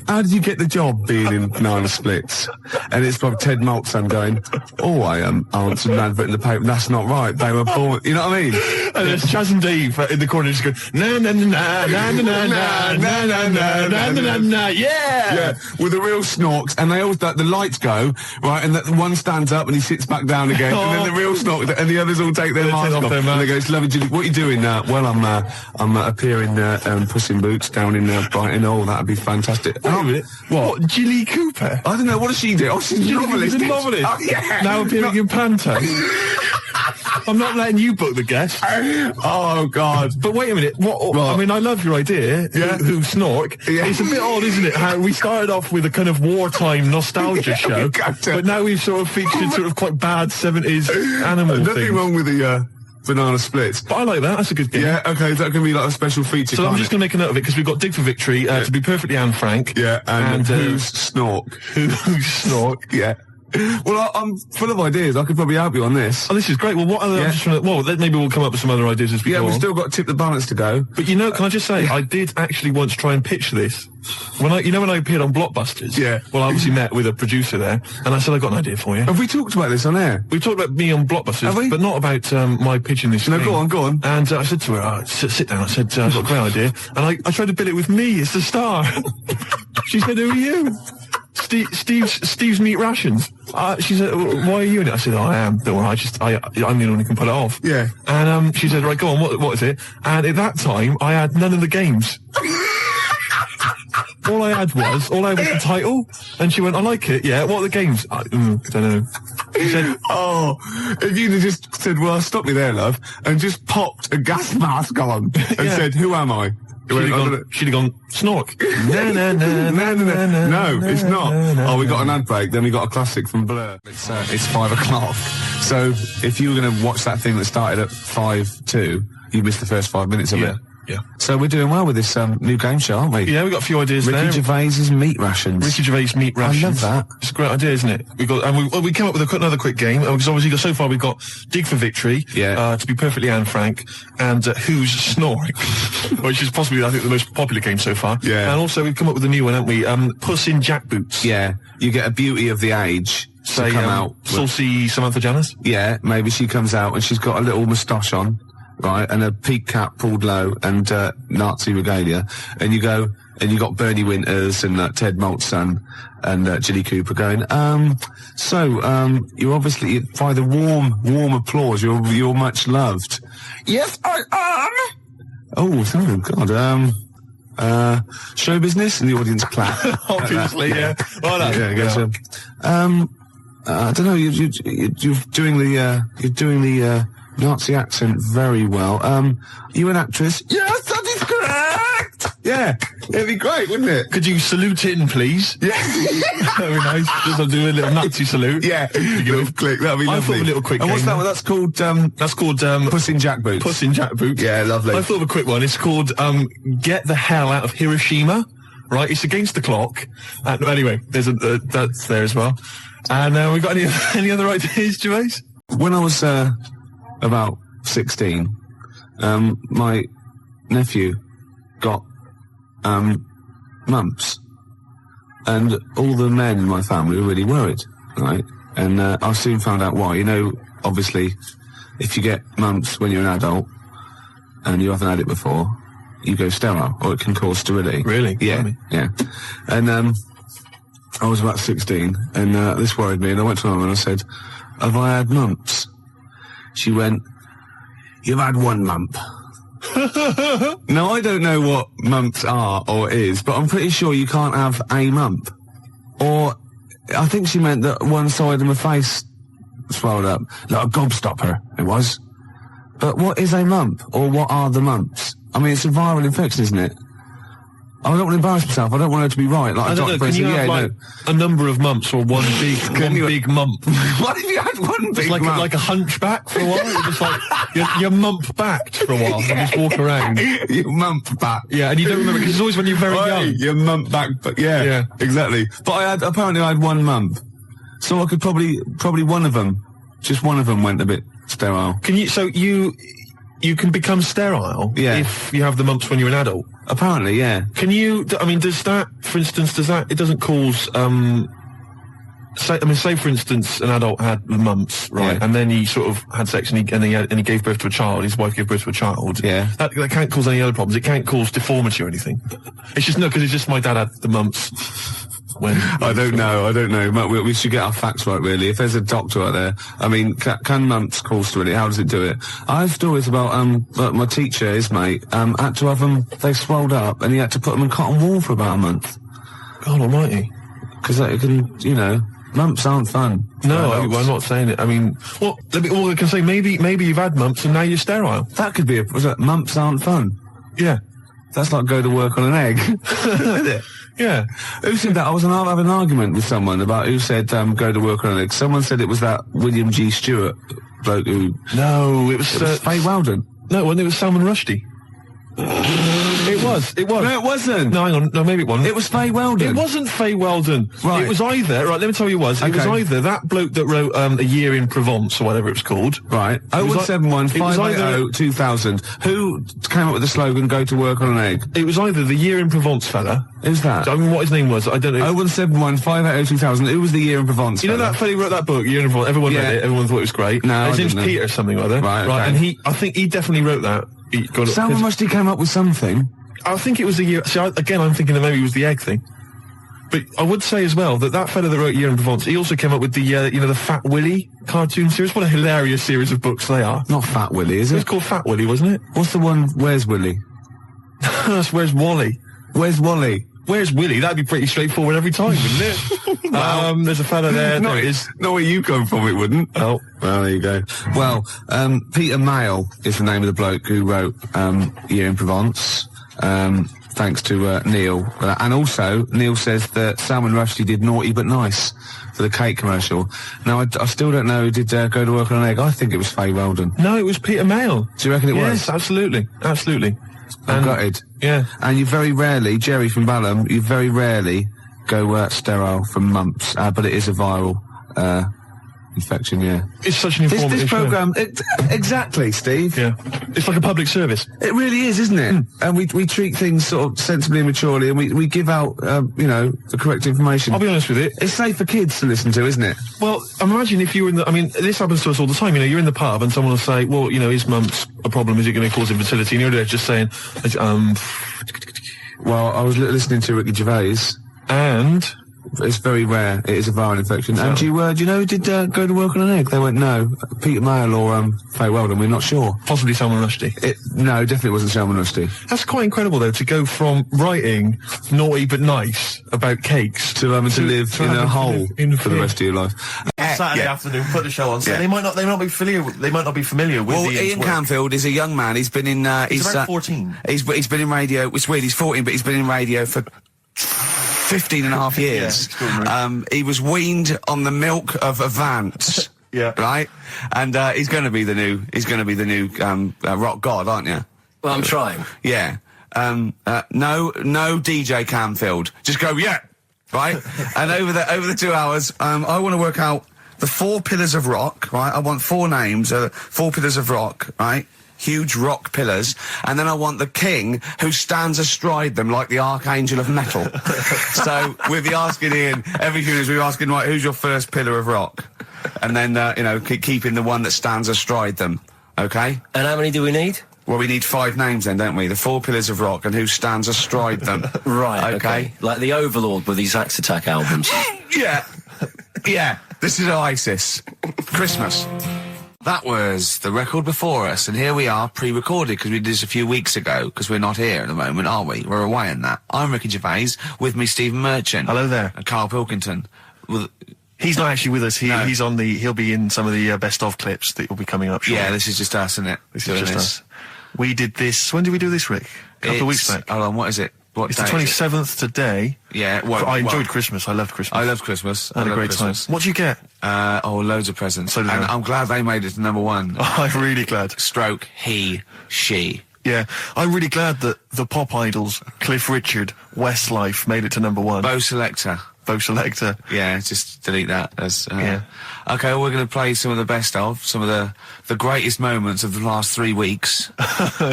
How did you get the job being in banana splits? And it's probably Ted Malt's son going, I answered an advert in the paper. That's not right. They were born. You know what I mean? And there's Chaz and Dave in the corner just going, na na na na na na na na na na na na na. Yeah, with the real Snorks, and they always the lights go right, and one stands up and he sits back down again, and then the real Snork and the others all take their mask off, and they go, "It's lovely, Jilly. What are you doing now?" "Well, I'm appearing Puss in Boots down in Brighton." "Oh, that'd be fantastic." Wait a minute. What? Jilly Cooper? I don't know. What does she do? Oh, she's a novelist. She's a novelist. Oh, yeah. Now appearing in Panto. I'm not letting you book the guest. Oh, God. But wait a minute. What? I mean, I love your idea. Yeah. Who Snork? Yeah. It's a bit odd, isn't it? How we started off with a kind of wartime nostalgia show, but now we've sort of featured sort of quite bad 70s animal things. Nothing wrong with the banana splits. But I like that. That's a good game. Yeah, okay, is that going to be like a special feature? So I'm just going to make a note of it because we've got Dig for Victory, to be perfectly Anne Frank. Yeah, and who's Snork? Who's Snork? Yeah. Well, I'm full of ideas. I could probably help you on this. Oh, this is great. Well, what other... Yeah. Maybe we'll come up with some other ideas as we go we've on. still got Tip the Balance to go. But can I just say, I did actually once try and pitch this. When I appeared on Blockbusters. Yeah. Well, I obviously met with a producer there, and I said, "I got an idea for you." Have we talked about this on air? We talked about me on Blockbusters, Have we? but not about my pitching this. No, thing. go on. And I said to her, "Sit down." I said, "I've got a great idea," and I tried to bill it with me as the star. She said, "Who are you?" Steve's Meat Rations. She said, "Why are you in it?" I said, "I am. Don't worry. I'm the only one who can pull it off." Yeah. And she said, "Right, go on. What is it?" And at that time, I had none of the games. All I had was the title, and she went, "I like it. Yeah. What are the games?" I don't know. She said, if you'd have just said, "Well, stop me there, love," and just popped a gas mask on and said, "Who am I?" She'd have gone, "Snork." No, it's not. We got an ad break, then we got a classic from Blur. It's 5 o'clock. So if you were going to watch that thing that started at 5:02, you missed the first 5 minutes of it. Yeah. So we're doing well with this new game show, aren't we? Yeah, we've got a few ideas there. Ricky Gervais's Meat Rations. Ricky Gervais Meat Rations. I love that. It's a great idea, isn't it? We came up with another quick game, because obviously so far we've got Dig for Victory, to be perfectly Anne Frank, and Who's Snoring, which is possibly, I think, the most popular game so far. Yeah. And also we've come up with a new one, haven't we? Puss in Jackboots. Yeah. You get a beauty of the age to come out. Saucy Samantha Janus? Yeah, maybe she comes out and she's got a little moustache on. Right, and a peak cap pulled low and Nazi regalia, and you got Bernie Winters and Ted Malt's son and Jilly Cooper going, you're obviously, by the warm applause, you're much loved. Yes, I am. Oh God, show business, and the audience clap. Obviously, yeah. Well, I don't know, you're doing the Nazi accent very well. You an actress? Yes, that is correct! Yeah, it'd be great, wouldn't it? Could you salute in, please? Yeah. That'd be nice. Just do a little Nazi salute. Yeah, little click, that'd be lovely. I thought of a little quick game. And what's that one? That's called, Puss in Jackboots. Puss in Jackboots. Yeah, lovely. I thought of a quick one. It's called, Get the Hell Out of Hiroshima. Right, it's against the clock. Anyway, there's that's there as well. And we got any other ideas, Gervais? When I was about 16, my nephew got mumps, and all the men in my family were really worried, right? And I soon found out why. You know, obviously, if you get mumps when you're an adult and you haven't had it before, you go sterile, or it can cause sterility. Really? Yeah, yeah. And I was about 16, and this worried me, and I went to my mum and I said, "Have I had mumps?" She went, "You've had one mump." Now, I don't know what mumps are or is, but I'm pretty sure you can't have a mump. Or, I think she meant that one side of my face swelled up. Like a gobstopper, it was. But what is a mump? Or what are the mumps? I mean, it's a viral infection, isn't it? I don't want to embarrass myself. I don't want her to be right. Like I don't know. Can you have a number of mumps or one big mump? What if you had one big like mump? like a hunchback for a while? You're just like you're mump backed for a while and just walk around. You mump back. Yeah, and you don't remember because it's always when you're very young. You're mump back, but yeah, exactly. But apparently I had one mump, so I could probably one of them, just one of them went a bit sterile. Can you? So you can become sterile if you have the mumps when you're an adult. Apparently, yeah. Can you? I mean, does that, for instance, it doesn't cause? Say for instance, an adult had the mumps, right, and then he sort of had sex and he gave birth to a child. His wife gave birth to a child. Yeah. That can't cause any other problems. It can't cause deformity or anything. It's just because it's just my dad had the mumps. I don't know. We should get our facts right, really. If there's a doctor out there, I mean, can mumps cause sterility? How does it do it? I have stories about, my teacher, his mate, had to have them, they swelled up, and he had to put them in cotton wool for about a month. God almighty. Because it can, mumps aren't fun. No, I'm not saying it. I mean, I can say maybe you've had mumps and now you're sterile. That could be mumps aren't fun. Yeah. That's like go to work on an egg. Isn't it? Yeah. Who said that? I was having an argument with someone about who said go to work on an egg. Someone said it was that William G. Stewart bloke who... No, it was Faye Weldon. No, it was Salman Rushdie. It was. No, it wasn't. No, hang on. No, maybe it wasn't. It was Faye Weldon. It wasn't Faye Weldon. Right. It was either... Right, let me tell you what it was. It was either that bloke that wrote A Year in Provence, or whatever it was called. Right. 0171 580 2000. Who came up with the slogan, go to work on an egg? It was either the Year in Provence fella. Who's that? I mean, what his name was, I don't know. 0171 580 2000. Who was the Year in Provence You know that fella who wrote that book, Year in Provence? Everyone read it. Everyone thought it was great. No, his name's Peter or something or other. Right, and I think he definitely wrote that. Salman Rushdie came up with something. I think it was the year. See, again, I'm thinking that maybe it was the egg thing. But I would say as well that fella that wrote Year in Provence, he also came up with the Fat Willy cartoon series. What a hilarious series of books they are. Not Fat Willy, is it? It was called Fat Willy, wasn't it? What's the one? Where's Willy? That's Where's Wally. Where's Wally? Where's Willy? That'd be pretty straightforward every time, wouldn't it? Well, there's a fella there. There it is. Not where you come from, it wouldn't. Oh. Well, there you go. Well, Peter Mayle is the name of the bloke who wrote Year in Provence. Thanks to Neil. And also, Neil says that Salman Rushdie did Naughty But Nice for the cake commercial. Now, I still don't know who did go to work on an egg. I think it was Faye Weldon. No, it was Peter Mayle. Do you reckon it was? Yes, absolutely. Absolutely. I'm gutted. Yeah. And you very rarely, Jerry from Balham, you very rarely go sterile from mumps, but it is a viral infection, yeah. It's such an informative This programme, exactly, Steve. Yeah. It's like a public service. It really is, isn't it? And we treat things sort of sensibly and maturely, and we give out, the correct information. I'll be honest with you. It's safe for kids to listen to, isn't it? Well, imagine if you were in the... I mean, this happens to us all the time. You're in the pub and someone will say, well, is mumps a problem? Is it going to cause infertility? And you're there just saying, Well, I was listening to Ricky Gervais. And... It's very rare. It is a viral infection. So. And do you know who did go to work on an egg? They went, no. Peter Mayle or Faye Weldon, we're not sure. Possibly Salman Rushdie. No, definitely wasn't Salman Rushdie. That's quite incredible, though, to go from writing Naughty But Nice about cakes to live in a hole for the rest of your life. Saturday afternoon, put the show on. So they might not be familiar with Well, Ian Canfield is a young man. He's been in... he's about 14. He's been in radio... It's weird, he's 14, but he's been in radio for... 15 and a half years. He was weaned on the milk of Avant. Yeah. Right? And he's going to be the new rock god, aren't you? Well, I'm trying. Yeah. No DJ Canfield. Just go, yeah. Right? And over the 2 hours, I want to work out the 4 pillars of rock, right? I want 4 names, 4 pillars of rock, right? Huge rock pillars, and then I want the king who stands astride them like the archangel of metal. So we'll be asking Ian every few minutes. We're asking, right, who's your first pillar of rock, and then keeping the one that stands astride them. Okay. And how many do we need? Well, we need 5 names then, don't we? The 4 pillars of rock and who stands astride them. Right. Okay. Like the Overlord with these Axe Attack albums. Yeah. Yeah. This is Oasis. Christmas. That was the record before us, and here we are, pre-recorded, because we did this a few weeks ago, because we're not here at the moment, are we? We're away in that. I'm Ricky Gervais, with me Stephen Merchant. Hello there. And Karl Pilkington. Well, He's not actually with us. No. He'll be in some of the best of clips that will be coming up shortly. yeah, this is just us, isn't it? This is just us. We did this, when did we do this, Rick? A couple of weeks back. Hold on, what is it? What It's the day is it? 27th today. Yeah, well, I enjoyed Christmas. I loved Christmas. I love Christmas. I had a great time. What do you get? Loads of presents. So did and I. I'm glad they made it to number one. I'm really glad. Stroke, he, she. Yeah, I'm really glad that the pop idols, Cliff Richard, Westlife, made it to number one. Bo Selector. Bo Selector. Yeah, just delete that. As, Yeah. Okay, we're going to play some of the best of, some of the greatest moments of the last 3 weeks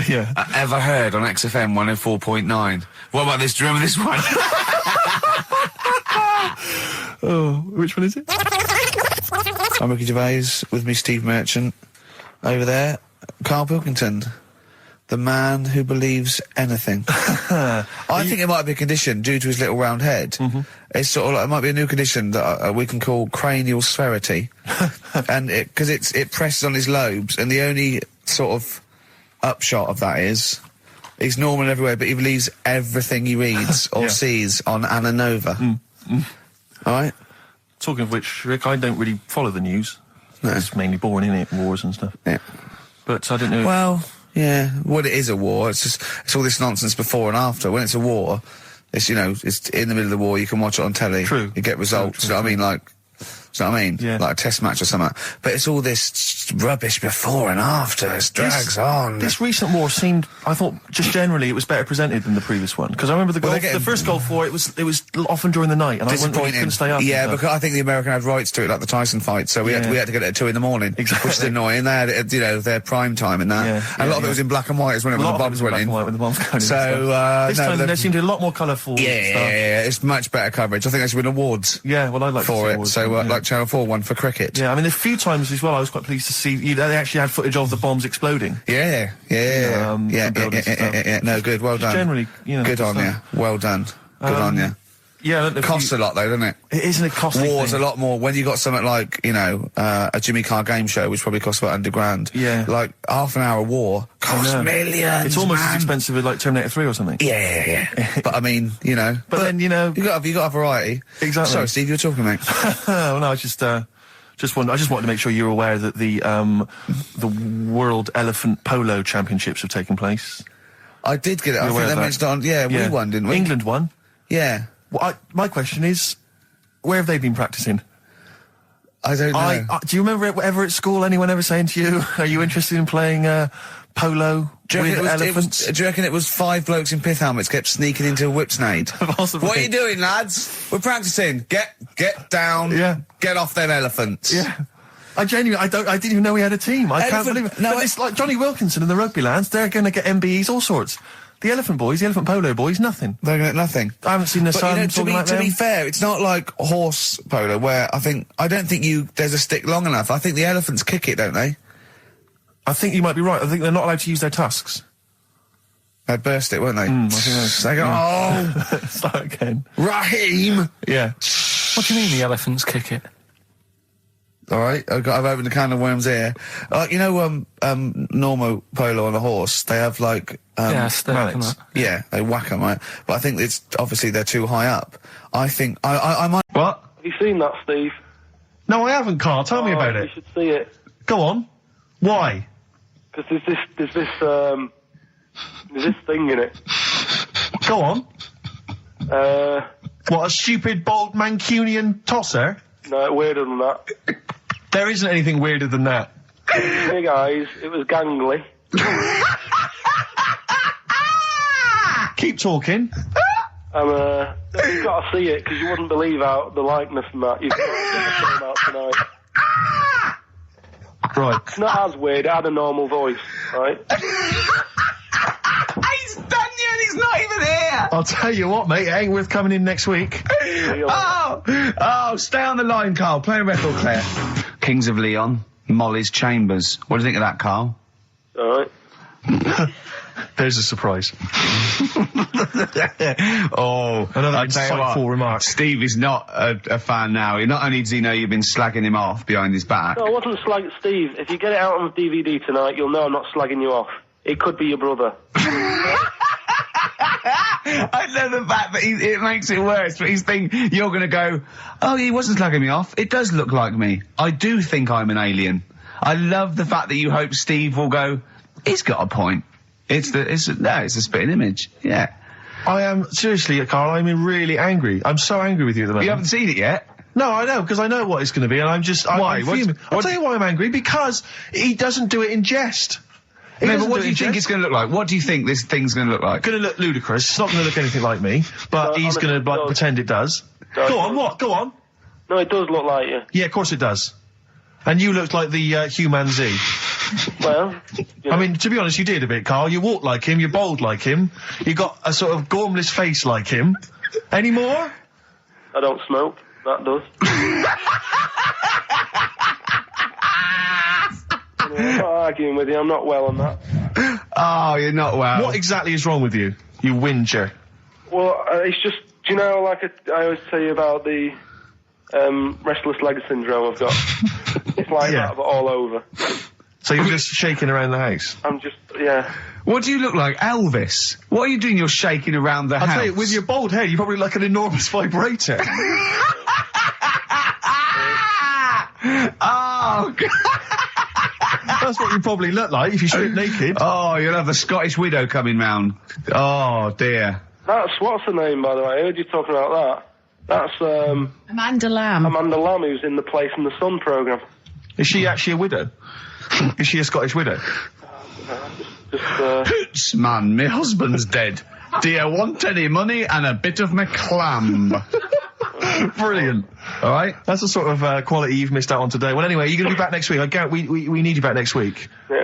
Yeah. ever heard on XFM 104.9. What about this? Do you remember this one? Oh, which one is it? I'm Ricky Gervais, with me Steve Merchant. Over there, Karl Pilkington. The man who believes anything. I think it might be a condition due to his little round head. Mm-hmm. It's sort of like, it might be a new condition that we can call cranial spherity. And because it presses on his lobes, and the only sort of upshot of that is he's normal everywhere, but he believes everything he reads or Yeah. sees on Anna Nova. Alright? Talking of which, Rick, I don't really follow the news. No. It's mainly boring, innit? Wars and stuff. Yeah. But I don't know. Well, yeah. Well, it is a war. It's all this nonsense before and after. When it's a war, it's, it's in the middle of the war. You can watch it on telly. True. You get results. True, You know what I mean? Like, do you know what I mean? Yeah. Like a test match or something. But it's all this rubbish before and after. It drags on. This recent war seemed, I thought, just generally, it was better presented than the previous one. Because I remember the first Gulf War, it was often during the night, and I couldn't stay up. Yeah, because I think the American had rights to it, like the Tyson fight, so we had to get it at 2 in the morning. Exactly. Which is annoying. They had, their prime time in that. Yeah, and a lot of it was in black and white as well, when the bombs went in. When the bombs went in. So, this time there seemed a lot more colourful. Yeah, it's much better coverage. I think they should win awards. Yeah, well, I like for it. So, yeah. like Channel 4 won for cricket. Yeah, I mean, a few times as well, I was quite pleased to see they actually had footage of the bombs exploding. Yeah. No, good. Well done. Generally, good on you. Well done. Good on you. Yeah, It costs a lot though, doesn't it? It isn't a costly War's thing. a lot more. When you got something like, a Jimmy Carr game show, which probably costs about £100,000. Yeah. Like, half an hour of war costs millions. It's almost man. as expensive as like Terminator 3 or something. Yeah. But I mean, But then, you got to have variety. Exactly. Sorry, Steve, you were talking, mate. Well, no, I just wanted to make sure you're aware that the World Elephant Polo Championships have taken place. I did get it. I You're think aware they of that? mentioned we won, didn't we? England won. Yeah. Well, my question is, where have they been practicing? I don't know. Do you remember ever at school anyone ever saying to you, "Are you interested in playing polo with elephants?" Do you reckon it was 5 blokes in pith helmets kept sneaking into a whipsnade? Possibly. What are you doing, lads? We're practicing. Get down. Yeah. Get off them elephants. Yeah. I didn't even know we had a team. I can't believe it. No, But it's like Johnny Wilkinson and the rugby lads, they're going to get MBEs, all sorts. The elephant polo boys, nothing. They're going to get nothing. I haven't seen the sun talking about to them. be fair, it's not like horse polo where I don't think there's a stick long enough. I think the elephants kick it, don't they? I think you might be right. I think they're not allowed to use their tusks. They'd burst it, won't they? I think They go, Start again. Raheem! Yeah. What do you mean the elephants kick it? All right, I've opened a can of worms here. Normal polo on a horse, they have like... mallets. Yeah, they whack them, right? But I think it's obviously they're too high up. I think I might. What? Have you seen that, Steve? No, I haven't, Carl. Tell me about You it. should see it. Go on. Why? Because there's this thing in it. Go on. What, a stupid, bald Mancunian tosser? No, weirder than that. There isn't anything weirder than that. Big eyes. It was gangly. Keep talking. You've got to see it because you wouldn't believe how the likeness and that. You've got to get the film out tonight. Right. It's not as weird. It had a normal voice, right? He's done you and he's not even here! I'll tell you what, mate, it ain't worth coming in next week. Stay on the line, Carl. Play a record, Claire. Kings of Leon, Molly's Chambers. What do you think of that, Carl? All right. There's a surprise. Oh, Another I'll tell you what, insightful remark. Steve is not a fan now. Not only does he know you've been slagging him off behind his back. No, I wasn't slagging Steve. If you get it out on DVD tonight, you'll know I'm not slagging you off. It could be your brother. I love the fact that it makes it worse, but he's thinking you're going to go, oh, he wasn't slagging me off. It does look like me. I do think I'm an alien. I love the fact that you hope Steve will go, he's got a point. It's a spitting image. Yeah. I am, seriously, Carl, I'm really angry. I'm so angry with you at the moment. You haven't seen it yet? No, I know, because I know what it's going to be, and I'm just... Why? I'm fuming. I'll tell you why I'm angry, because he doesn't do it in jest. No, but what do you think it's going to look like? What do you think this thing's going to look like? Going to look ludicrous. It's not going to look anything like me, but he's going to like pretend it does. Go on, what? Go on. No, it does look like you. Yeah, of course it does. And you looked like the Human Z. Well, I mean, to be honest, you did a bit, Carl. You walk like him, you're bold like him, you got a sort of gormless face like him. Any more? I don't smoke. That does. I'm not arguing with you. I'm not well on that. Oh, you're not well. What exactly is wrong with you? You whinger. Well, it's just, do you know, like I always tell you about the restless leg syndrome I've got. It's like that, but all over. So you're just shaking around the house? I'm just, yeah. What do you look like, Elvis? What are you doing? You're shaking around the house. I'll tell you, with your bald head, you probably look like an enormous vibrator. Oh, God. That's what you probably look like if you strip naked. Oh, you'll have the Scottish widow coming round. Oh, dear. That's, what's her name, by the way? I heard you talking about that. That's, Amanda Lamb. Amanda Lamb, who's in the Place in the Sun programme. Is she actually a widow? Is she a Scottish widow? Hoots, man, my husband's dead. Do you want any money and a bit of my clam? Brilliant. All right. That's the sort of quality you've missed out on today. Well, anyway, you're going to be back next week. We need you back next week. Yeah.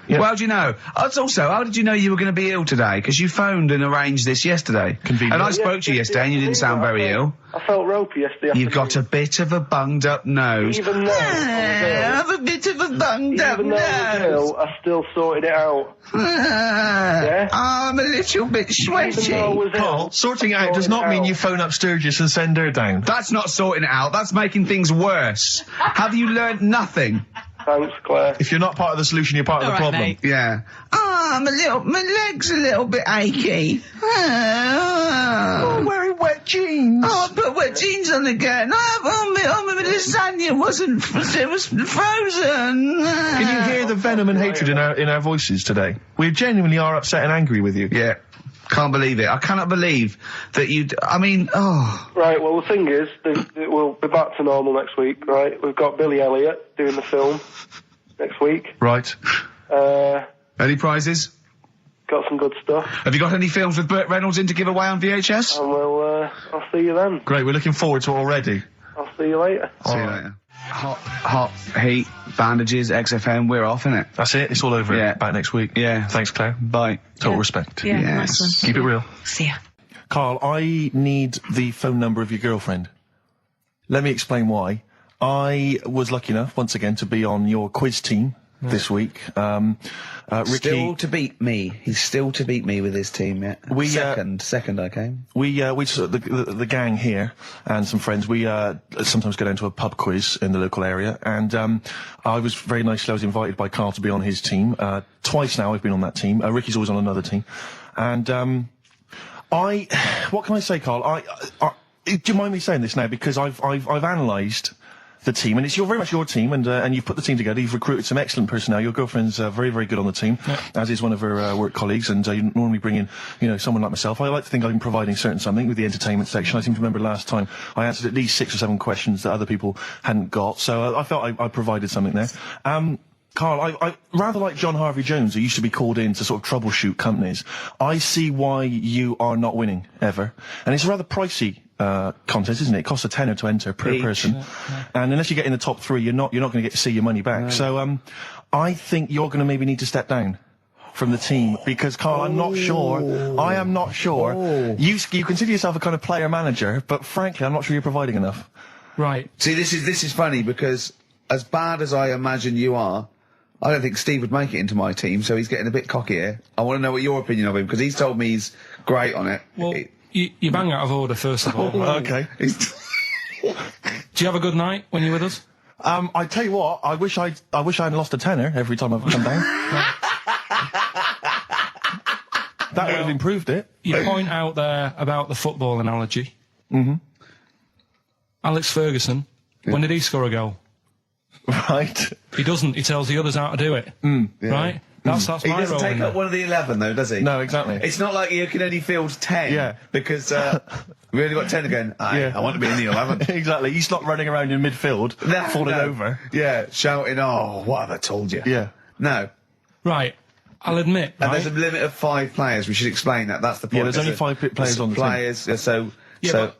Yeah. Well, do you know? Also, how did you know you were going to be ill today? Because you phoned and arranged this yesterday. Convenient. And I spoke to you yesterday and you didn't sound very ill. I felt ropey yesterday. You've got a bit of a bunged up nose. Even though I have a bit of a bunged up even though I was nose. ill, I still sorted it out. Yeah? I'm a little bit sweaty. Even though I was Carl, ill, sorting it out does not mean you phone up Sturgis and send her down. That's not sorting it out. That's making things worse. Have you learnt nothing? Thanks, Claire. If you're not part of the solution, you're part of the problem. Mate. Yeah. Oh, my leg's a little bit achy. Oh, wearing wet jeans. Oh, I put wet jeans on again. My lasagna wasn't, it was frozen. Can you hear the venom and hatred in our voices today? We genuinely are upset and angry with you. Yeah. Can't believe it. I cannot believe that Right, well, the thing is, we'll be back to normal next week, right? We've got Billy Elliot doing the film next week. Right. Any prizes? Got some good stuff. Have you got any films with Burt Reynolds in to give away on VHS? And I'll see you then. Great, we're looking forward to it already. I'll see you later. See you later. Hot heat, bandages, XFM, we're off, innit? That's it, it's all over. Yeah. Back next week. Yeah. Thanks, Claire. Bye. Total respect. Yeah, Yes. nice one. Keep it real. See ya. Carl, I need the phone number of your girlfriend. Let me explain why. I was lucky enough, once again, to be on your quiz team this week. Ricky... Still to beat me. He's still to beat me with his team, yeah. Second I came. We sort of, the gang here and some friends, we sometimes go down to a pub quiz in the local area, and I was very nicely, I was invited by Carl to be on his team. Twice now I've been on that team. Ricky's always on another team. And what can I say, Carl? Do you mind me saying this now? Because I've analysed the team, and it's very much your team, and you've put the team together. You've recruited some excellent personnel. Your girlfriend's very, very good on the team, as is one of her work colleagues. And you normally bring in, someone like myself. I like to think I'm providing something with the entertainment section. I seem to remember last time I answered at least 6 or 7 questions that other people hadn't got. So I felt I provided something there. Carl, I rather like John Harvey Jones, who used to be called in to sort of troubleshoot companies. I see why you are not winning ever, and it's a rather pricey contest, isn't it? It costs a tenner to enter per person, and unless you get in the top 3, you're not going to get to see your money back. No. So I think you're going to maybe need to step down from the team, because Carl, I'm not sure. I am not sure. You consider yourself a kind of player manager, but frankly, I'm not sure you're providing enough. Right. See, this is funny, because as bad as I imagine you are, I don't think Steve would make it into my team, so he's getting a bit cocky here. I want to know what your opinion of him, because he's told me he's great on it. Well, you bang out of order, first of all. Okay. Do you have a good night when you're with us? I tell you what, I wish I'd lost a tenner every time I've come down. That would have improved it. You point out there about the football analogy. Mm-hmm. Alex Ferguson, when did he score a goal? Right. He doesn't. He tells the others how to do it. Right? That's He my doesn't role. take in up there. one of the 11, though, does he? No, exactly. It's not like you can only field 10. Yeah. Because we only got 10 again. I want to be in the 11. Exactly. He's not running around in midfield, falling over. Yeah, shouting, "Oh, what have I told you?" Yeah. No. Right. I'll admit, And right? there's a limit of 5 players. We should explain that. That's the point. Yeah, there's only 5 players on the team. So but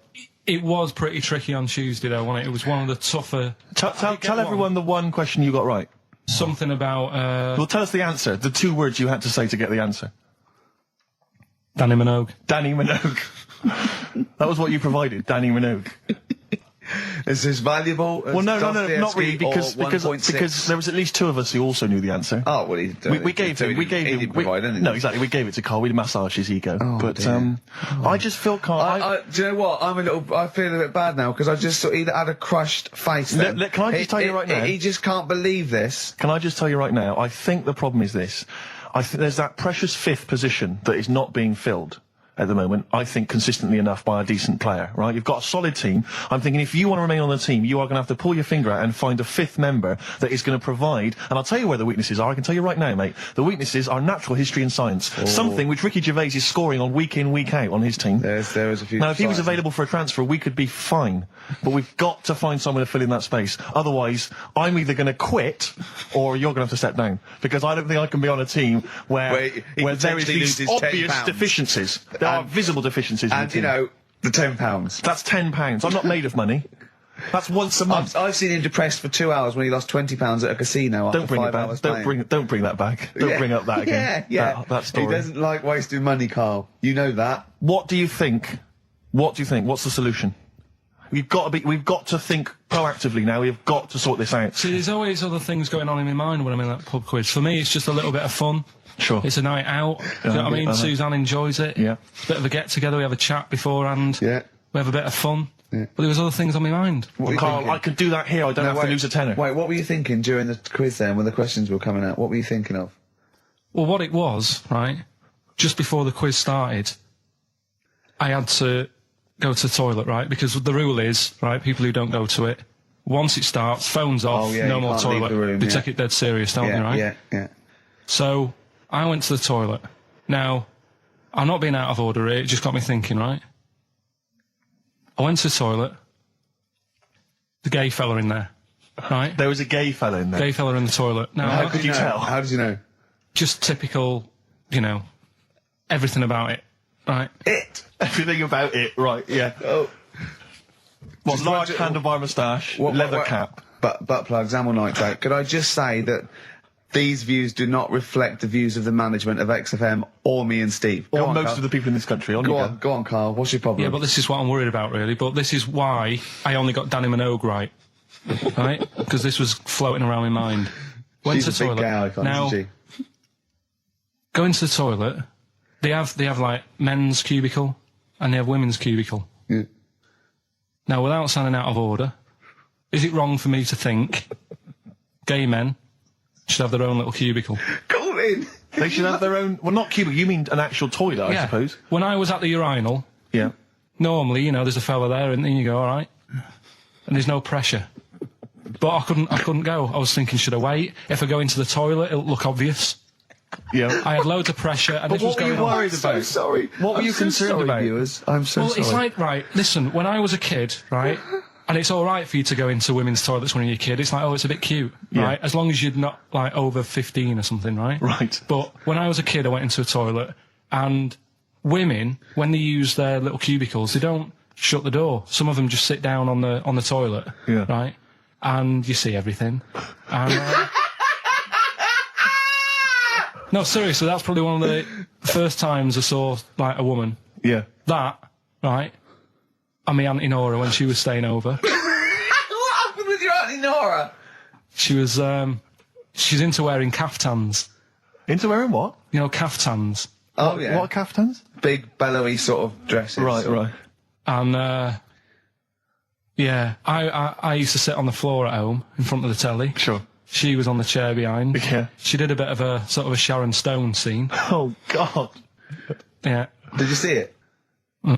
it was pretty tricky on Tuesday, though, wasn't it? It was one of the tougher... Tell everyone the one question you got right. Something about... Well, tell us the answer. The 2 words you had to say to get the answer. Danny Minogue. Danny Minogue. That was what you provided, Danny Minogue. is this valuable? Well, no, not really, because there was at least 2 of us who also knew the answer. Oh, well, we gave him. No, exactly. We gave it to Carl. We massaged his ego. But I just feel Carl. Do you know what? I feel a bit bad now because I just thought he had a crushed face. Then. Can I just tell you right now? He just can't believe this. Can I just tell you right now? I think the problem is this. I think there's that precious 5th position that is not being filled at the moment, I think, consistently enough by a decent player, right? You've got a solid team. I'm thinking if you want to remain on the team, you are going to have to pull your finger out and find a 5th member that is going to provide, and I'll tell you where the weaknesses are. I can tell you right now, mate. The weaknesses are natural history and science. Something which Ricky Gervais is scoring on week in, week out on his team. There is a few. Now, if he was available for a transfer, we could be fine. But we've got to find someone to fill in that space. Otherwise, I'm either going to quit or you're going to have to step down. Because I don't think I can be on a team where there is these obvious deficiencies. There are visible deficiencies in the and, team. you know, the £10. That's £10. I'm not made of money. That's once a month. I've seen him depressed for 2 hours when he lost £20 at a casino. Don't bring it back. Don't bring that back. Don't bring up that again. Yeah. That story. He doesn't like wasting money, Carl. You know that. What do you think? What's the solution? We've got to think proactively now. We've got to sort this out. See, there's always other things going on in my mind when I'm in that pub quiz. For me, it's just a little bit of fun. Sure. It's a night out. Do you know what I mean? Suzanne enjoys it. Yeah. Bit of a get-together. We have a chat beforehand. Yeah. We have a bit of fun. Yeah. But there was other things on my mind. Carl, I could do that here. I don't have to lose a tenner. Wait, what were you thinking during the quiz then when the questions were coming out? What were you thinking of? Well, what it was, right, just before the quiz started, I had to go to the toilet, right? Because the rule is, right, people who don't go to it, once it starts, phones off, no more toilet. They take it dead serious, don't they, right? Yeah. So, I went to the toilet. Now, I'm not being out of order here, it just got me thinking, right? I went to the toilet. The gay fella in there, right? There was a gay fella in there. Gay fella in the toilet. Now, how could you tell? How did you know? Just typical, you know, everything about it, right? Everything about it, right, yeah. Oh. What, large handlebar moustache, leather cap. Butt plugs, amyl nitrate. Could I just say that these views do not reflect the views of the management of XFM or me and Steve. Or most of the people in this country. Go on, Carl. What's your problem? Yeah, but this is what I'm worried about, really. But this is why I only got Danny Minogue right. Right? Because this was floating around my mind. Went She's to the a big toilet. gay icon, now, isn't she? Going to the toilet, they have like men's cubicle and they have women's cubicle. Yeah. Now, without sounding out of order, is it wrong for me to think gay men should have their own little cubicle? Call in. They should have their own... Well, not cubicle. You mean an actual toilet, I suppose. When I was at the urinal, yeah, normally, you know, there's a fella there and then you go, all right. And there's no pressure. But I couldn't go. I was thinking, should I wait? If I go into the toilet, it'll look obvious. Yeah. I had loads of pressure and this was going on. What were you worried about? I'm so sorry. What were you concerned about? Viewers. I'm so Well, sorry. it's like, right, listen, when I was a kid, right, and it's all right for you to go into women's toilets when you're a kid, it's like, oh, it's a bit cute, right, as long as you're not, like, over 15 or something, right? Right. But when I was a kid, I went into a toilet, and women, when they use their little cubicles, they don't shut the door. Some of them just sit down on the toilet, right, and you see everything. And, no, seriously, that's probably one of the first times I saw, like, a woman. Yeah. That, right, and my Auntie Nora when she was staying over. What happened with your Auntie Nora? She was She's into wearing caftans. Into wearing what? You know, caftans. Oh, yeah. What are caftans? Big, bellowy sort of dresses. Right. And, yeah, I used to sit on the floor at home in front of the telly. Sure. She was on the chair behind. Yeah. She did a bit of a sort of a Sharon Stone scene. Oh, God. Yeah. Did you see it?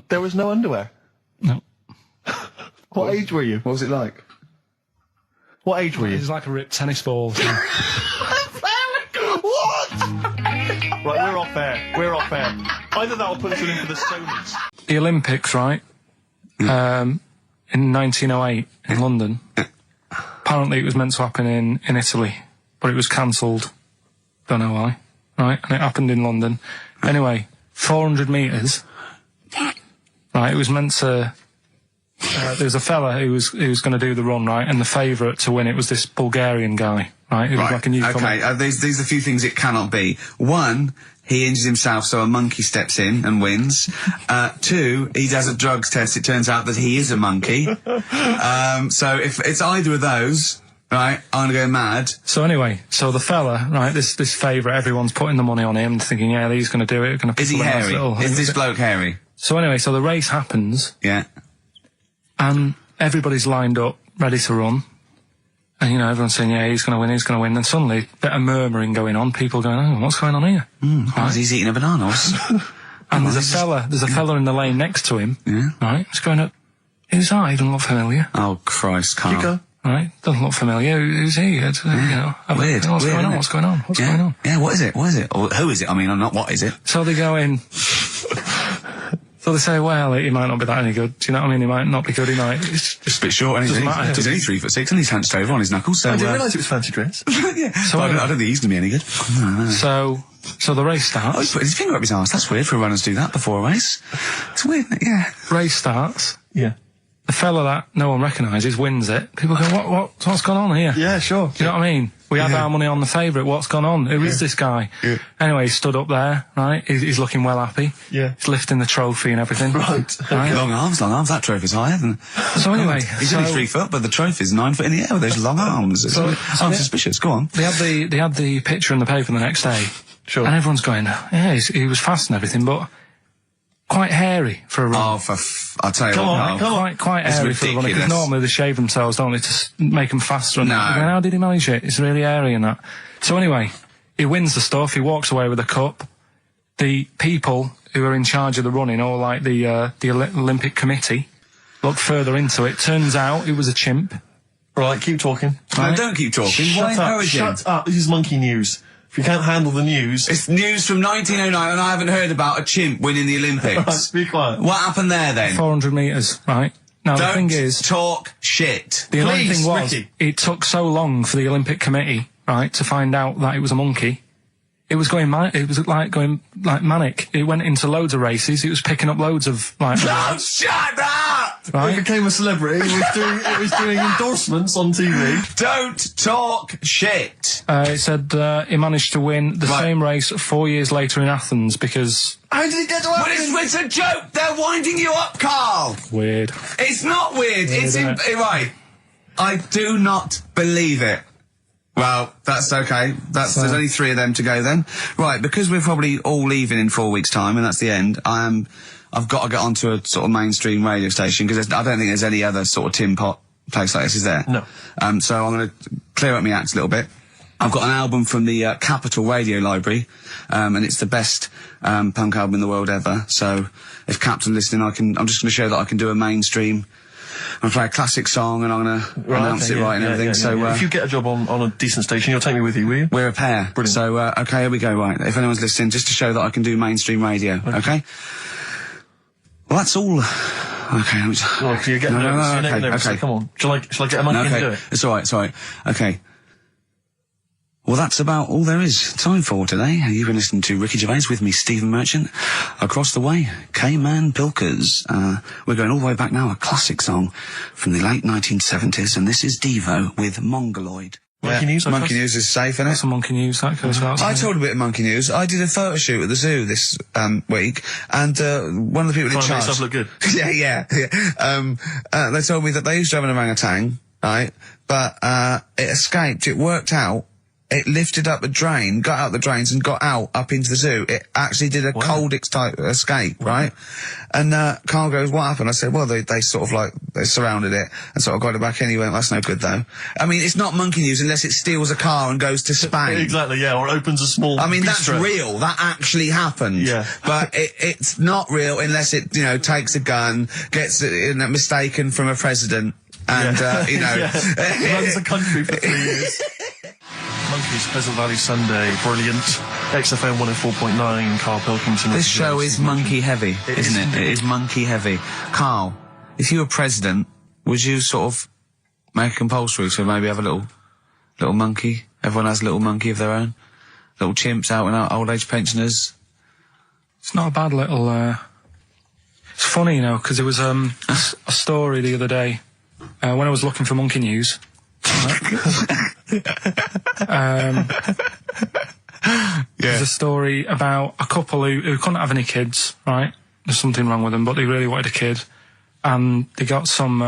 There was no underwear. No. What age were you? What was it like? What age were It you? was like a ripped tennis ball. What? Right, we're off air. We're off air. Either that or put us in for the Stonys. The Olympics, right? In 1908 in London. Apparently it was meant to happen in Italy, but it was cancelled. Don't know why. Right? And it happened in London. Anyway, 400 metres. Right, it was meant to... there was a fella who was going to do the run, right? And the favourite to win it was this Bulgarian guy, right? Who was like a newcomer. Okay, these are a few things it cannot be. One, he injures himself, so a monkey steps in and wins. Two, he does a drugs test. It turns out that he is a monkey. So if it's either of those, right, I'm gonna go mad. So anyway, so the fella, right, this favourite, everyone's putting the money on him, thinking, yeah, he's going to do it. Gonna Is he hairy? Is this bloke hairy? So anyway, so the race happens. Yeah. And everybody's lined up, ready to run. And, you know, everyone's saying, yeah, he's going to win, he's going to win. Then suddenly, a bit of murmuring going on. People going, oh, what's going on here? Right. He's eating a banana. And there's a fella in the lane next to him. Yeah. Right? He's going up, who's that? He doesn't look familiar. Oh, Christ, Carl. You go. Right? Doesn't look familiar. Who's he? You know, Weird. What's Weird, going on? isn't it? What's going on? What's going on? Yeah, what is it? What is it? Or who is it? I mean, not what is it? So they go in. So they say, well, he might not be that any good. Do you know what I mean? He might not be good. He might. It's just A bit short, and doesn't matter. he's only 3'6", and he's hunched over on his knuckles. So, I didn't realise it was fancy dress. yeah. So I don't think he's going to be any good. So the race Oh, he's starts. put his finger up his arse. That's weird for runners to do that before a race. It's weird, isn't it? Yeah. Race starts. Yeah. The fella that no one recognises wins it. People go, what's gone on here? Yeah, sure. Do you know what I mean? We had our money on the favourite. What's gone on? Who is this guy? Yeah. Anyway, he stood up there, right? He's looking well happy. Yeah. He's lifting the trophy and everything. Right. Long arms. That trophy's higher than... So anyway... He's only 3 foot, but the trophy's 9 foot in the air with those long arms. I'm suspicious. Go on. They had the picture in the paper the next day. Sure. And everyone's going, yeah, he was fast and everything, but quite hairy for a run. Oh, I'll tell you Come what, on, Carl. come on. Quite It's hairy for a runner, because ridiculous. normally they shave themselves, don't they, to make them faster. And No. that. Going, how did he manage it? It's really hairy and that. So anyway, he wins the stuff, he walks away with a cup. The people who are in charge of the running, or like the Olympic Committee, look further into it. Turns out it was a chimp. Right, keep talking. No, don't keep talking. Why encourage him? Shut up. This is monkey news. If you can't handle the news... It's news from 1909, and I haven't heard about a chimp winning the Olympics. Be quiet. What happened there, then? 400 metres, right? Now, the Don't thing is... talk shit. The annoying Please, thing was, Ricky. it took so long for the Olympic Committee, right, to find out that it was a monkey. It was going manic. It went into loads of races. It was picking up loads of, like... Oh, shut up! He right? became a celebrity. It was doing endorsements on TV. Don't talk shit. It said he managed to win the Right. same race 4 years later in Athens because... How did he get to But Athens? it's a joke. They're winding you up, Carl. Weird. It's not weird. It's isn't it? right. I do not believe it. Well, that's okay. There's only 3 of them to go then. Right, because we're probably all leaving in 4 weeks' time, and that's the end. I've got to get onto a sort of mainstream radio station, because I don't think there's any other sort of tin pot place like this, is there? No. So I'm going to clear up my act a little bit. I've got an album from the Capitol Radio Library, and it's the best punk album in the world ever. So if Cap's listening, I'm just going to show that I can do a mainstream. I'm going to play a classic song, and I'm going to announce it right and everything. So if you get a job on a decent station, you'll take me with you, will you? we're a pair. Brilliant. So okay, here we go. Right, if anyone's listening, just to show that I can do mainstream radio. Okay. Well, that's all. Okay. Oh, you're getting nervous. You're getting nervous. Okay. So come on. Shall I get a monkey and do it? It's all right. It's all right. Okay. Well, that's about all there is time for today. You've been listening to Ricky Gervais with me, Stephen Merchant. Across the way, K-Man Pilkers. We're going all the way back now, a classic song from the late 1970s, and this is Devo with Mongoloid. Monkey news, I Monkey trust? news is safe, isn't it? That's a monkey news, that goes without I saying. told a bit of monkey news. I did a photo shoot at the zoo this week, and one of the people in Trying to make charge. yourself look good. yeah. They told me that they used to have an orangutan, right? But it escaped. It worked out it lifted up a drain, got out the drains and got out up into the zoo. It actually did a Coldix type escape, right? And Karl goes, what happened? I said, well, they sort of like, they surrounded it and sort of got it back anyway. That's no good though. I mean, it's not monkey news unless it steals a car and goes to Spain. Exactly, yeah, or opens a small I mean, that's bistro. real. That actually happened. Yeah. But it's not real unless it, you know, takes a gun, gets mistaken from a president, and, you know... runs the country for 3 years. Monkeys, Pleasant Valley Sunday, brilliant. XFM 104.9, Karl Pilkington. This show is monkey heavy, isn't it? It is monkey heavy. Karl, if you were president, would you sort of make it compulsory to maybe have a little monkey? Everyone has a little monkey of their own? Little chimps out and old age pensioners? It's not a bad little, it's funny, you know, because there was, a story the other day, when I was looking for monkey news. There's a story about a couple who couldn't have any kids, right? There's something wrong with them, but they really wanted a kid. And they got some,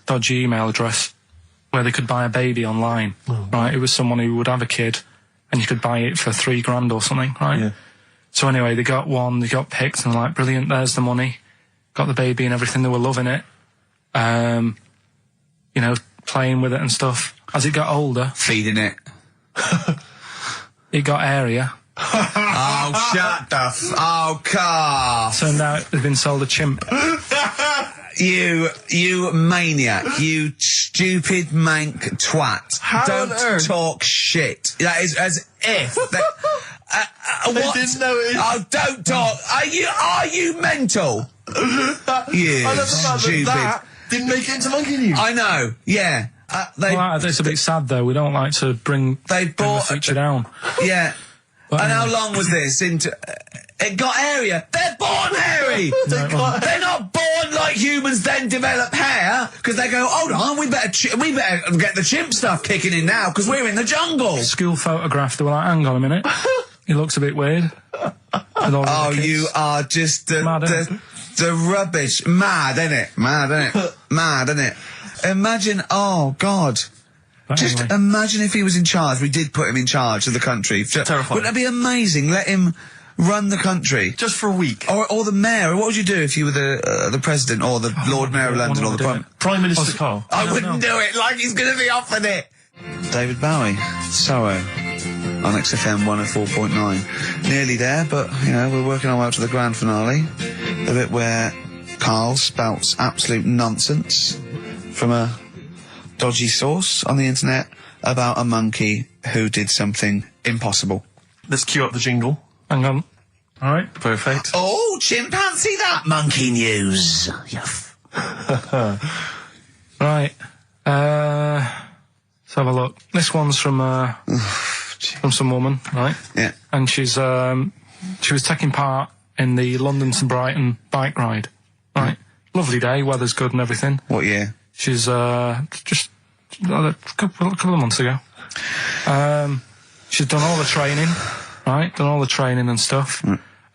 dodgy email address where they could buy a baby online, right? It was someone who would have a kid, and you could buy it for $3,000 or something, right? Yeah. So anyway, they got one, they got picked, and they're like, brilliant, there's the money. Got the baby and everything, they were loving it. You know, playing with it and stuff. As it got older... Feeding it. It got airier. Oh, shut the Karl! Turned out they'd been sold a chimp. You maniac, you stupid mank twat. Don't talk shit. That is as if... what? didn't know it. Oh, don't talk. Are you mental? You stupid. That didn't make it into monkey news. I know, yeah. Well, it's a bit sad though. We don't like to bring the feature down. Yeah. But and anyway. how long was this into? It got hairier. They're born hairy. They're not born like humans. Then develop hair because they go. Hold on, we better get the chimp stuff kicking in now because we're in the jungle. School photograph. They were like, hang on a minute. He looks a bit weird. Oh, you are just the rubbish. Mad, innit? Mad, innit? Mad, innit? Imagine, oh, God. But Just anyway. imagine if he was in charge. We did put him in charge of the country. Terrifying. Wouldn't that be amazing? Let him run the country. Just for a week. Or the mayor. What would you do if you were the president or the Lord Mayor of London or the Prime Minister Karl. I wouldn't do it like he's going to be offered it. David Bowie, Sorrow, on XFM 104.9. Nearly there, but, you know, we're working our way up to the grand finale. The bit where Karl spouts absolute nonsense from a dodgy source on the internet about a monkey who did something impossible. Let's cue up the jingle. Hang on. All right. Perfect. Oh, chimpanzee that monkey news. Right. Let's have a look. This one's from some woman, right? Yeah. And she was taking part in the London to Brighton bike ride, right? Lovely day, weather's good and everything. What year? She's just a couple of months ago. She's done all the training, right? Done all the training and stuff.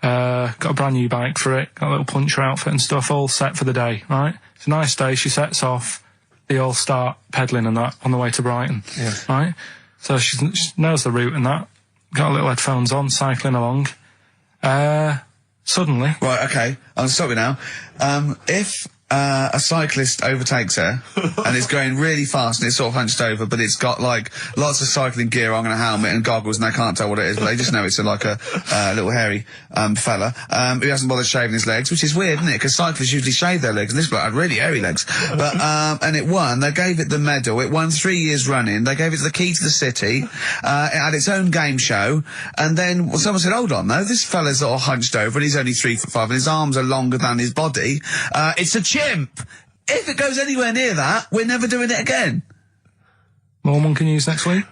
Got a brand new bike for it. Got a little puncher outfit and stuff, all set for the day, right? It's a nice day. She sets off. They all start pedalling and that on the way to Brighton, right? So she knows the route and that. Got a little headphones on, cycling along. Suddenly... Right, okay. I'm stopping now. If a cyclist overtakes her and is going really fast and it's sort of hunched over, but it's got like lots of cycling gear on and a helmet and goggles and they can't tell what it is, but they just know it's like a little hairy fella who hasn't bothered shaving his legs, which is weird, isn't it? Because cyclists usually shave their legs and this bloke had really hairy legs. But and it won. They gave it the medal. It won 3 years running. They gave it the key to the city. It had its own game show. And then someone said, hold on though, this fella's all hunched over and he's only 3'5" and his arms are longer than his body. It's a chimp. If it goes anywhere near that, we're never doing it again. More monkey news next week.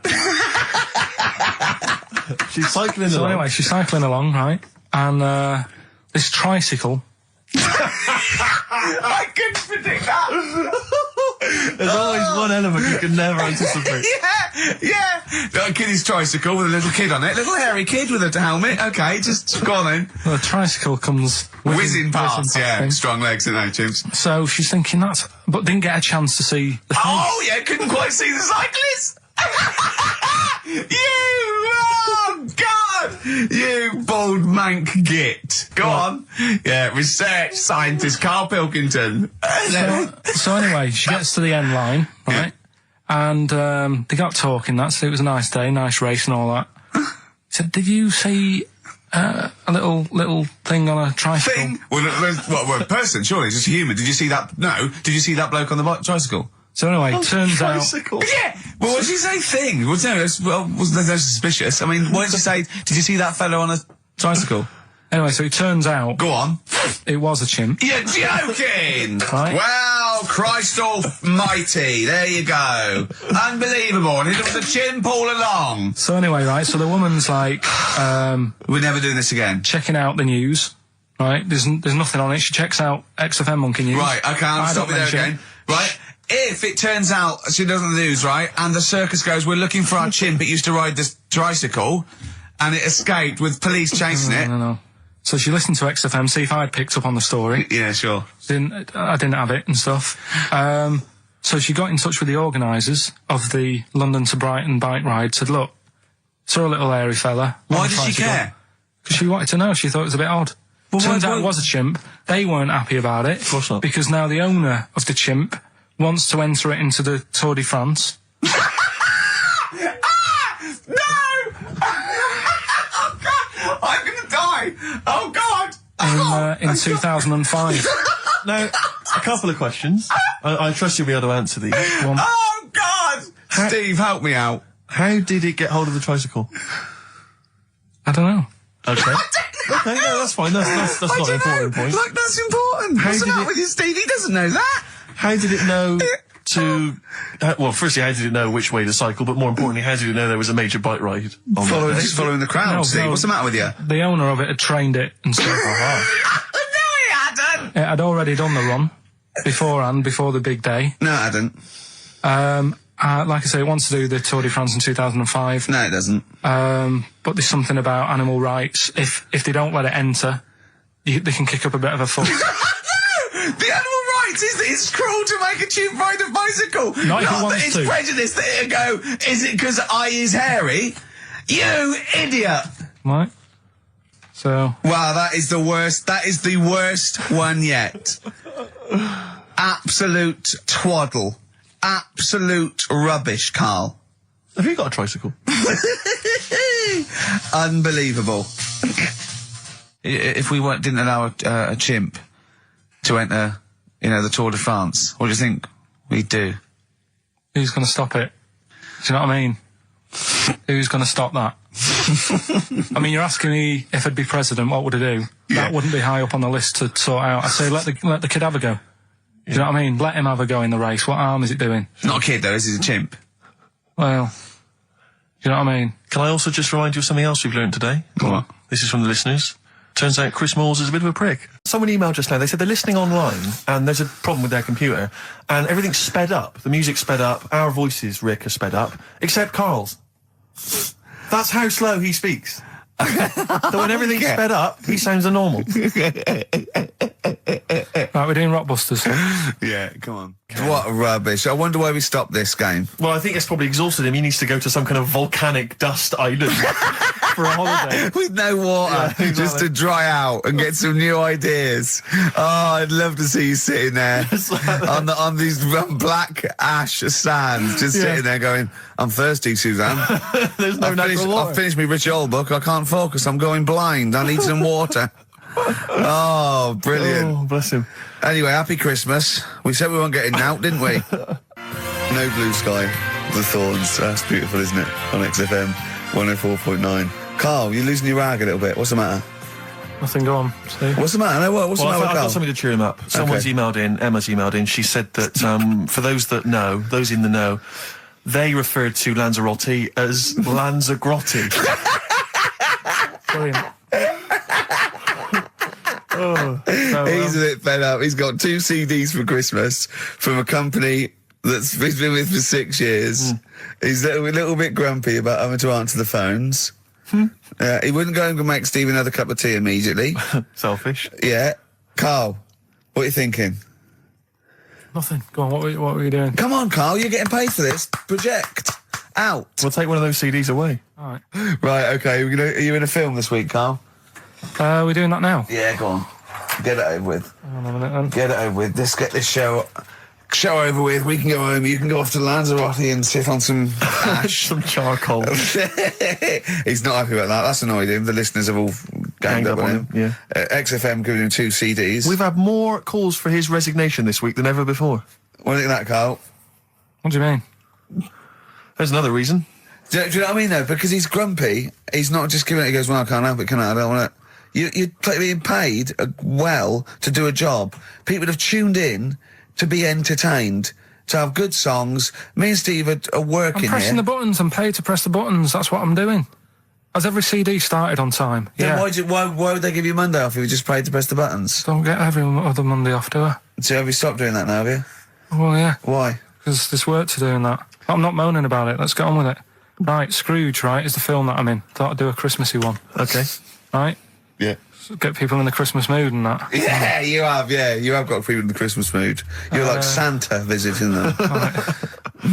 She's cycling So along. anyway, she's cycling along, right? And this tricycle... I couldn't predict that. There's always one element you can never anticipate. Yeah. Got a kiddie's tricycle with a little kid on it. Little hairy kid with a helmet. Okay, just go on then. Well, the tricycle comes... Whizzing past, yeah. thing. Strong legs, isn't they, chimps? So she's thinking that's... But didn't get a chance to see the thing. Oh, yeah, couldn't quite see the cyclist. You You bald mank git. Go on. Yeah, research scientist Karl Pilkington. So anyway, she gets to the end line, right? And they got talking. So it was a nice day, nice race and all that. Said, did you see a little thing on a tricycle? Thing? Well, a person, surely, just a human. Did you see that? No. Did you see that bloke on the tricycle? So anyway, turns out... Yeah! Well, what did you say thing? Well, no, wasn't that suspicious? I mean, what did you say? Did you see that fellow on a tricycle? Anyway, so it turns out... Go on. It was a chimp. You're joking! Right? Well, Christ almighty, there you go. Unbelievable, and it was a chimp all along. So anyway, right, so the woman's like... We're never doing this again. Checking out the news, right? There's nothing on it. She checks out XFM Monkey News. Right, okay, I'll stop you there again. Right? If it turns out she doesn't lose, right, and the circus goes, we're looking for our chimp, it used to ride this tricycle, and it escaped with police chasing it. No. So she listened to XFM, see if I'd picked up on the story. Yeah, sure. I didn't have it and stuff. So she got in touch with the organisers of the London to Brighton bike ride, said, look, saw a little hairy fella. Why did she care? Because she wanted to know. She thought it was a bit odd. Well, Turns out it was a chimp. They weren't happy about it. Of course not. Because now the owner of the chimp wants to enter it into the Tour de France. No! Oh, God! I'm gonna die! Oh, God! In 2005. Now, a couple of questions. I trust you'll be able to answer these. Oh, God! Steve, help me out. How did it get hold of the tricycle? I don't know. Okay. Okay, no, that's fine. That's not an important point. Look, that's important. What's the matter with you, Steve? He doesn't know that. How did it know to... well, firstly, how did it know which way to cycle? But more importantly, how did it know there was a major bike ride on Just following the crowd, Steve. What's the matter with you? The owner of it had trained it and stuff. No, he hadn't. It had already done the run beforehand, before the big day. No, it hadn't. Like I say, it wants to do the Tour de France in 2005. No, it doesn't. But there's something about animal rights. If they don't let it enter, they can kick up a bit of a fuss. The animal rights it's cruel to make a chimp ride a bicycle. Not if he wants it's to. prejudice that it'll go, is it because I is hairy? You idiot. Right. So. Wow, that is the worst one yet. Absolute twaddle. Absolute rubbish, Karl. Have you got a tricycle? Unbelievable. If we didn't allow a chimp to enter, the Tour de France, what do you think we'd do? Who's going to stop it? Do you know what I mean? Who's going to stop that? I mean, you're asking me if I'd be president, what would I do? Yeah. That wouldn't be high up on the list to sort out. I'd say let the kid have a go. Do you know what I mean? Let him have a go in the race. What harm is it doing? Not a kid, though. This is a chimp. Well, do you know what I mean? Can I also just remind you of something else we've learned today? What? This is from the listeners. Turns out Chris Moores is a bit of a prick. Someone emailed just now. They said they're listening online and there's a problem with their computer and everything's sped up. The music's sped up. Our voices, Rick, are sped up. Except Carl's. That's how slow he speaks. So when everything's sped up, he sounds normal. Right, we're doing Rockbusters. Yeah, come on. What rubbish. I wonder why we stopped this game. Well, I think it's probably exhausted him. He needs to go to some kind of volcanic dust island for a holiday. With no water, Yeah, exactly. just to dry out and get some new ideas. Oh, I'd love to see you sitting there on these black ash sands, just sitting there going, I'm thirsty, Suzanne. There's no natural water. I've finished my Rich Old book. I can't focus. I'm going blind. I need some water. Oh, brilliant. Oh, bless him. Anyway, happy Christmas. We said we weren't getting out, didn't we? No Blue Sky, The Thorns. That's beautiful, isn't it? On XFM 104.9. Karl, you're losing your rag a little bit. What's the matter? Nothing, go on, Steve. What's the matter? No, what's the matter with I've Karl? got something to cheer him up. Someone's emailed in, Emma's emailed in, she said that, for those that know, those in the know, they referred to Lanzarote as Lanzagrotte. Brilliant. He's a bit fed up. He's got 2 CDs for Christmas from a company he's been with for 6 years. He's a little bit grumpy about having to answer the phones. He wouldn't go and make Steve another cup of tea immediately. Selfish. Yeah. Karl, what are you thinking? Nothing. Go on, what were you doing? Come on, Karl, you're getting paid for this. Project. out. We'll take one of those CDs away. All right. Right, okay. Are you in a film this week, Carl? We're doing that now. Yeah, go on. Get it over with. Hang on a minute, then. Get it over with. Let's get this show over with. We can go home. You can go off to Lanzarote and sit on some ash. Some charcoal. He's not happy about that. That's annoyed him. The listeners have all ganged up on him. Yeah. XFM giving him 2 CDs. We've had more calls for his resignation this week than ever before. What do you think of that, Carl? What do you mean? There's another reason. Do you know what I mean, though? Because he's grumpy. He's not just giving it. He goes, well, I can't help it, can I? I don't want it. You're being paid well to do a job. People have tuned in to be entertained, to have good songs. Me and Steve are working I'm pressing here. the buttons. I'm paid to press the buttons. That's what I'm doing. Has every CD started on time? Then Yeah. why would they give you Monday off if you just paid to press the buttons? Don't get every other Monday off, do I? So have you stopped doing that now, have you? Well, yeah. Why? Because there's work to do in that. I'm not moaning about it. Let's get on with it. Right, Scrooge, right, is the film that I'm in. Thought I'd do a Christmassy one. Okay. Right? Yeah. Get people in the Christmas mood and that. Yeah, you have got people in the Christmas mood. You're like Santa visiting them.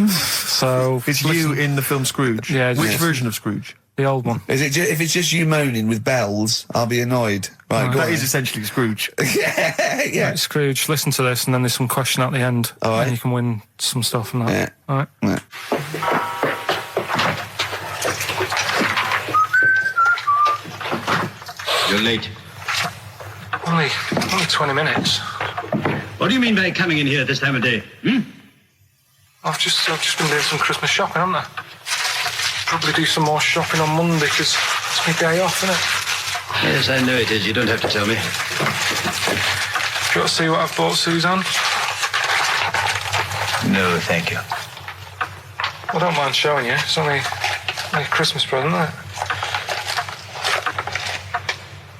So... It's you in the film Scrooge. Yeah. Which version of Scrooge? The old one. Is it if it's just you moaning with bells, I'll be annoyed. Right, go That on is then. essentially Scrooge. yeah. Right, Scrooge, listen to this, and then there's some question at the end. All right. And you can win some stuff and that. Yeah. All right. Yeah. You're late. Only 20 minutes. What do you mean by coming in here at this time of day? I've just been doing some Christmas shopping, haven't I? Probably do some more shopping on Monday, because it's my day off, isn't it? Yes, I know it is. You don't have to tell me. Do you want to see what I've bought, Suzanne? No, thank you. I don't mind showing you. It's only a Christmas present, isn't it?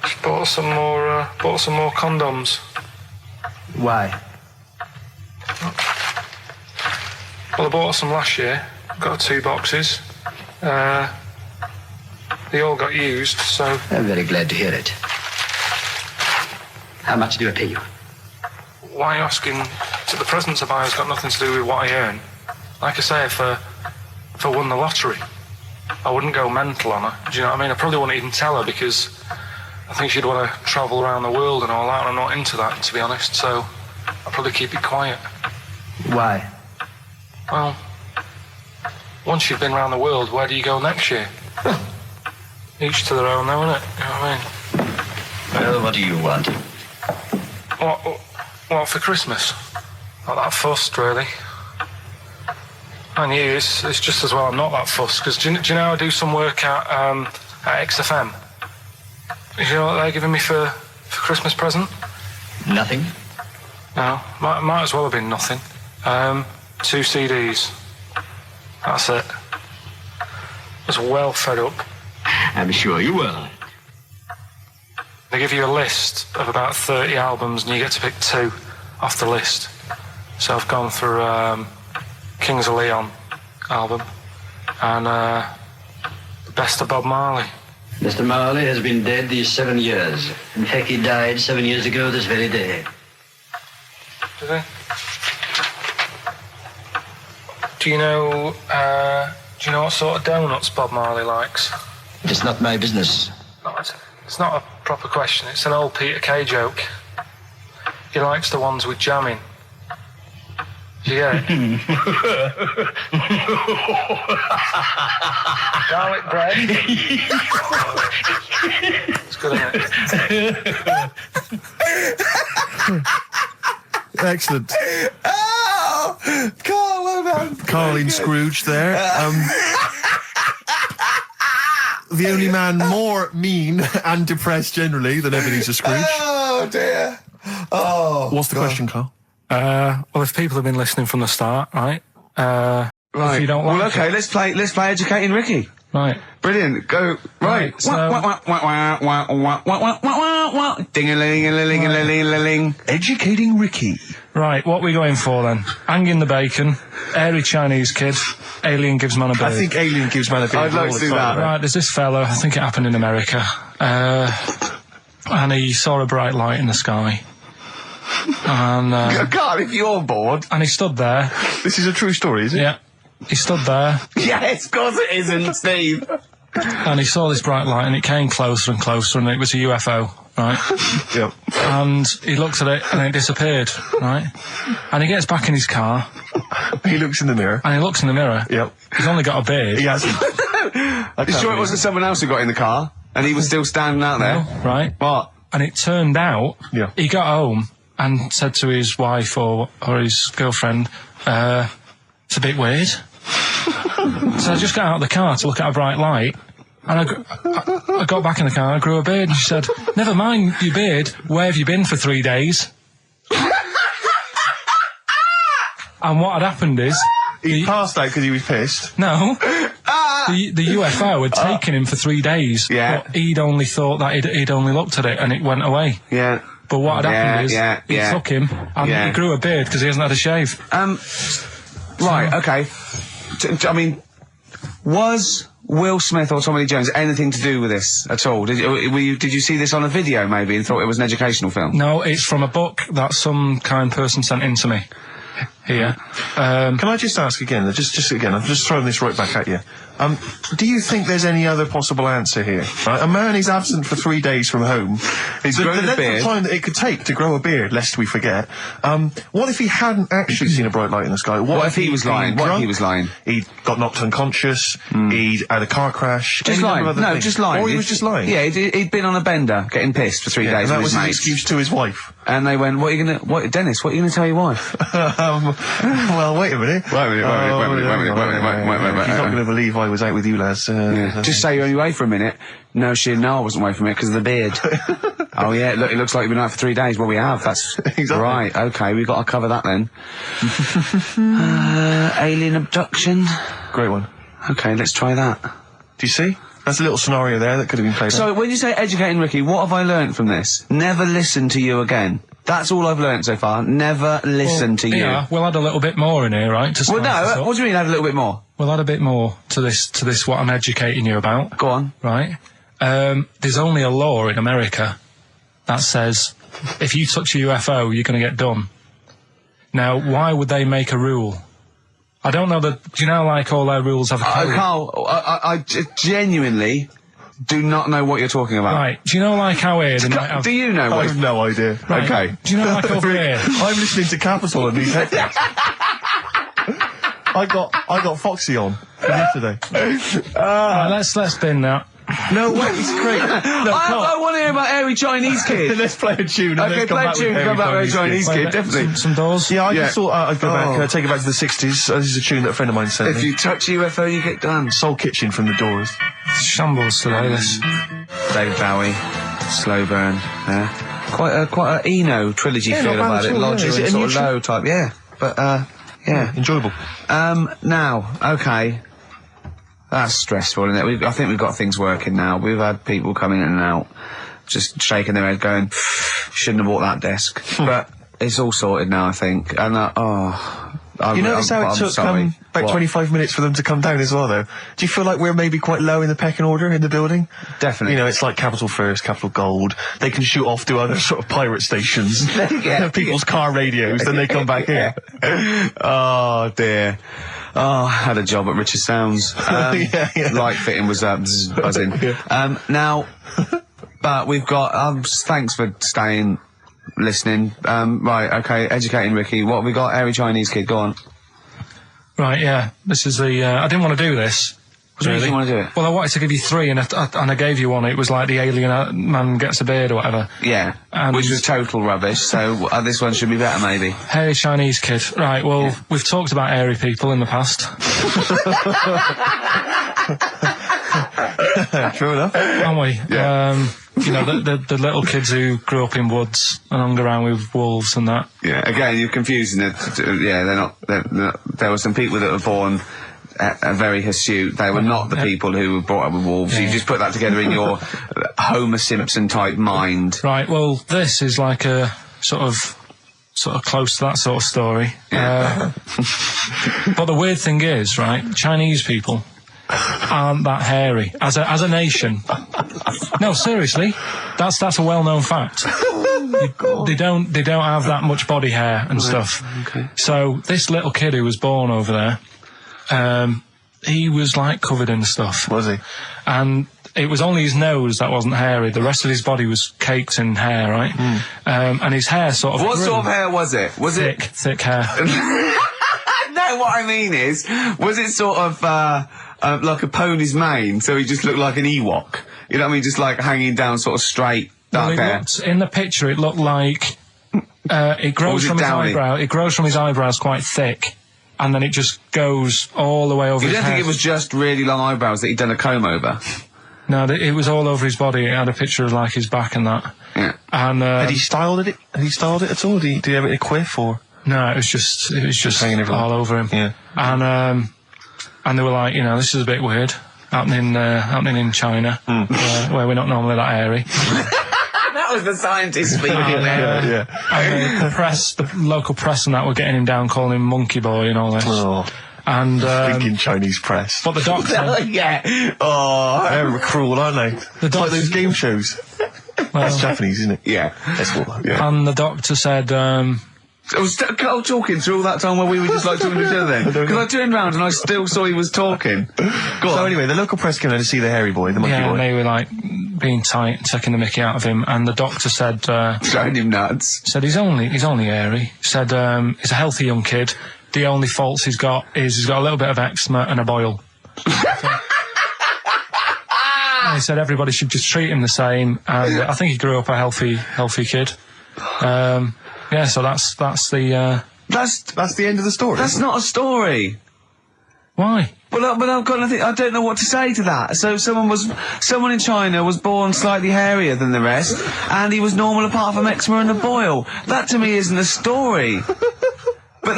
Just bought some more condoms. Why? Well, I bought some last year. Got 2 boxes. They all got used, so... I'm very glad to hear it. How much do I pay you? Why are you asking? So the presents I buy has got nothing to do with what I earn. Like I say, if I won the lottery, I wouldn't go mental on her. Do you know what I mean? I probably wouldn't even tell her, because I think she'd want to travel around the world and all that, and I'm not into that, to be honest, so I'll probably keep it quiet. Why? Well, once you've been around the world, where do you go next year? Each to their own, though, innit? You know what I mean? Well, what do you want? What for Christmas? Not that fussed, really. And you, it's just as well I'm not that fussed, because do you know I do some work at XFM? Do you know what they're giving me for Christmas present? Nothing. No, might as well have been nothing. 2 CDs. That's it. I was well fed up. I'm sure you will. They give you a list of about 30 albums, and you get to pick 2 off the list. So I've gone through Kings of Leon album and the Best of Bob Marley. Mr. Marley has been dead these 7 years. In fact, he died 7 years ago this very day. Did he? Do you know what sort of donuts Bob Marley likes? It's not my business. No, it's not a proper question. It's an old Peter Kay joke. He likes the ones with jam in. Do you get it? Garlic bread. It's good, isn't it? Excellent. Oh, Carl, well done. Carl in Scrooge there. The only man more mean and depressed generally than Ebenezer Scrooge. Oh dear. Oh. What's the question, Carl? Well, if people have been listening from the start, right? Right. If you don't like well, okay. it. Let's play Educating Ricky. Right. Brilliant. Go. Right. So- Ding-a-ling-a-ling-a-ling-a-ling. Educating Ricky. Right, what are we going for then? Hanging the bacon, airy Chinese kid, alien gives man a bird. I think Alien gives man a bit. I'd like to do that. Right, there's this fellow, I think it happened in America, and he saw a bright light in the sky. And Carl, if you're bored. and he stood there. This is a true story, is it? Yeah. he stood there. Yes, of course it isn't, Steve. And he saw this bright light, and it came closer and closer, and it was a UFO, right? Yep. And he looked at it, and it disappeared, right? And he gets back in his car. He looks in the mirror. And he looks in the mirror. Yep. He's only got a beard. He has. You sure it wasn't someone else who got in the car? And he was still standing out there? No, right? What? And it turned out, he got home and said to his wife or his girlfriend, it's a bit weird. So I just got out of the car to look at a bright light, and I got back in the car, I grew a beard, and she said, never mind your beard, where have you been for 3 days? And what had happened is... He passed out because he was pissed. No. The UFO had taken him for 3 days. Yeah. But he'd only thought that he'd only looked at it and it went away. Yeah. But what had happened is he took him and he grew a beard because he hasn't had a shave. Right, okay. I mean, was Will Smith or Tommy Lee Jones anything to do with this at all? Did you see this on a video maybe and thought it was an educational film? No, it's from a book that some kind person sent in to me. Here. Can I just ask again, just again, I'm just throwing this right back at you. Do you think there's any other possible answer here? Right? A man is absent for 3 days from home. He's grown a length beard. of time that it could take to grow a beard, lest we forget. What if he hadn't actually seen a bright light in the sky? What if he was lying? What if he was lying? He got knocked unconscious. He'd had a car crash. Just lying. No, just lying. Or he was just lying. Yeah, he'd been on a bender, getting pissed for 3 days. And that with was his his mates. excuse to his wife. And they went, Dennis, what are you going to tell your wife? Well, wait a minute. Wait a minute. You're not going to believe I was out with you, lads. Just say you're only away for a minute. No, I wasn't away from it because of the beard. Oh, yeah, look, it looks like you've been out for 3 days. Well, we have. That's exactly. Right, okay, we've got to cover that then. Alien abduction. Great one. Okay, let's try that. Do you see? That's a little scenario there that could have been played out. So, when you say educating Ricky, what have I learnt from this? Never listen to you again. That's all I've learnt so far. Never listen to you. Yeah, we'll add a little bit more in here, right? Well, no, what do you mean add a little bit more? We'll add a bit more to this what I'm educating you about. Go on. Right? There's only a law in America that says if you touch a UFO, you're going to get done. Now, why would they make a rule? I don't know do you know, like, all their rules have a code? Carl, I genuinely do not know what you're talking about. Right. Do you know, like, how here they might have... Do you know what... I have no idea. Right. Okay. Do you know, like, over here... I'm listening to Capital and these headphones. I got Foxy on from yesterday. Right, let's bin that. No, wait, it's great. No, I want to hear about Airy Chinese Kid. Let's play a tune. And Okay, then come play a back tune, with come back with Airy Chinese Kid, definitely. Some doors. Yeah, I just thought I'd go back, take it back to the 60s. This is a tune that a friend of mine sent If me. you touch UFO, you get done. Soul Kitchen from the Doors. Shambles today, this. David Bowie, Slow Burn, quite a Eno trilogy feel about it, Lodger and sort of low type, but yeah. Enjoyable. Now, okay. That's stressful, isn't it? I think we've got things working now. We've had people coming in and out, just shaking their head going, shouldn't have bought that desk. But it's all sorted now, I think. And, you notice how it took about 25 minutes for them to come down as well, though? Do you feel like we're maybe quite low in the pecking order in the building? Definitely. You know, it's like Capital First, Capital Gold. They can shoot off to other sort of pirate stations. People's car radios, then they come back here. Oh, dear. Oh, I had a job at Richard Sounds. Light fitting was buzzing. Now, but we've got, thanks for staying, listening. Right, okay, educating Ricky. What have we got? Airy Chinese Kid, go on. Right, yeah. This is the, I didn't want to do this. Really? You didn't want to do it? Well, I wanted to give you three, and I gave you one. It was like the alien man gets a beard or whatever. Yeah, which was total rubbish, so this one should be better, maybe. Hairy Chinese Kid. Right, well, we've talked about hairy people in the past. True enough. Haven't we? Yeah. You know, the little kids who grew up in woods and hung around with wolves and that. Yeah, again, you're confusing it. Yeah, they're not, there were some people that were born very hirsute. They were not the people who were brought up with wolves. You just put that together in your Homer Simpson type mind. Right, well, this is like a sort of close to that sort of story. Yeah. But the weird thing is, right, Chinese people aren't that hairy as a nation. No, seriously, that's a well-known fact. They don't have that much body hair and stuff. Okay. So this little kid who was born over there, he was like covered in stuff. Was he? And it was only his nose that wasn't hairy. The rest of his body was caked in hair, right? And his hair sort of What grew. sort of hair was it? Was Thick hair. No, what I mean is, was it sort of like a pony's mane, so he just looked like an Ewok? You know what I mean? Just like hanging down sort of straight, dark hair. In the picture, it looked like it grows from his eyebrow. It grows from his eyebrows quite thick, and then it just goes all the way over his head. You don't think it was just really long eyebrows that he'd done a comb over? No, it was all over his body. It had a picture of like his back and that. Yeah. And Had he styled it? Had he styled it at all? Did he have it in a quiff or? No, it was just hanging everywhere. all over him. Yeah. And they were like, you know, this is a bit weird, happening in China, where we're not normally that airy. That was the scientist speaking there. Yeah. And the local press and that were getting him down, calling him monkey boy and all this. Oh. And Thinking Chinese press. but the doctor, Yeah. Oh. They're cruel, aren't they? It's like those game shows. That's Japanese, isn't it? Yeah. That's what. Yeah. and the doctor said, I was talking through all that time while we were just like talking to each other then. Because I turned round and I still saw he was talking. So anyway, the local press came there to see the hairy boy, the monkey yeah, boy. and they were like being tight, taking the mickey out of him, and the doctor said, Showing him nuts. said he's only airy. Said he's a healthy young kid. The only faults he's got is he's got a little bit of eczema and a boil. And he said everybody should just treat him the same, and I think he grew up a healthy kid. Yeah, so that's the That's the end of the story. That's not a story. why. But I've got nothing. I don't know what to say to that. So someone in China was born slightly hairier than the rest, and he was normal apart from eczema and a boil. That to me isn't a story. But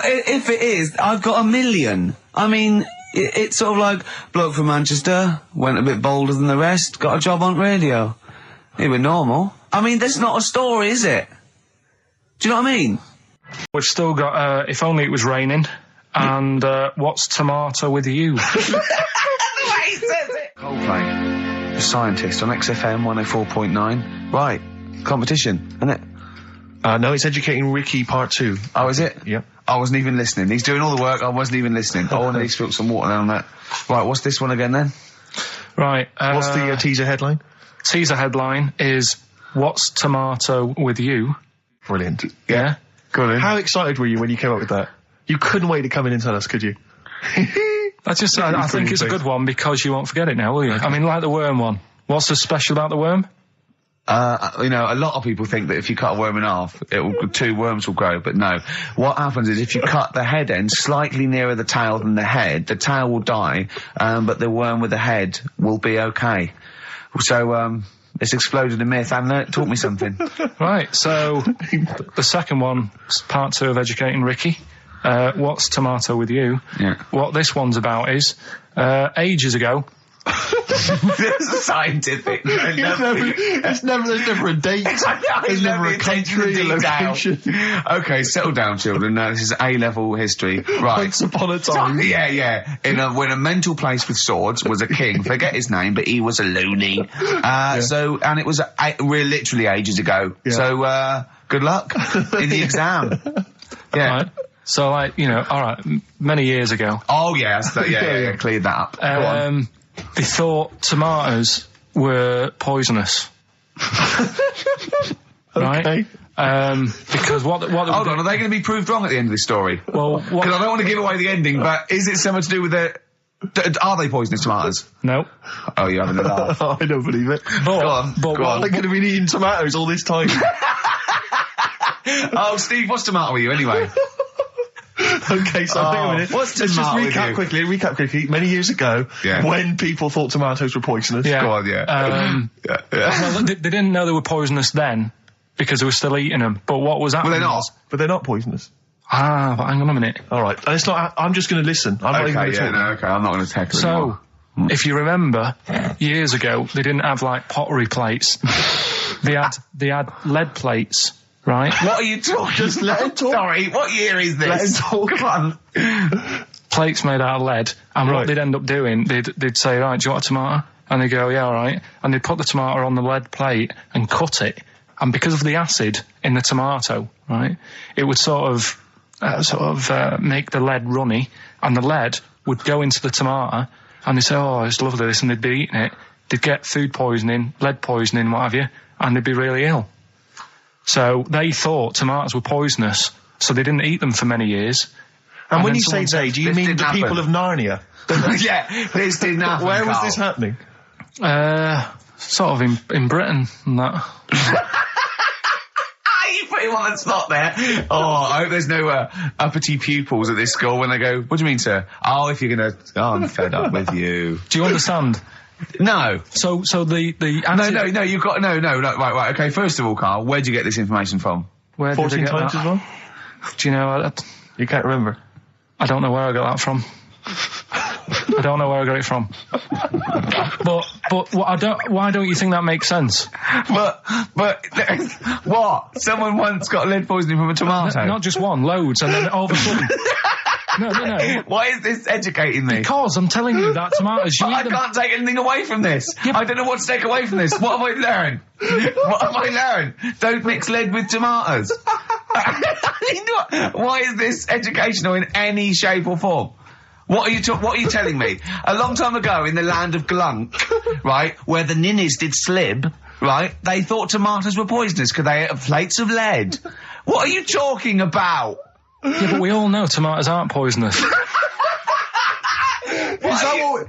if it is, I've got a million. I mean, it's sort of like bloke from Manchester went a bit bolder than the rest, got a job on radio. He was normal. I mean, that's not a story, is it? Do you know what I mean? We've still got If Only It Was Raining, and What's Tomato With You? Coldplay, the scientist on XFM 104.9. Right, competition, isn't it? No, it's Educating Ricky Part 2. Oh, is it? Yep. I wasn't even listening. He's doing all the work, I wasn't even listening. Oh, and he spilled some water down that. Right, what's this one again then? Right. What's the teaser headline? Teaser headline is What's Tomato With You? Brilliant. Yeah. Go on. How excited were you when you came up with that? You couldn't wait to come in and tell us, could you? I think it's a good one because you won't forget it now, will you? I mean, like the worm one. What's so special about the worm? You know, a lot of people think that if you cut a worm in half, two worms will grow, but no. What happens is if you cut the head end slightly nearer the tail than the tail will die, but the worm with the head will be okay. So, it's exploded a myth, and it taught me something. Right, so the second one, part 2 of Educating Ricky. What's Tomato With You? Yeah. What this one's about is, ages ago. It's scientific. There's never a date. There's never a country, a location. Okay, settle down, children. This is A-level history. Right. Once upon a time. Yeah. When a mental place with swords was a king, forget his name, but he was a loony. So, and it was literally ages ago. Yeah. So, good luck in the exam. Yeah. Right. So, like, you know, alright, many years ago. Oh, yeah, cleared that up. Go on. They thought tomatoes were poisonous. Right? Okay. Because what Hold on, are they going to be proved wrong at the end of this story? Well, because I don't want to give away the ending, but is it something to do with are they poisonous tomatoes? No. Oh, you're having a laugh. I don't believe it. Go on. They're going to be eating tomatoes all this time. Oh, Steve, what's tomato with you anyway? Okay, so hang on a minute. What's Let's just tomato with recap quickly. Many years ago, when people thought tomatoes were poisonous. Yeah. Go on, Well, they didn't know they were poisonous then because they were still eating them. But what was happening? But they're not poisonous. But hang on a minute. All right, and it's not. I'm just going to listen. I'm not even going to talk. I'm not going to tackle anymore. So, if you remember, years ago they didn't have like pottery plates. They had lead plates. Right? What are you talking? Just let him talk. Sorry, what year is this? Let him talk. Come on. Plates made out of lead, and what they'd end up doing, they'd say, right, do you want a tomato? And they go, yeah, all right. And they'd put the tomato on the lead plate and cut it, and because of the acid in the tomato, right, it would sort of make the lead runny, and the lead would go into the tomato, and they'd say, oh, it's lovely this, and they'd be eating it. They'd get food poisoning, lead poisoning, what have you, and they'd be really ill. So they thought tomatoes were poisonous, so they didn't eat them for many years. And when you say they, do you mean the people of Narnia? Yeah, this didn't happen. Where was this happening? Sort of in Britain and that. You put him on the spot there. Oh, I hope there's no uppity pupils at this school when they go, what do you mean, sir? Oh, if you're gonna... Oh, I'm fed up with you. Do you understand? No. So the No, you've got... No, right, okay, first of all, Carl, where'd you get this information from? Where did 14 I get times that? as well? Do you know... You can't remember? I don't know where I got that from. I don't know where I got it from. But why don't you think that makes sense? But what? Someone once got lead poisoning from a tomato? Not just one, loads, and then all of a sudden... No. Why is this educating me? Because I'm telling you that tomatoes... I can't take anything away from this. I don't know what to take away from this. What have I learned? What have I learned? Don't mix lead with tomatoes. Why is this educational in any shape or form? What are you telling me? A long time ago in the land of Glunk, right, where the ninnies did slib, right, they thought tomatoes were poisonous because they ate plates of lead. What are you talking about? Yeah, but we all know tomatoes aren't poisonous. Is that what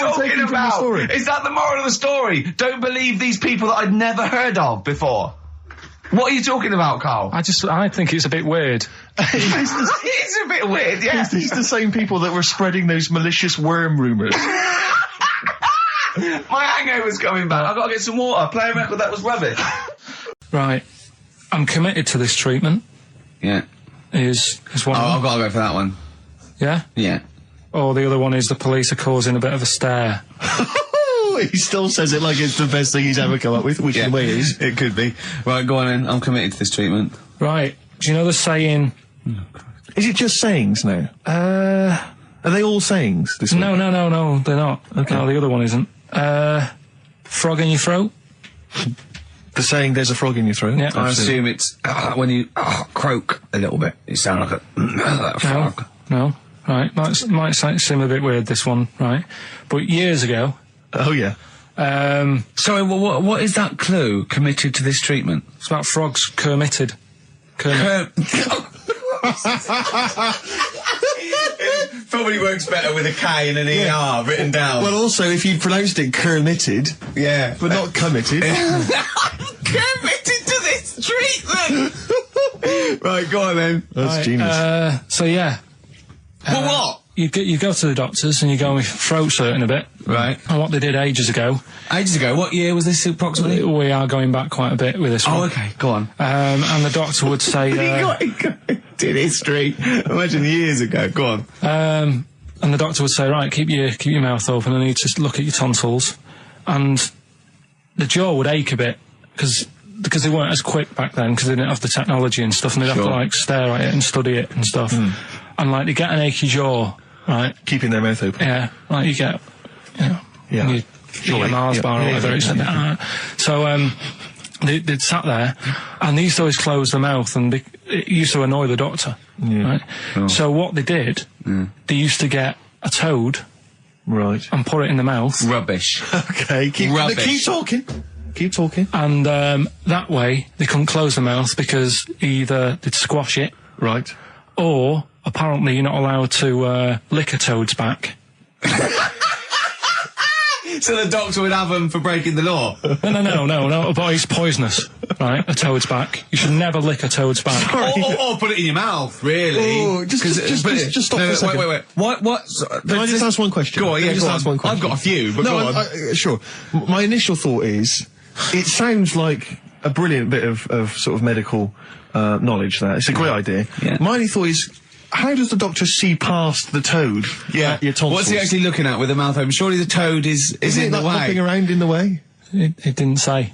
we're taking from the story? Is that the moral of the story? Don't believe these people that I'd never heard of before. What are you talking about, Carl? I think it's a bit weird. It's a bit weird, yeah. It's the same people that were spreading those malicious worm rumours. My hangover's coming back. I've got to get some water. Play a record that was rubbish. Right. I'm committed to this treatment. Yeah. Is one. Oh, I've got to go for that one. Yeah? Yeah. Or the other one is the police are causing a bit of a stir. He still says it like it's the best thing he's ever come up with, which in a way is. It could be. Right, go on then. I'm committed to this treatment. Right. Do you know the saying... Is it just sayings now? Are they all sayings? This no, they're not. Okay. No, the other one isn't. Frog in your throat? The saying, there's a frog in your throat? Yeah. I assume it's when you croak a little bit. You sound like a frog. No. Right. Might seem a bit weird, this one, right? But years ago... Oh, yeah. Sorry, what is that clue? Committed to this treatment? It's about frogs Kermitted. Probably works better with a K and an ER written down. Well, also, if you pronounced it Kermitted, yeah, but not committed. Committed to this treatment! Right, go on then. That's genius. So, yeah. Well, what? You go to the doctors and you go with throat hurting a bit. Right. And what they did ages ago. Ages ago? What year was this approximately? We are going back quite a bit with this one. Oh, okay. Go on. And the doctor would say... did history. Imagine years ago. Go on. And the doctor would say, right, keep your mouth open. I need to look at your tonsils. And the jaw would ache a bit because they weren't as quick back then because they didn't have the technology and stuff, and they'd have to, like, stare at it and study it and stuff. And, like, they get an achy jaw, right? Keeping their mouth open. Yeah. Like, you get, you eat a Mars bar or whatever. So, they'd sat there, and they used to always close their mouth, and it used to annoy the doctor, right? Oh. So what they did, they used to get a toad, right, and put it in the mouth. Rubbish. Okay, keep talking. Keep talking. And that way, they couldn't close the mouth because either they'd squash it, right, or apparently you're not allowed to lick a toad's back. So the doctor would have them for breaking the law? No, but it's poisonous, right? A toad's back. You should never lick a toad's back. Or put it in your mouth, really. Oh, just stop for a second. Wait. What? Can I just ask one question? Go on, yeah, ask one question. I've got a few, but go on. Sure. My initial thought is, it sounds like a brilliant bit of sort of medical knowledge there. It's a great idea. Yeah. My only thought is, how does the doctor see past the toad? Yeah. Your tonsils? What's he actually looking at with the mouth open? Surely the toad is in the way. Hopping around in the way? It didn't say.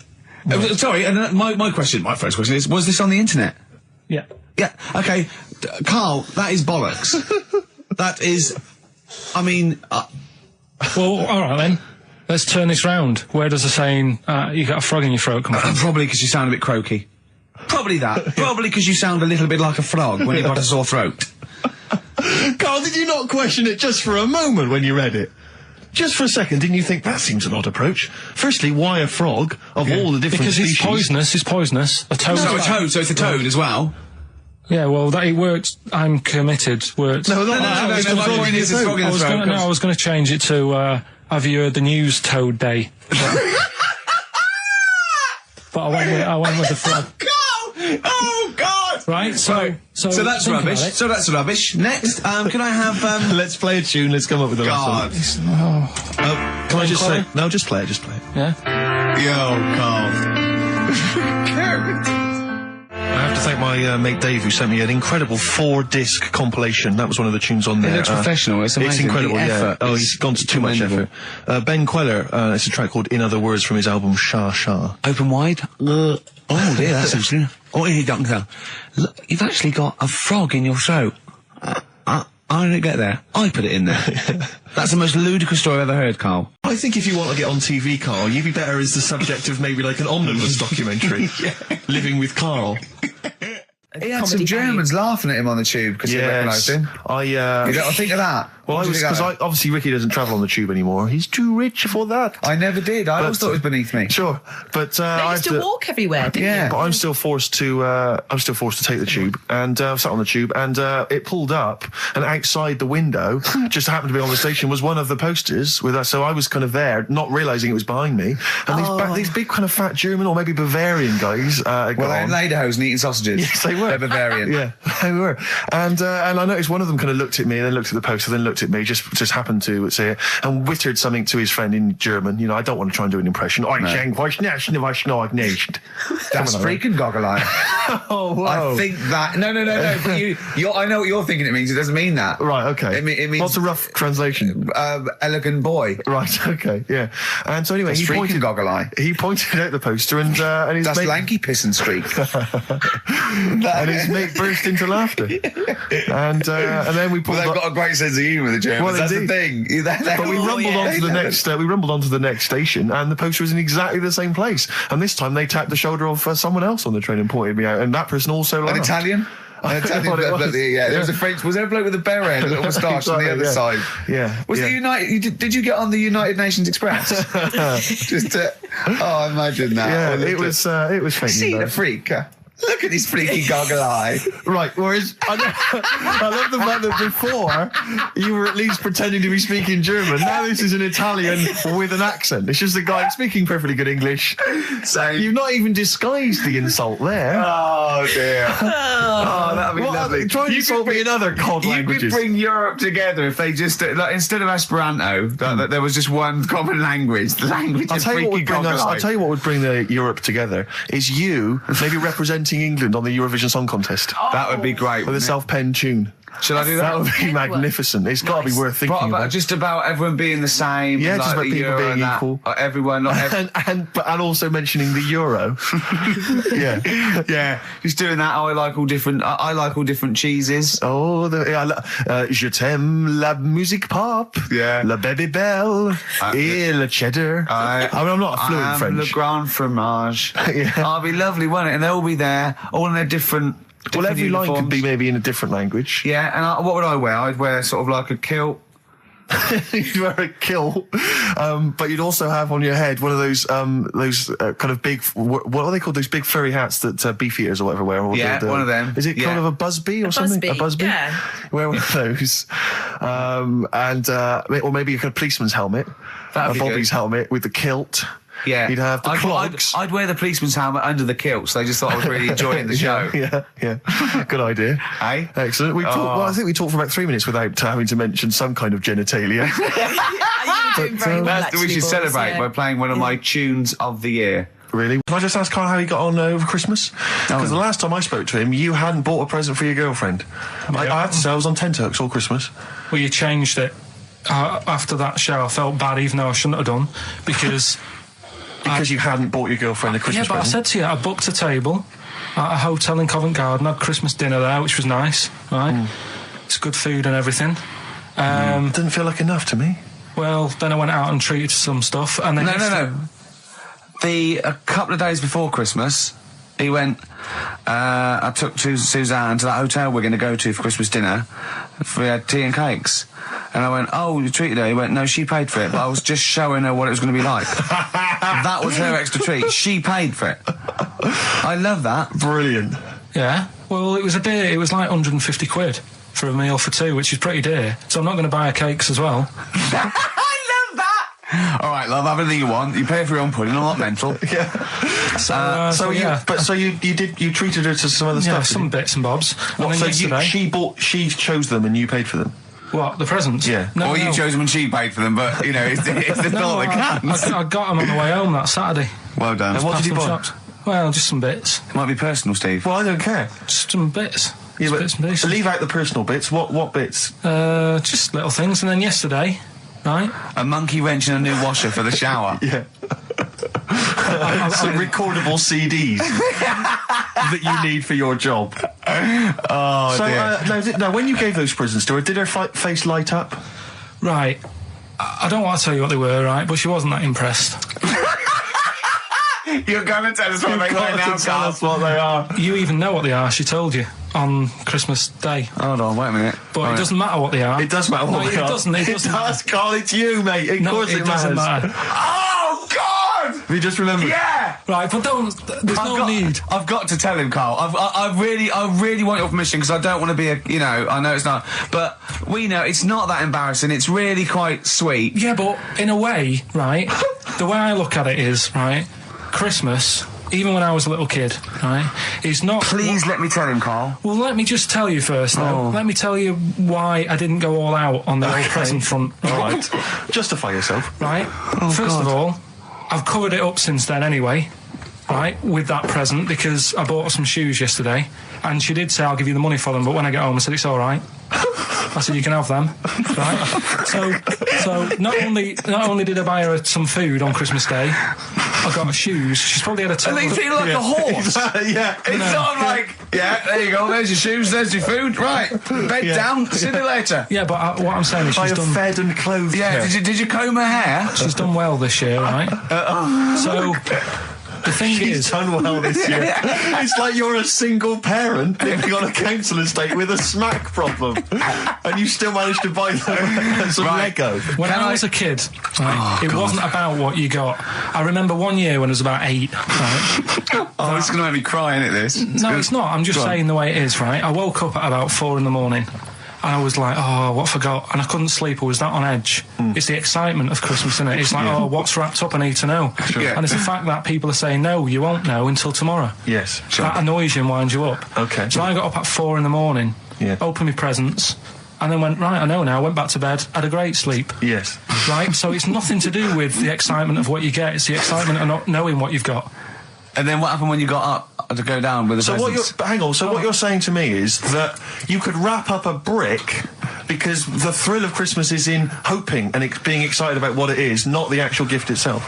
Sorry, and my first question is, was this on the internet? Yeah. Yeah, okay. Carl, that is bollocks. That is, I mean... Well, alright then. Let's turn this round. Where does the saying, you got a frog in your throat come from? Probably because you sound a bit croaky. Probably that. Probably because you sound a little bit like a frog when you've got a sore throat. Carl, did you not question it just for a moment when you read it? Just for a second, didn't you think that seems an odd approach? Firstly, why a frog of all the different species? Because it's poisonous. A toad. So a toad, so it's a toad as well. Yeah, well, it worked. I'm committed. Worked. No, my point is it's frog in the throat. I was going to change it to, have you heard the news Toad Day? But I went with the frog. Oh, God! Right, so that's rubbish. So that's rubbish. Next, can I have, Let's play a tune, let's come up with a God. Can I just say... No, just play it. Yeah? Yo, Carl. I have to thank my mate Dave, who sent me an incredible 4-disc compilation. That was one of the tunes on there. It looks professional. It's amazing. It's incredible, the effort. Oh, he's gone to too much effort. Ben Queller, it's a track called In Other Words from his album Sha Sha. Open wide. Oh dear, that's interesting. Oh, here, doctor. Look, you've actually got a frog in your throat. I didn't get there. I put it in there. That's the most ludicrous story I've ever heard, Carl. I think if you want to get on TV, Carl, you'd be better as the subject of maybe like an omnibus documentary. Living with Carl. He had some Germans laughing at him on the tube because they recognised him. I think of that. Well, because obviously Ricky doesn't travel on the tube anymore. He's too rich for that. I never did. I always thought it was beneath me. Sure, but I used to walk everywhere, didn't you? But I'm still forced to take the tube, and I sat on the tube, and it pulled up, and outside the window, just happened to be on the station, was one of the posters with us. So I was kind of there, not realising it was behind me, and these big kind of fat German or maybe Bavarian guys. Well, they're in lederhosen eating sausages. Yes, they were. They're Bavarian. Yeah, they were. And I noticed one of them kind of looked at me, and then looked at the poster, then looked at me, just happened to say it, and wittered something to his friend in German. You know, I don't want to try and do an impression. That's freaking goggle-eye. Oh, wow. I think that... No, but I know what you're thinking it means. It doesn't mean that. Right, okay. It means... What's a rough translation? Elegant boy. Right, okay, yeah. And so anyway, he pointed goggle-eye. He pointed out the poster, and his That's mate... lanky piss and streak. And his mate burst into laughter. And then we pulled they've got a great sense of humour, the Germans. Well, that's the thing. But we rumbled onto the next station, and the poster was in exactly the same place. And this time they tapped the shoulder of someone else on the train and pointed me out, and that person also laughed. An Italian? There was a French. Was there a bloke with a beret and a little moustache on the other side? Yeah. Was the United? Did you get on the United Nations Express? I imagine that. Yeah, it was fake. See the freak. Look at his freaky goggle eye. Right, whereas I love the fact that before you were at least pretending to be speaking German. Now this is an Italian with an accent. It's just a guy speaking perfectly good English. So you've not even disguised the insult there. Oh dear. Oh, that'd be lovely. Try and insult me in other cod languages. You could bring Europe together if they just instead of Esperanto, that there was just one common language. The language of freaky goggle eye. I'll tell you what would bring the Europe together is you maybe representing England on the Eurovision Song Contest. That would be great. With a self-penned tune. Should I do that? That would be magnificent. It's got to be worth thinking about. Just about everyone being the same. Yeah, like just about people being equal. Everyone, and also mentioning the euro. Yeah. Just doing that. I like all different cheeses. Oh, je t'aime la musique pop. Yeah. La Babybel. Et le cheddar. I'm not a fluent French. Le grand fromage. Yeah. Oh, it'd be lovely, wouldn't it? And they'll all be there, all in their different. Well, every uniforms. line could be maybe in a different language. Yeah, and what would I wear? I'd wear sort of like a kilt. You'd wear a kilt, but you'd also have on your head one of those kind of big, what are they called? Those big furry hats that beef eaters or whatever wear. Or one of them. Is it kind of a busby or something? A busby? Yeah. Wear one of those, or maybe a kind of policeman's helmet, a Bobby's helmet with the kilt. Yeah, you'd have the clogs. I'd wear the policeman's helmet under the kilt, so they just thought I was really enjoying the show. Yeah. Good idea. Hey? Excellent. I think we talked for about 3 minutes without having to mention some kind of genitalia. We should celebrate by playing one of my tunes of the year. Really? Can I just ask Carl how he got on over Christmas? Because the last time I spoke to him, you hadn't bought a present for your girlfriend. I have to say, I was on tenterhooks all Christmas. Well, you changed it. After that show, I felt bad, even though I shouldn't have done, because... Because you hadn't bought your girlfriend a Christmas present? I said to you, I booked a table at a hotel in Covent Garden, had Christmas dinner there, which was nice, right? It's good food and everything. Didn't feel like enough to me. Well, then I went out and treated some stuff, and then... No. A couple of days before Christmas, He went, I took Suzanne to that hotel we're going to go to for Christmas dinner. We had tea and cakes. And I went, oh, you treated her? He went, no, she paid for it, but I was just showing her what it was going to be like. That was her extra treat. She paid for it. I love that. Brilliant. Yeah. Well, it was a dear. It was like 150 quid for a meal for two, which is pretty dear. So I'm not going to buy her cakes as well. All right, love, have anything you want. You pay for your own pudding. I'm not mental. Yeah. So you treated her to some other stuff. Yeah, some bits and bobs. What, and then so she chose them and you paid for them? What, the presents? Yeah. No, you chose them and she paid for them, but you know, it's the thought that counts. I got them on the way home that Saturday. Well done. And what did you buy? Shopped. Well, just some bits. It might be personal, Steve. Well, I don't care. Just some bits. Yeah, but bits and pieces. leave out the personal bits. What bits? Just little things. And then yesterday, right? A monkey wrench and a new washer for the shower. Yeah. Some recordable CDs that you need for your job. Oh, so, dear. now, when you gave those presents to her, did her face light up? Right. I don't want to tell you what they were, right? But she wasn't that impressed. You're going to tell us what they are now, tell us what they are. You even know what they are. She told you on Christmas Day. Hold on, wait a minute. But it doesn't matter what they are. It does matter what they are. It doesn't. It does, Carl. It's you, mate. Of course it doesn't matter. Oh, God! Have you just remembered? Yeah! Right, but there's no need. I've got to tell him, Carl. I really want your permission because I don't want to be I know it's not, but we know it's not that embarrassing. It's really quite sweet. Yeah, but in a way, right, the way I look at it is, right, Christmas, even when I was a little kid, right, is not... Please let me tell him, Carl. Well, let me just tell you first, though. Let me tell you why I didn't go all out on the old present front. All right. Justify yourself. Right? First of all, I've covered it up since then anyway, right, with that present, because I bought her some shoes yesterday, and she did say, I'll give you the money for them, but when I get home, I said, it's all right. I said, you can have them, right? So not only did I buy her some food on Christmas Day, I got her shoes. She's probably had a total... And they feel like a horse. Yeah. It's sort of like, yeah, there you go, there's your shoes, there's your food, right, bed down, see you later. Yeah, but what I'm saying is she's done... fed and clothed. Yeah, did you comb her hair? She's done well this year, right? So... The thing She's done well this year. It's like you're a single parent living on a council estate with a smack problem, and you still managed to buy them some Lego. When I was a kid, right, it wasn't about what you got. I remember one year when I was about 8. Right, this is going to make me cry, isn't it? This? No, it's not. I'm just saying the way it is. Right, I woke up at about 4 a.m. And I was like, oh, what I forgot? And I couldn't sleep. I was that on edge. It's the excitement of Christmas, isn't it? It's like, oh, what's wrapped up? I need to know. Sure. And it's the fact that people are saying, no, you won't know until tomorrow. Yes, sure. That annoys you and winds you up. Okay. So I got up at 4 a.m, opened my presents, and then went, right, I know now, went back to bed, had a great sleep. Yes. Right? So it's nothing to do with the excitement of what you get. It's the excitement of not knowing what you've got. And then what happened when you got up to go down with the presents? What you're saying to me is that you could wrap up a brick because the thrill of Christmas is in hoping and being excited about what it is, not the actual gift itself.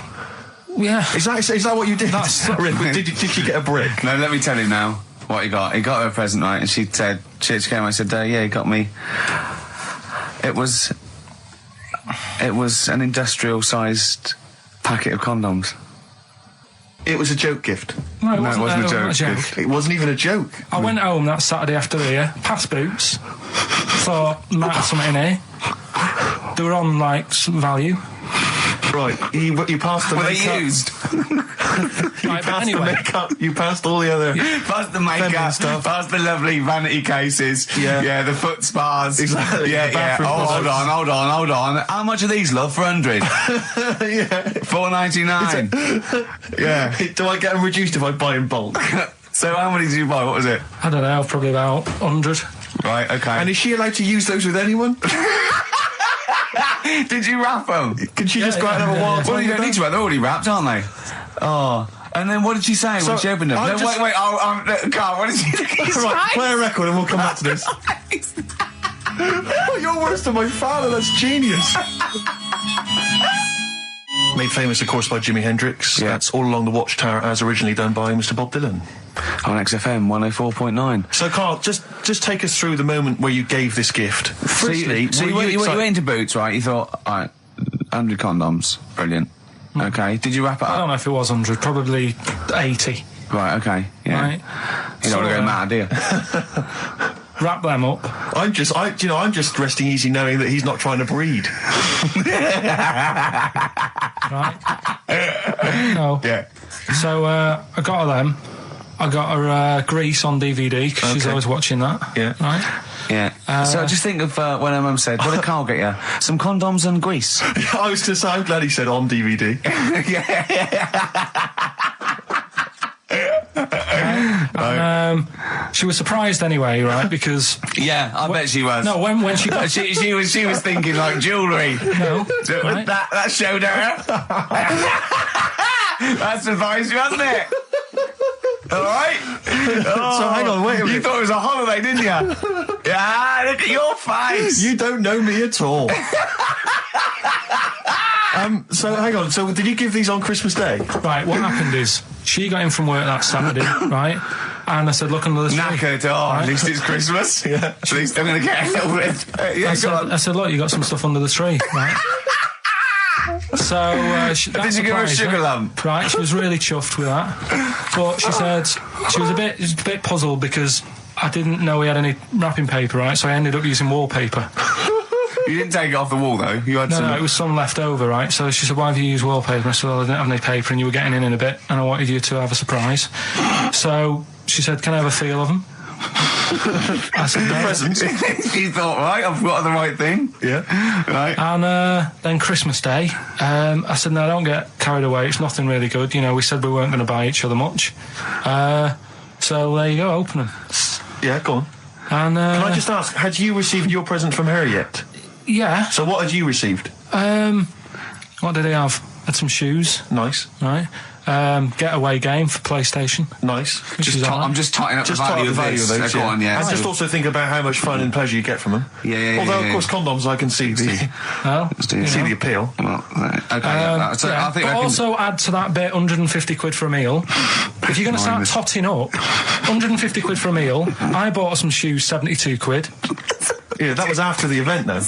Yeah. Is that what you did? Did she get a brick? No, let me tell him now what he got. He got her a present, right? And she said, she came. I said, yeah, he got me. It was an industrial-sized packet of condoms. It was a joke gift. No, it wasn't a joke. It wasn't even a joke. I went home that Saturday after here, past Boots, thought, might have something in here. They were on, like, some value. Right, you passed the makeup. Were they used? Right, the makeup, you passed all the other... Passed the makeup, stuff. Passed the lovely vanity cases. Yeah, the foot spas. Exactly. Yeah. Hold on. How much are these, love, for 100? Yeah. $4.99. Yeah. Do I get them reduced if I buy in bulk? So how many did you buy? What was it? I don't know, probably about 100. Right, okay. And is she allowed to use those with anyone? Did you wrap them? Could she just go out and have a wild time? Well, you don't need to wrap. They're already wrapped, aren't they? Oh. And then what did she say when she opened them? No, wait. Carl, what did she say? Right, play a record and we'll come back to this. You're worse than my father. That's genius. Made famous, of course, by Jimi Hendrix. Yeah. That's All Along the Watchtower, as originally done by Mr. Bob Dylan. On XFM 104.9. So, Carl, just take us through the moment where you gave this gift. Firstly, you went into Boots, right? You thought, all right, 100 condoms, brilliant. Okay, did you wrap it up? I don't know if it was 100, probably 80. Right, okay, yeah. Right. You don't want to go mad, do you? Wrap them up. I'm just resting easy knowing that he's not trying to breed. Right. No. Yeah. So I got her them. I got her Grease on DVD because she's always watching that. Yeah. Right. Yeah. So just think of when her mum said, "What did Carl get you? Some condoms and grease." I was just. I'm glad he said on DVD. She was surprised anyway, right? Because yeah, I bet she was. No, when she got she was thinking like jewellery. No, right? that showed her. That surprised you, hasn't it? All right. So hang on, wait a minute. You thought it was a holiday, didn't you? Yeah, look at your face. You don't know me at all. So hang on. So did you give these on Christmas Day? Right. What happened is she got in from work that Saturday, right? And I said, "Look under the tree." Knackered. Right? At least it's Christmas. Yeah. At least I'm going to get a little bit. Yeah, I said, "Look, you got some stuff under the tree, right?" So did you give her a sugar lump? Right, she was really chuffed with that. But she said she was a bit puzzled because I didn't know we had any wrapping paper, right? So I ended up using wallpaper. You didn't take it off the wall though. You had some. No, it was some left over, right? So she said, "Why have you used wallpaper?" I said, "Well, I didn't have any paper, and you were getting in a bit, and I wanted you to have a surprise." So she said, "Can I have a feel of them?" I said, "The presents." You thought, right, I've got the right thing. Yeah. Right. And then Christmas Day, I said, "No, don't get carried away. It's nothing really good. You know, we said we weren't going to buy each other much. So there you go, open them." Yeah, go on. And can I just ask, had you received your present from her yet? Yeah. So what had you received? What did he have? Had some shoes. Nice. Right. Getaway game for PlayStation. Nice. I'm just totting up the value of those. Go on, yeah. And just also think about how much fun and pleasure you get from them. Yeah. Although, of course, condoms, I can see the the appeal. Well, okay. So I think but also add to that bit 150 quid for a meal. If you're going to start totting up, 150 quid for a meal. I bought some shoes, 72 quid. Yeah, that was after the event, though.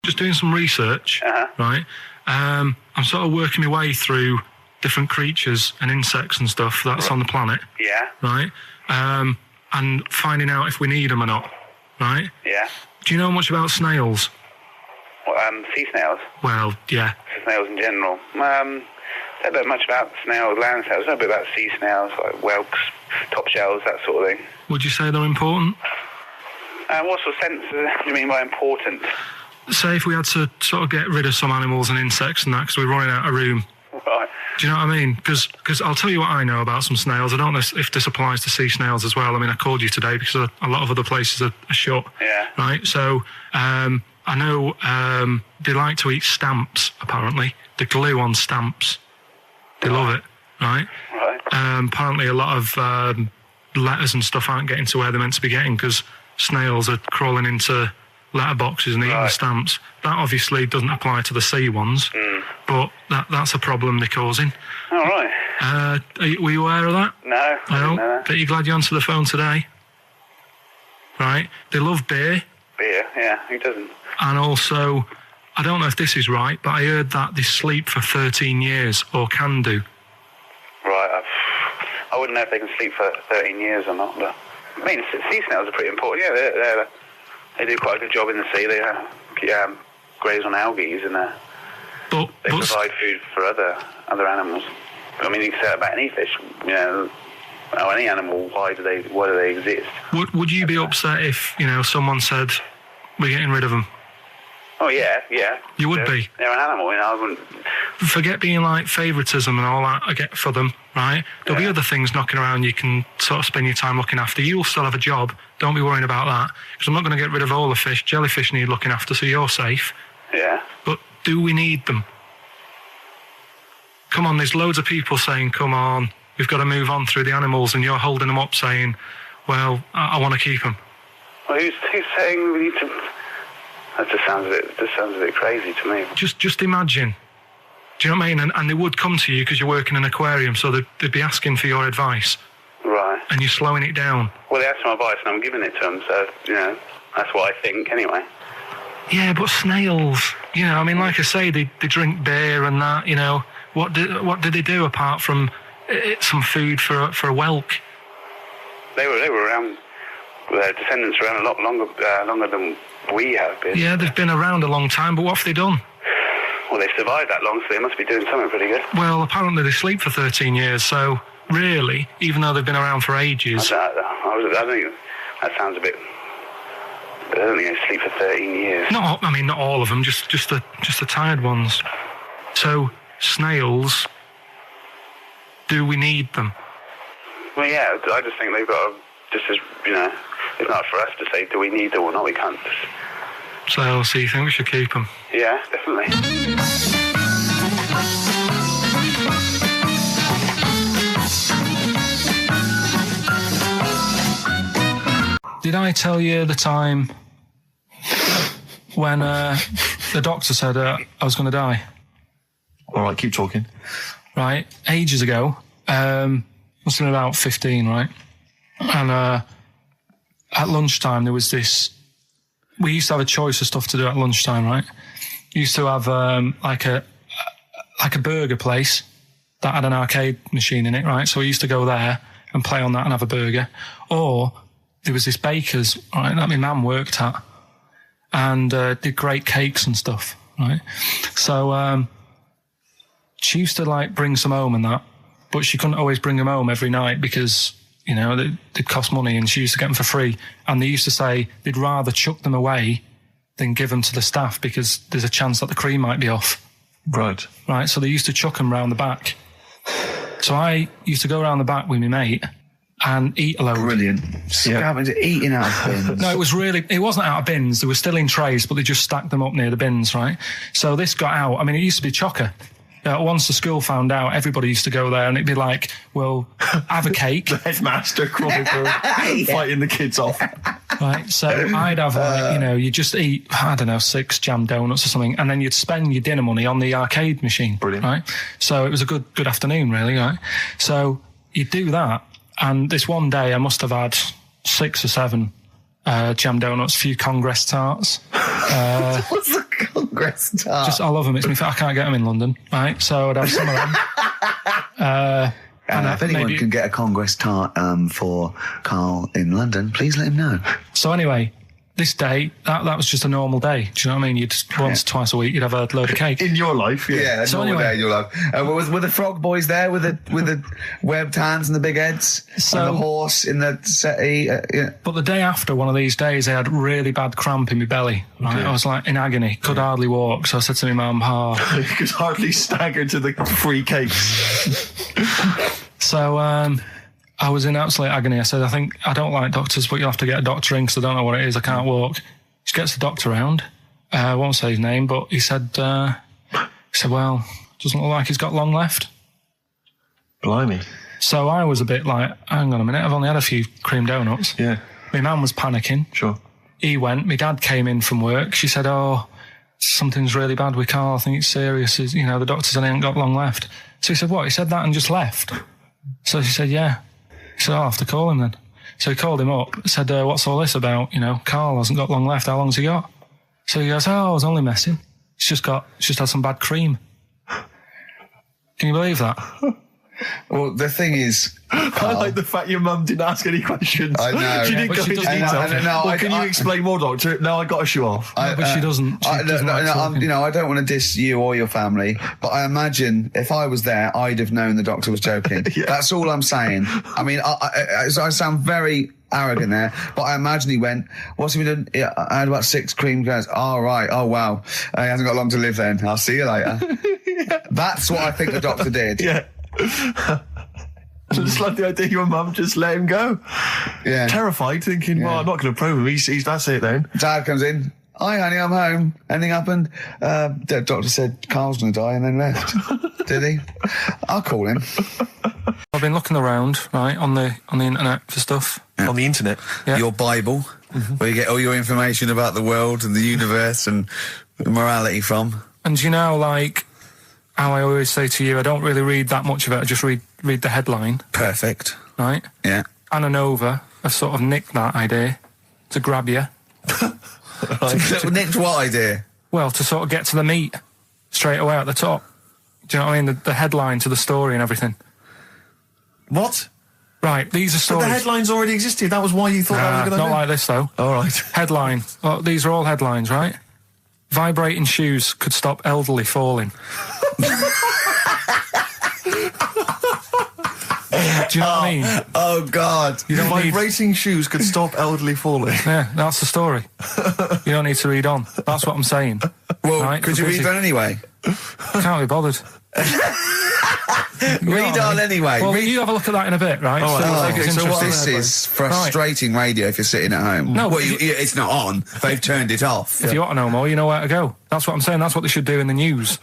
Just doing some research, right? I'm sort of working my way through different creatures and insects and stuff that's on the planet. Yeah. Right? And finding out if we need them or not. Right? Yeah. Do you know much about snails? What, sea snails? Well, yeah. Snails in general. I don't know much about snails, land snails. I know a bit about sea snails, like whelks, top shells, that sort of thing. Would you say they're important? What sort of sense do you mean by important? Say if we had to sort of get rid of some animals and insects and that because we're running out of room. Right. Do you know what I mean? Because I'll tell you what I know about some snails. I don't know if this applies to sea snails as well. I mean, I called you today because a lot of other places are shut. Yeah. Right? So I know they like to eat stamps, apparently. The glue on stamps. They love it. Right? Right. Apparently a lot of letters and stuff aren't getting to where they're meant to be getting because snails are crawling into letterboxes and eating the stamps. That obviously doesn't apply to the sea ones, but that's a problem they're causing. All right. Were you aware of that? No, I didn't know that. But you're glad you answered the phone today? Right. They love beer. Beer, yeah, who doesn't? And also, I don't know if this is right, but I heard that they sleep for 13 years, or can do. Right, I wouldn't know if they can sleep for 13 years or not, but I mean, sea snails are pretty important. Yeah, they do quite a good job in the sea. They graze on algae and they provide food for other animals. I mean, you can say that about any fish. You know, any animal. Why do they exist? Would you be upset if someone said we're getting rid of them? Oh yeah. You would be. They're an animal. I wouldn't. Forget being like favouritism and all that I get for them, right? There'll be other things knocking around you can sort of spend your time looking after. You'll still have a job. Don't be worrying about that. Because I'm not going to get rid of all the fish. Jellyfish need looking after, so you're safe. Yeah. But do we need them? Come on, there's loads of people saying, come on, we've got to move on through the animals, and you're holding them up saying, well, I want to keep them. Well, who's saying we need to... That just sounds a bit crazy to me. Just imagine. Do you know what I mean? And they would come to you because you're working in an aquarium, so they'd be asking for your advice. Right. And you're slowing it down. Well, they asked for my advice and I'm giving it to them, so, that's what I think anyway. Yeah, but snails, I mean, like I say, they drink beer and that, what do they do apart from some food for a whelk. They were around. Their descendants were around a lot longer than we have been. Yeah, they've been around a long time, but what have they done? Well, they've survived that long, so they must be doing something pretty good. Well, apparently they sleep for 13 years, so really, even though they've been around for ages... I think that sounds a bit... I don't think they sleep for 13 years. Not all of them, just the tired ones. So, snails, do we need them? Well, yeah, I just think they've got just as, it's not for us to say, do we need them or not, we can't just... So you think we should keep them? Yeah, definitely. Did I tell you the time when the doctor said I was going to die? All right, keep talking. Right, ages ago, must have been about 15, right? And at lunchtime there was this... We used to have a choice of stuff to do at lunchtime, right? We used to have like a burger place that had an arcade machine in it, right? So we used to go there and play on that and have a burger. Or there was this baker's, right, that my mum worked at, and did great cakes and stuff, right? So she used to like bring some home and that, but she couldn't always bring them home every night because, they'd cost money, and she used to get them for free. And they used to say they'd rather chuck them away than give them to the staff because there's a chance that the cream might be off. Right. Right, so they used to chuck them round the back. So I used to go round the back with my mate and eat a load. Brilliant. Eating out of bins. No, it wasn't out of bins. They were still in trays, but they just stacked them up near the bins, right? So this got out. I mean, it used to be chocker. Once the school found out, everybody used to go there, and it'd be like, well, have a cake. The headmaster chronicle fighting the kids off. Right, so I'd have, you just eat, 6 jam donuts or something, and then you'd spend your dinner money on the arcade machine. Brilliant. Right? So it was a good afternoon, really, right? So you'd do that, and this one day I must have had 6 or 7 jam donuts, a few Congress tarts. What's the Congress tart? I love them. I can't get them in London, right? So I'd have some of them. If anyone can get a Congress tart for Karl in London, please let him know. So anyway, this day, that was just a normal day. Do you know what I mean? You'd twice a week, you'd have a load of cake. In your life, yeah. Yeah, so normal day in your life. Were the frog boys there with the webbed hands and the big heads? And the horse in the settee? But the day after one of these days, I had really bad cramp in my belly. Right? Okay. I was like in agony, could hardly walk. So I said to my mum, you could hardly stagger to the free cakes. So I was in absolute agony. I said, I don't like doctors, but you'll have to get a doctor in because I don't know what it is. I can't walk. She gets the doctor round. I won't say his name, but he said, well, doesn't look like he's got long left. Blimey. So I was a bit like, hang on a minute, I've only had a few cream donuts. Yeah. My mum was panicking. Sure. He went. My dad came in from work. She said, something's really bad with Karl. I think it's serious. The doctor said he ain't got long left. So he said, what? He said that and just left? So she said, yeah. He said, I'll have to call him then. So he called him up, said, what's all this about? Karl hasn't got long left. How long's he got? So he goes, I was only messing. He's just had some bad cream. Can you believe that? Well, the thing is, I like the fact your mum didn't ask any questions. I know. She didn't go into detail. Can you explain more, doctor? No, I got a shoe off. But she doesn't. I don't want to diss you or your family, but I imagine if I was there, I'd have known the doctor was joking. Yeah. That's all I'm saying. I mean, I sound very arrogant there, but I imagine he went, what's he been doing? Yeah, I had about 6 cream cones. Oh, right. Oh, wow. He hasn't got long to live then. I'll see you later. Yeah. That's what I think the doctor did. Yeah. I just like the idea your mum just let him go. Yeah. Terrified, thinking, well, I'm not going to probe him. He's that's it then. Dad comes in. Hi, honey, I'm home. Anything happened? The doctor said Karl's going to die and then left. Did he? I'll call him. I've been looking around, right, on the internet for stuff. Yeah. On the internet? Yeah. Your Bible, where you get all your information about the world and the universe and morality from. And like how I always say to you, I don't really read that much of it. I just read the headline. Perfect. Right? Yeah. Anna Nova have sort of nicked that idea to grab you. Nicked what idea? Well, to sort of get to the meat straight away at the top. Do you know what I mean? The headline to the story and everything. What? Right, these are But stories. the headlines already existed. That was why you thought that was a good not idea. like this, though. All right. Headline. Oh, these are all headlines, right? Vibrating shoes could stop elderly falling. Do you know what I mean? Oh, God. You don't need... Vibrating shoes could stop elderly falling. Yeah, that's the story. You don't need to read on. That's what I'm saying. Well, right? could you read on anyway? Can't be bothered. Read on anyway. Well, you have a look at that in a bit, right? So what this is frustrating radio if you're sitting at home. No, well, it's not on. They've turned it off. If you want to know more, you know where to go. That's what I'm saying. That's what they should do in the news.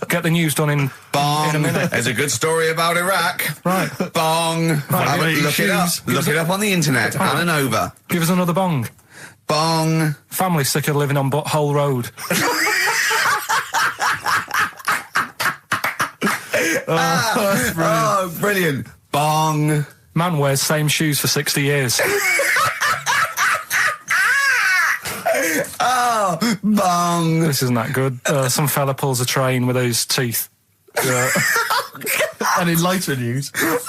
Get the news done in a minute. There's a good story about Iraq. Right. Bong. Right. Look it up. Look it up on the internet. Right. Alan over. Give us another bong. Bong. Family sick of living on Butthole Road. Oh, brilliant. Bong. Man wears same shoes for 60 years. Oh, bong. This isn't that good. Some fella pulls a train with his teeth. And in lighter news. I remember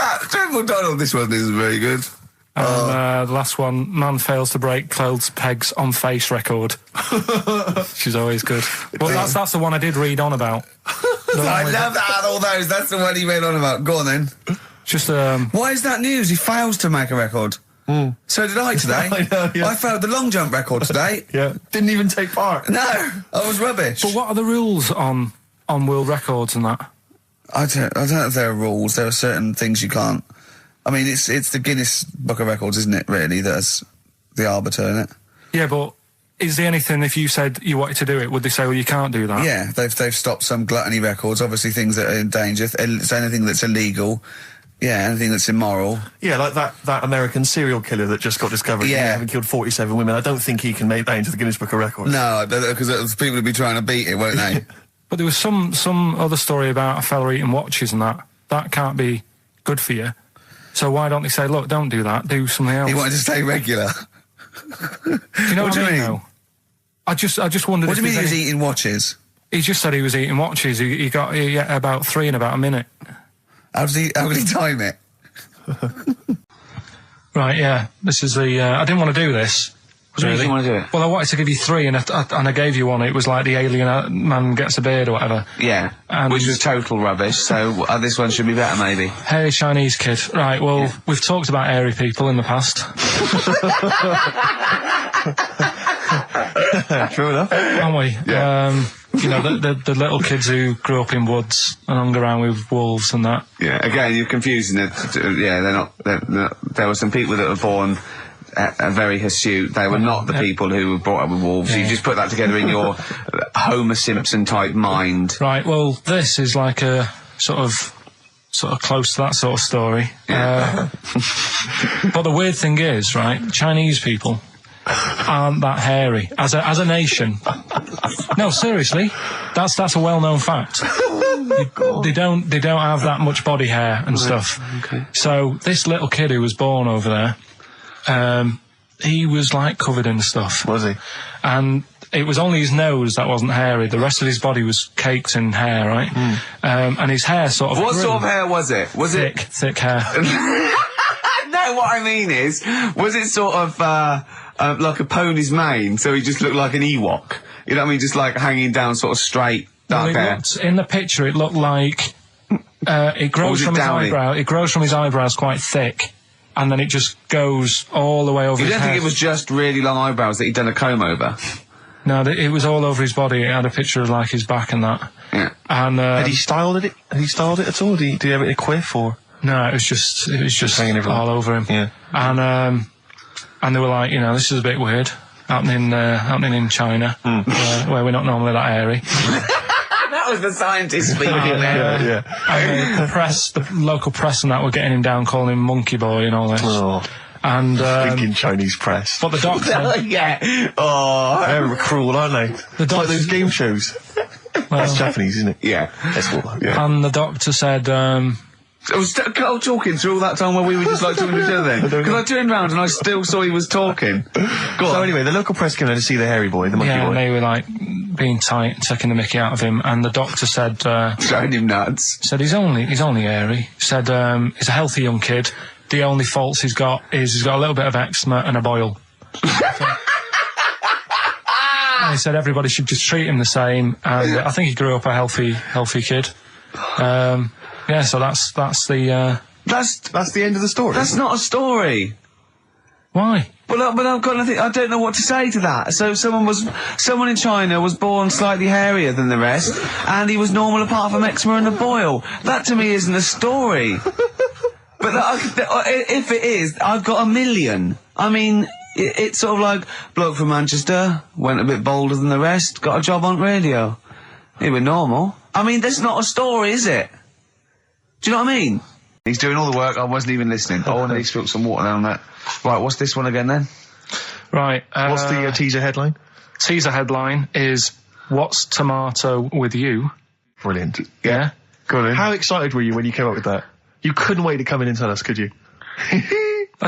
that. General Donald, this one isn't very good. And the last one, man fails to break clothes pegs on face record. She's always good. Well, that's the one I did read on about. I love that out of all those. That's the one he read on about. Go on then. Just why is that news? He fails to make a record. So did I today. I know, yeah. I failed the long jump record today. Yeah. Didn't even take part. No, I was rubbish. But what are the rules on world records and that? I don't know if there are rules. There are certain things you can't. I mean, it's the Guinness Book of Records, isn't it? Really, that's the arbiter, isn't it? Yeah, but is there anything, if you said you wanted to do it, would they say, well, you can't do that? Yeah, they've stopped some gluttony records. Obviously, things that are in danger. It's anything that's illegal. Yeah, anything that's immoral. Yeah, like that American serial killer that just got discovered. Yeah. Having killed 47 women. I don't think he can make that into the Guinness Book of Records. No, because people would be trying to beat it, won't they? But there was some other story about a fella eating watches and that. That can't be good for you. So why don't they say, look, don't do that, do something else? He wanted to stay regular. Do you know what I mean? Though? I just wondered. What do you mean he was eating watches? He just said he was eating watches. He got about 3 in about a minute. How did he time it? Right, yeah. This is the. I didn't want to do this. What do you want to do it? Well, I wanted to give you 3, and I gave you one. It was like the alien man gets a beard or whatever. Yeah, which was total rubbish. So this one should be better, maybe. Hairy Chinese kid. Right. Well, we've talked about hairy people in the past. True enough. Aren't we? Yeah. You know, the little kids who grew up in woods and hung around with wolves and that. Yeah. Again, you're confusing it. Yeah, they're not. There were some people that were born. Very hirsute. They were not the people who were brought up with wolves. Yeah. You just put that together in your Homer Simpson type mind. Right. Well, this is like a sort of close to that sort of story. Yeah. But the weird thing is, right? Chinese people aren't that hairy as a nation. No, seriously, that's a well-known fact. They don't have that much body hair and stuff. Okay. So this little kid who was born over there. He was like covered in stuff. Was he? And it was only his nose that wasn't hairy. The rest of his body was caked in hair, right? And his hair sort of. What sort of hair was it? Was thick hair? No, what I mean is, was it sort of like a pony's mane? So he just looked like an Ewok. You know what I mean? Just like hanging down, sort of straight, dark hair. In the picture, it looked like it grows from his eyebrow. It grows from his eyebrows quite thick. And then it just goes all the way over his head. You don't think it was just really long eyebrows that he'd done a comb over? No, it was all over his body. It had a picture of, like, his back and that. Yeah. And, had he styled it? Had he styled it at all? Did he have it in a quiff, or? No, it was just hanging all over him. Yeah. And they were like, you know, this is a bit weird. Happening in China, where we're not normally that hairy. That was the scientist speaking there. Yeah. And the local press and that were getting him down, calling him monkey boy and all this. Oh. And thinking Chinese press. But the doctor, yeah. Oh, they're cruel, aren't they? It's like those game shows. That's Japanese, isn't it? Yeah. That's what. Yeah. And the doctor said. Was Carl talking through all that time while we were just like talking to each other then? Because I turned round and I still saw he was talking. So anyway, the local press came in to see the hairy boy, the monkey boy. And they were like, being tight and taking the mickey out of him, and the doctor said, showing him nuts. Said he's only hairy. Said he's a healthy young kid. The only faults he's got is he's got a little bit of eczema and a boil. And he said everybody should just treat him the same, and I think he grew up a healthy kid. Yeah, so that's the end of the story. That's not a story. Why? But I've got nothing. I don't know what to say to that. So someone in China was born slightly hairier than the rest, and he was normal apart from eczema and a boil. That to me isn't a story. But if it is, I've got a million. I mean, it's sort of like bloke from Manchester went a bit bolder than the rest, got a job on radio. He was normal. I mean, that's not a story, is it? Do you know what I mean? He's doing all the work. I wasn't even listening. I want to spill some water down that. Right, what's this one again then? Right. What's the teaser headline? Teaser headline is "What's Tomato with You?" Brilliant. Yeah. Go on. How excited were you when you came up with that? You couldn't wait to come in and tell us, could you? I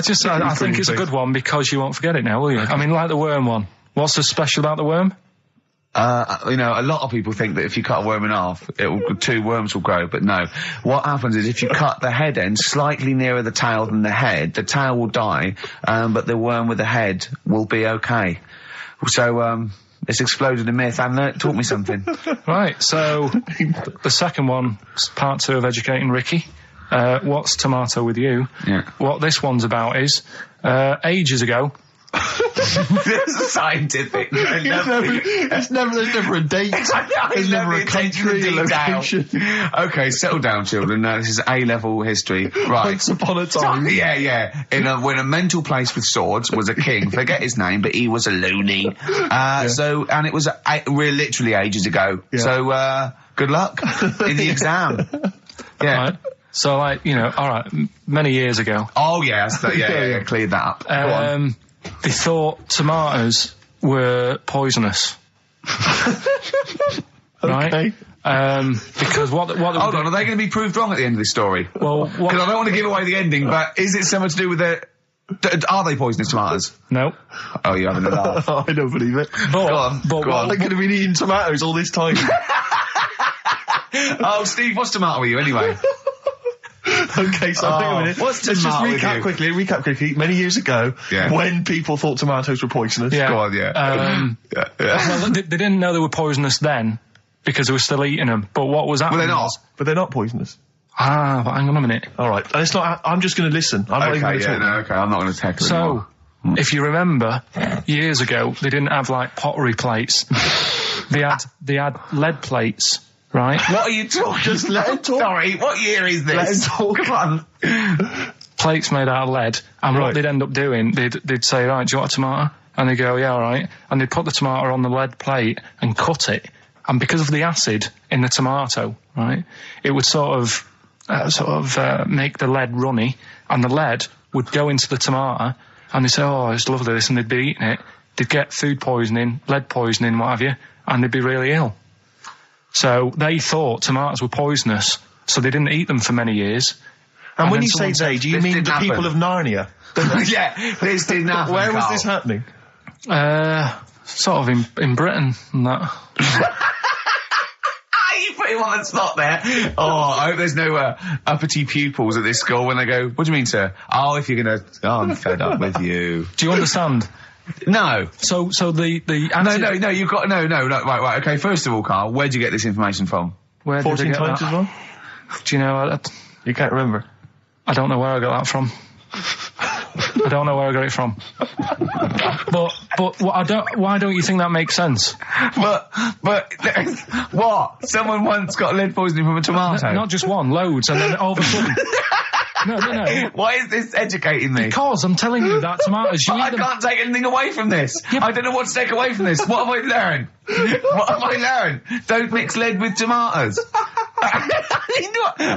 think it's a good one because you won't forget it now, will you? I mean, like the worm one. What's so special about the worm? You know, a lot of people think that if you cut a worm in half, two worms will grow, but no. What happens is if you cut the head end slightly nearer the tail than the head, the tail will die, but the worm with the head will be okay. So, it's exploded a myth, and it taught me something. Right, so the second one, part 2 of Educating Ricky. What's Tomato with You? Yeah. What this one's about is, ages ago... It's scientific. There's never a date. There's never a country, a location. Okay, settle down, children. This is A-level history. Right. Once upon a time. Yeah. When a mental place with swords was a king. Forget his name, but he was a loony. And it was literally ages ago. Yeah. So, good luck in the exam. Yeah. Right. So, like, you know, all right, many years ago. Oh, yeah, cleared that up. Go on. They thought tomatoes were poisonous. Right? Because what hold on, are they going to be proved wrong at the end of this story? Well, because I don't want to give away the ending, but is it something to do with are they poisonous tomatoes? No. Oh, you're having a laugh. I don't believe it. Go on. They could have been eating tomatoes all this time. Oh, Steve, what's tomato with you anyway? Okay, so think a minute. Let's just recap quickly. Many years ago, when people thought tomatoes were poisonous. Yeah. Go on, Well, they didn't know they were poisonous then because they were still eating them. But what was happening? But they're not poisonous. But hang on a minute. All right, and it's not. I'm just going to listen. I'm not even going to talk. Okay, I'm not going to tackle it. So, if you remember, years ago they didn't have like pottery plates. They had lead plates. Right? What are you talking? Just let him talk. Sorry, what year is this? Let him talk. Come on. Plates made out of lead, and what they'd end up doing, they'd say, right, do you want a tomato? And they'd go, yeah, all right. And they'd put the tomato on the lead plate and cut it. And because of the acid in the tomato, right, it would sort of make the lead runny, and the lead would go into the tomato, and they'd say, oh, it's lovely this, and they'd be eating it. They'd get food poisoning, lead poisoning, what have you, and they'd be really ill. So they thought tomatoes were poisonous, so they didn't eat them for many years. And when you say they, do you mean the people of Narnia? Yeah, this didn't happen. Where was this happening? Sort of in Britain and that. You put him on the spot there. Oh, I hope there's no uppity pupils at this school when they go, what do you mean, sir? Oh, if you're going to... Oh, I'm fed up with you. Do you understand? No. So the No, you've got... No, right, okay, first of all, Carl, where'd you get this information from? Where 14 times as well? Do you know... You can't remember? I don't know where I got that from. I don't know where I got it from. But why don't you think that makes sense? But what? Someone once got lead poisoning from a tomato? Not just one, loads, and then all of a sudden... No. Why is this educating me? Because I'm telling you that tomatoes... I can't take anything away from this. Yeah, I don't know what to take away from this. What have I learned? What have I learned? Don't mix lead with tomatoes.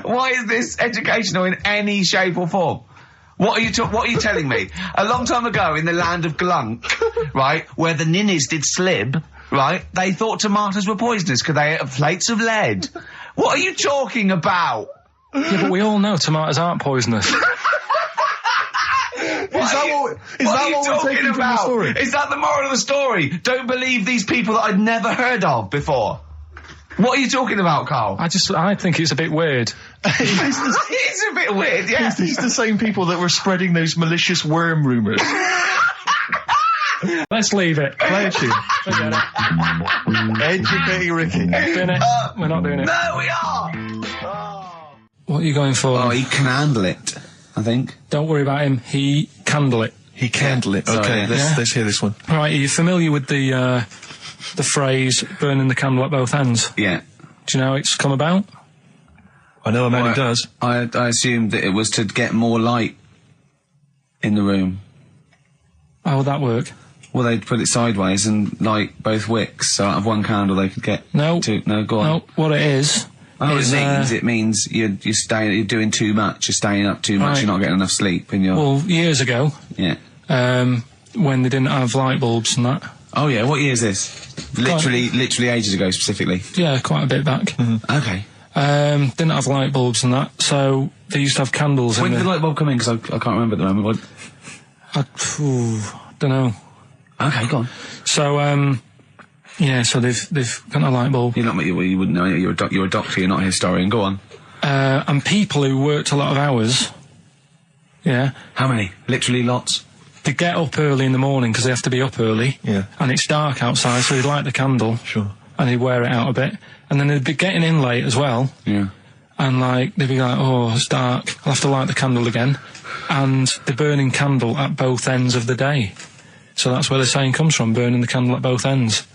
Why is this educational in any shape or form? What are you telling me? A long time ago in the land of Glunk, right, where the ninnies did slib, right, they thought tomatoes were poisonous because they ate plates of lead. What are you talking about? Yeah, but we all know tomatoes aren't poisonous. what we're taking from the story? Is that the moral of the story? Don't believe these people that I'd never heard of before. What are you talking about, Carl? I think it's a bit weird. It's a bit weird, yeah. It's the same people that were spreading those malicious worm rumours. Let's leave it. Play a tune. Forget it. Educating Ricky. Doing it. We're not doing it. No, we are! What are you going for? Oh, he can handle it, I think. Don't worry about him. He candle it. He candle it. Okay, let's hear this one. Right, are you familiar with the phrase burning the candle at both ends? Yeah. Do you know how it's come about? I know a man who does. I assumed that it was to get more light in the room. How would that work? Well, they'd put it sideways and light both wicks, so out of one candle they could get two. No, go on. No, what it is... it means you're doing too much, you're staying up too much, you're not getting enough sleep, and you're... Well, years ago... Yeah. When they didn't have light bulbs and that... Oh yeah, what year is this? Literally ages ago, specifically? Yeah, quite a bit back. Mm-hmm. Okay. Didn't have light bulbs and that, so they used to have candles When did the light bulb come in? Because I can't remember at the moment. Don't know. Okay, go on. So, yeah, so they've got a light bulb. You wouldn't know. You're a doctor. You're not a historian. Go on. And people who worked a lot of hours. Yeah. How many? Literally lots. They get up early in the morning because they have to be up early. Yeah. And it's dark outside, so they'd light the candle. Sure. And they'd wear it out a bit, and then they'd be getting in late as well. Yeah. And they'd be like, oh, it's dark. I'll have to light the candle again. And they're burning candle at both ends of the day. So that's where the saying comes from, burning the candle at both ends.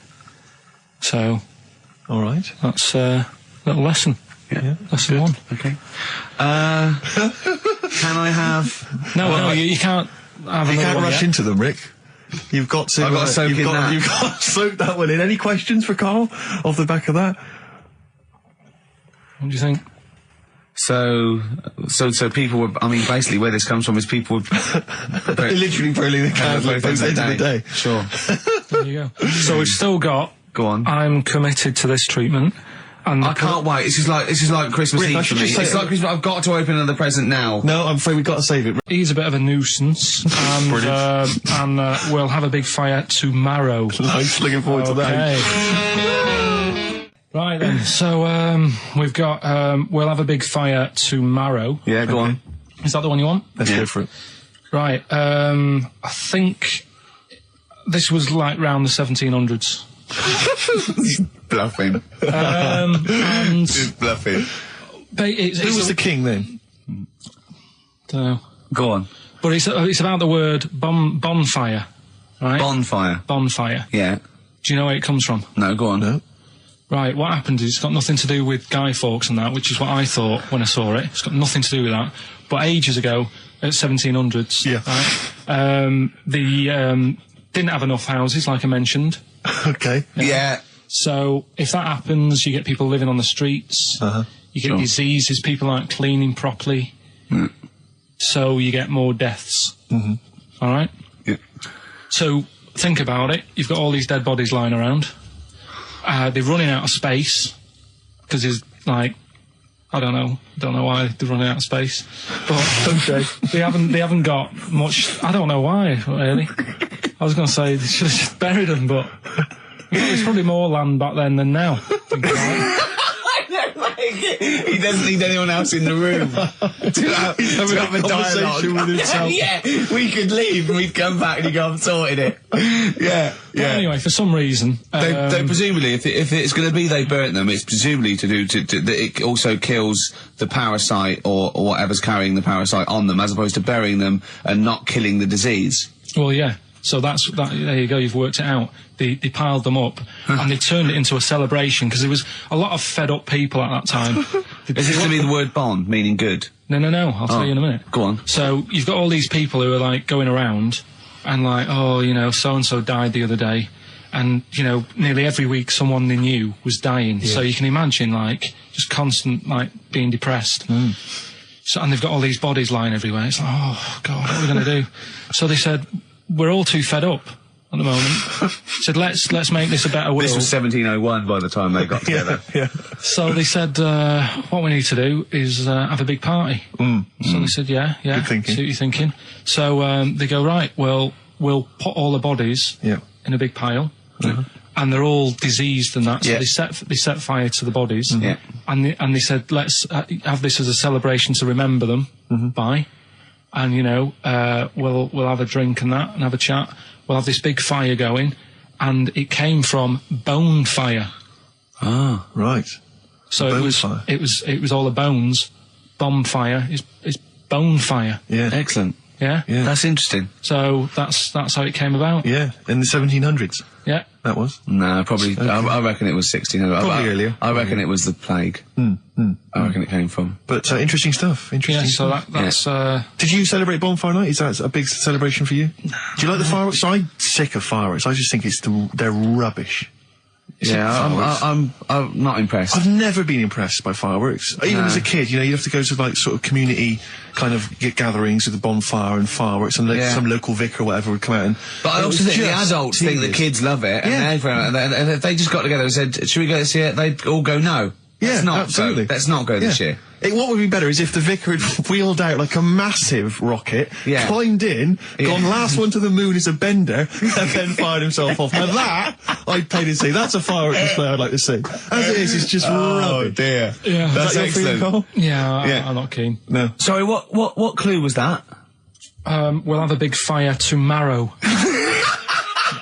So... All right. That's a little lesson. Yeah. Lesson one. Okay. Can I have... No, you can't have You another can't one rush yet. into them, Rick. You've got to... I've got to soak in that. You've got to soak that one in. Any questions for Carl off the back of that? What do you think? So people were... I mean, basically where this comes from is people... They're literally burning the candle at both ends of the day. Sure. There you go. So we've still got... Go on. I'm committed to this treatment. And I can't wait. This is like Christmas Rick, Eve for me. It's like Christmas. I've got to open another present now. No, I'm afraid we've got to save it. He's a bit of a nuisance, and we'll have a big fire tomorrow. Nice, looking forward to that. Right then, so we've got we'll have a big fire tomorrow. Yeah, go on. Is that the one you want? Let's go for it. Right, I think this was like round the 1700s. Bluffing. And Just bluffing. Who was the king then? Don't know. Go on. But it's about the word bonfire, right? Bonfire. Yeah. Do you know where it comes from? No, go on. No. Right, what happened is it's got nothing to do with Guy Fawkes and that, which is what I thought when I saw it. It's got nothing to do with that. But ages ago, at 1700s, right, they didn't have enough houses, like I mentioned. Okay. Yeah. So if that happens, you get people living on the streets. You get diseases, people aren't cleaning properly. So you get more deaths. All right? Yeah. So think about it. You've got all these dead bodies lying around. They're running out of space because there's like, I don't know why they're running out of space, but they haven't got much. I don't know why really. I was going to say they should have just buried them, but there's probably more land back then than now. He doesn't need anyone else in the room to have a dialogue with himself. Yeah, we could leave and we'd come back and he'd go, I've sorted it. Yeah. But anyway, for some reason... They presumably, if it's going to be they burnt them, it's presumably that it also kills the parasite or whatever's carrying the parasite on them, as opposed to burying them and not killing the disease. Well, yeah. So there you go, you've worked it out. They piled them up and they turned it into a celebration because there was a lot of fed up people at that time. Is this going to be the word bon, meaning good? No, I'll tell you in a minute. Go on. So you've got all these people who are like going around and like, oh, so-and-so died the other day. And, nearly every week someone they knew was dying. Yeah. So you can imagine like just constant like being depressed. So, and they've got all these bodies lying everywhere. It's like, oh, God, what are we going to do? So they said, we're all too fed up. at the moment. Said, let's make this a better will. This was 1701 by the time they got together. Yeah. So they said, what we need to do is have a big party. So they said, yeah. Good thinking. See what you're thinking. So they go, right, well, we'll put all the bodies in a big pile. And they're all diseased and that, so they set fire to the bodies. And they said, let's have this as a celebration to remember them by. And, you know, we'll have a drink and that, and have a chat. We'll have this big fire going, and it came from bone fire. Ah, right. So it was all the bones. Bomb fire is bone fire. Yeah. Excellent. Yeah? That's interesting. So that's how it came about. Yeah, in the 1700s. Yeah. That was? No, probably. Okay. I reckon it was 1600. Probably earlier. I reckon it was the plague. I reckon it came from. But interesting stuff. Interesting stuff. That's... Did you celebrate Bonfire Night? Is that a big celebration for you? Do you like the fireworks? I'm sick of fireworks. I just think they're rubbish. I'm not impressed. I've never been impressed by fireworks. Even as a kid, you know, you have to go to like sort of community kind of gatherings with a bonfire and fireworks, and some local vicar or whatever would come out and... But I also think the adults think the kids love it, and if they just got together and said, should we go see it, they'd all go no. Yeah, absolutely. Let's not go this year. What would be better is if the vicar had wheeled out like a massive rocket, climbed in, gone last one to the moon is a bender, and then fired himself off. Now that, I'd pay to see. That's a firework display I'd like to see. As it is, it's just rubbish. Oh dear. Yeah. That's excellent. Cole? Yeah, I'm not keen. No. Sorry, what clue was that? We'll have a big fire tomorrow.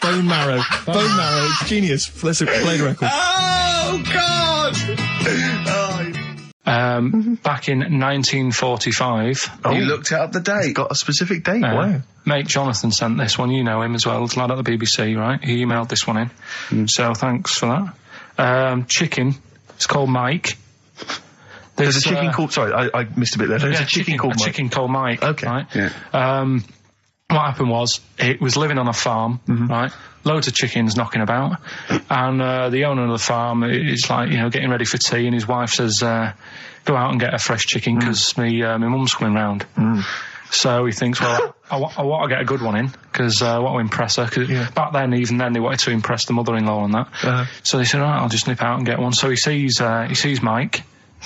Bone marrow. Bone marrow. Genius. Let's play the record. Oh, God! Back in 1945. You looked up the date. Got a specific date. Wow. Mate Jonathan sent this one. You know him as well. It's a lad at the BBC, right? He emailed this one in. So thanks for that. Chicken. It's called Mike. There's a chicken called... Sorry, I missed a bit there. There's a chicken called Mike. A chicken called Mike. Okay. Right? Yeah. What happened was, it was living on a farm, right? Loads of chickens knocking about. And the owner of the farm is like, you know, getting ready for tea, and his wife says, go out and get a fresh chicken, because my mum's coming round. So he thinks, well, I want to get a good one in, because I want to impress her. Cause back then, even then, they wanted to impress the mother-in-law and that. So they said, all right, I'll just nip out and get one. So he sees Mike,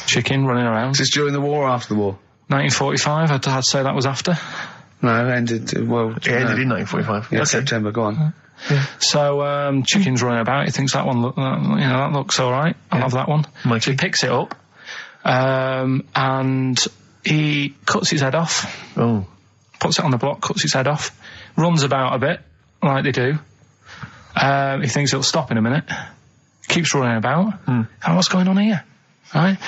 chicken, running around. Is this during the war or after the war? 1945, I'd say that was after. No, it ended, It ended in 1945. Yeah, September, go on. So, chicken's running about, he thinks that looks alright, I'll have that one. Mikey. So he picks it up, and he cuts his head off. Oh. Puts it on the block, cuts his head off, runs about a bit, like they do. He thinks it'll stop in a minute, keeps running about. And what's going on here? Right?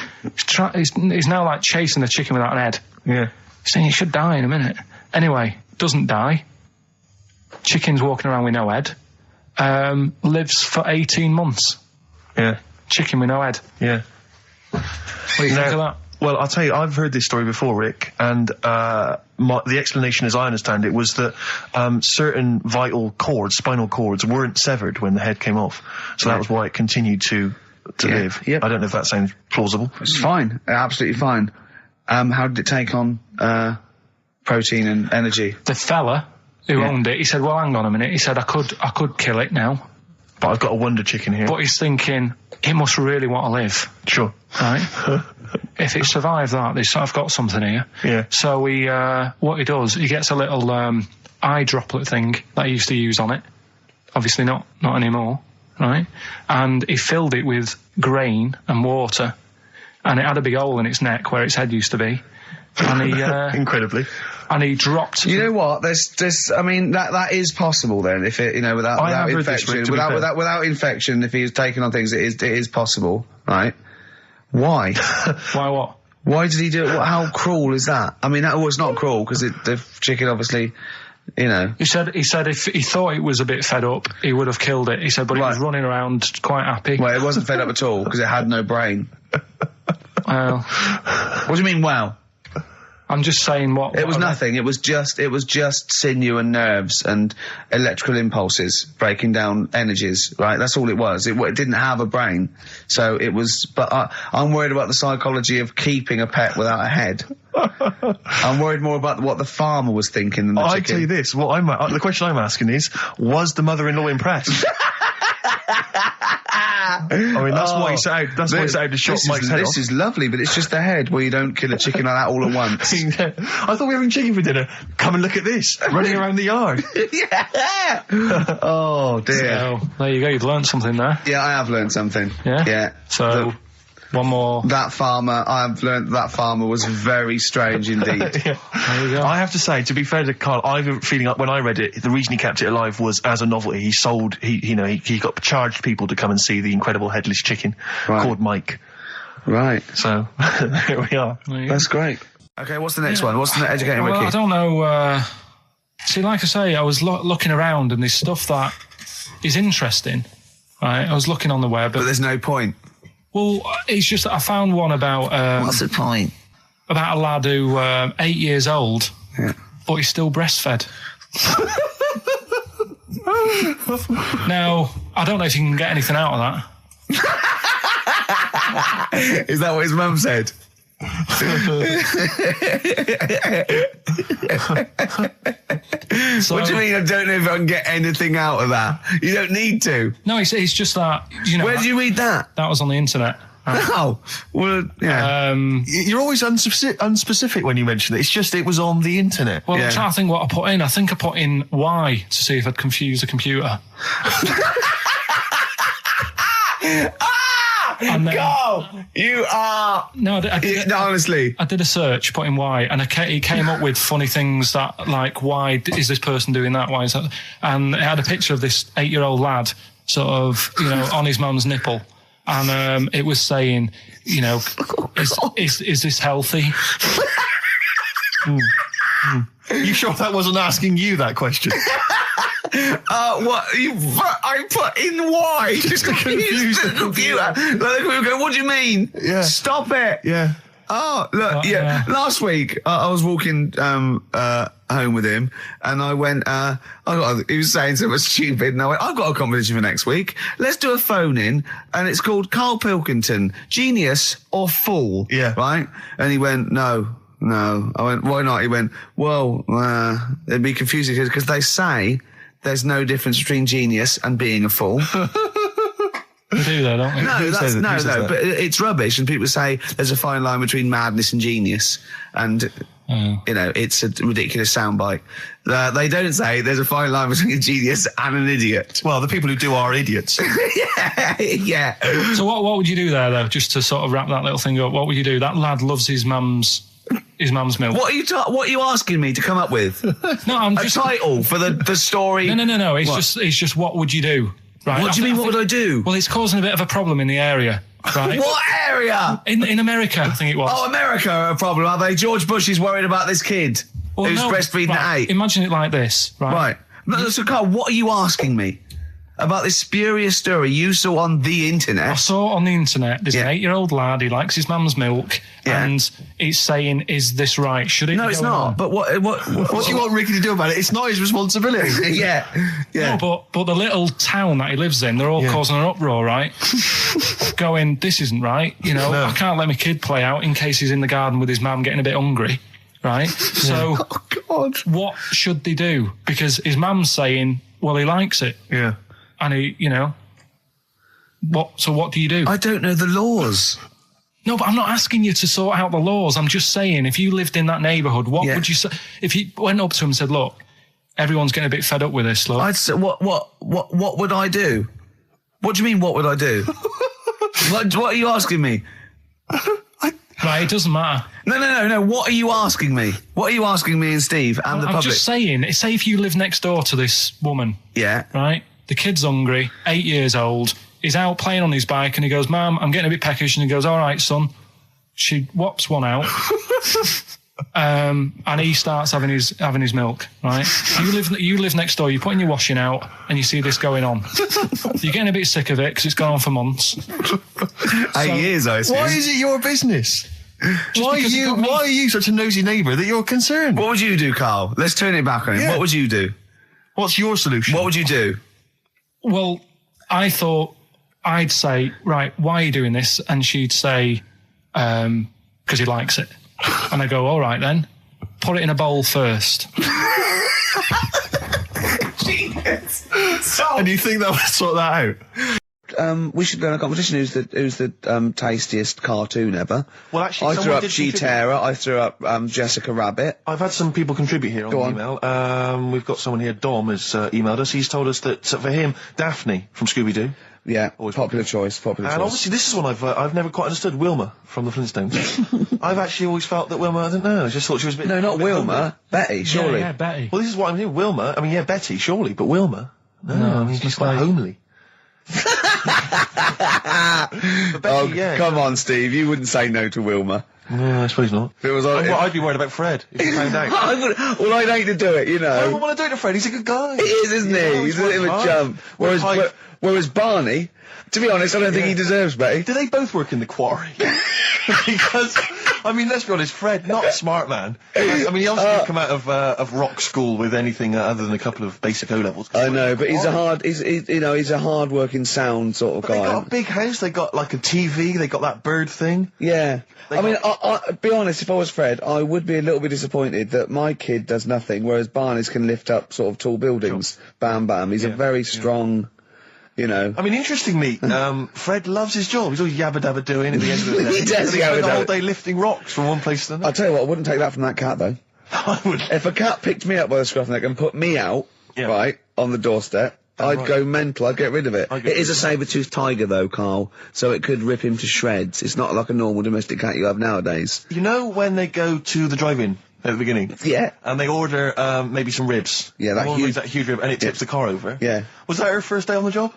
He's now like chasing the chicken without an head. Yeah. He's saying he should die in a minute. Anyway, doesn't die. Chicken's walking around with no head. Lives for 18 months. Yeah. Chicken with no head. Yeah. What do you think of that? Well, I'll tell you, I've heard this story before, Rick, and the explanation, as I understand it, was that certain vital cords, spinal cords, weren't severed when the head came off. So that was why it continued to live. Yep. I don't know if that sounds plausible. It's fine. Absolutely fine. How did it take on protein and energy? The fella who owned it, he said, well, hang on a minute. He said, I could kill it now. But I've got a wonder chicken here. But he's thinking, it must really want to live. Sure. Right? If it survived that, I've got something here. Yeah. So what he does, he gets a little eye droplet thing that he used to use on it. Obviously not anymore. Right? And he filled it with grain and water. And it had a big hole in its neck where its head used to be. And he... Incredibly. And he dropped... You know what? There's I mean, that is possible then, if it, you know, without infection. Without infection, if he was taking on things, it is possible, right? Why? Why what? Why did he do it? How cruel is that? I mean, that was not cruel, because the chicken obviously... You know. He said if he thought it was a bit fed up, he would have killed it. He said, but it was running around quite happy. Well, it wasn't fed up at all, because it had no brain. Well... What do you mean, wow? I'm just saying what... It was nothing. It was just sinew and nerves and electrical impulses breaking down energies, right? That's all it was. It didn't have a brain. So it was... But I'm worried about the psychology of keeping a pet without a head. I'm worried more about what the farmer was thinking than the chicken. I tell you this, the question I'm asking is, was the mother-in-law impressed? I mean, that's why he set out. That's why he set out to shot Mike's head off. This is lovely, but it's just the head where you don't kill a chicken like that all at once. I thought we were having chicken for dinner. Come and look at this, running around the yard. Yeah. Oh dear. So, there you go. You've learned something there. Yeah, I have learned something. Yeah. Yeah. So. One more. That farmer, I've learned that farmer was very strange indeed. There you go. I have to say, to be fair to Karl, I have a feeling like when I read it, the reason he kept it alive was as a novelty. He got charged people to come and see the incredible headless chicken called Mike. Right. So, here we are. That's great. Okay, what's the next one? What's the Educating Ricky? Well, I don't know. See, like I say, I was looking around and there's stuff that is interesting. Right? I was looking on the web. But there's no point. Well, it's just that I found one about... what's the point? About a lad who 8 years old, yeah, but he's still breastfed. Now, I don't know if you can get anything out of that. Is that what his mum said? So, what do you mean? I don't know if I can get anything out of that. You don't need to. No, it's just that, you know. Where did you read that? That was on the internet. Oh, well, yeah. You're always unspecific when you mention it. It's just it was on the internet. Well, I'm trying to think what I put in. I think I put in Y to see if I'd confuse a computer. And then, go! You are... No, honestly. I did a search, put in why, and he came up with funny things that, like, why is this person doing that? Why is that? And it had a picture of this 8-year-old lad, sort of, you know, on his mum's nipple. And it was saying, you know, is this healthy? You sure that wasn't asking you that question? What? I put in why? Just to confuse the computer. Like, we go, what do you mean? Yeah. Stop it. Yeah. Oh, look, yeah. Last week, I was walking home with him, and I went, he was saying something stupid, and I went, I've got a competition for next week. Let's do a phone-in, and it's called Karl Pilkington, Genius or Fool. Yeah. Right? And he went, No. I went, why not? He went, well, it'd be confusing, because they say there's no difference between genius and being a fool. They do that, don't they? No, but it's rubbish, and people say there's a fine line between madness and genius, and you know, it's a ridiculous soundbite. They don't say there's a fine line between a genius and an idiot. Well, the people who do are idiots. Yeah. So what would you do there, though, just to sort of wrap that little thing up? What would you do? That lad loves his mum's milk. What are you asking me to come up with? No, I'm a title for the story. No. It's just what would you do? Right. What do you mean? What would I do? Well, it's causing a bit of a problem in the area. Right. What area? In America, I think it was. Oh, America are a problem, are they? George Bush is worried about this kid who's breastfeeding at 8. Imagine it like this, right? Right. No, so Karl, what are you asking me? About this spurious story you saw on the internet. I saw it on the internet. There's an 8-year-old lad, he likes his mum's milk, and it's saying, is this right? Should it No, be it's going not. on? But what do you want Ricky to do about it? It's not his responsibility. Yeah. No, but the little town that he lives in, they're all causing an uproar, right? Going, this isn't right. You know, I can't let my kid play out in case he's in the garden with his mum getting a bit hungry, right? So, what should they do? Because his mum's saying, well, he likes it. Yeah. And he, you know, what do you do? I don't know the laws. No, but I'm not asking you to sort out the laws. I'm just saying, if you lived in that neighbourhood, what would you say? If you went up to him and said, look, everyone's getting a bit fed up with this, look. I'd say, what would I do? What do you mean, what would I do? what are you asking me? Right, it doesn't matter. No. What are you asking me? What are you asking me and Steve and the public? I'm just saying, say if you live next door to this woman. Yeah. Right? The kid's hungry, 8 years old. He's out playing on his bike and he goes, Mum, I'm getting a bit peckish. And he goes, all right, son. She whops one out. And he starts having his milk, right? You live next door, you're putting your washing out and you see this going on. You're getting a bit sick of it because it's gone on for months. 8 years, I assume. Why is it your business? Why are you such a nosy neighbour that you're concerned? What would you do, Carl? Let's turn it back on him. Yeah. What would you do? What's your solution? What would you do? Well, I thought I'd say, right, why are you doing this? And she'd say, because he likes it. And I go, all right then, put it in a bowl first. Genius. And you think that would sort that out? We should go in a competition. Who's the tastiest cartoon ever? Well, actually, I threw up G-Terror. I threw up Jessica Rabbit. I've had some people contribute here on the email. We've got someone here. Dom has emailed us. He's told us that for him, Daphne from Scooby-Doo. Yeah, popular choice. And obviously, this is one I've never quite understood. Wilma from the Flintstones. I've actually always felt that Wilma. I don't know. I just thought she was a bit. No, not Wilma. Homely. Betty, surely. Yeah, Betty. Well, this is what I'm hearing. Wilma. I mean, yeah, Betty, surely, but Wilma. No, I mean she's quite homely. But Betty, yeah. Come on, Steve. You wouldn't say no to Wilma. No, I suppose not. If it was on, I'd be worried about Fred if he found out. Well, I'd hate to do it, you know. I wouldn't want to do it to Fred. He's a good guy. He is, isn't he? He's a bit of a chump. Whereas Barney, to be honest, I don't think he deserves Betty. Do they both work in the quarry? Because, I mean, let's be honest, Fred, not a smart man. I mean, he obviously didn't come out of rock school with anything other than a couple of basic O-levels. I know, but he's a hard-working, sound sort of guy. They got a big house, they got like a TV, they got that bird thing. Yeah. I mean, I'll be honest, if I was Fred, I would be a little bit disappointed that my kid does nothing, whereas Barney's can lift up sort of tall buildings. Sure. Bam, bam. He's a very strong, you know. I mean, interestingly, Fred loves his job. He's always yabba-dabba doing at the end of the day. He does spends the whole day lifting rocks from one place to another. I'll tell you what, I wouldn't take that from that cat, though. I would. If a cat picked me up by the scruff neck and put me out, right, on the doorstep, I'd go mental. I'd get rid of it. It is a saber-toothed tiger, though, Carl, so it could rip him to shreds. It's not like a normal domestic cat you have nowadays. You know when they go to the drive-in at the beginning? Yeah. And they order maybe some ribs. Yeah, that huge rib, and it tips the car over. Yeah. Was that her first day on the job?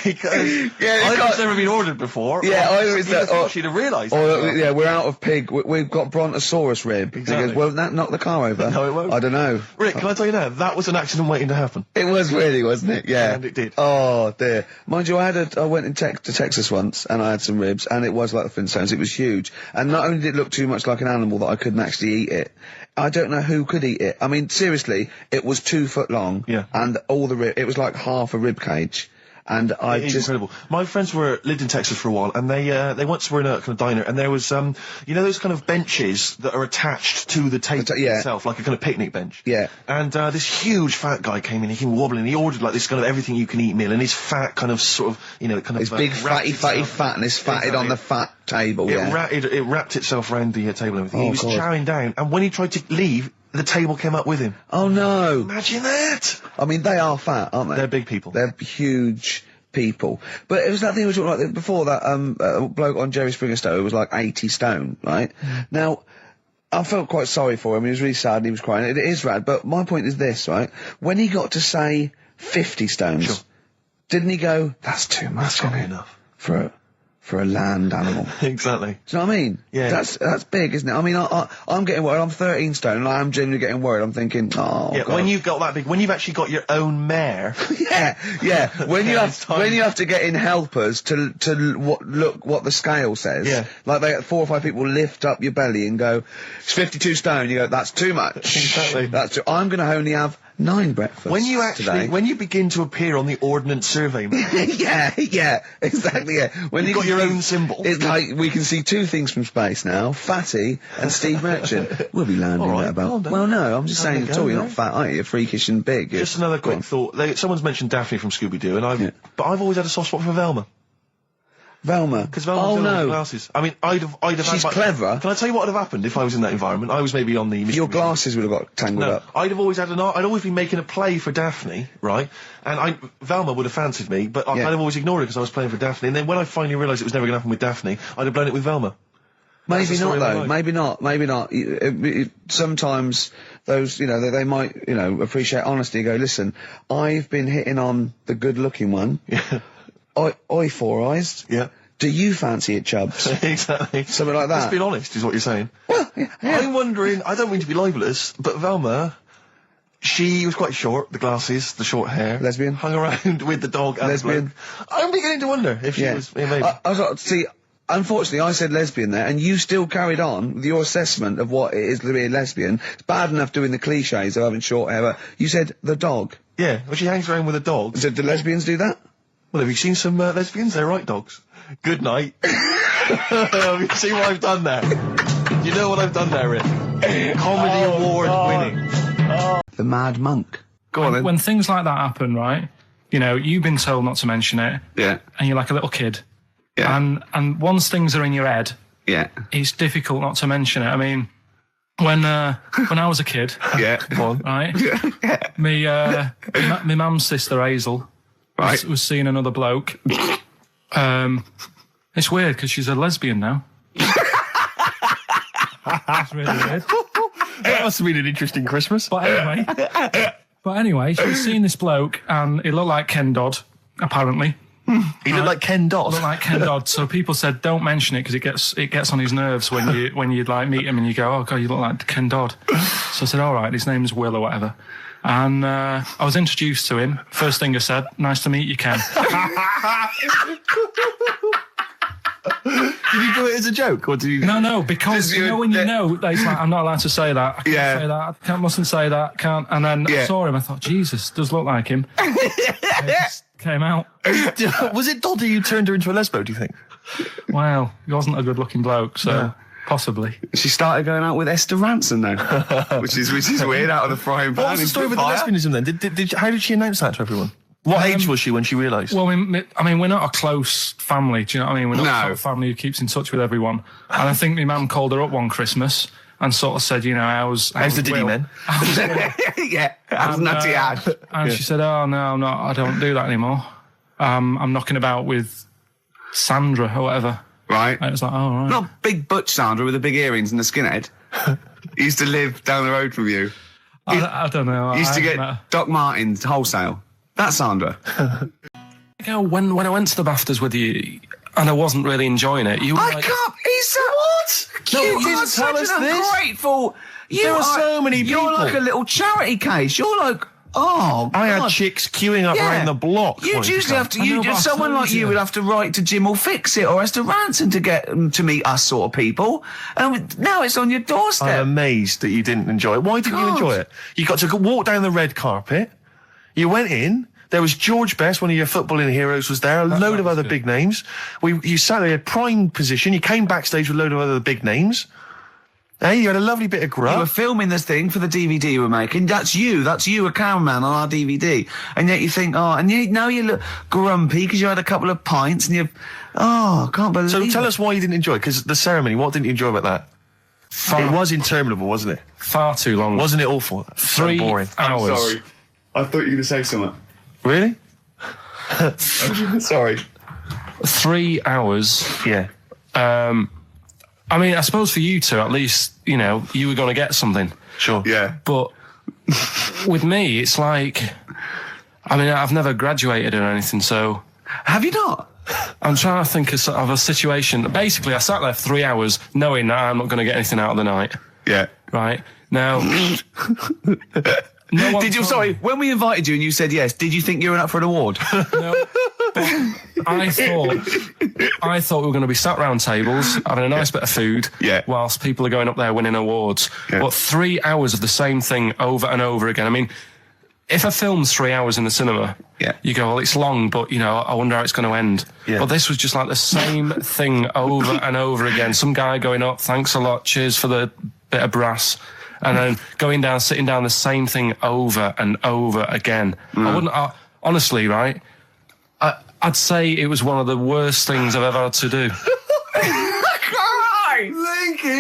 Because I've never been ordered before. Yeah, either it's that, she'd have realised. Yeah, we're out of pig. We've got Brontosaurus rib. Exactly. He goes, well, that knocked the car over. No, it won't. I don't know. Rick, can I tell you now? That was an accident waiting to happen. It was really, wasn't it? Yeah. And it did. Oh, dear. Mind you, I went to Texas once, and I had some ribs, and it was like the Flintstones. It was huge. And not only did it look too much like an animal that I couldn't actually eat it, I don't know who could eat it. I mean, seriously, it was 2 foot long. Yeah. And all the it was like half a rib cage. And It's incredible. My friends lived in Texas for a while, and they once were in a kind of diner, and there was you know those kind of benches that are attached to the table itself, like a kind of picnic bench. Yeah. And this huge fat guy came in, he came wobbling, he ordered like this kind of everything you can eat meal, and his fat kind of sort of, you know, kind of his big fatty fatness fatted on the fat table. It wrapped itself around the table and everything. Oh, He was chowing down, and when he tried to leave, the table came up with him. Oh no! Imagine that! I mean, they are fat, aren't they? They're big people. They're huge people. But it was that thing we talked about before, that bloke on Jerry Springer Show who was like 80 stone, right? Now, I felt quite sorry for him. He was really sad and he was crying. It is rad, but my point is this, right? When he got to say 50 stones, didn't he go, that's too much, That's not enough. For a land animal. Exactly. Do you know what I mean? Yeah. That's big, isn't it? I mean, I'm getting worried. I'm 13 stone, and I am genuinely getting worried. I'm thinking, oh, yeah, God. when you've got that big, when you've actually got your own mare. yeah. When you have to get in helpers to look what the scale says. Yeah. Like 4 or 5 people lift up your belly and go, it's 52 stone. You go, that's too much. Exactly. I'm going to only have 9 breakfasts When you actually, when you begin to appear on the Ordnance Survey map. yeah, exactly, yeah. When you've got your own symbol. It's like, we can see 2 things from space now, Fatty and Steve Merchant. We'll be landing at about... Well, no, I'm just saying at all, you're not fat, are you? You're freakish and big. Just another quick thought. Someone's mentioned Daphne from Scooby-Doo, and but I've always had a soft spot for Velma. Velma? Because Velma glasses. I mean, I'd have She's clever. Can I tell you what would have happened if I was in that environment? I was maybe on the... Your glasses would have got tangled up. I'd have always had I'd always been making a play for Daphne, right? And Velma would have fancied me, but I'd have always ignored it because I was playing for Daphne. And then when I finally realised it was never going to happen with Daphne, I'd have blown it with Velma. Maybe not, though. Maybe not. Sometimes those, you know, they might, you know, appreciate honesty and go, listen, I've been hitting on the good-looking one. Yeah. Oi, Four Eyes. Yeah. Do you fancy it, Chubbs? Exactly. Something like that. Let's be honest, is what you're saying. Well, yeah. I'm wondering, I don't mean to be libelous, but Velma, she was quite short, the glasses, the short hair. Lesbian. Hung around with the dog and lesbian. the bloke. I'm beginning to wonder if she was, maybe. unfortunately, I said lesbian there, and you still carried on with your assessment of what it is to be a lesbian. It's bad enough doing the cliches of having short hair, but you said the dog. Yeah, well, she hangs around with a dog. So do lesbians do that? Well, have you seen some lesbians? They're right dogs. Good night. Have you seen what I've done there? You know what I've done there, Rick? Comedy award winning. The Mad Monk. Go on then. When things like that happen, right? You know, you've been told not to mention it. Yeah. And you're like a little kid. Yeah. And once things are in your head, Yeah. it's difficult not to mention it. I mean, when I was a kid, Yeah. Go on. right? My mum's sister Hazel was seeing another bloke. It's weird because she's a lesbian now. That's really weird. That must have been an interesting Christmas. But anyway, she was seeing this bloke, and he looked like Ken Dodd, apparently. He looked like Ken Dodd. Looked like Ken Dodd. So people said, don't mention it because it gets on his nerves when you like meet him and you go, oh god, you look like Ken Dodd. So I said, all right, his name's Will or whatever. And I was introduced to him. First thing I said, nice to meet you, Ken. Did you do it as a joke, or did you? No, because you know when you know, he's like, I'm not allowed to say that. I can't say that. I mustn't say that. Can't. And then I saw him. I thought, Jesus, does look like him. It just came out. Was it Doddy who turned her into a lesbo? Do you think? Well, he wasn't a good-looking bloke, so possibly. She started going out with Esther Ranson though, which is weird, out of the frying pan. What was the story with the lesbianism then? How did she announce that to everyone? What age was she when she realised? Well, I mean, we're not a close family. Do you know what I mean? We're not the sort of family who keeps in touch with everyone. And I think my mum called her up one Christmas and sort of said, you know, how's the Diddy men? Yeah, how's Nutty Ash? And she said, oh, no, I'm not, I don't do that anymore. I'm knocking about with Sandra or whatever. Right. And it was like, oh, right. Not big butch Sandra with the big earrings and the skinhead. He used to live down the road from you. I don't know. He used to get Doc Martens wholesale. That's Sandra. You know, when I went to the BAFTAs with you, and I wasn't really enjoying it, you were I like... can't... He's what? No, you you are didn't tell such us an this. ungrateful... There are so many people. You're like a little charity case. You're like... Oh, I God. had chicks queuing up around the block. You'd usually have to... someone like you would have to write to Jim or Fix It or Esther Ranson to get them to meet us sort of people. And now it's on your doorstep. I'm amazed that you didn't enjoy it. Why didn't you enjoy it? You got to walk down the red carpet. You went in... There was George Best, one of your footballing heroes, was there. A load of other big names. You sat there in prime position. You came backstage with a load of other big names. Hey, you had a lovely bit of grub. You were filming this thing for the DVD you were making. That's you, a cameraman on our DVD. And yet you think, now you look grumpy because you had a couple of pints and I can't believe So tell it. us why you didn't enjoy it, because the ceremony, what didn't you enjoy about that? It was interminable, wasn't it? Far too long. Wasn't it awful? 3 boring. hours. I'm sorry. I thought you were going to say something. Really? Sorry. 3 hours. Yeah. I mean, I suppose for you two, at least, you know, you were going to get something. Sure. Yeah. But with me, it's like, I mean, I've never graduated or anything, so... Have you not? I'm trying to think of a situation. Basically, I sat there for 3 hours knowing that I'm not going to get anything out of the night. Yeah. Right? Now... Sorry, when we invited you and you said yes, did you think you were up for an award? No, but I thought we were going to be sat round tables having a nice bit of food whilst people are going up there winning awards. But 3 hours of the same thing over and over again. I mean, if a film's 3 hours in the cinema, you go, well, it's long, but, you know, I wonder how it's going to end. Yeah. But this was just like the same thing over and over again. Some guy going up, thanks a lot, cheers for the bit of brass. And then going down, sitting down, the same thing over and over again. Honestly, right, I'd say it was one of the worst things I've ever had to do.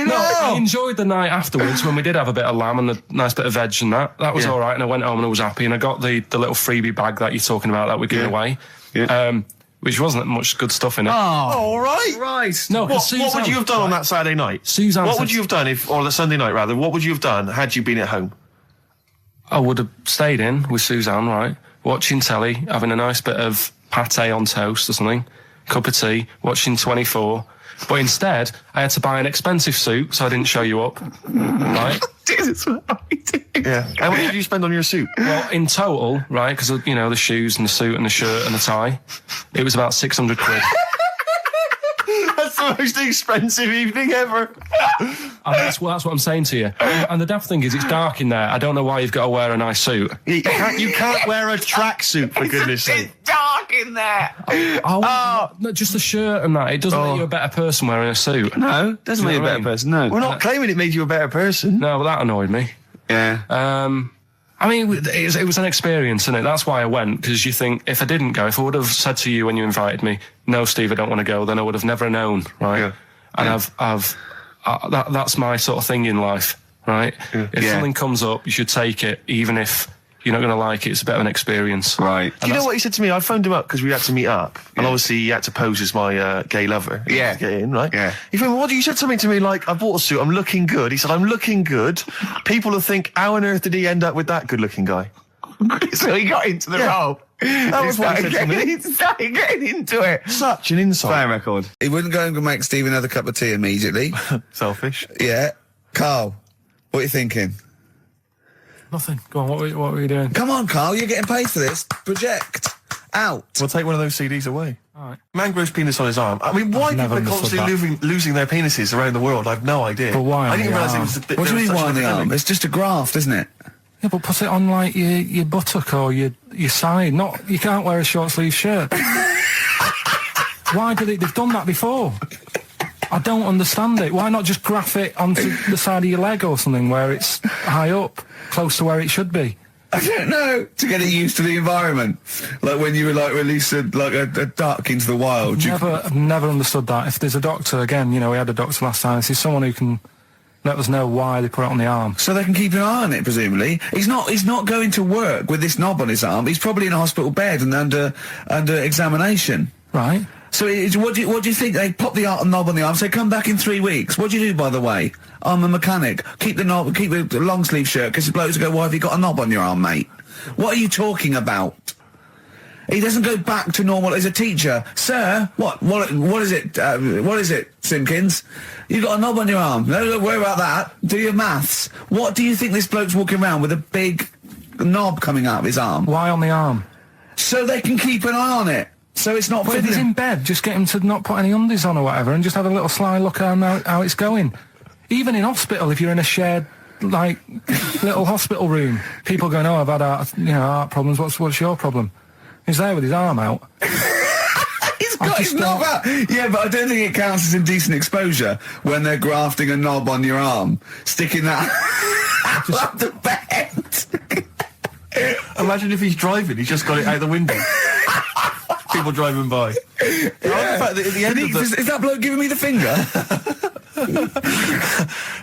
I enjoyed the night afterwards when we did have a bit of lamb and a nice bit of veg and that. That was all right, and I went home and I was happy, and I got the little freebie bag that you're talking about that we're giving away. Yeah. Which wasn't much good stuff in it. Oh, all right. Right. No, what would you have done on that Saturday night? Suzanne what would you have done or the Sunday night rather? What would you have done had you been at home? I would have stayed in with Suzanne, right, watching telly, having a nice bit of pate on toast or something, cup of tea, watching 24. But instead, I had to buy an expensive suit so I didn't show you up, right? Yeah. How much did you spend on your suit? Well, in total, right, because, you know, the shoes and the suit and the shirt and the tie, it was about 600 quid. That's the most expensive evening ever. And that's what I'm saying to you. And the daft thing is, it's dark in there. I don't know why you've got to wear a nice suit. You can't wear a tracksuit, for goodness sake. It's dark in there. No, just a shirt and that. It doesn't make you a better person wearing a suit. No, doesn't make you a better person, no. We're not claiming it made you a better person. No, but that annoyed me. Yeah. I mean, it was an experience, isn't it? That's why I went, because you think, if I didn't go, if I would have said to you when you invited me, no, Steve, I don't want to go, then I would have never known, right? Yeah. And that's my sort of thing in life, right? Yeah. If something comes up, you should take it, even if you're not going to like it. It's a bit of an experience. Right. Do you know what he said to me? I phoned him up because we had to meet up, and obviously he had to pose as my gay lover. Yeah. To get in, right? Yeah. He phoned me, you said something to me like, I bought a suit, I'm looking good. He said, I'm looking good. People will think, how on earth did he end up with that good-looking guy? So he got into the role. That was what he said to me. He started getting into it. Such an insult. Fair record. He wouldn't go and make Steve another cup of tea immediately. Selfish. Yeah. Carl, what are you thinking? Nothing. Go on, what were you doing? Come on, Carl, you're getting paid for this. Project. Out. We'll take one of those CDs away. All right. Man grows penis on his arm. I mean, why people are constantly losing their penises around the world, I've no idea. But why? I didn't realise it was... What do you mean why on the arm? It's just a graft, isn't it? Yeah, but put it on, like, your buttock or your side. You can't wear a short-sleeve shirt. Why did it... They've done that before. I don't understand it. Why not just graph it onto the side of your leg or something where it's high up, close to where it should be? I don't know. To get it used to the environment. Like when you were like released a duck into the wild. I've never understood that. If there's a doctor, again, we had a doctor last time, if there's someone who can let us know why they put it on the arm. So they can keep an eye on it, presumably. He's not going to work with this knob on his arm. He's probably in a hospital bed and under examination. Right. So what do you think? They pop the knob on the arm, say, come back in 3 weeks. What do you do, by the way? I'm a mechanic. Keep the knob, keep the long sleeve shirt, because the blokes go, why have you got a knob on your arm, mate? What are you talking about? He doesn't go back to normal as a teacher. Sir, what is it, Simpkins? You got a knob on your arm. No, don't worry about that. Do your maths. What do you think this bloke's walking around with a big knob coming out of his arm? Why on the arm? So they can keep an eye on it. So it's not... But if he's in bed, just get him to not put any undies on or whatever and just have a little sly look at how it's going. Even in hospital, if you're in a shared, like, little hospital room, people going, oh, I've had heart problems, what's your problem? He's there with his arm out. He's got his knob out. Yeah, but I don't think it counts as indecent exposure when they're grafting a knob on your arm, sticking that up the bed. Imagine if he's driving, he's just got it out the window. People driving by. Yeah. Is that bloke giving me the finger?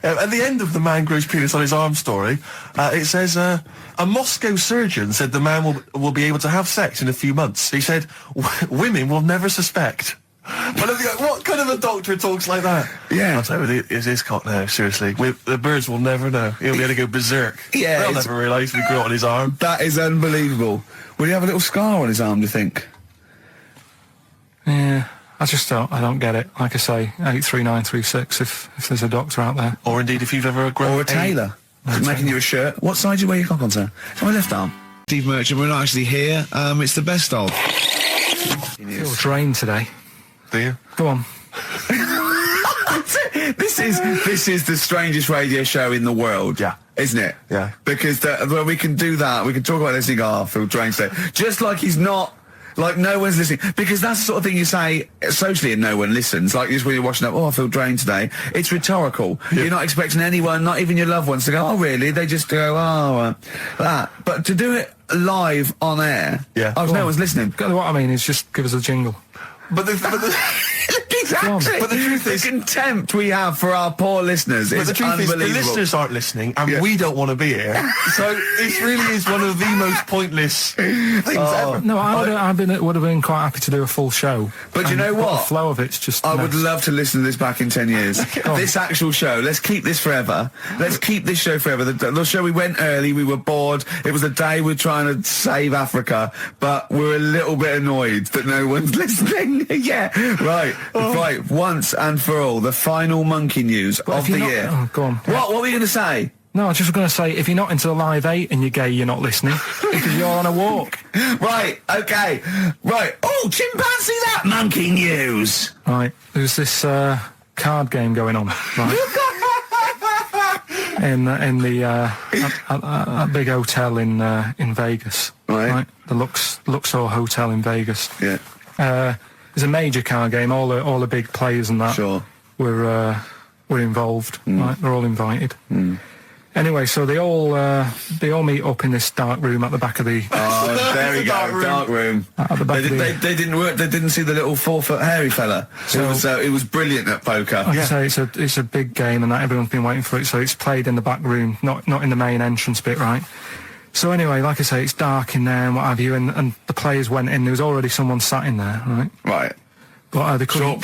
At the end of the man grows penis on his arm story, it says, a Moscow surgeon said the man will be able to have sex in a few months. He said, women will never suspect. But what kind of a doctor talks like that? Yeah. I'll tell you, is this cock now, seriously. The birds will never know. He'll be able to go berserk. Yeah. They'll never realise we grew it on his arm. That is unbelievable. Will he have a little scar on his arm, do you think? Yeah, I don't get it. Like I say, 83936 if there's a doctor out there. Or indeed if you've ever grown... Or a tailor. Making you a shirt. What side do you wear your cock on, sir? My left arm. Steve Merchant, we're not actually here. It's the best of. I feel drained today. Do you? Go on. This is the strangest radio show in the world. Yeah. Isn't it? Yeah. Because when we can do that, we can talk about this and go, I feel drained today. Just like he's not... Like, no one's listening. Because that's the sort of thing you say socially and no one listens. Like, just when you're watching up, oh, I feel drained today. It's rhetorical. Yeah. You're not expecting anyone, not even your loved ones, to go, oh, really? They just go, oh, that. But to do it live on air, no one's listening. What I mean is just give us a jingle. But the exactly. But the truth is, the contempt we have for our poor listeners is unbelievable. The listeners aren't listening, and we don't want to be here. So this really is one of the most pointless things ever. No, would have been quite happy to do a full show. But you know what? The flow of it's just... I would love to listen to this back in 10 years. This actual show. Let's keep this forever. Let's keep this show forever. The show, we went early, we were bored. It was a day we're trying to save Africa, but we're a little bit annoyed that no one's listening. Yeah, right. Right, once and for all, the final monkey news of the year. Oh, go on. What were you going to say? No, I was just going to say, if you're not into the Live 8 and you're gay, you're not listening, because you're on a walk. Right, okay. Right. Oh, chimpanzee that monkey news. Right, there's this card game going on, right? in the big hotel in Vegas. Right. The Luxor Hotel in Vegas. Yeah. There's a major card game. All the big players and that were involved. Right, they're all invited. Anyway, so they all meet up in this dark room at the back of the. Oh, there we go, dark room. At the back they didn't work. They didn't see the little 4-foot hairy fella. So it was brilliant at poker. Like I say, it's a big game, and that everyone's been waiting for it. So it's played in the back room, not in the main entrance bit, right? So anyway, like I say, it's dark in there and what have you, and the players went in. There was already someone sat in there, right? Right. But they couldn't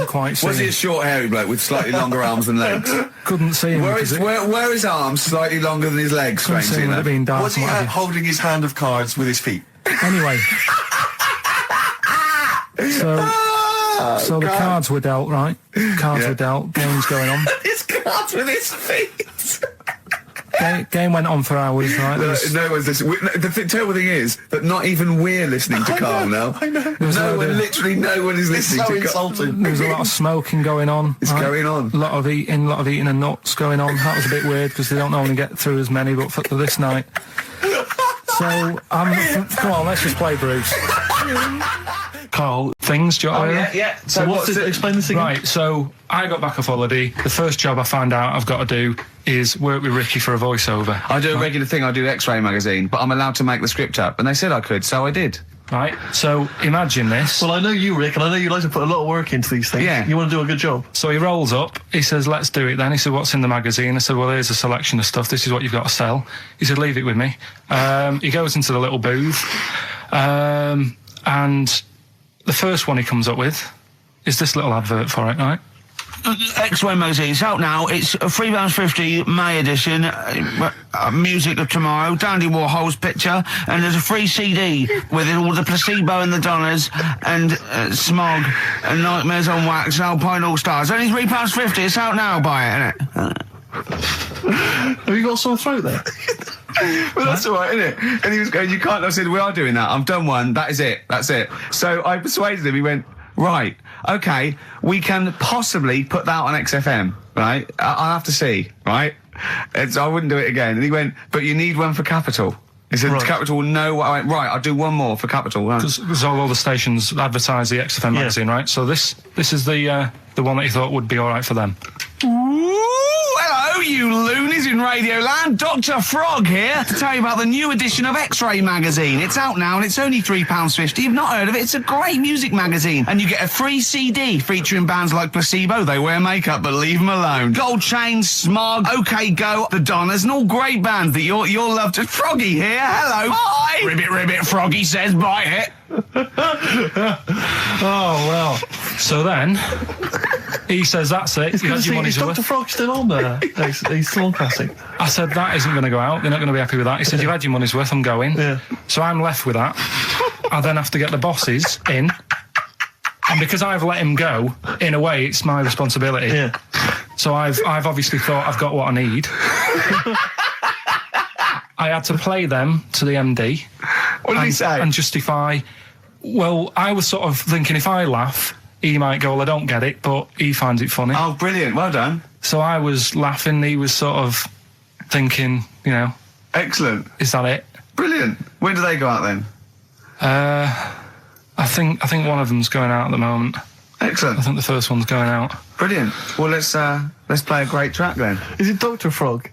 quite see Was he him. a short, hairy bloke with slightly longer arms and legs? Couldn't see him. Where his arms slightly longer than his legs, strangely enough? Was he holding his hand of cards with his feet? Anyway. So the cards were dealt, right? Cards were dealt, game's going on. His cards with his feet! Game went on for hours, right? No one's listening. The terrible thing is that not even we're listening to Karl now. I know. Literally no one is listening to Karl. Insulting. There was a lot of smoking going on. It's going on. A lot of eating and nuts going on. That was a bit weird because they don't normally get through as many, but for this night. So, come on, let's just play Bruce. Karl, things, do you want to hear? Yeah. So what's it? Explain this again. Right, so I got back off holiday. The first job I found out I've got to do is work with Ricky for a voiceover. I do a regular thing. I do X-Ray magazine, but I'm allowed to make the script up, and they said I could, so I did. Right, so imagine this. Well, I know you, Rick, and I know you like to put a lot of work into these things. Yeah. You want to do a good job. So he rolls up, he says, let's do it then. He said, what's in the magazine? I said, well, here's a selection of stuff. This is what you've got to sell. He said, leave it with me. He goes into the little booth, and the first one he comes up with is this little advert for it, right? X-Ray magazine, it's out now. It's £3.50 May edition. Music of Tomorrow, Dandy Warhol's picture, and there's a free CD with it, all the Placebo and the Donners, and Smog, and Nightmares on Wax, and Alpine All Stars. Only £3.50. It's out now. Buy it, innit? Have you got a sore throat there? Well, that's all right, isn't it? And he was going, you can't. I said, we are doing that. I've done one. That is it. That's it. So I persuaded him. He went, right, okay, we can possibly put that on XFM, right? I'll have to see, right? I wouldn't do it again. And he went, but you need one for Capital. He said, Capital will know what I went, right, I'll do one more for Capital. Because all the stations advertise the XFM magazine, right? So this is the one that he thought would be all right for them. Hello, you loonies in Radioland. Dr. Frog here to tell you about the new edition of X-Ray magazine. It's out now and it's only £3.50. You've not heard of it? It's a great music magazine. And you get a free CD featuring bands like Placebo. They wear makeup, but leave them alone. Gold Chain, Smog, OK Go, The Donners, and all great bands that you'll love to. Froggy here. Hello. Bye. Ribbit, Froggy says bye it. Oh, well. So then, he says, that's it. Is Dr. Frog still on there? He's still on Classic. I said, that isn't going to go out. They're not going to be happy with that. He said, you've had your money's worth. I'm going. Yeah. So I'm left with that. I then have to get the bosses in. And because I've let him go, in a way, it's my responsibility. Yeah. So I've obviously thought I've got what I need. I had to play them to the MD. What did he say? And justify. Well, I was sort of thinking if I laugh, he might go, well, I don't get it, but he finds it funny. Oh, brilliant. Well done. So I was laughing, he was sort of thinking, you know. Excellent. Is that it? Brilliant. When do they go out then? I think one of them's going out at the moment. Excellent. I think the first one's going out. Brilliant. Well, let's play a great track then. Is it Dr. Frog?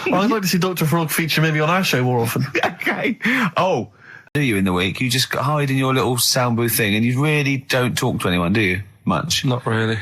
Well, I'd like to see Dr. Frog feature maybe on our show more often. Okay. Oh. Do you in the week? You just hide in your little sound booth thing and you really don't talk to anyone, do you? Much? Not really.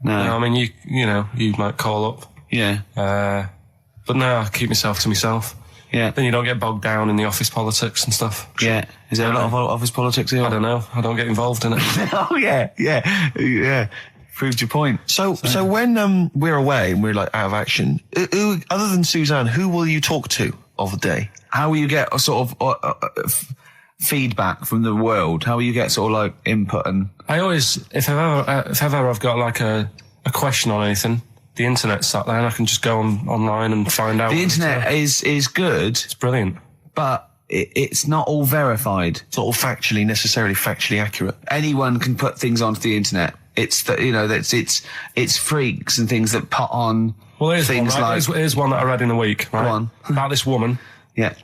No. I mean, you might call up. Yeah. But no, I keep myself to myself. Yeah. Then you don't get bogged down in the office politics and stuff. Yeah. Is there a lot of office politics here? I don't know. I don't get involved in it. Oh, yeah. Proved your point. So when we're away and we're like out of action, who, other than Suzanne, who will you talk to of the day? How will you get a sort of feedback from the world? How will you get sort of like input and? I always, if ever I've got like a question on anything, the internet's sat there and I can just go online and find out. The internet is good. It's brilliant. But it's not all verified. It's not all necessarily factually accurate. Anyone can put things onto the internet. It's it's freaks and things that put on things one, right? like... Here's one that I read in the week, right? Go on. About this woman. Yeah.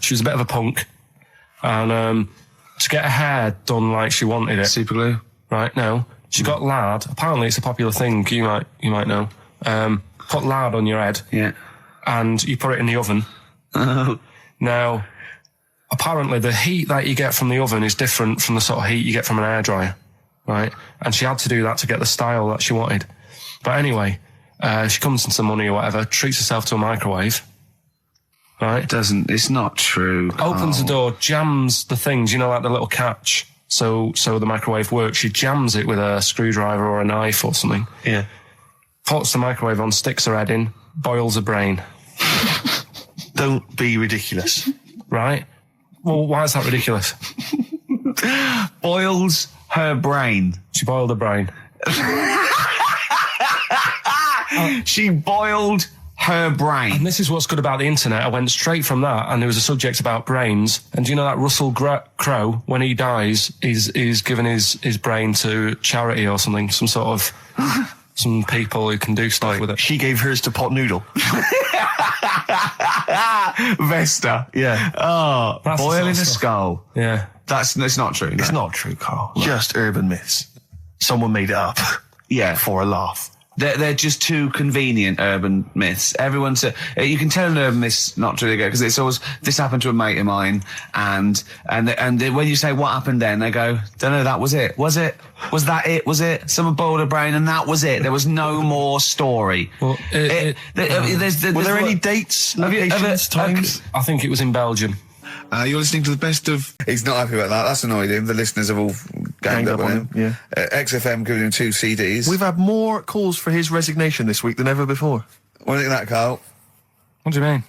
She was a bit of a punk. And to get her hair done like she wanted it. Super glue? Right, no. She got lard. Apparently it's a popular thing, you might know. Put lard on your head. Yeah. And you put it in the oven. Now, apparently the heat that you get from the oven is different from the sort of heat you get from an hairdryer, right? And she had to do that to get the style that she wanted. But anyway, she comes into some money or whatever, treats herself to a microwave, right? It's not true. Opens the door, jams the things, like the little catch, so the microwave works. She jams it with a screwdriver or a knife or something. Yeah. Puts the microwave on, sticks her head in, boils her brain. Don't be ridiculous. Right? Well, why is that ridiculous? Boils her brain. She boiled her brain. She boiled her brain. And this is what's good about the internet. I went straight from that, and there was a subject about brains. And do you know that Russell Crowe, when he dies, he's given his brain to charity or something, some sort of... some people who can do stuff with it. She gave hers to Pot Noodle. Vesta. Yeah. Oh, That's boiling the a sort of skull. Yeah. It's not true. It's not true, Carl. Just urban myths. Someone made it up. Yeah. For a laugh. They're just too convenient urban myths. Everyone's you can tell an urban myth's not true because it's always this happened to a mate of mine, and when you say what happened then, they go, don't know, that was it. Was it? Was that it? Was it? Someone boiled a brain and that was it. There was no more story. Well, were there any dates, locations, times? I think it was in Belgium. You're listening to the best of... He's not happy about that. That's annoyed him. The listeners have all ganged up on him. Yeah. XFM giving him 2 CDs. We've had more calls for his resignation this week than ever before. What do you think of that, Carl? What do you mean?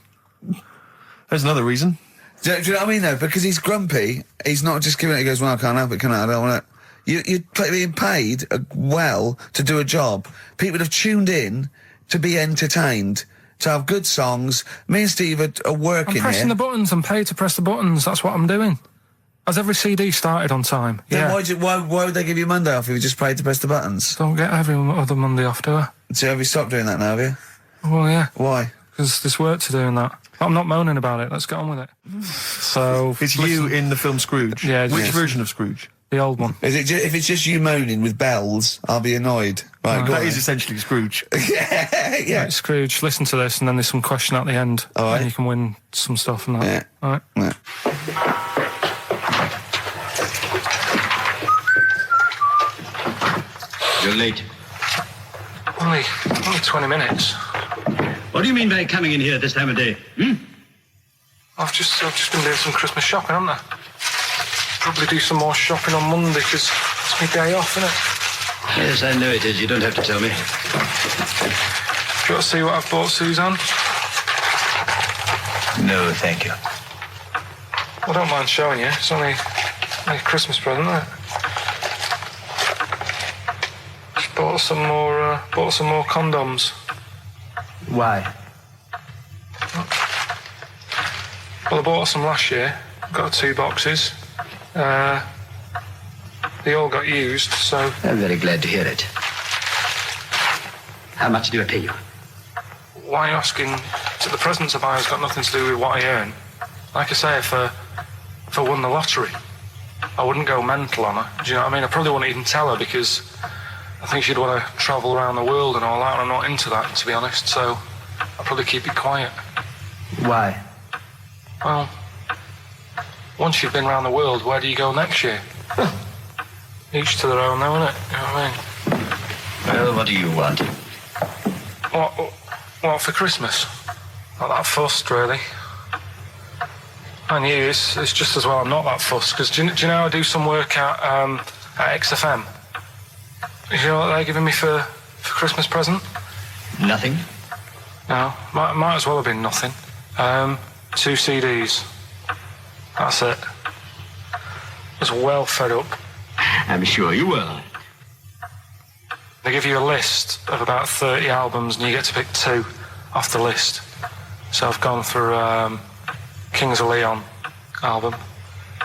There's another reason. Do you know what I mean, though? Because he's grumpy. He's not just giving it. He goes, well, I can't help it, can I? I don't want it. You're being paid well to do a job. People have tuned in to be entertained, to have good songs. Me and Steve are working here. I'm pressing the buttons. I'm paid to press the buttons. That's what I'm doing. Has every CD started on time? Then why would they give you Monday off if you just paid to press the buttons? Don't get every other Monday off, do I? So have you stopped doing that now, have you? Well, yeah. Why? Because there's work to do in that. I'm not moaning about it. Let's get on with it. So it's you in the film Scrooge. Yeah. Which version of Scrooge? The old one. Is it? If it's just you moaning with bells, I'll be annoyed. Right, that is essentially Scrooge. yeah. Right, Scrooge, listen to this, and then there's some question at the end. All right. And you can win some stuff and that. Yeah. All right. Yeah. You're late. Only 20 minutes. What do you mean by coming in here at this time of day? I've just been doing some Christmas shopping, haven't I? Probably do some more shopping on Monday because it's my day off, isn't it? Yes, I know it is. You don't have to tell me. Do you want to see what I've bought, Suzanne? No, thank you. I don't mind showing you. It's only a Christmas present, isn't it? Just bought some more condoms. Why? Well, I bought some last year. Got 2 boxes. They all got used, so... I'm very glad to hear it. How much do I pay you? Why are you asking? So the presents I buy has got nothing to do with what I earn. Like I say, if I won the lottery, I wouldn't go mental on her. Do you know what I mean? I probably wouldn't even tell her because I think she'd want to travel around the world and all that, and I'm not into that, to be honest, so I'd probably keep it quiet. Why? Well, once you've been around the world, where do you go next year? Each to their own, though, innit? You know what I mean? Well, what do you want? What for Christmas? Not that fussed, really. And you, it's just as well I'm not that fussed, because do you know I do some work at XFM? Do you know what they're giving me for Christmas present? Nothing? No, might as well have been nothing. 2 CDs. That's it. I was well fed up. I'm sure you will. They give you a list of about 30 albums and you get to pick 2 off the list. So I've gone for Kings of Leon album.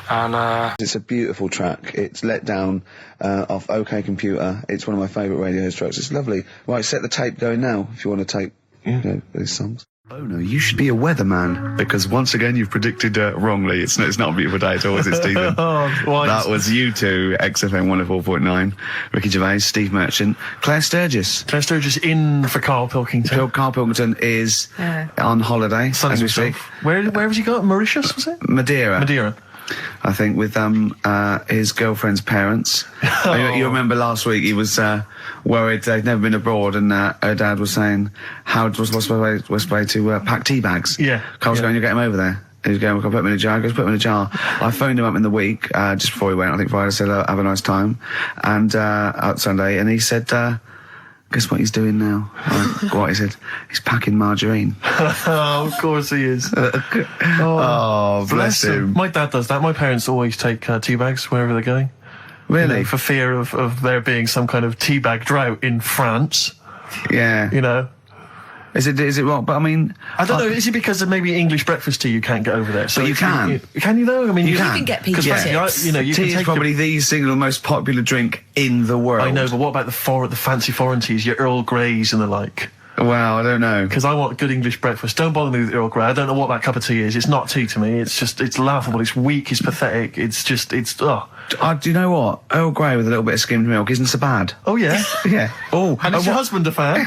And it's a beautiful track. It's Let Down off OK Computer. It's one of my favourite Radiohead tracks. It's lovely. Right, set the tape going now if you want to tape these songs. Oh no, you should be a weatherman, because once again you've predicted wrongly. It's not a beautiful day at all, is it, Stephen? That was you two, XFM 104.9. Ricky Gervais, Steve Merchant, Claire Sturgis. Claire Sturgis in for Karl Pilkington. Karl Pilkington is on holiday as we speak. Where has he got? Mauritius, was it? Madeira. I think with his girlfriend's parents. You remember last week he was worried they'd never been abroad, and her dad was saying how was the way to pack tea bags. Yeah. Carl's going, you get him over there. He was going, we'll put him in a jar. He goes, put him in a jar. I phoned him up in the week, just before he went, I think Friday, said, have a nice time. And, out Sunday, and he said, guess what he's doing now? What he said? He's packing margarine. Oh, of course he is. Oh, bless him. My dad does that. My parents always take tea bags wherever they're going. Really? You know, for fear of there being some kind of tea bag drought in France. Yeah. You know. Is it wrong? But I mean, I don't know. Is it because of maybe English breakfast tea you can't get over there? So but you can. Can you though? I mean, you can get PG tips. You tea is probably the single most popular drink in the world. I know, but what about the fancy foreign teas, your Earl Greys and the like? Well, I don't know. Because I want good English breakfast. Don't bother me with Earl Grey. I don't know what that cup of tea is. It's not tea to me. It's laughable. It's weak. It's pathetic. Do you know what? Earl Grey with a little bit of skimmed milk isn't so bad. Oh, yeah? Yeah. Oh. And is your husband a fan?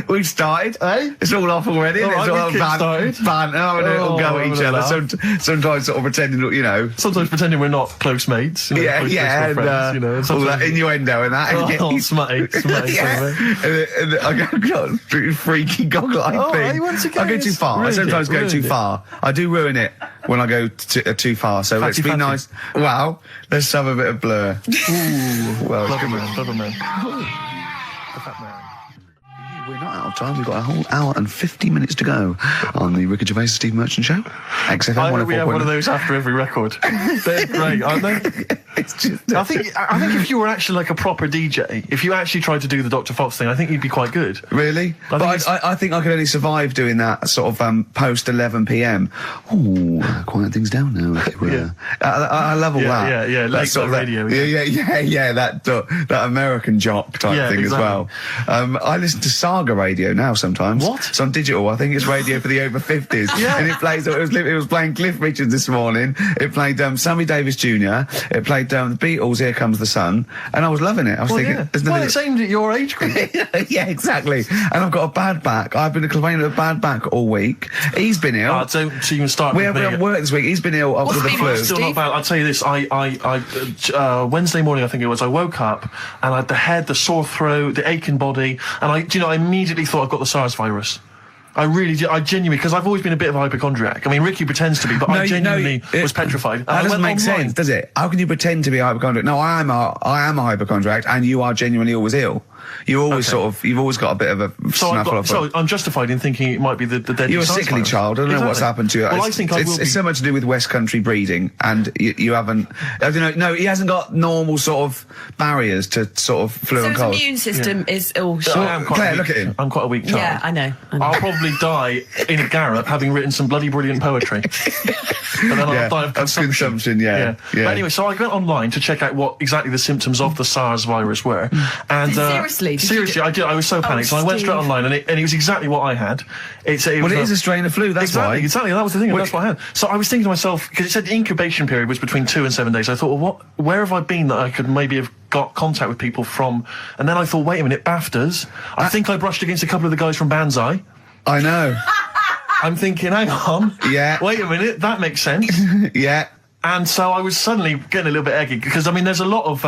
We've started. It's all off already. It's all banter. Go at each other. Sometimes sort of pretending, you know. Sometimes pretending we're not close mates. You know, and friends, you know. All that innuendo and that. Smutty. And I got freaky goggle-eyed thing. I go too far. I sometimes go too far. I do ruin it when I go too far. So let's be nice. Wow. Let's have a bit of Blur. Ooh. Well, love a man. We're not out of time. We've got a whole hour and 50 minutes to go on the Ricky Gervais Steve Merchant Show. XFM 104.9. We have one of those after every record. They're great, aren't they? I think if you were actually like a proper DJ, if you actually tried to do the Dr. Fox thing, I think you'd be quite good. Really? I think I could only survive doing that sort of post 11 p.m. Ooh, quiet things down now. I love all that. Yeah. Late sort of radio. That American jock type thing as well. I listen to Saga radio now sometimes. What? It's on digital. I think it's radio for the over 50s. And it plays. It was playing Cliff Richards this morning. It played Sammy Davis Jr. It played the Beatles' Here Comes the Sun, and I was loving it. I was thinking, it's aimed at your age group. Yeah, exactly. And I've got a bad back. I've been complaining of a bad back all week. He's been ill. Don't even start. We haven't worked this week. He's been ill with the flu. Still not bad. I'll tell you this. I Wednesday morning, I think it was, I woke up and I had the head, the sore throat, the aching body, and I immediately thought I've got the SARS virus. I really did. I genuinely, because I've always been a bit of a hypochondriac. I mean, Ricky pretends to be, but I genuinely was petrified. That doesn't make sense, does it? How can you pretend to be a hypochondriac? No, I am a hypochondriac, and you are genuinely always ill. You always you've always got a bit of a snaffle. So I'm justified in thinking it might be the deadly. You're a sickly child. I don't know what's happened to you. Well, I think it's so much to do with West Country breeding, and you haven't. I don't know. No, he hasn't got normal sort of barriers to sort of flu and cold. His immune system is all shot. Claire, look at him. I'm quite a weak child. Yeah, I know. I'll probably die in a garret having written some bloody brilliant poetry. But then I'll die of consumption. Yeah. But anyway, so I went online to check out what exactly the symptoms of the SARS virus were. And seriously, I did. I was so panicked. So I went straight online, and it was exactly what I had. It is a strain of flu. That's why. Exactly. That was the thing. That's what I had. So I was thinking to myself, because it said the incubation period was between 2 and 7 days. I thought, well, where have I been that I could maybe have got contact with people from? And then I thought, wait a minute, BAFTAs. I think I brushed against a couple of the guys from Banzai. I know. I'm thinking, hang on. Yeah. Wait a minute, that makes sense. Yeah. And so I was suddenly getting a little bit eggy, because I mean, there was a lot of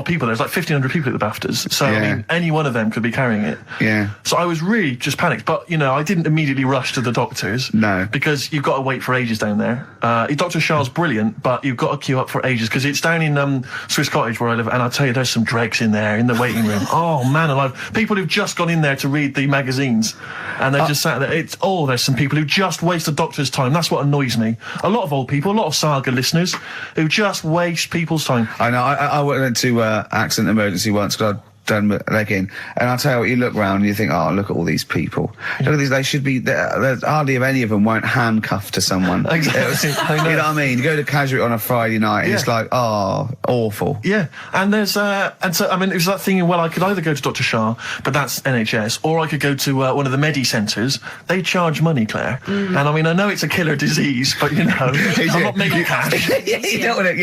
people. There's like 1,500 people at the BAFTAs, so I mean, any one of them could be carrying it. Yeah. So I was really just panicked, but I didn't immediately rush to the doctors. No. Because you've got to wait for ages down there. Dr. Charles brilliant, but you've got to queue up for ages, because it's down in Swiss Cottage where I live, and I'll tell you, there's some dregs in there in the waiting room. Oh man alive! People who've just gone in there to read the magazines, and they're just sat there. There's some people who just waste the doctor's time. That's what annoys me. A lot of old people, a lot of Saga listeners, who just waste people's time. I know. I went to accident emergency once because I done legging, and I'll tell you what, you look round and you think, oh, look at all these people. Look at these, they should be, there's hardly any of them weren't handcuffed to someone. Exactly. You know what I mean? You go to Casual on a Friday night and it's like, oh, awful. Yeah, and there's, and so, I mean, it was that thing, well, I could either go to Dr. Shah, but that's NHS, or I could go to one of the Medi centres. They charge money, Claire. And I mean, I know it's a killer disease, but you know, I'm not making cash. You don't want it,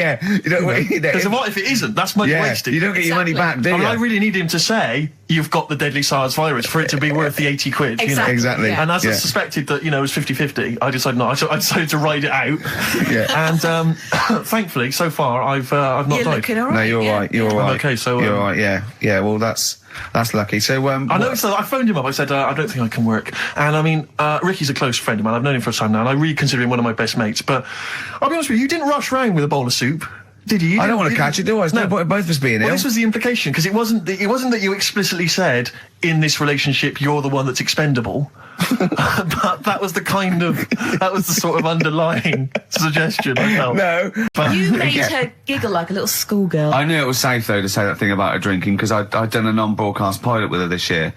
you don't want it. Because what if it isn't? That's money wasted. You don't get your money back, do you? I mean, I really need him to say, you've got the deadly SARS virus for it to be worth the 80 quid. Exactly. You know? Exactly. And as I suspected that, you know, it was 50-50, I decided not. I decided to ride it out. And thankfully, so far, I've not died. Looking all right. No, you're all right. You're all right. I'm okay, so you're all right. Yeah. Well, that's lucky. So I know. So I phoned him up. I said I don't think I can work. And I mean, Ricky's a close friend of mine. I've known him for a time now, and I really consider him one of my best mates. But I'll be honest with you, you didn't rush round with a bowl of soup. Did you? I don't want to catch it, do I? There's no point in both of us being ill. This was the implication, because it wasn't that you explicitly said, in this relationship, you're the one that's expendable. But that was the sort of underlying suggestion I felt. No. But You made her giggle like a little schoolgirl. I knew it was safe, though, to say that thing about her drinking, because I'd done a non-broadcast pilot with her this year.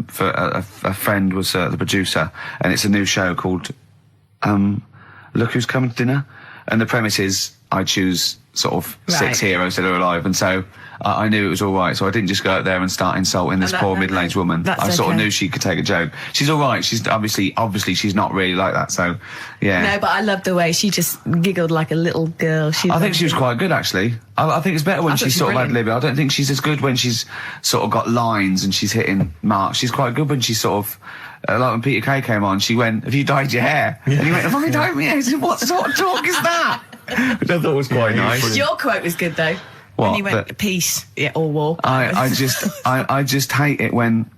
For a friend was the producer, and it's a new show called Look Who's Coming to Dinner. And the premise is I choose sort of 6 heroes that are alive, and so I knew it was all right, so I didn't just go out there and start insulting this poor middle-aged woman. I sort of knew she could take a joke. She's all right. She's obviously she's not really like that, so yeah. No, but I loved the way she just giggled like a little girl. I think she was quite good, actually. I think it's better when she's sort of ad-libbing. I don't think she's as good when she's sort of got lines and she's hitting marks. She's quite good when she's sort of like when Peter Kay came on, she went, "Have you dyed your hair?" And he went, "Have I dyed my hair?" I said, "What sort of talk is that?" Which I thought was quite nice. Your quote was good though. What? When you went peace, or war. I just hate it when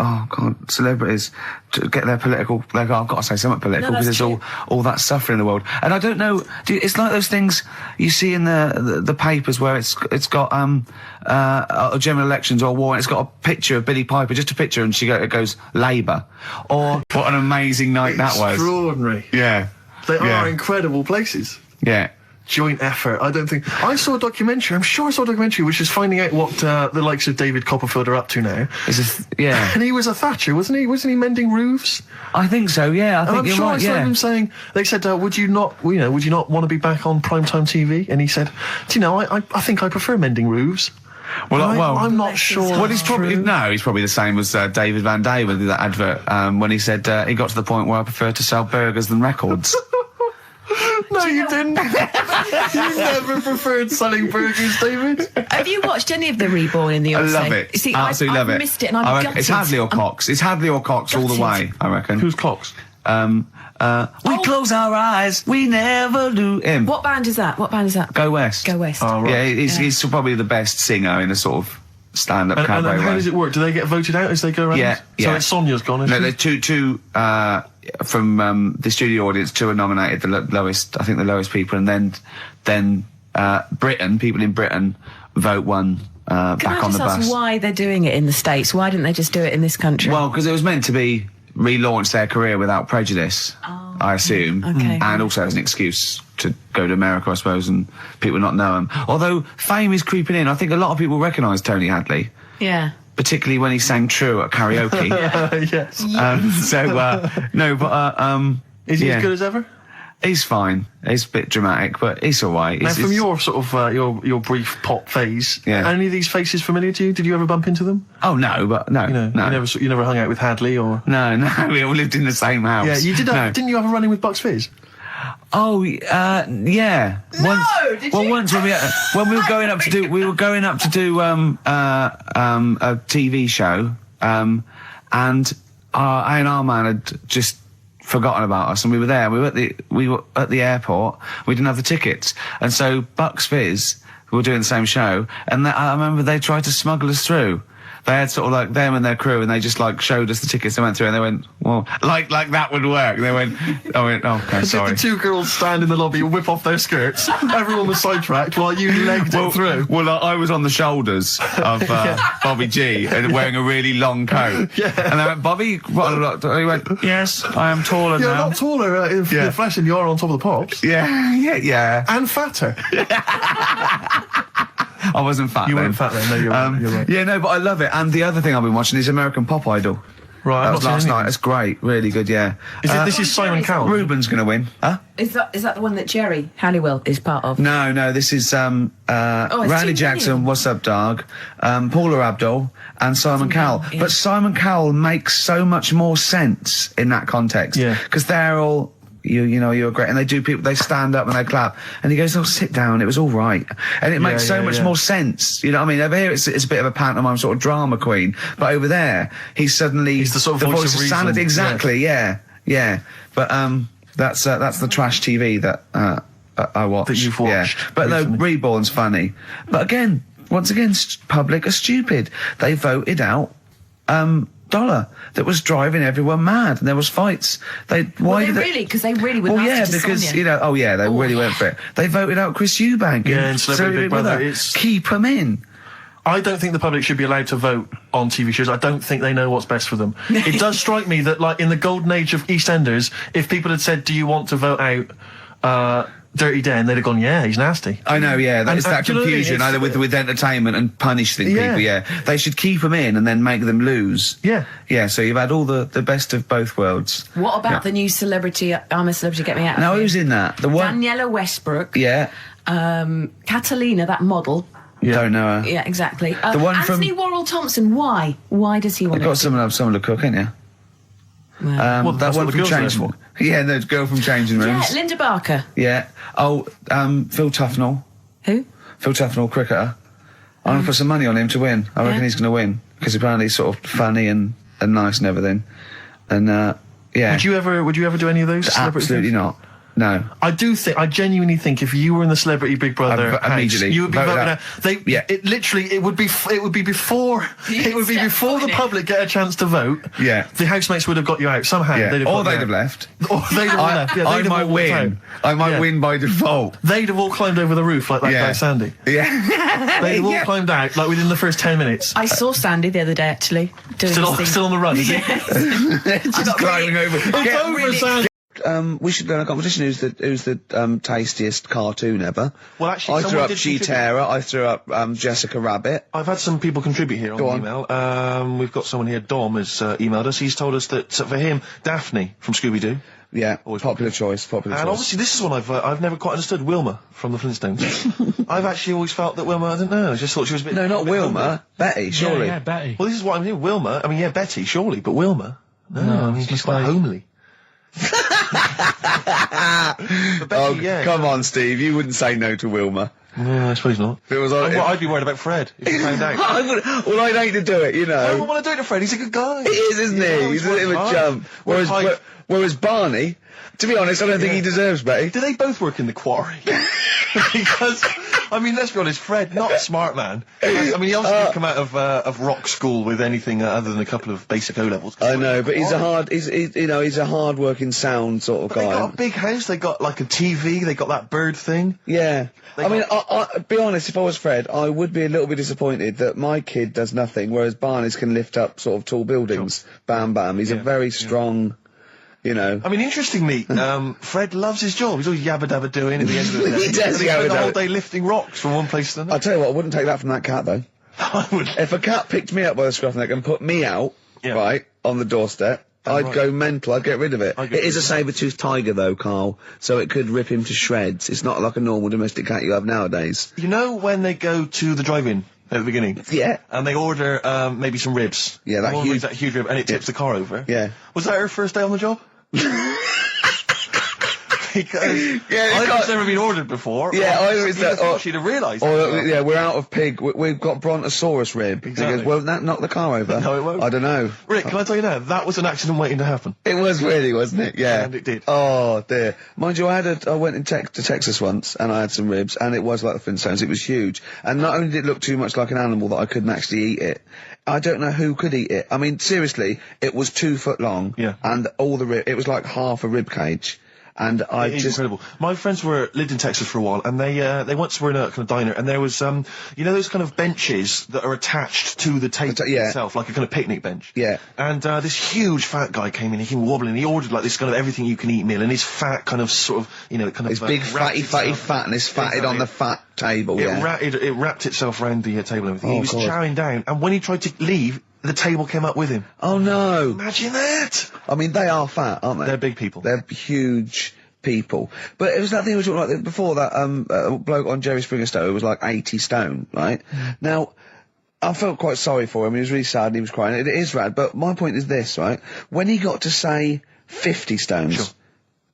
oh god, celebrities to get their political. Like, I've got to say something political because there's all that suffering in the world, and I don't know. It's like those things you see in the papers where it's got general elections or war, and it's got a picture of Billie Piper, just a picture, and it goes Labour, or what an amazing night that was. Extraordinary. Yeah. They are incredible places. Yeah. Joint effort. I don't think I saw a documentary. I'm sure I saw a documentary which is finding out what the likes of David Copperfield are up to now. Yeah. And he was a Thatcher, wasn't he? Wasn't he mending roofs? I think so. Yeah. I think you're right. I'm sure I saw him saying. They said, "Would you not want to be back on primetime TV?" And he said, "Do you know? I think I prefer mending roofs." Well, I'm not sure. Well, he's probably the same as David Van Day with that advert when he said he got to the point where I prefer to sell burgers than records. No, you didn't. You never preferred selling burgers, David. Have you watched any of the Reborn in the Odyssey? I love it. See, absolutely love it. I missed it, and I'm gutted. It's Hadley or Cox. It's Hadley or Cox all the way, I reckon. Who's Cox? We close our eyes, we never do him. What band is that? Go West. Go West. Oh, right. Yeah, he's probably the best singer in a sort of stand-up cabaret. And how does it work? Do they get voted out as they go around? Yeah. So Sonia's gone, isn't No, there's two from the studio audience. 2 are nominated, the lowest people, and then Britain, people in Britain vote one back on the bus. Can I just ask why they're doing it in the States? Why didn't they just do it in this country? Well, because it was meant to be relaunch their career without prejudice, I assume, and also as an excuse to go to America, I suppose, and people not know him. Although fame is creeping in, I think a lot of people recognise Tony Hadley. Yeah. Particularly when he sang True at karaoke. Yes. Is he as good as ever? He's fine. He's a bit dramatic, but he's all right. Now, from your sort of your brief pop phase, are any of these faces familiar to you? Did you ever bump into them? Oh no, but no, no. You never hung out with Hadley, or no, we all lived in the same house. Yeah, you did. Didn't you have a run-in with Bucks Fizz? Oh, yeah. Did you? Once when we were going up to do a TV show, and our A&R man had just forgotten about us, and we were there. We were at the airport. We didn't have the tickets, and so Bucks Fizz, who were doing the same show, and I remember they tried to smuggle us through. They had sort of like them and their crew, and they just like showed us the tickets. They went through, and they went, "Well, like that would work." They went, "Oh, okay, sorry." Did the 2 girls stand in the lobby, whip off their skirts? Everyone was sidetracked while you legged it through. Well, I was on the shoulders of Bobby G and wearing a really long coat. Yeah. And they went, "Bobby, what a lot?" He went, "Yes, I am taller now." You're not taller in the flesh than you are on top of the pops. Yeah. And fatter. I wasn't fat You then. weren't fat then, no, you're right. Yeah, no, but I love it. And the other thing I've been watching is American Pop Idol. Right, That I've was not last seen night. anything. It's great. Really good, yeah. This is Simon Cowell. Ruben's going to win. Huh? Is that the one that Jerry Halliwell is part of? No, this is it's Randy too Jackson, many. What's Up Dog, Paula Abdul, and Simon Cowell. yeah. But Simon Cowell makes so much more sense in that context. Yeah. Because they're all, you're great, and they stand up and they clap, and he goes, oh, sit down, it was all right. And it makes so much more sense. You know what I mean? Over here, it's a bit of a pantomime sort of drama queen, but over there, he's the sort of voice of reason. sanity. Exactly, yeah. But, that's the trash TV that, I watched. That you've watched Yeah. But no, recently. Reborn's funny. But once again, public are stupid. They voted out, Dollar that was driving everyone mad, and there was fights. Because they really were nasty to because Sonia. they really went for it. They voted out Chris Eubank. Yeah, and Celebrity Big Brother. Keep him in. I don't think the public should be allowed to vote on TV shows. I don't think they know what's best for them. It does strike me that, like, in the golden age of EastEnders, if people had said, do you want to vote out Dirty Dan, they'd have gone, yeah, he's nasty. I know, yeah. That's that do you know what I mean? confusion, It's- either with entertainment and punishing people, yeah. They should keep them in and then make them lose. Yeah. Yeah, so you've had all the best of both worlds. What about the new celebrity, I'm a Celebrity, Get Me Out of Now, Here? who's in that? The one? Daniela Westbrook. Yeah. Catalina, that model. Don't know her. Yeah, exactly. The one from- Anthony Worrell Thompson, why? Why does he want You've got to... someone to cook, ain't you? Well, That that's one what the from girls are there Changing for. Yeah, the girl from Changing yeah, Rooms. Linda Barker. Yeah. Oh, Phil Tufnell. Who? Phil Tufnell, cricketer. I'm going to put some money on him to win. I reckon Yeah. he's going to win. Because apparently he's sort of funny and nice and everything. And, yeah. Would you ever do any of those? celebrity Absolutely things? not. No. I genuinely think if you were in the Celebrity Big Brother I'd house, immediately you would be vote voted out. out. Yeah. It would be before the public get a chance to vote. Yeah. The housemates would have got you out somehow. Yeah. They'd have Or got you they'd out. have left. Or they'd have all left. Yeah, I they'd have might all walked out. win. I might Yeah. win by default. They'd have all climbed over the roof like that guy Sandy. Yeah. They'd have all climbed out like within the first 10 minutes. I saw Sandy the other day, actually. Doing his thing. Still on the run, is he? Just climbing over. It's over, Sandy. We should go in a competition. Who's the tastiest cartoon ever? Well, actually, I threw someone up did She-Terror. I threw up Jessica Rabbit. I've had some people contribute here on Go the on. email. We've got someone here, Dom, has emailed us. He's told us that for him, Daphne from Scooby-Doo. Yeah, Always popular choice. Popular And choice. obviously, this is one I've never quite understood. Wilma from the Flintstones. I've actually always felt that Wilma. I don't know. I just thought she was a bit. No, not a bit Wilma. homely. Betty, surely. Yeah, Betty. Well, this is what I'm hearing. Wilma. I mean, yeah, Betty, surely, but Wilma. No, I mean, she's quite like- homely. But Betty, yeah. Come on, Steve. You wouldn't say no to Wilma. No, I suppose not. If it was I'd be worried about Fred if he found out. Well, I'd hate to do it, you know. I don't want to do it to Fred. He's a good guy. He is, isn't he? Yeah, He's a bit of a works chump. hard. Whereas Barney, to be honest, I don't think he deserves Betty. Do they both work in the quarry? Because, I mean, let's be honest, Fred, not a smart man. I mean, he obviously didn't come out of rock school with anything other than a couple of basic O levels. I know, but he's a hard-working, sound sort of But guy. they got a big house. They got like a TV. They got that bird thing. Yeah. They I mean, got- be honest, if I was Fred, I would be a little bit disappointed that my kid does nothing, whereas Barney's can lift up sort of tall buildings. Bam, bam. He's a very strong, you know. I mean, interestingly, Fred loves his job. He's always yabba dabba doing at the end of the day. He does And he spent the yabba whole dabba. day lifting rocks from one place to the I next. tell you what, I wouldn't take that from that cat though. I would. If a cat picked me up by the scruff neck and put me out, Yeah. right, on the doorstep, I'd right. go mental. I'd get rid of it. I'd get It is rid a saber-toothed tiger though, Carl, so it could rip him to shreds. It's not like a normal domestic cat you have nowadays. You know when they go to the drive-in at the beginning? Yeah. And they order maybe some ribs. Yeah, that The woman huge- makes that huge rib, and it tips the car over. Yeah. Was that her first day on the job? Because Yeah, I've got- just never been ordered before. Yeah, or either it's that, or she'd have realised. Or, yeah, we're out of pig. We've got brontosaurus rib. Exactly. He goes, well, that knock the car over. No, it won't. I don't know. Rick, can I tell you now? That was an accident waiting to happen. It was really, wasn't it? Yeah. And it did. Oh, dear. Mind you, I went to Texas once, and I had some ribs, and it was like the Flintstones. It was huge. And not only did it look too much like an animal that I couldn't actually eat it, I don't know who could eat it. I mean, seriously, it was 2 foot long. Yeah. And all the rib, it was like half a rib cage. And It is incredible. My friends lived in Texas for a while, and they once were in a kind of diner, and there was you know those kind of benches that are attached to the table itself, like a kind of picnic bench. Yeah. And this huge fat guy came in. He came wobbling. He ordered like this kind of everything you can eat meal, and his fat kind of sort of his big fatty fat, and it's fatted on the fat table. It wrapped itself around the table and everything. He was chowing down, and when he tried to leave, the table came up with him. Oh no! Imagine that! I mean, they are fat, aren't they? They're big people. They're huge people. But it was that thing we were talking about before, that bloke on Jerry Springer Show who was like 80 stone, right? Now, I felt quite sorry for him. He was really sad and he was crying. It is rad. But my point is this, right? When he got to say 50 stones,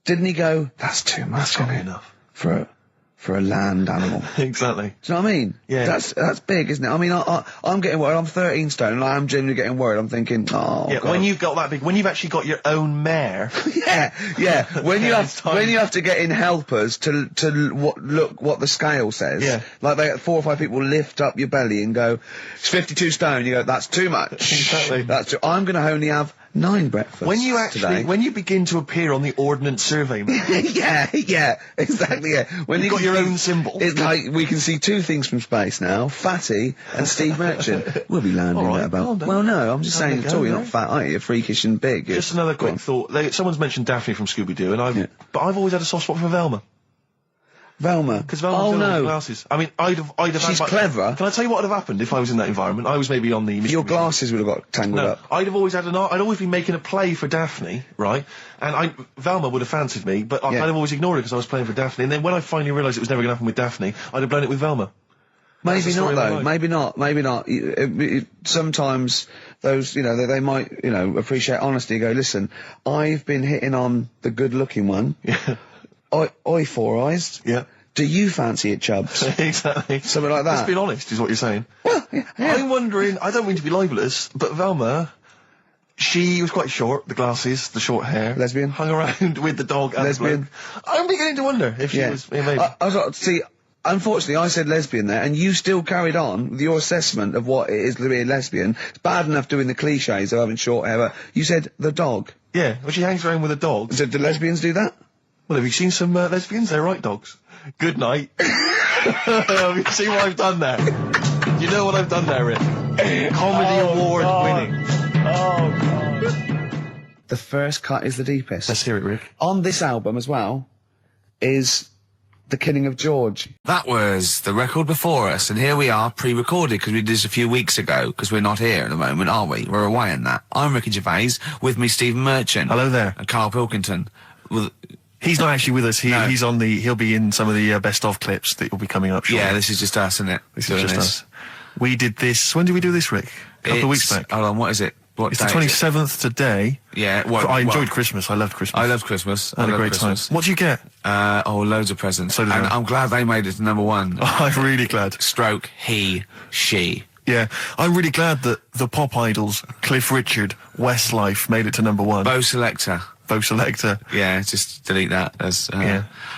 didn't he go, that's too much, That's not enough. For a land animal. Exactly. Do you know what I mean? Yeah. That's big, isn't it? I mean, I'm getting worried. I'm 13 stone, and I'm genuinely getting worried. I'm thinking, oh, yeah, God. when you've got that big, when you've actually got your own mare. yeah. When you have to get in helpers to look what the scale says. Yeah. Like 4 or 5 people lift up your belly and go, it's 52 stone. You go, that's too much. Exactly. I'm going to only have 9 breakfasts When you begin to appear on the Ordnance Survey map. yeah, exactly, yeah. When you've got your own symbol. It's like, we can see 2 things from space now, Fatty and Steve Merchant. We'll be landing at about... Well, no, I'm just saying at all, you're not fat, are you? You're freakish and big. Just another quick thought. Someone's mentioned Daphne from Scooby-Doo, and but I've always had a soft spot for Velma. Velma? Because Velma's got glasses. I mean, I'd have She's clever. Can I tell you what would have happened if I was in that environment? I was maybe on the... Your glasses would have got tangled up. I'd have always had I'd always been making a play for Daphne, right? And Velma would have fancied me, but I'd have always ignored it because I was playing for Daphne. And then when I finally realised it was never going to happen with Daphne, I'd have blown it with Velma. Maybe not, though. Maybe not. Sometimes those, they might, appreciate honesty and go, listen, I've been hitting on the good-looking one. Yeah. Oi, Four Eyes. Yeah. Do you fancy it, Chubbs? Exactly. Something like that. Let's be honest, is what you're saying. Well, yeah. I'm wondering, I don't mean to be libelous, but Velma, she was quite short, the glasses, the short hair. Lesbian. Hung around with the dog and lesbian. The bloke. I'm beginning to wonder if she was... Yeah, maybe. I was like, see... Unfortunately, I said lesbian there, and you still carried on with your assessment of what it is to be a lesbian. It's bad enough doing the cliches of having short hair, but you said the dog. Yeah, well, she hangs around with a dog. So do lesbians do that? Well, have you seen some lesbians? They're right dogs. Good night. Have you seen what I've done there? You know what I've done there, Rick? Comedy award winning. Oh, God. The first cut is the deepest. Let's hear it, Rick. On this album as well is... The Killing of George. That was the record before us, and here we are, pre-recorded, because we did this a few weeks ago, because we're not here at the moment, are we? We're away in that. I'm Ricky Gervais, with me Stephen Merchant. Hello there. And Karl Pilkington. He's not actually with us. He'll be in some of the best of clips that will be coming up shortly. Yeah, this is just us, isn't it? This is just us. We did this, when did we do this, Rick? A couple of weeks back. Hold on, what is it? It's the 27th today. Yeah, I enjoyed Christmas. I loved Christmas. I love Christmas. I had a great time. What did you get? Loads of presents. So did and I. I'm glad they made it to number 1. Oh, I'm really glad. Stroke, he, she. Yeah, I'm really glad that the pop idols, Cliff Richard, Westlife, made it to number 1. Bo Selector. Yeah, just delete that as...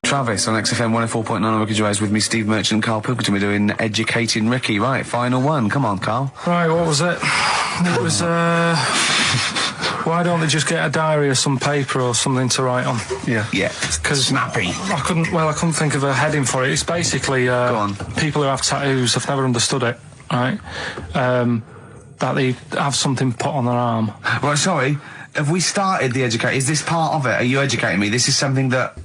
Travis on XFM 104.9 on Ricky Gervais with me, Steve Merchant and Karl Pilkington. We're doing Educating Ricky. Right, final one. Come on, Karl. Right, what was it? It was, why don't they just get a diary or some paper or something to write on? Yeah. Because snappy. I couldn't think of a heading for it. It's basically, Go on. people who have tattoos, I've never understood it, right? That they have something put on their arm. Well, sorry. Have we started the educate? Is this part of it? Are you educating me? This is something that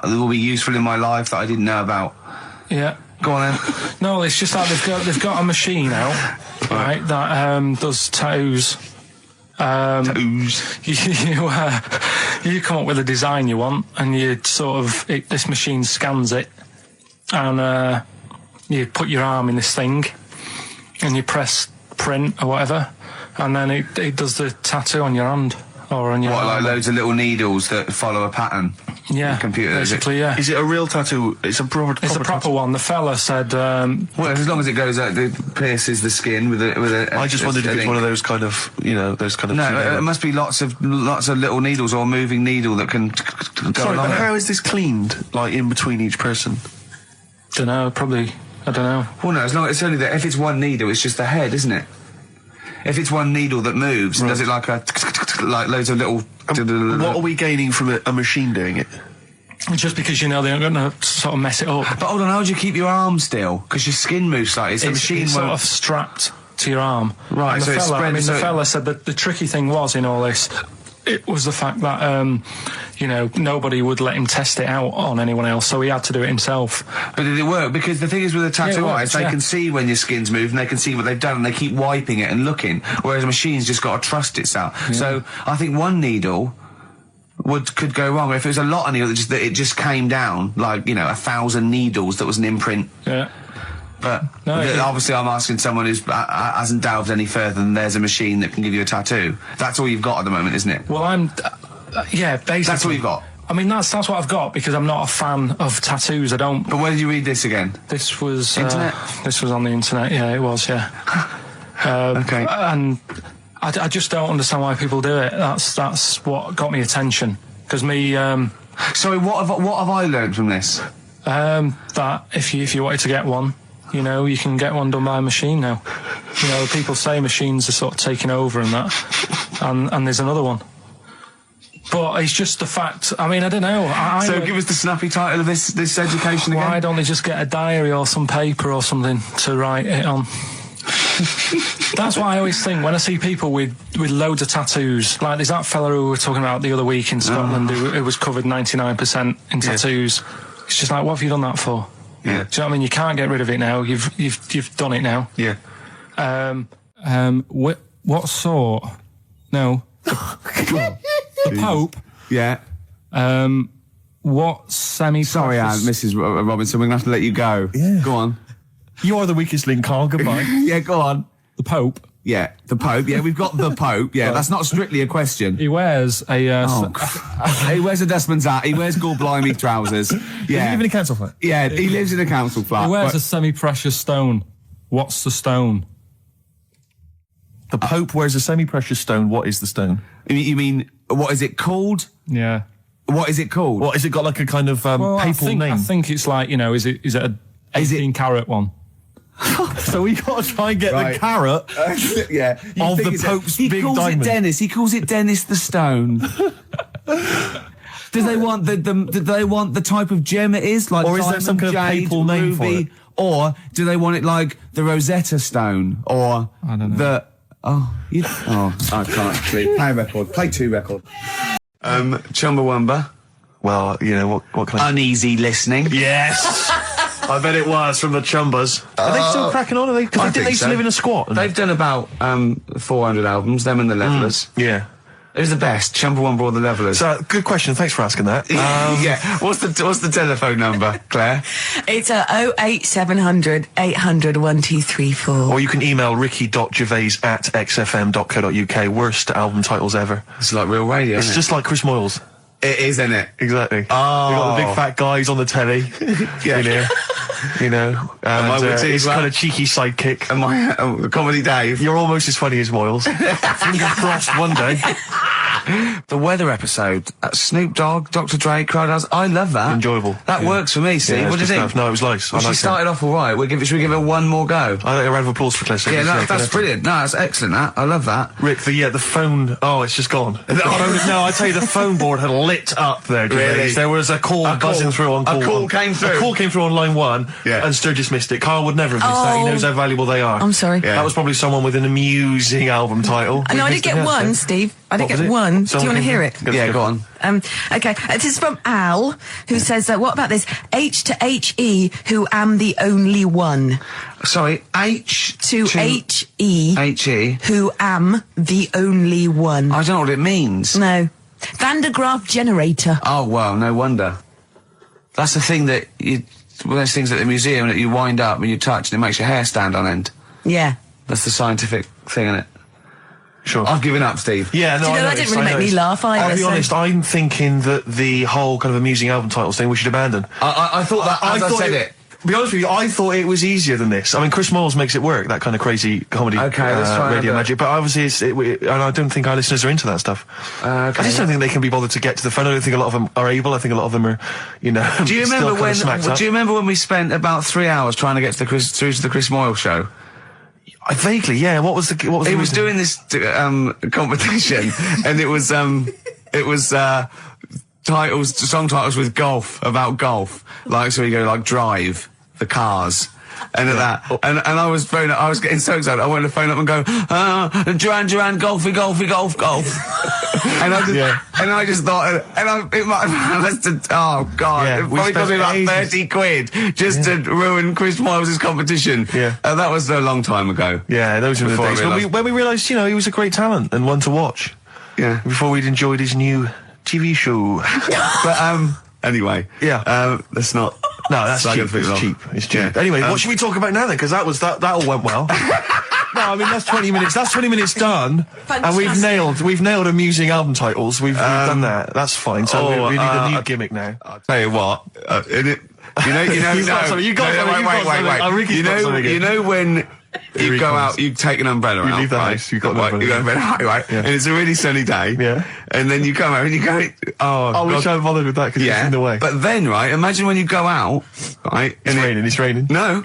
will be useful in my life that I didn't know about. Yeah. Go on then. No, it's just that they've got a machine out, right, that does tattoos. You come up with a design you want, and you this machine scans it, and you put your arm in this thing, and you press print or whatever, and then it does the tattoo on your hand. Or on your arm. Like loads of little needles that follow a pattern? Yeah, computer, basically, yeah. Is it a real tattoo? It's a proper proper one. The fella said... well, as long as it goes out, it pierces the skin with a I just wondered if it's one of those kind of, those kind of... No, it must be lots of little needles or a moving needle that can go along. But how is this cleaned, like, in between each person? Dunno, probably, I don't know. Well, no, as long as it's only that, if it's one needle, it's just the head, isn't it? If it's one needle that moves, and does it like loads of little... What are we gaining from a machine doing it? Just because you know they're going to sort of mess it up. But hold on, how do you keep your arm still? Because your skin moves slightly, so the machine it's won't... sort of strapped to your arm. Right, and so it's spread... the fella said that the tricky thing was in all this, it was the fact that, you know, nobody would let him test it out on anyone else, so he had to do it himself. But did it work? Because the thing is with a tattoo artist, they yeah. can see when your skin's moved and they can see what they've done and they keep wiping it and looking, whereas a machine's just got to trust itself. Yeah. So I think one needle could go wrong. If it was a lot of needles that it just came down, like, you know, 1,000 needles that was an imprint. Yeah. But obviously I'm asking someone who hasn't delved any further than there's a machine that can give you a tattoo. That's all you've got at the moment, isn't it? Well, yeah, basically. That's all you've got? I mean, that's what I've got, because I'm not a fan of tattoos. I don't... But where did you read this again? This was... Internet? This was on the internet, yeah, it was, yeah. Okay. And I just don't understand why people do it. That's what got me attention. Because me... Sorry, what have I learned from this? That if you wanted to get one, you know, you can get one done by a machine now. You know, people say machines are sort of taking over and that, and there's another one. But it's just the fact. I mean, I don't know. So give us the snappy title of this education again. Why don't they just get a diary or some paper or something to write it on? That's what I always think when I see people with loads of tattoos. Like there's that fella who we were talking about the other week in Scotland who was covered 99% in tattoos. It's just like, what have you done that for? Yeah. Do you know what I mean? You can't get rid of it now. You've done it now. Yeah. What sort? No. The Pope. Yeah. What semi? Sorry, Mrs. Robinson, we're gonna have to let you go. Yeah. Go on. You are the weakest link, Carl. Goodbye. Yeah, go on. The Pope. Yeah, the Pope. Yeah, we've got the Pope. Yeah, that's not strictly a question. He wears a... he wears a dustman's hat. He wears gore-blimey trousers. Yeah. Does he live in a council flat? Yeah, he lives in a council flat. He wears a semi-precious stone. What's the stone? The Pope wears a semi-precious stone. What is the stone? You mean, what is it called? Yeah. What is it called? What, has it got like a kind of papal name? I think it's like, you know, is it a 18-carat one? So we got to try and get the carrot yeah, of the Pope's big diamond. He calls it Dennis. He calls it Dennis the Stone. Do they want the type of gem it is, like or is diamond, there some kind of jade, papal name for ruby, it? or do they want it like the Rosetta Stone, or I don't know. I can't actually play a record. Play 2 records. Chumbawamba. Well, you know what can I... Uneasy listening. Yes. I bet it was from the Chumbas. Are they still cracking on? Are they? Because they used to live in a squat. They've done about 400 albums. Them and the Levellers. Yeah. Who's the best? Chumbawamba or the Levellers? So good question. Thanks for asking that. Yeah. What's the telephone number, Claire? It's 08700 800 1234. Or you can email ricky.gervais@xfm.co.uk. Worst album titles ever. It's like real radio. It's just like Chris Moyles. It is, isn't it? Exactly. Oh. We've got the big fat guys on the telly. Yeah. You know, and his kind of cheeky sidekick. And my Comedy Dave. You're almost as funny as Moyles. Fingers crossed one day. The weather episode, Snoop Dogg, Dr. Dre, Crowdhouse, I love that. Enjoyable. That works for me, Steve. Yeah, what do you think? No, it was nice. Well, she started off all right. Should we give her one more go? I think a round of applause for Claire. Yeah, that's brilliant. No, that's excellent, that. I love that. Rick, the phone... Oh, it's just gone. No, I tell you, the phone board had lit up there, Really? There was a call buzzing through on call A call one. came through? A call came through on line 1, and Sturgis missed it. Carl would never have missed that. He knows how valuable they are. I'm sorry. Yeah. That was probably someone with an amusing album title. No, I did get one, Steve. I did get one. Do you want to hear it? Yeah, go on. Okay, this is from Al, who says, what about this? H to H-E, who am the only one. Sorry, H to H-E. H-E. Who am the only one. I don't know what it means. No. Van de Graaff generator. Oh, well, no wonder. That's the thing that one of those things at the museum that you wind up and you touch and it makes your hair stand on end. Yeah. That's the scientific thing, isn't it? Sure. I've given up, Steve. Yeah, no, Do you know, that didn't really make me laugh either. I'll be honest, I'm thinking that the whole kind of amusing album titles thing we should abandon. I thought that as I said it. To be honest with you, I thought it was easier than this. I mean, Chris Moyles makes it work, that kind of crazy comedy let's try radio magic, but obviously and I don't think our listeners are into that stuff. I just don't think they can be bothered to get to the phone. I don't think a lot of them are able. I think a lot of them are, you know, Do you remember when we spent about 3 hours trying to get to through to the Chris Moyle show? Vaguely, yeah. What was He was doing this competition, and it was song titles with golf, about golf. Like, so you go like Drive, the Cars. And at that, and I was getting so excited, I wanted to phone up and go, Duran, golfy, golf. and I just thought, it might have lasted, oh God, it probably cost me about 30 quid just to ruin Chris Miles's competition. Yeah. That was a long time ago. Yeah, those were the days when we realised, you know, he was a great talent and one to watch. Yeah. Before we'd enjoyed his new TV show. But, anyway. Yeah. Let's not. No, that's cheap. It's cheap. Yeah. Anyway, what should we talk about now then? Because that all went well. No, I mean that's 20 minutes. That's 20 minutes done, and we've nailed amusing album titles. We've done that. That's fine. So we need a new gimmick now. I'll tell you what. Wait. You know when you go out, you take an umbrella out. You leave the house. You got an umbrella. Right. Yeah. And it's a really sunny day. Yeah. And then you come out and you go, oh, we shouldn't bothered with that because it's in the way. But then, right, imagine when you go out, right? It's raining. No.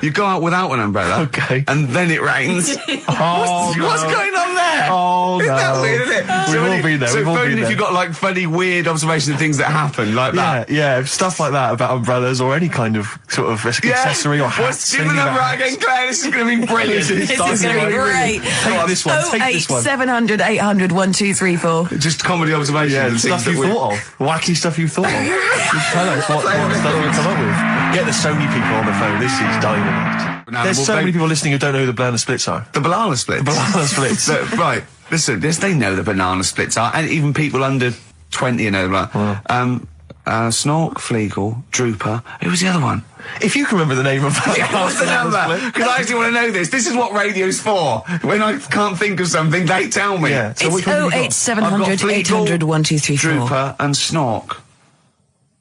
You go out without an umbrella. Okay. And then it rains. What's going on there? Oh, no. Isn't that weird, isn't it? We've all been there. So if you've got like funny, weird observations and things that happen like that. Yeah, stuff like that about umbrellas or any kind of sort of accessory or hats. Give me the number again, Claire. This is going to be brilliant. This is going to be great. Take this one. 08700 800 1234. Just comedy observations. Yeah, stuff you thought of. Wacky stuff you thought of. Just tell us what stuff you come up with. Get the Sony people on the phone. This is dynamite. There's so many people listening who don't know who the banana splits are. The banana splits? The banana splits. Right. Listen, yes, they know the banana splits are, and even people under 20 know them. Snork, Fleagle, Drooper. Who was the other one? If you can remember the name of that. What's the number? Because I actually want to know this. This is what radio's for. When I can't think of something, they tell me. Yeah. So it's 08700 800 1234. Drooper and Snork.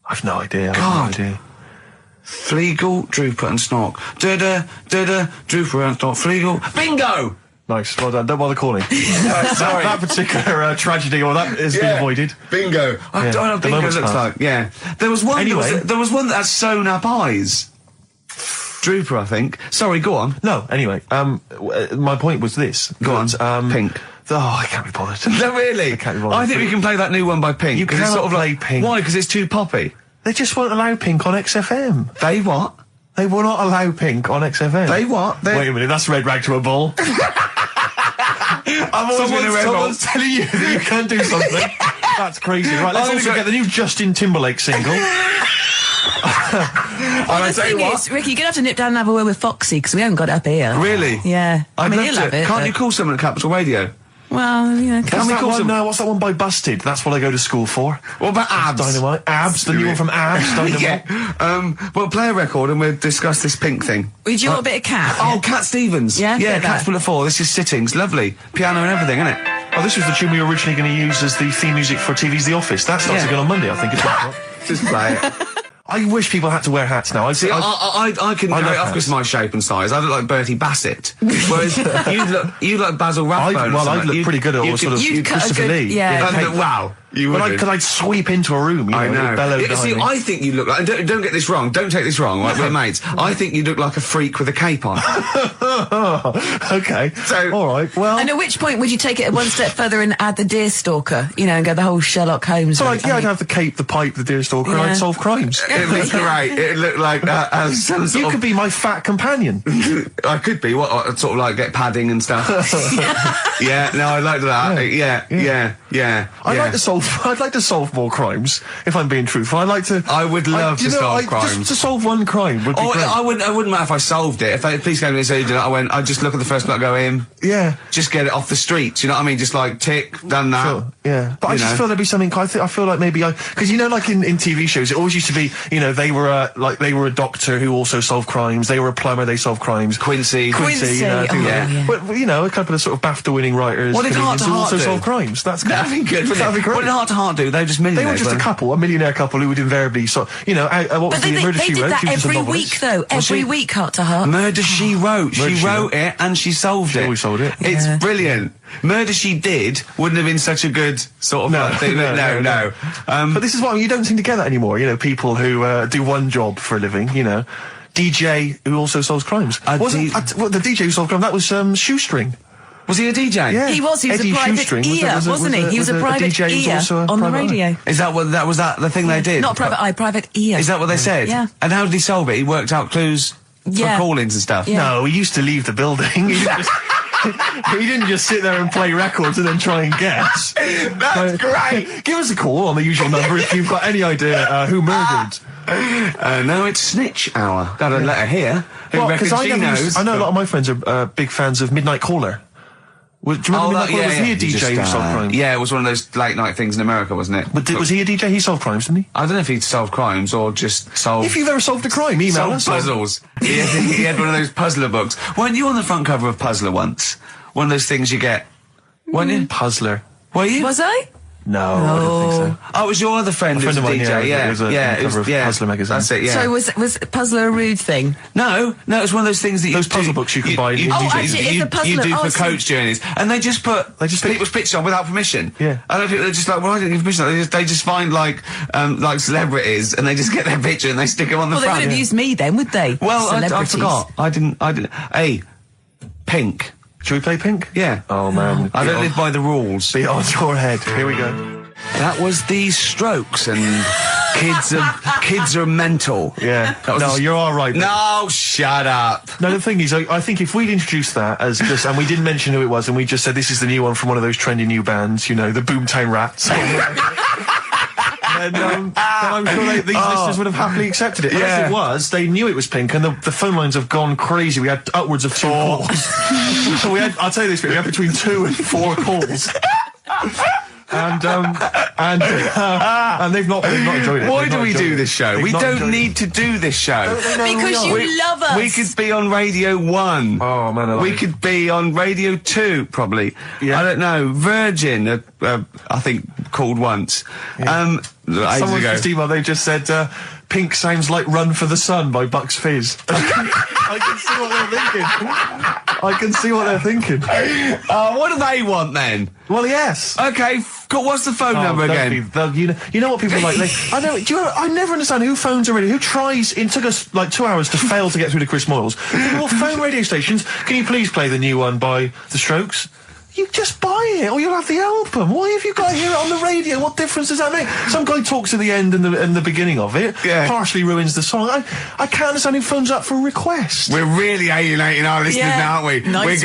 I've no idea. Fleagle, Drooper and Snork. Drooper and Snork. Fleagle. Bingo! Nice, well done. Don't bother calling. Sorry. That particular tragedy or that has been avoided. Bingo. I don't know what bingo looks like. Yeah. There was one. Anyway. There was one that had sewn up eyes. Drooper, I think. Sorry, go on. No, anyway, my point was this. Go on. Pink. I can't be bothered. No, really? I can't be bothered. I think we can play that new one by Pink. You can't sort of play Pink. Why? Because it's too poppy. They just won't allow Pink on XFM. They what? They will not allow Pink on XFM. They what? Wait a minute, that's red rag to a bull. Someone's telling you that you can't do something. That's crazy. Right, let's also get the new Justin Timberlake single. Well, the thing is, Ricky, you're going to have to nip down and have a word with Foxy, because we haven't got it up here. Really? Yeah. I mean, he'll have it. Can't you call someone at Capital Radio? Well, yeah. What's that one by Busted? That's what I go to school for. What about Abs? Dynamite. Abs, the new one from Abs. Dynamite. Yeah. Well, play a record and we'll discuss this Pink thing. Would you want a bit of Cat? Oh, Cat Stevens. Yeah? Yeah, Cat's Full of Four. This is Sittings. Lovely. Piano and everything, isn't it? Oh, this was the tune we were originally going to use as the theme music for TV's The Office. That starts again on Monday, I think. Just play it. I wish people had to wear hats now. I can carry it off because of my shape and size. I look like Bertie Bassett. Whereas you look Basil Rathbone. I'd look pretty good at all sort of Christopher Lee. Yeah. Wow. Because I'd sweep into a room, I know. See, I think you look like, and don't get this wrong, don't take this wrong, right, we're mates. I think you look like a freak with a cape on. Okay. So, alright, well. And at which point would you take it one step further and add the Deerstalker, and go the whole Sherlock Holmes? So, I'd have the cape, the pipe, the Deerstalker, and I'd solve crimes. It looked great. It looked like some sort You could be my fat companion. I could be. What, sort of like get padding and stuff. Yeah, no, I like that. Yeah. I'd like to solve more crimes, if I'm being truthful. I would love to solve crimes. Just to solve one crime would be great. I wouldn't matter if I solved it. If they please came to me and said, I'd just look at the first block, go in. Yeah. Just get it off the streets, you know what I mean? Just like, tick, done that. Sure, yeah. But I just feel there'd be something, I feel like maybe because like in TV shows, it always used to be, they were a doctor who also solved crimes, they were a plumber, they solved crimes. Quincy. But, a couple of sort of BAFTA-winning writers what did Heart to Heart also do? Solve crimes. That'd be good. That'd be great. What did Heart to Heart do? They were just millionaires. They were just a millionaire couple who would invariably what was the murder she wrote? They did that every week, though. Every week, Heart to Heart. Murder She Wrote. She wrote it and she solved it. We sold it. It's brilliant. Murder She Did wouldn't have been such a good sort of thing. No. But this is what you don't seem to get that anymore. People who do one job for a living. DJ who also solves crimes. The DJ who solved crime, that was Shoestring. Was he a DJ? Yeah. He was a Eddie private Shoestring, ear, wasn't he? He was a private DJ, was ear also a on the private eye. radio. Is that what that was the thing they did? Not private eye, private ear. Is that what they said? Yeah. And how did he solve it? He worked out clues for call-ins and stuff. Yeah. No, he used to leave the building. He didn't just sit there and play records and then try and guess. That's great. Give us a call on the usual number if you've got any idea who murdered. No, it's Snitch Hour. Got a letter here. Who reckons she knows? I know a lot of my friends are big fans of Midnight Caller. Do you remember Midnight Caller? Was he a DJ who solved crimes? Yeah, it was one of those late night things in America, wasn't it? But was he a DJ? He solved crimes, didn't he? I don't know if he'd solved crimes or just solved... If you've ever solved a crime, email us. Puzzles. he had one of those puzzler books. Weren't you on the front cover of Puzzler once? One of those things you get. Weren't you? Puzzler. Were you? Was I? No, I don't think so. Oh, it was your other friend who was a DJ, It was a Puzzler magazine. That's it, yeah. So was Puzzler a rude thing? No, it was one of those things that those puzzle books you can buy. Actually, it's a puzzler. You do for coach journeys, and they just put people's pictures on without permission. Yeah, I don't think they're just like, well, I didn't give permission. They just find like celebrities, and they just get their picture and they stick them on the front. Well, they would have used me then, would they? Well, I forgot. I didn't. Hey, Pink. Should we play Pink? Yeah. Oh man, I don't live by the rules. Be on your head. Here we go. That was the Strokes, and kids are mental. Yeah. No, you're all right. No, shut up. No, the thing is, I think if we'd introduced that as just, and we didn't mention who it was, and we just said this is the new one from one of those trendy new bands, you know, the Boomtown Rats. then I'm sure these listeners would have happily accepted it. As it was, they knew it was Pink, and the phone lines have gone crazy. We had upwards of 2 calls. So I'll tell you this, we had between 2 and 4 calls. And they've not enjoyed it. Why do we do this show? We don't need to do this show. Because you love us. We could be on Radio 1. Oh, man, we could be on Radio 2, probably. Yeah. I don't know. Virgin, I think, called once. Yeah. Someone just emailed, they just said, Pink sounds like Run for the Sun by Bucks Fizz. I can see what they're thinking. What do they want then? Well, yes. Okay, what's the phone number again? You know what people are like? I never understand who phones a radio. Who tries? It took us like 2 hours to fail to get through to Chris Moyles. People phone radio stations. Can you please play the new one by The Strokes? You just buy it, or you'll have the album. Why have you got to hear it on the radio? What difference does that make? Some guy talks at the end and the beginning of it, partially ruins the song. I can't understand who phones up for a request. We're really alienating our listeners now, aren't we? Nice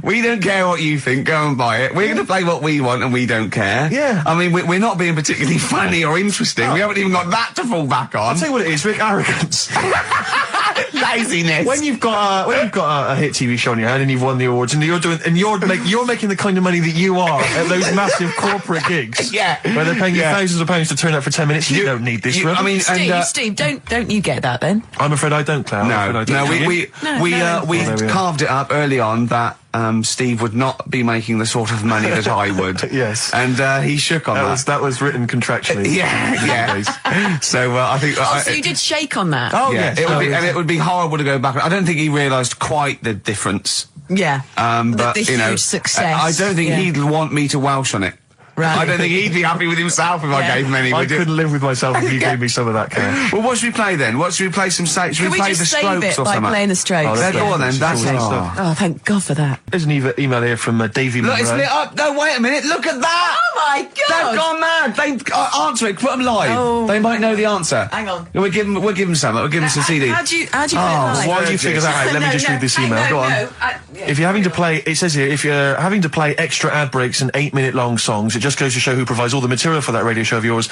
we don't care what you think, go and buy it. We're going to play what we want and we don't care. Yeah. I mean, we're not being particularly funny or interesting. We haven't even got that to fall back on. I'll tell you what it is, Rick, arrogance. Laziness. When you've got a hit TV show on your hand and you've won the awards and you're making the kind of money that you are at those massive corporate gigs, where they're paying you thousands of pounds to turn up for 10 minutes. You don't need this. I mean, Steve, don't you get that then? I'm afraid I don't, Claire. We carved it up early on that Steve would not be making the sort of money that I would. Yes. And he shook on that. That was written contractually. Yeah. So I think. So you did shake on that. Oh yes. It would be horrible to go back. I don't think he realised quite the difference. Yeah. But the huge success. I don't think he'd want me to Welsh on it. Right. I don't think he'd be happy with himself if I gave him any. I couldn't live with myself if you gave me some of that cash. Well, what should we play then? Should we play some Should we play the Strokes or something? By playing the Strokes. Go on then. That's it. Oh, thank God for that. There's an email here from Davey Monroe. Look, it's lit up. No, wait a minute. Look at that. Oh my God. They've gone mad. They answer it. Put them live. Oh. They might know the answer. Hang on. We'll give them some. We'll give them some CD. How do you put it live? While you figure that out, let me just read this email. Go on. If you're having to play, it says here, if you're having to play extra ad breaks and 8-minute-long songs, it just goes to show who provides all the material for that radio show of yours.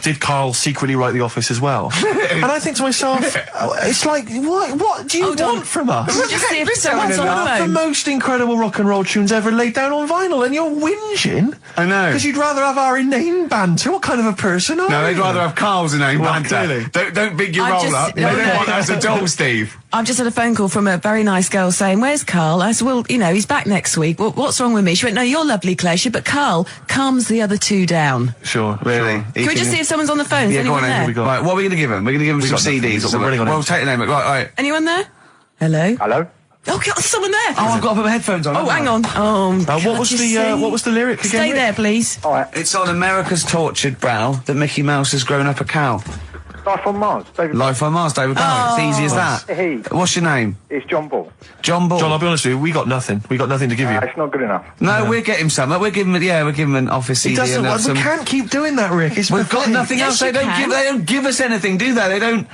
Did Carl secretly write The Office as well? And I think to myself, it's like, what do you want from us? Just see if someone's on the phone. The most incredible rock and roll tunes ever laid down on vinyl, and you're whinging. I know. Because you'd rather have our inane banter. What kind of a person are you? No, they'd rather have Carl's inane banter. Clearly. Don't big your roll up. They don't want us at all, Steve. I've just had a phone call from a very nice girl saying, "Where's Carl?" I said, "Well, he's back next week. What's wrong with me?" She went, "No, you're lovely, Claire." But Carl calms the other two down. Sure, really. Can we just see if someone's on the phone? Yeah, go on then. Right, what are we going to give him? We're going to give him some CDs or something. We'll take the name. Right. Anyone there? Hello? Hello? Oh, God, someone there. Oh, I've got to put my headphones on. Oh, hang on. What was the lyric again? Stay there, please. All right. It's on America's tortured brow that Mickey Mouse has grown up a cow. Life on Mars, David. Life on Mars, David Bowie. It's easy as that. He. What's your name? It's John Ball. John Ball. John, I'll be honest with you, we got nothing. We got nothing to give you. It's not good enough. No, we'll get him some. We'll give him an office CD. He doesn't. and some... We can't keep doing that, Rick. It's We've got pathetic. nothing else. They don't give us anything, do they? They don't.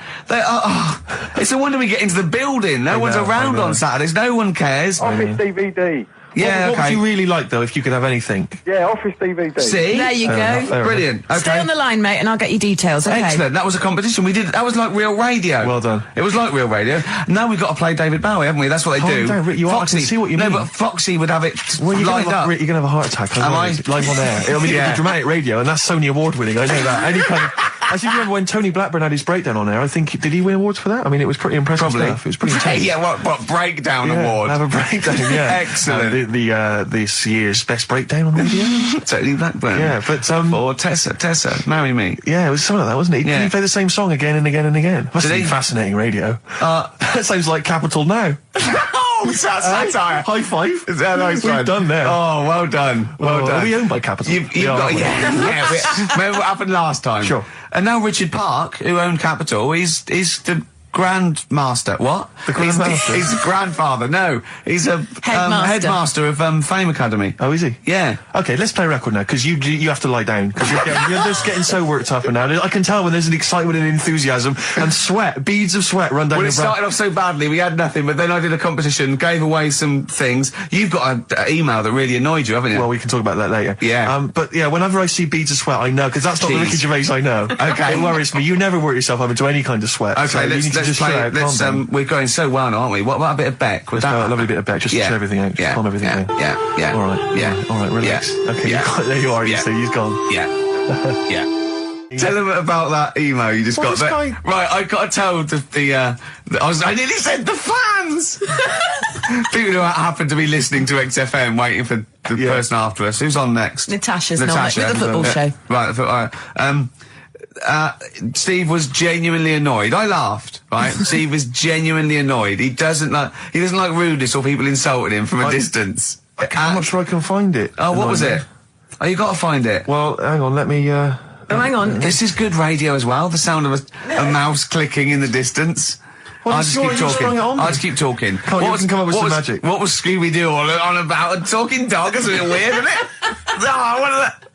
It's a wonder we get into the building. No one's around on Saturdays. No one cares. Office DVD. Yeah, what would you really like, though, if you could have anything? Yeah, Office DVD. See? There you go. Brilliant. Okay. Stay on the line, mate, and I'll get you details, okay? Excellent. That was a competition. We did. That was like real radio. Well done. It was like real radio. Now we've got to play David Bowie, haven't we? That's what they do. Down, Rick, I can see what you mean. No, but Foxy would have it lined up. Rick, you're going to have a heart attack. Am I? Live on air. I mean, it'll be dramatic radio, and that's Sony Award winning. I know that. Any kind of... I think remember when Tony Blackburn had his breakdown on air. I think did he win awards for that? I mean, it was pretty impressive stuff. It was pretty intense. Yeah, what breakdown award? Have a breakdown. Yeah, excellent. This year's best breakdown on radio. Tony Blackburn. Yeah, but or Tessa, Marry Me. Yeah, it was something like that, wasn't it? Yeah. He played the same song again and again and again. Must be fascinating radio. That sounds like Capital Now. Oh, that's satire. High five. Nice We've done there. Oh, well done. Well done. Are we owned by Capital? You've got, remember what happened last time? Sure. And now Richard Park, who owned Capital, he's the Grandmaster. What? The Grandmaster? He's the grandfather. No, he's a headmaster of Fame Academy. Oh, is he? Yeah. Okay, let's play a record now, because you have to lie down, because you're just getting so worked up and now. I can tell when there's an excitement and enthusiasm and sweat, beads of sweat run down Well, your it started off so badly, we had nothing, but then I did a competition, gave away some things. You've got an email that really annoyed you, haven't you? Well, we can talk about that later. Yeah. But yeah, whenever I see beads of sweat, I know, because that's not the Ricky Gervais I know. Okay. It worries me. You never work yourself up into any kind of sweat. Okay, so let's play. We're going so well, aren't we? What about a bit of Beck? Let's have a lovely bit of Beck, just to chill everything out, just calm everything down. Yeah. All right. Yeah. All right, relax. Yeah. Okay, Yeah. there you are, you Yeah. see, he's gone. Yeah. Yeah. Tell them about that email you just got. This guy... Right, I got to tell I nearly said the fans! People who happen to be listening to XFM waiting for the person after us. Who's on next? Natasha's not with the football show. Right, Steve was genuinely annoyed. I laughed, right? Steve was genuinely annoyed. He doesn't like rudeness or people insulting him from a distance. I'm not sure I can find it. Oh, what was it? Oh, you got to find it. Well, hang on, let me, Oh, hang on. This is good radio as well, the sound of a mouse clicking in the distance. Well, I'll just keep talking. I'll just keep talking. You can come up with some magic. What was Scooby-Doo all on about? A talking dog? That's a bit weird, isn't it? What is that?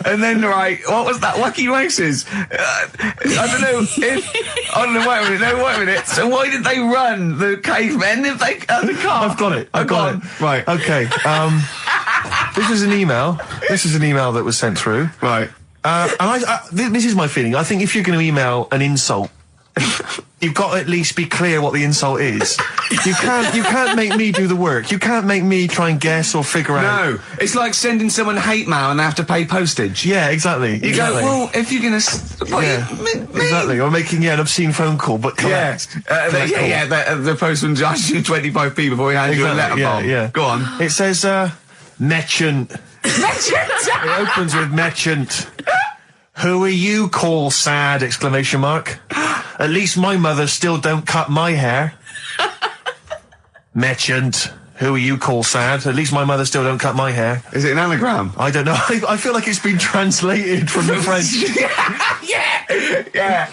And then, right, what was that? Wacky Races. I don't know. Wait a minute. So why did they run, the cavemen, if they had the car? I've got it. Right. Okay, this is an email. This is an email that was sent through. Right. And this is my feeling. I think if you're going to email an insult, you've got to at least be clear what the insult is. You can't make me do the work. You can't make me try and guess or figure out. No, it's like sending someone hate mail and they have to pay postage. Yeah, exactly. You go, well, if you're gonna, exactly. Or making an obscene phone call, but collect. The postman charges you 25p before he hands you a letter bomb. Yeah. Go on. It says merchant. It opens with merchant. Who are you, call sad, exclamation mark. At least my mother still don't cut my hair. Merchant. Who are you, call sad? At least my mother still don't cut my hair. Is it an anagram? I don't know. I feel like it's been translated from the French. Yeah.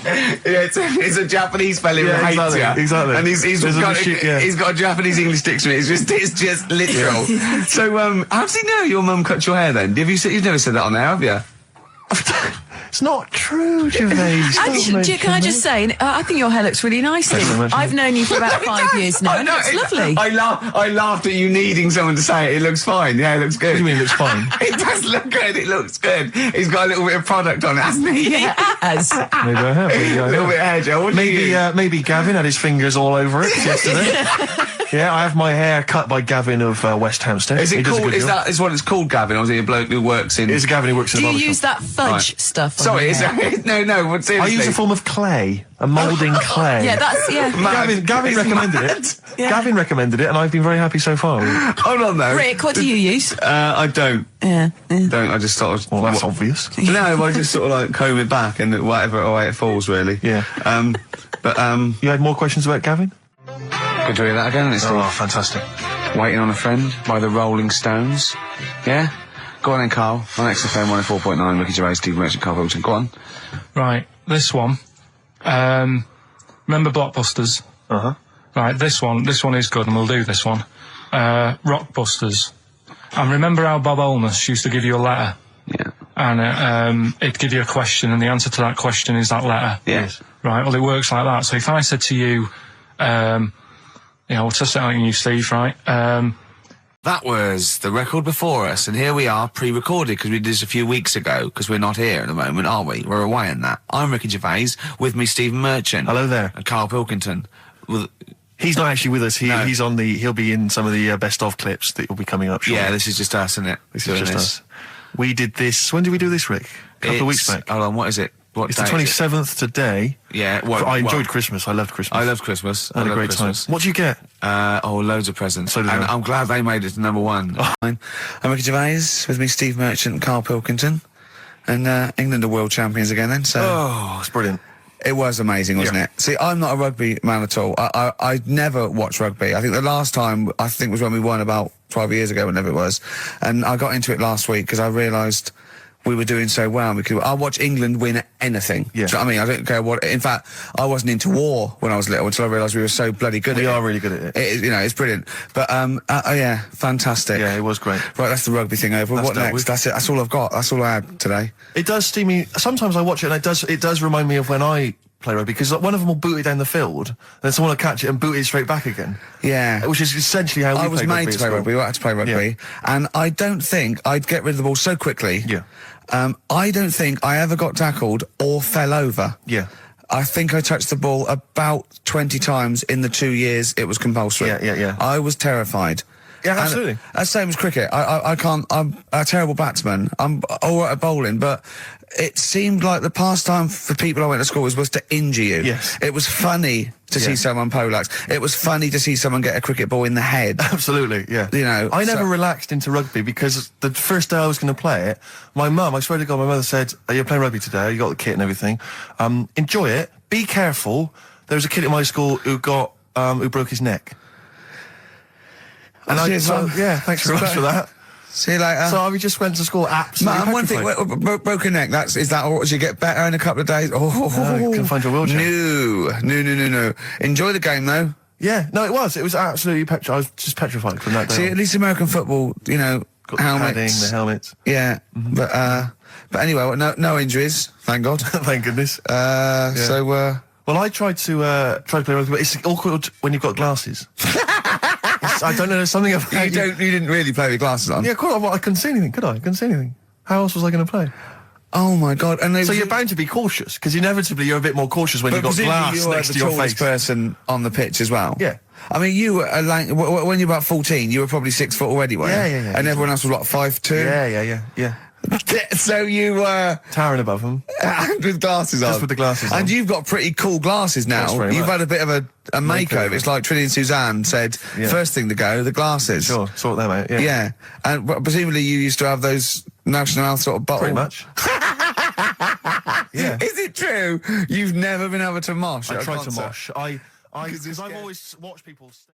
It's a Japanese fella who hates you. Exactly. And he's got a Japanese English dictionary. It's just literal. So, how does he know your mum cut your hair then? You've never said that on there, have you? It's not true, Gervais. Can I just say, I think your hair looks really nice. I've known you for about 5 years now. It's lovely. I laughed at you needing someone to say it. It looks fine. Yeah, it looks good. What do you mean it looks fine? It does look good. It looks good. He's got a little bit of product on it, hasn't he? He has. Maybe I have. A little bit of hair gel. Maybe Gavin had his fingers all over it yesterday. Yeah, I have my hair cut by Gavin of West Hampstead. Is it called? Is what it's called, Gavin, or is he a bloke who works in? It's Gavin who works in. Do you use that fudge stuff? Sorry, no. But seriously, I use a form of clay, a moulding clay. Yeah, that's Gavin recommended it. Yeah. Gavin recommended it, and I've been very happy so far. Hold on, though. Rick, what do you use? I don't. Yeah. Don't. I just sort of. Well, that's obvious. No, I just sort of like comb it back and whatever way it falls, really. Yeah. You had more questions about Gavin? Good to hear that again, isn't it, Steve? Oh, fantastic. Waiting on a Friend by the Rolling Stones. Yeah? Go on then, Carl. On XFM 104.9, Ricky Gervais, Steve Merchant, Karl Pilkington. Go on. Right, this one Remember Blockbusters? Uh-huh. Right, this one is good, and we'll do this one. Rockbusters. And remember how Bob Holness used to give you a letter? Yeah. And it'd give you a question, and the answer to that question is that letter. Yes. Right, well, it works like that. So if I said to you, we'll test it out on you, Steve, right? That was the record before us, and here we are, pre-recorded, because we did this a few weeks ago, because we're not here at the moment, are we? We're away in that. I'm Ricky Gervais, with me Stephen Merchant. Hello there. And Karl Pilkington. He's not actually with us. He'll be in some of the best of clips that will be coming up shortly. Yeah, this is just us, isn't it? This is just us. We did this. When did we do this, Rick? A couple of weeks back. Hold on, what is it? What it's the 27th today. Yeah. I enjoyed Christmas. I loved Christmas. I loved Christmas. I had a great time. What did you get? Loads of presents. So did and I. I'm glad they made it to number one. I'm Ricky Gervais, with me Steve Merchant and Karl Pilkington. And England are world champions again then, so... Oh, it's brilliant. It was amazing, wasn't it? See, I'm not a rugby man at all. I never watched rugby. I think the last time, was when we won about 12 years ago, whenever it was. And I got into it last week because I realised we were doing so well. I watch England win anything. Yeah. Do you know what I mean? I don't care what... In fact, I wasn't into war when I was little until I realised we were so bloody good at it. We are really good at it. It's brilliant. But, yeah, fantastic. Yeah, it was great. Right, that's the rugby thing over. What next? That's it. That's all I've got. That's all I had today. It does steam me. Sometimes I watch it and it does remind me of when I play rugby, because one of them will boot it down the field, and then someone will catch it and boot it straight back again. Yeah. Which is essentially how we I was played made rugby to play rugby. I had to play rugby. Yeah. And I don't think I'd get rid of the ball so quickly. Yeah. I don't think I ever got tackled or fell over. Yeah. I think I touched the ball about 20 times in the 2 years it was compulsory. Yeah. I was terrified. Yeah, absolutely. That's the same as cricket. I can't... I'm a terrible batsman. I'm all right at bowling, but it seemed like the pastime for people I went to school was to injure you. Yes. It was funny to see someone poleaxe. It was funny to see someone get a cricket ball in the head. Absolutely, yeah. You know, I never relaxed into rugby because the first day I was going to play it, my mum, I swear to God, my mother said, "You're playing rugby today, you got the kit and everything. Enjoy it, be careful." There was a kid at my school who broke his neck. And thanks very much for that. See you later. So we just went to school absolutely Man, one thing, broken neck, is that, or did you get better in a couple of days? Oh, can find your wheelchair. No. Enjoy the game, though. Yeah, no, it was absolutely I was just petrified from that day. See, at least American football, got helmets. The helmets. Yeah, but anyway, no injuries, thank God. Thank goodness. So, well, I tried to play rugby, but it's awkward when you've got glasses. I don't know, there's something about you didn't really play with glasses on? Yeah, I couldn't see anything, could I? I couldn't see anything. How else was I going to play? Oh my God! And so you're bound to be cautious, because inevitably you're a bit more cautious when you've got glass next to your face. You were the tallest person on the pitch as well. Yeah. I mean, you were when you were about 14, you were probably 6 foot already, weren't you? Yeah. And everyone else was what, 5'2"? Yeah. So you were towering above them, with glasses on. Just with the glasses on. And you've got pretty cool glasses now. You've had a bit of a makeover. It's like Trinity and Suzanne said. First thing to go, the glasses. Sure, sort them out. Yeah. Yeah, and presumably you used to have those National Health sort of bottle. Pretty much. Yeah. Is it true? You've never been able to mosh? I tried to mosh. Because I've always watched people.